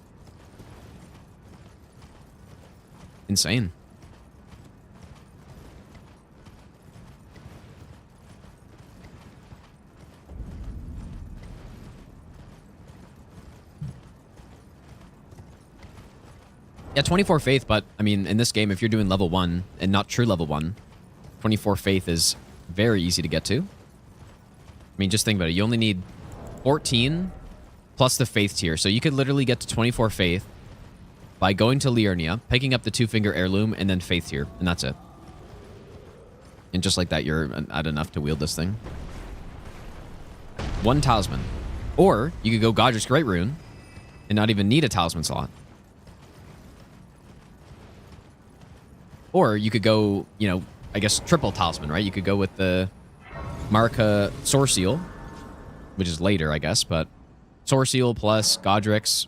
Insane. Yeah, 24 Faith, but, I mean, in this game, if you're doing level 1, and not true level 1, 24 Faith is very easy to get to. I mean, just think about it. You only need 14 plus the Faith tier. So you could literally get to 24 Faith by going to Liurnia, picking up the 2-finger heirloom, and then Faith tier, and that's it. And just like that, you're at enough to wield this thing. 1 talisman. Or, you could go Godrick's Great Rune, and not even need a talisman slot. Or you could go, you know, I guess triple talisman, right? You could go with the Marika Sword Seal, which is later, I guess, but Sword Seal plus Godrick's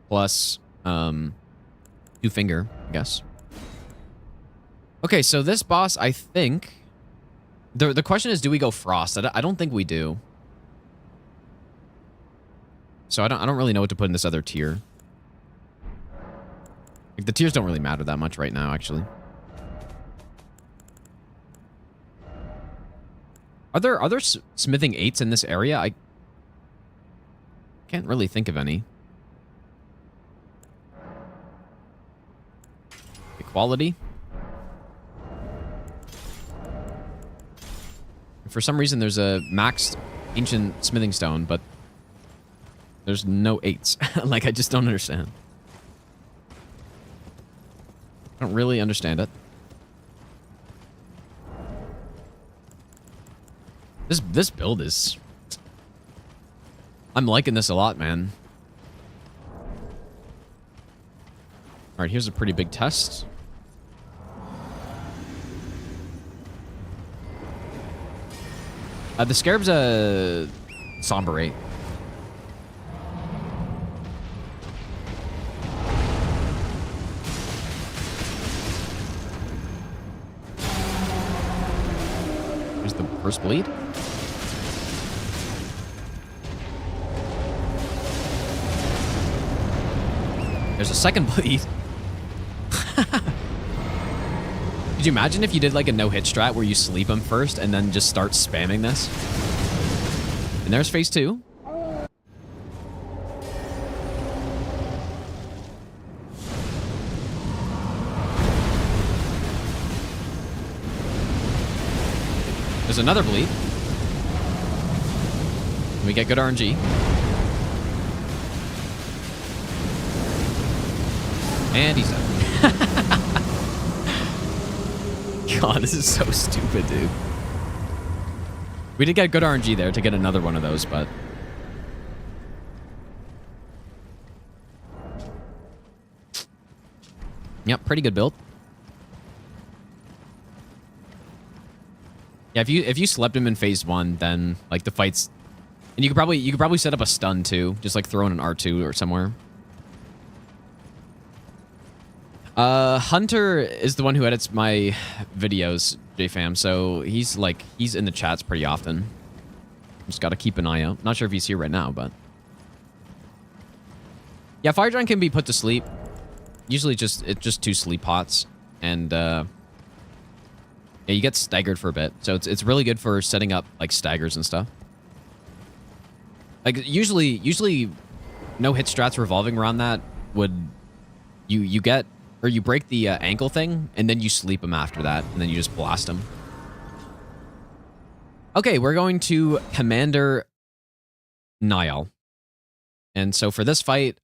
plus 2-finger, I guess. Okay, so this boss, I think... The question is, do we go Frost? I don't think we do. So I don't really know what to put in this other tier. Like, the tiers don't really matter that much right now, actually. Are there smithing 8s in this area? I can't really think of any. Equality. For some reason, there's a maxed ancient smithing stone, but there's no 8s. Like, I just don't understand. I don't really understand it. This build is... I'm liking this a lot, man. Alright, here's a pretty big test. The Scarab's a Somber 8. first bleed. There's a second bleed. Could you imagine if you did like a no-hit strat where you sleep him first and then just start spamming this? And there's phase 2. There's another bleed. We get good RNG. And he's dead. God, this is so stupid, dude. We did get good RNG there to get another one of those, but... Yep, pretty good build. Yeah, if you slept him in phase 1, then like the fights, and you could probably set up a stun too, just like throw in an R2 or somewhere. Hunter is the one who edits my videos, JFam, so he's in the chats pretty often. Just gotta keep an eye out. Not sure if he's here right now, but yeah, Fire Giant can be put to sleep. Usually it's just 2 sleep pots, and yeah, you get staggered for a bit, so it's really good for setting up like staggers and stuff. Like usually no hit strats revolving around that would you get, or you break the ankle thing and then you sleep him after that and then you just blast him. Okay, we're going to Commander Niall, and so for this fight,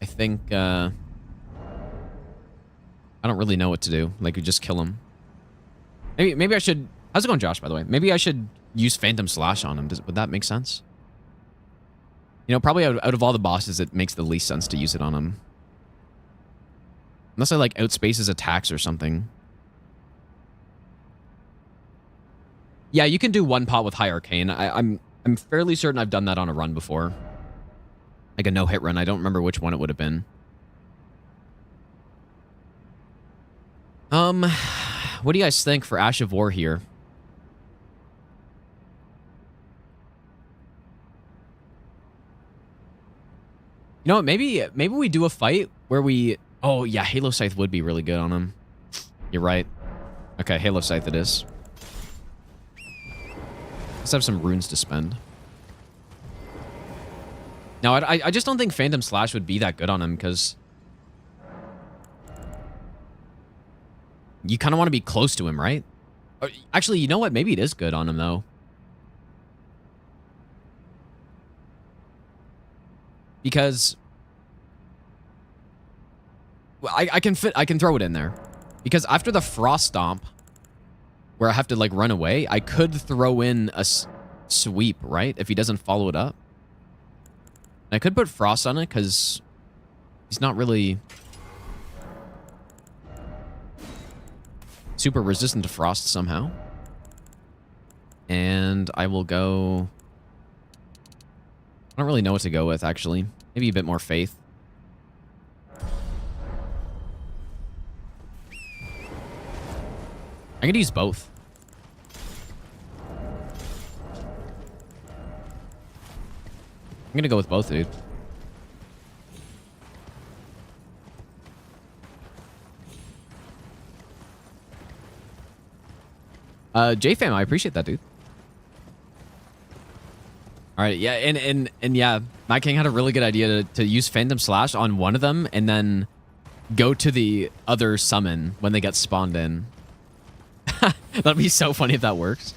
I think I don't really know what to do. Like, we just kill him. Maybe I should... How's it going, Josh, by the way? Maybe I should use Phantom Slash on him. Would that make sense? You know, probably out of all the bosses, it makes the least sense to use it on him. Unless I, like, outspace his attacks or something. Yeah, you can do one pot with High Arcane. I'm fairly certain I've done that on a run before. Like a no-hit run. I don't remember which one it would have been. What do you guys think for Ash of War here? You know what? Maybe we do a fight where we... Oh, yeah, Halo Scythe would be really good on him. You're right. Okay, Halo Scythe it is. Let's have some runes to spend. No, I just don't think Phantom Slash would be that good on him, because... You kind of want to be close to him, right? Actually, you know what? Maybe it is good on him, though. Because... Well, I can throw it in there. Because after the Frost Stomp, where I have to, like, run away, I could throw in a sweep, right? If he doesn't follow it up. And I could put Frost on it, because he's not really... super resistant to frost somehow. And I will go... I don't really know what to go with, actually. Maybe a bit more faith. I could use both. I'm gonna go with both, dude. JFam, I appreciate that, dude. All right, yeah, and yeah, my king had a really good idea to use Phantom Slash on one of them and then go to the other summon when they get spawned in. That'd be so funny if that works.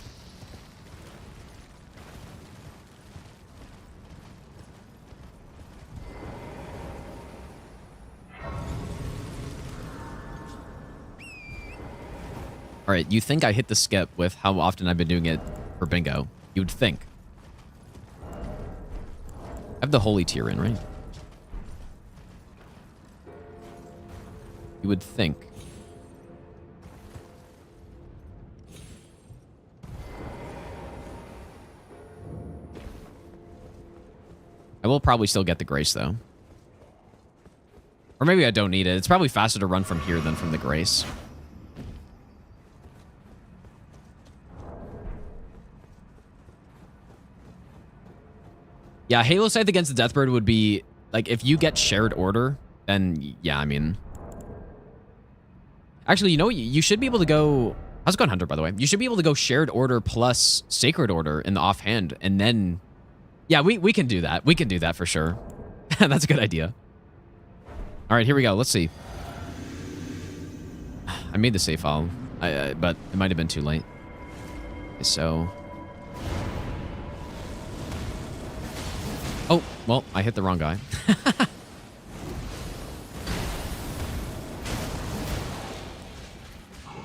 All right, you think I hit the skip with how often I've been doing it for bingo. You would think. I have the holy tier in, right? You would think. I will probably still get the grace, though. Or maybe I don't need it. It's probably faster to run from here than from the grace. Yeah, Halo Scythe against the Deathbird would be, like, if you get shared order, then, yeah, I mean... Actually, you know, you should be able to go... How's it going, Hunter, by the way? You should be able to go shared order plus sacred order in the offhand, and then... Yeah, we can do that. We can do that for sure. That's a good idea. All right, here we go. Let's see. I made the save file, but it might have been too late. Okay, so... Oh, well, I hit the wrong guy.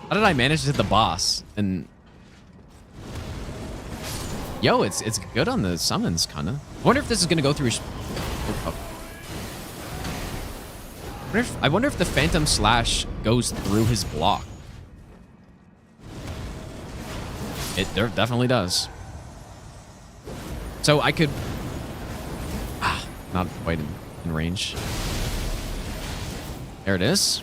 How did I manage to hit the boss? And yo, it's good on the summons, kinda. I wonder if this is gonna go through. Oh. I wonder if the Phantom Slash goes through his block. It definitely does. So I could not quite in range. There it is.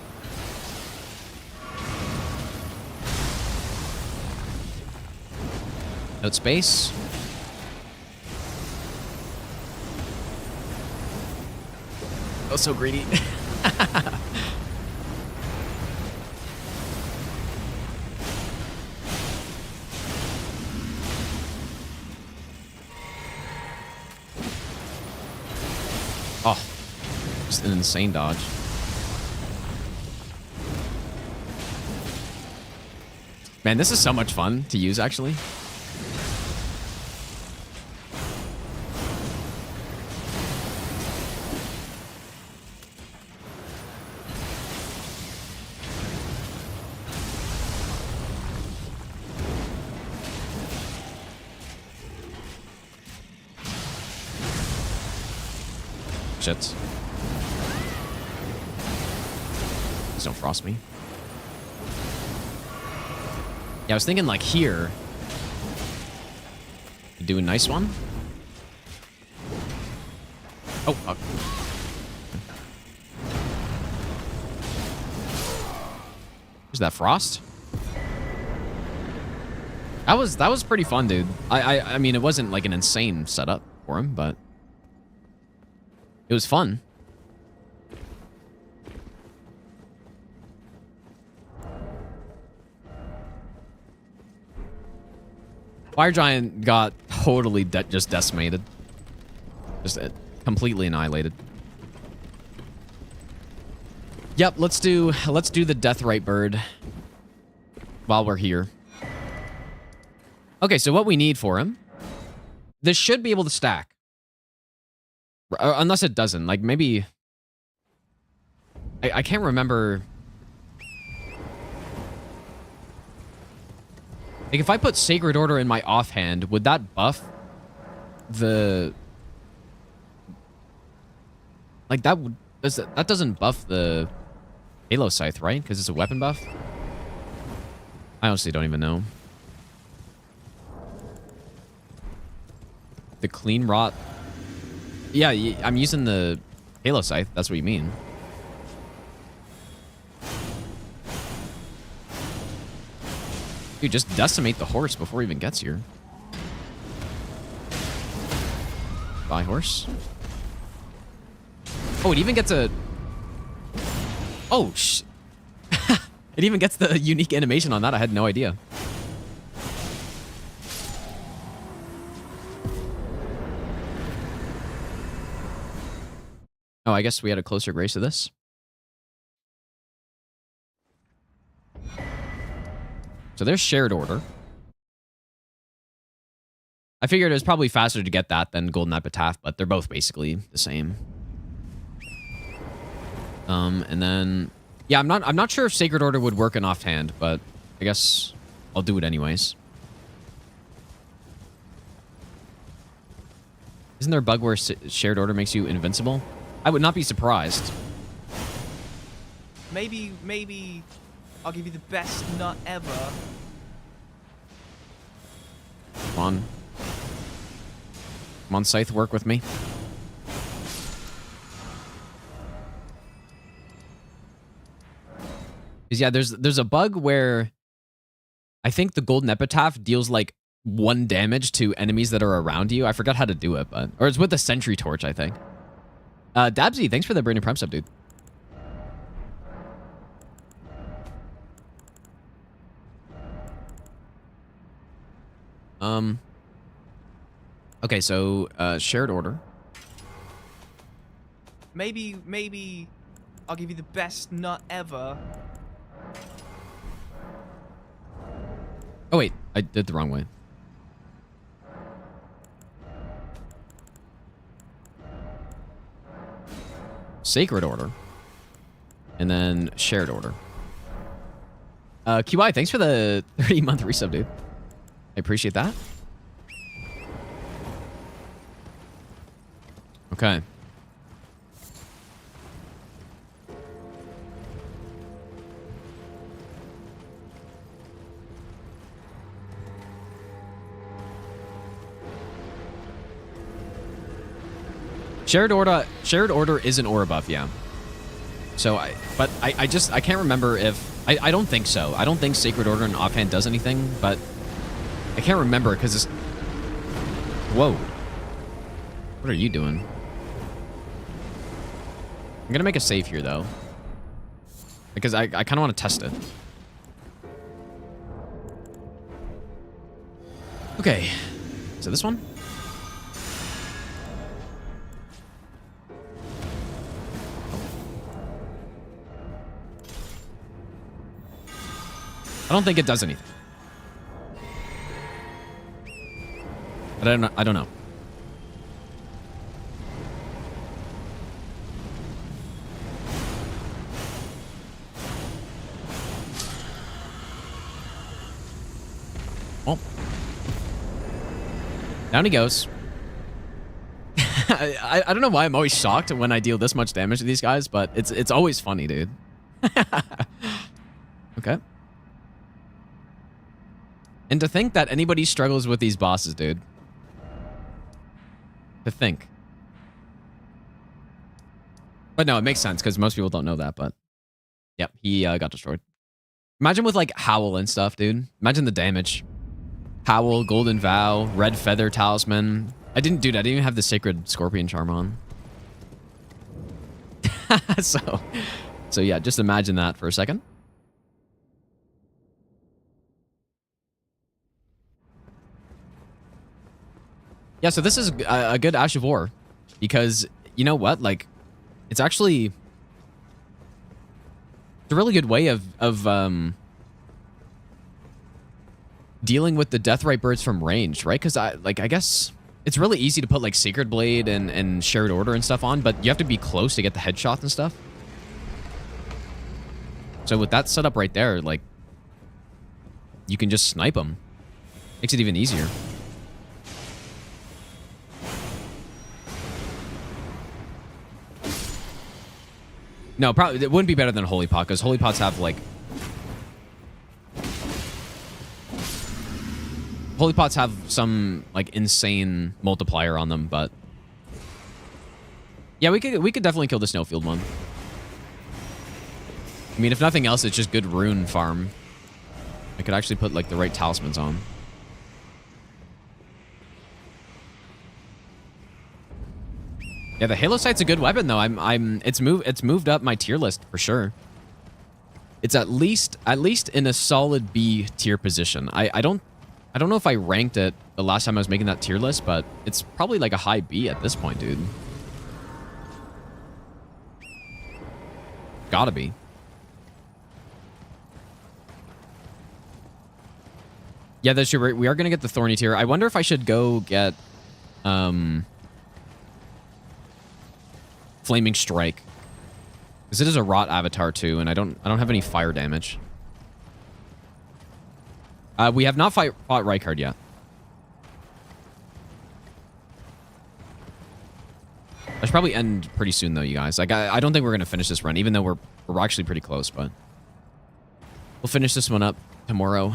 Note space. Oh, so greedy. Oh, just an insane dodge. Man, this is so much fun to use, actually. Shit. Please don't frost me. Yeah, I was thinking like here. Do a nice one. Oh, fuck. Is that frost? That was pretty fun, dude. I mean, it wasn't like an insane setup for him, but it was fun. Fire Giant got totally just decimated. Just completely annihilated. Yep, let's do the Deathrite Bird while we're here. Okay, so what we need for him, this should be able to stack. Unless it doesn't. Like, maybe... I can't remember... Like, if I put Sacred Order in my offhand, would that buff the... Like, that doesn't buff the Halo Scythe, right? Because it's a weapon buff? I honestly don't even know. The Clean Rot... Yeah, I'm using the Halo Scythe. That's what you mean. Dude, just decimate the horse before he even gets here. Bye, horse. Oh, it even gets a... Oh, it even gets the unique animation on that. I had no idea. Oh, I guess we had a closer grace to this. So there's shared order. I figured it was probably faster to get that than Golden Epitaph, but they're both basically the same. And then yeah, I'm not sure if Sacred Order would work in offhand, but I guess I'll do it anyways. Isn't there a bug where shared order makes you invincible? I would not be surprised. Maybe I'll give you the best nut ever. Come on. Come on, Scythe, work with me. Because yeah, there's a bug where I think the Golden Epitaph deals like 1 damage to enemies that are around you. I forgot how to do it, but or it's with the sentry torch, I think. Dabsy, thanks for the brand new prime sub, dude. Okay, so shared order. Maybe I'll give you the best nut ever. Oh wait, I did the wrong way. Sacred order. And then shared order. QI, thanks for the 30-month resub, dude. I appreciate that. Okay. Shared order is an aura buff, yeah. So I can't remember if I don't think so. I don't think Sacred Order in offhand does anything, but I can't remember because it's whoa. What are you doing? I'm gonna make a save here though. Because I kinda wanna test it. Okay. So this one? I don't think it does anything. But I don't know. Oh. Down he goes. I don't know why I'm always shocked when I deal this much damage to these guys, but it's always funny, dude. Okay. And to think that anybody struggles with these bosses, dude. To think. But no, it makes sense because most people don't know that, but yep, he got destroyed. Imagine with like Howl and stuff, dude. Imagine the damage. Howl, Golden Vow, Red Feather Talisman. I didn't even have the Sacred Scorpion Charm on. So yeah, just imagine that for a second. Yeah, so this is a good Ash of War because you know what? Like, it's actually a really good way of dealing with the Deathrite birds from range, right? Because I guess it's really easy to put like Sacred Blade and Shared Order and stuff on, but you have to be close to get the headshots and stuff. So with that setup right there, like, you can just snipe them. Makes it even easier. No, probably it wouldn't be better than Holy Pot because Holy Pots have like Holy Pots have some like insane multiplier on them, but yeah, we could definitely kill the Snowfield one. I mean, if nothing else, it's just good rune farm. I could actually put like the right talismans on. Yeah, the Halo Sight's a good weapon though. It's moved up my tier list for sure. It's at least in a solid B tier position. I don't know if I ranked it the last time I was making that tier list, but it's probably like a high B at this point, dude. Gotta be. Yeah, that's true. We are gonna get the Thorny tier. I wonder if I should go get Flaming Strike, because it is a Rot avatar too, and I don't have any fire damage. We have not fought Rykard yet. I should probably end pretty soon though, you guys. Like I don't think we're gonna finish this run, even though we're actually pretty close, but we'll finish this one up tomorrow.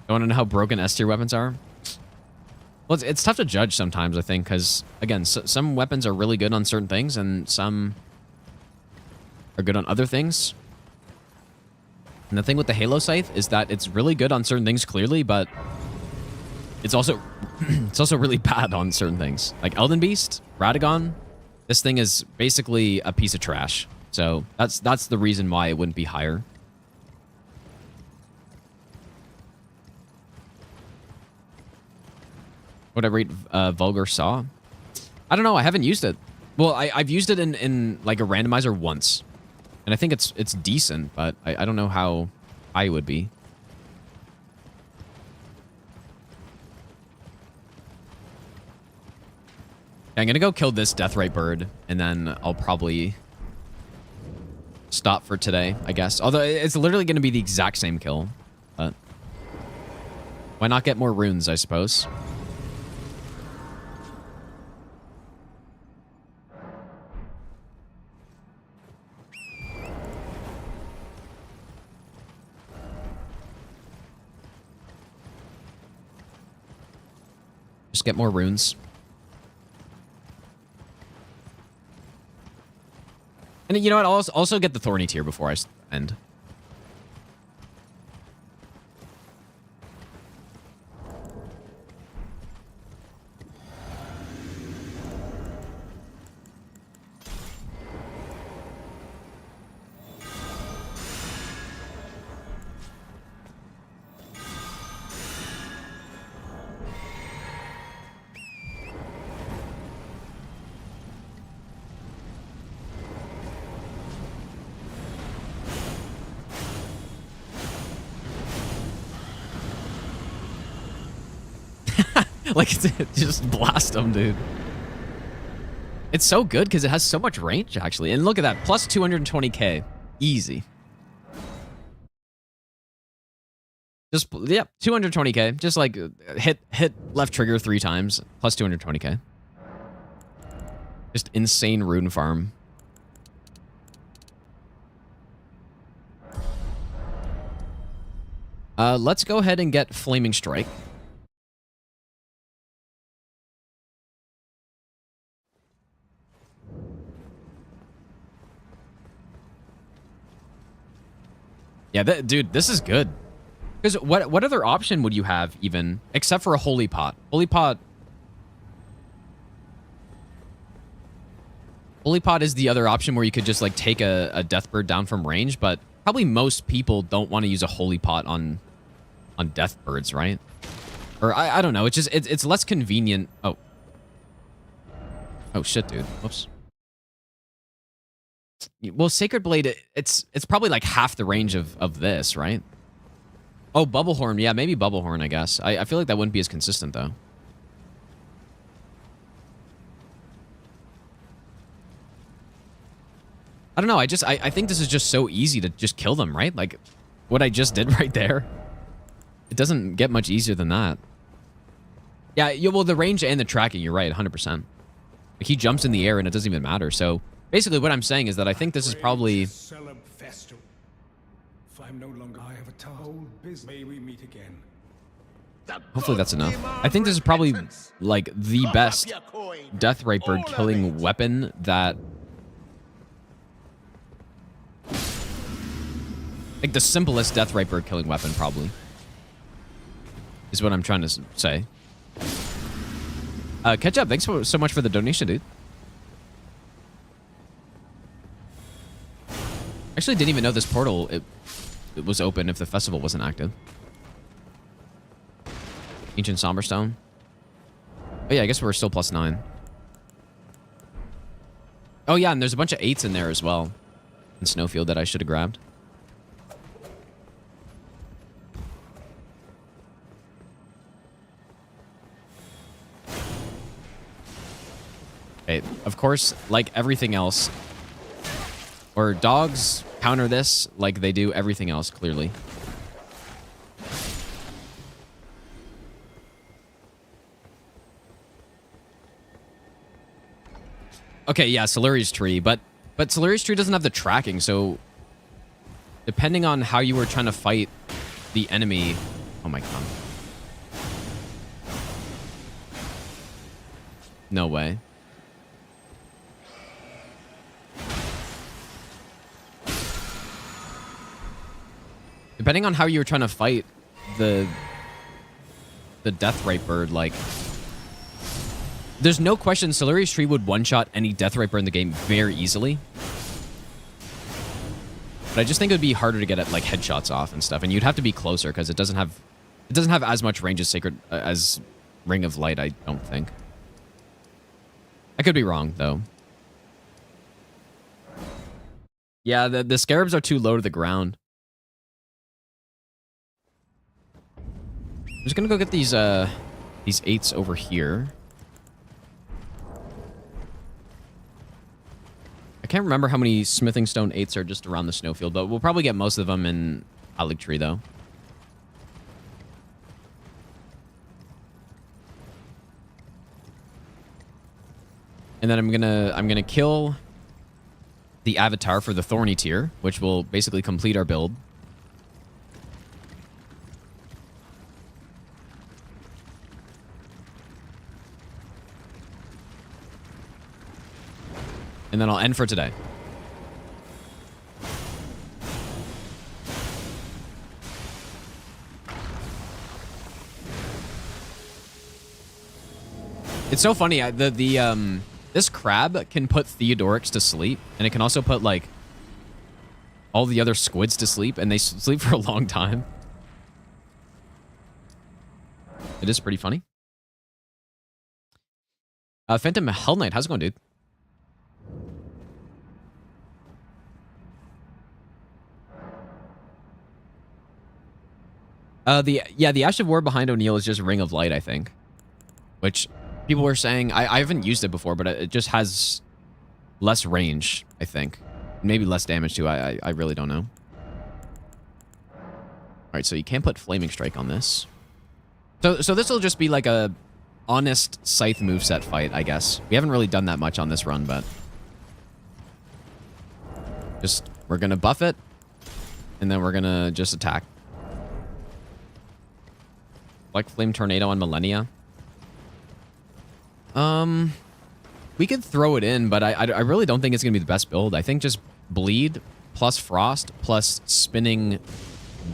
I want to know how broken S tier weapons are. Well, it's tough to judge sometimes, I think, because, again, some weapons are really good on certain things, and some are good on other things. And the thing with the Halo Scythe is that it's really good on certain things clearly, but it's also it's also really bad on certain things. Like Elden Beast, Radagon, this thing is basically a piece of trash. So that's the reason why it wouldn't be higher. Would I rate Vulgar Saw? I don't know. I haven't used it. Well, I've used it in like a randomizer once. And I think it's decent, but I don't know how high it would be. Okay, I'm going to go kill this Deathrite bird, and then I'll probably stop for today, I guess. Although it's literally going to be the exact same kill. But why not get more runes, I suppose? Just get more runes. And you know what? I'll also get the Thorny tier before I end. Like, just blast them, dude. It's so good because it has so much range, actually. And look at that, plus 220k. Easy. Just, yeah, 220k. Just like hit left trigger 3 times, plus 220k. Just insane rune farm. Let's go ahead and get Flaming Strike. Yeah, dude, this is good. Because what other option would you have, even, except for a Holy Pot? Holy Pot is the other option where you could just, like, take a Deathbird down from range, but probably most people don't want to use a Holy Pot on Deathbirds, right? Or, I don't know, it's just, it's less convenient. Oh. Oh, shit, dude. Whoops. Well, Sacred Blade, it's probably like half the range of this, right? Oh, Bubblehorn. Yeah, maybe Bubblehorn, I guess. I feel like that wouldn't be as consistent, though. I don't know. I think this is just so easy to just kill them, right? Like, what I just did right there. It doesn't get much easier than that. Yeah, well, the range and the tracking, you're right, 100%. Like, he jumps in the air and it doesn't even matter, so... Basically, what I'm saying is that I think this is probably... If I'm no longer, I have a told business. May we meet again. Hopefully that's enough. I think this is probably, like, the best Deathrite bird killing weapon that... Like, the simplest Deathrite bird killing weapon, probably. Is what I'm trying to say. Catch up, thanks so much for the donation, dude. Actually, didn't even know this portal it was open if the festival wasn't active. Ancient Somberstone. Oh yeah, I guess we're still +9. Oh yeah, and there's a bunch of 8s in there as well. In Snowfield that I should have grabbed. Okay, of course, like everything else, or dogs counter this like they do everything else, clearly. Okay, yeah, Solari's Tree, but Solari's Tree doesn't have the tracking, so depending on how you were trying to fight the enemy... Oh my god. No way. Depending on how you were trying to fight the Deathrite bird, like, there's no question Siluria's Tree would one-shot any Deathrite bird in the game very easily. But I just think it would be harder to get like headshots off and stuff, and you'd have to be closer because it doesn't have as much range as as Ring of Light. I don't think. I could be wrong though. Yeah, the scarabs are too low to the ground. I'm just gonna go get these 8s over here. I can't remember how many smithing stone 8s are just around the snowfield, but we'll probably get most of them in Olive Tree though. And then I'm gonna kill the avatar for the Thorny tier, which will basically complete our build. And then I'll end for today. It's so funny. This crab can put Theodorix to sleep, and it can also put like all the other squids to sleep, and they sleep for a long time. It is pretty funny. Phantom Hell Knight, how's it going, dude? The Ash of War behind O'Neill is just Ring of Light, I think. Which people were saying, I haven't used it before, but it just has less range, I think. Maybe less damage too, I really don't know. Alright, so you can't put Flaming Strike on this. So this will just be like a honest Scythe moveset fight, I guess. We haven't really done that much on this run, but... we're gonna buff it, and then we're gonna just attack. Like Flame Tornado on Millennia. We could throw it in, but I really don't think it's gonna be the best build. I think just Bleed plus Frost plus Spinning,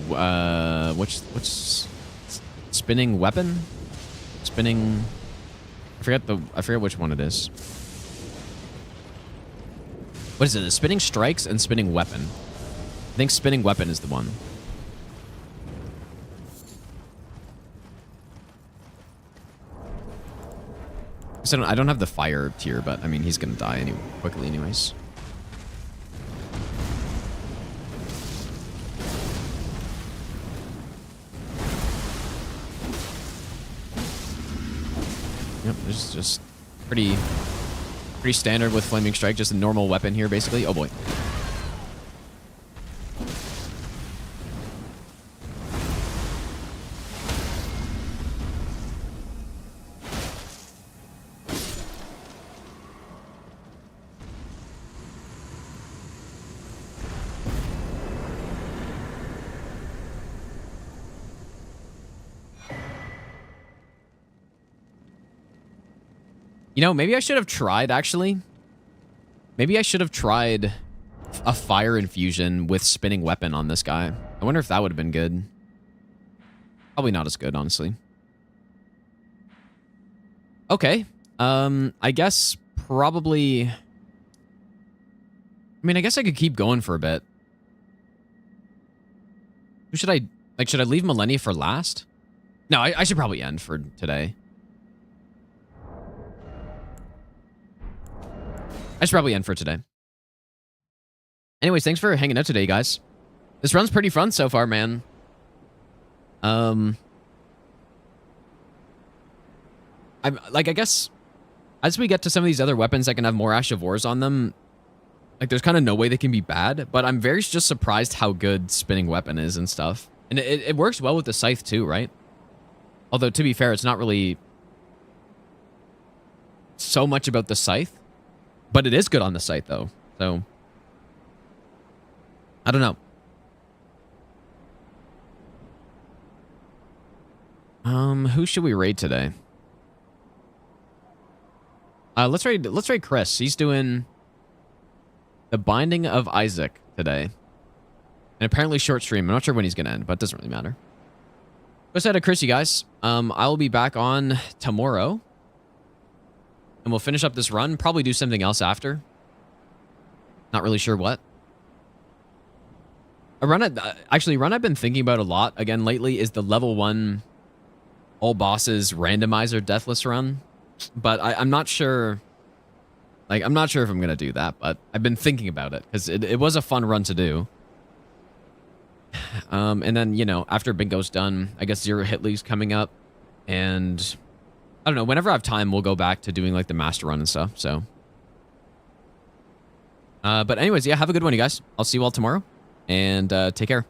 which Spinning Weapon? Spinning... I forget which one it is. What is it? The Spinning Strikes and Spinning Weapon. I think Spinning Weapon is the one. So I don't have the fire tier, but I mean, he's gonna die quickly anyways. Yep, this is just pretty standard with Flaming Strike, just a normal weapon here, basically. Oh boy. You know, maybe I should have tried, actually. Maybe I should have tried a Fire Infusion with Spinning Weapon on this guy. I wonder if that would have been good. Probably not as good, honestly. Okay. I guess probably... I mean, I guess I could keep going for a bit. Who should I... Like, should I leave Millennia for last? No, I should probably end for today. I should probably end for today. Anyways, thanks for hanging out today, guys. This run's pretty fun so far, man. I guess as we get to some of these other weapons that can have more Ash of Wars on them, like, there's kind of no way they can be bad, but I'm very just surprised how good Spinning Weapon is and stuff. And it works well with the Scythe too, right? Although, to be fair, it's not really so much about the Scythe. But it is good on the Scythe, though. So, I don't know. Who should we raid today? Let's raid Chris. He's doing the Binding of Isaac today. And apparently short stream. I'm not sure when he's going to end, but it doesn't really matter. Go ahead to Chris, you guys. I will be back on tomorrow. And we'll finish up this run. Probably do something else after. Not really sure what. A run I've been thinking about a lot again lately is the level 1 all bosses randomizer deathless run. But I'm not sure. Like, I'm not sure if I'm going to do that, but I've been thinking about it because it was a fun run to do. And then, you know, after Bingo's done, I guess Zero Hit League's coming up. And I don't know, whenever I have time, we'll go back to doing like the master run and stuff. So, but anyways, yeah, have a good one, you guys. I'll see you all tomorrow and take care.